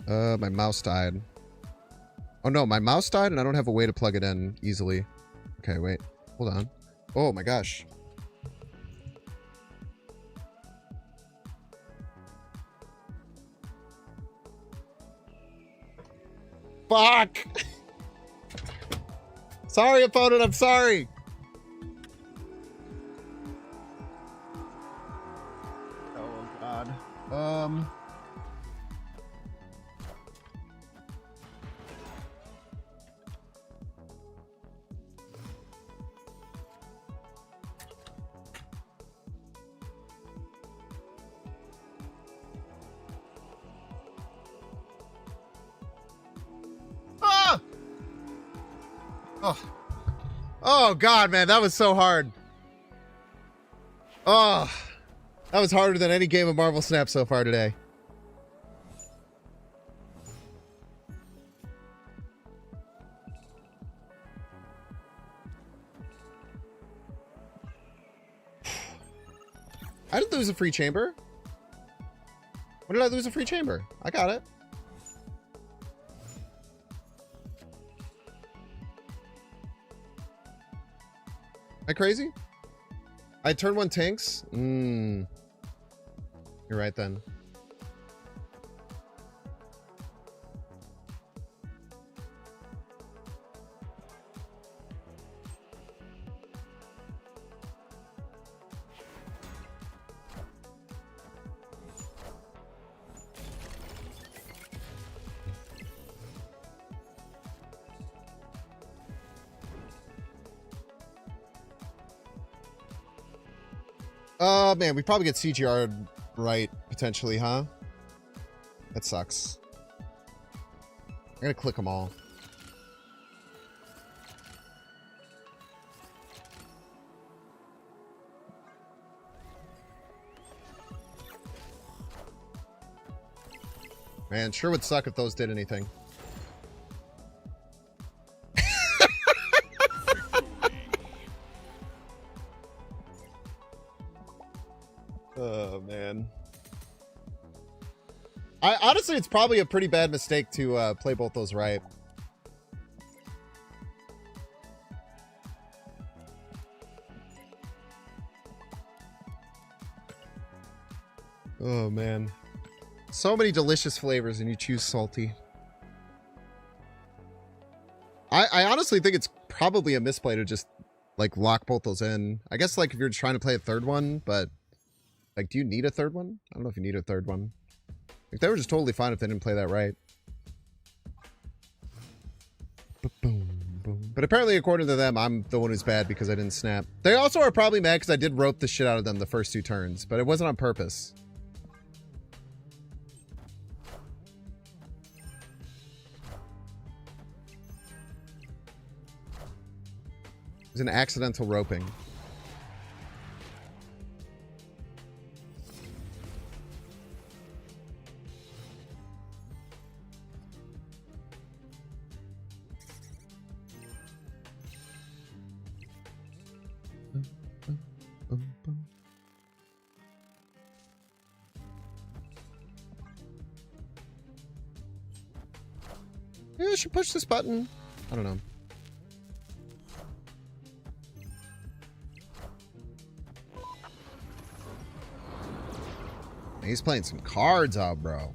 My mouse died. Oh no, my mouse died and I don't have a way to plug it in easily. Okay, wait. Hold on. Oh my gosh. Fuck! Sorry, opponent, I'm sorry! Oh god. Oh god, man, that was so hard. Oh, that was harder than any game of Marvel Snap so far today. I didn't lose a free chamber. When did I lose a free chamber? I got it. Am I crazy? I turn 1 tanks? You're right then. Man, we probably get CGR'd right, potentially, huh? That sucks. I'm gonna click them all. Man, sure would suck if those did anything. Oh, man. Honestly, it's probably a pretty bad mistake to play both those right. Oh, man. So many delicious flavors and you choose salty. I honestly think it's probably a misplay to just, like, lock both those in. I guess, like, if you're trying to play a third one, but... Like, do you need a third one? I don't know if you need a third one. Like, they were just totally fine if they didn't play that right. Boom, boom. But apparently, according to them, I'm the one who's bad because I didn't snap. They also are probably mad because I did rope the shit out of them the first 2 turns, but it wasn't on purpose. was an accidental roping. Maybe I should push this button. I don't know. He's playing some cards out, bro.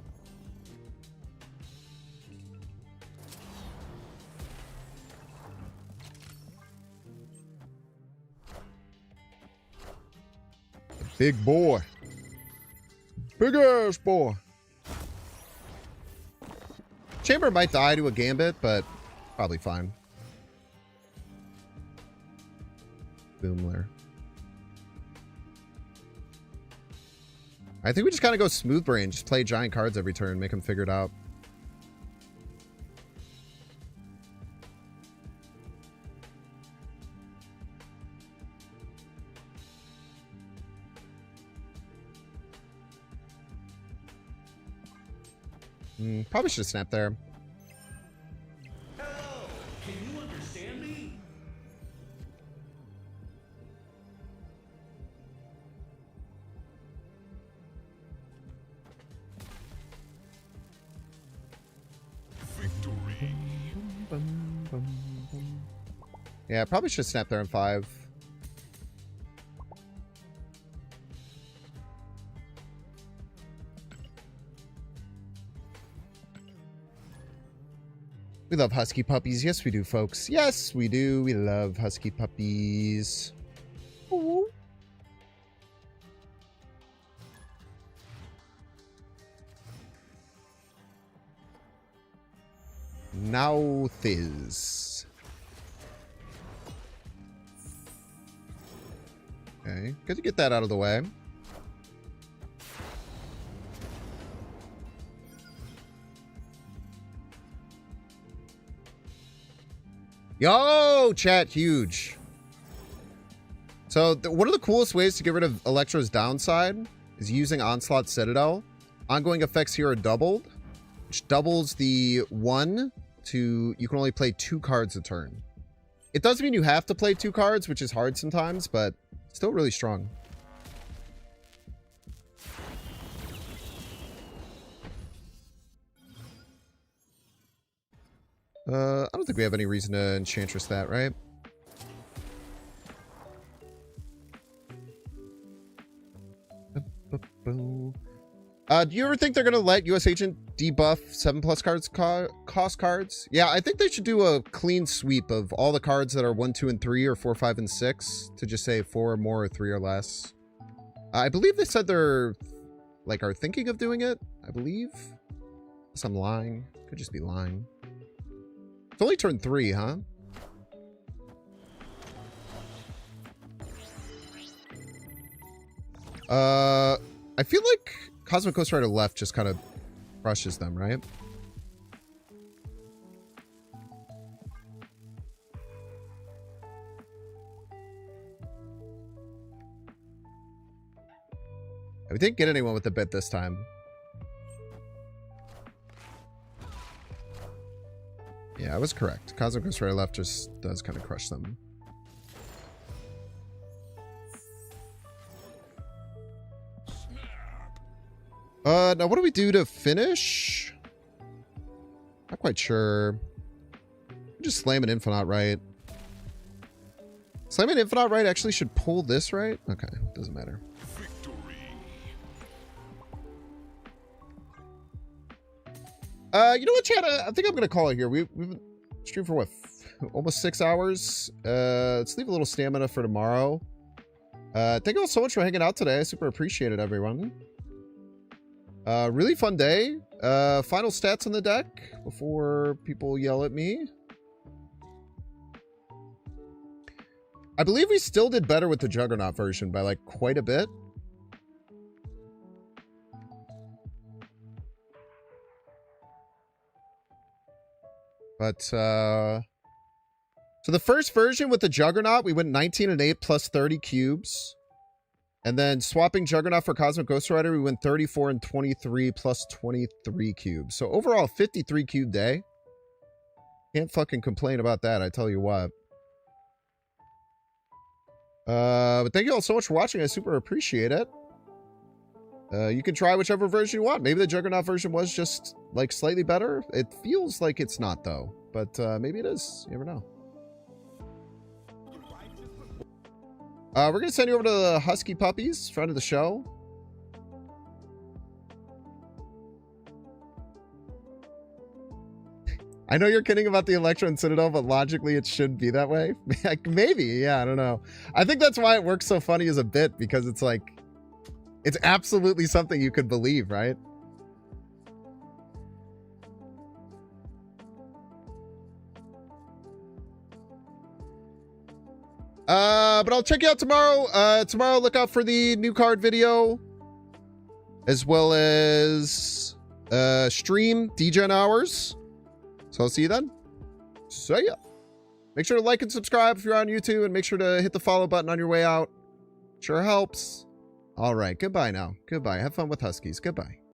Big boy. Big ass boy. Chamber might die to a gambit, but probably fine. Boom there. I think we just kind of go smooth brain. Just play giant cards every turn. Make them figure it out. Probably should have snapped there. Hello, can you understand me? Victory. Yeah, probably should have snapped there in 5. We love husky puppies. Yes, we do, folks. Yes, we do. We love husky puppies. Ooh. Now Thiz. Okay, good to get that out of the way. Yo, chat, huge. So one of the coolest ways to get rid of Electro's downside is using Onslaught Citadel. Ongoing effects here are doubled, which doubles the 1 to, you can only play 2 cards a turn. It does mean you have to play 2 cards, which is hard sometimes, but still really strong. I don't think we have any reason to Enchantress that, right? Do you ever think they're going to let US Agent debuff 7+ cards cost cards? Yeah, I think they should do a clean sweep of all the cards that are 1, 2, and 3, or 4, 5, and 6 to just say 4 or more or 3 or less. I believe they said they're, like, are thinking of doing it, I believe. Unless I'm lying. Could just be lying. It's only turn 3, huh? I feel like Cosmic Ghost Rider left just kind of crushes them, right? We didn't get anyone with the bit this time. Yeah, I was correct. Cosmic Ghost Rider left just does kind of crush them. Now what do we do to finish? Not quite sure. Just slam an Infinite right. Slam an Infinite right actually should pull this right? Okay, doesn't matter. You know what, chat? I think I'm gonna call it here. We've been streamed for what, almost 6 hours. Let's leave a little stamina for tomorrow. Thank you all so much for hanging out today. I super appreciate it, everyone. Really fun day. Final stats on the deck before people yell at me. I believe we still did better with the Juggernaut version by like quite a bit. But So the first version with the Juggernaut, we went 19 and 8 plus 30 cubes. And then swapping Juggernaut for Cosmic Ghost Rider, we went 34 and 23 plus 23 cubes. So overall, 53 cube day. Can't fucking complain about that, I tell you what. But thank you all so much for watching. I super appreciate it. You can try whichever version you want. Maybe the Juggernaut version was just, like, slightly better. It feels like it's not, though. But maybe it is. You never know. We're going to send you over to the Husky Puppies, friend of the show. I know you're kidding about the Electro and Citadel, but logically it should be that way. Maybe, yeah, I don't know. I think that's why it works so funny as a bit, because it's like, it's absolutely something you could believe, right? But I'll check you out tomorrow. Tomorrow, look out for the new card video, as well as stream DGen hours. So I'll see you then. See ya. Make sure to like and subscribe if you're on YouTube, and make sure to hit the follow button on your way out. Sure helps. All right, goodbye now. Goodbye. Have fun with Huskies. Goodbye.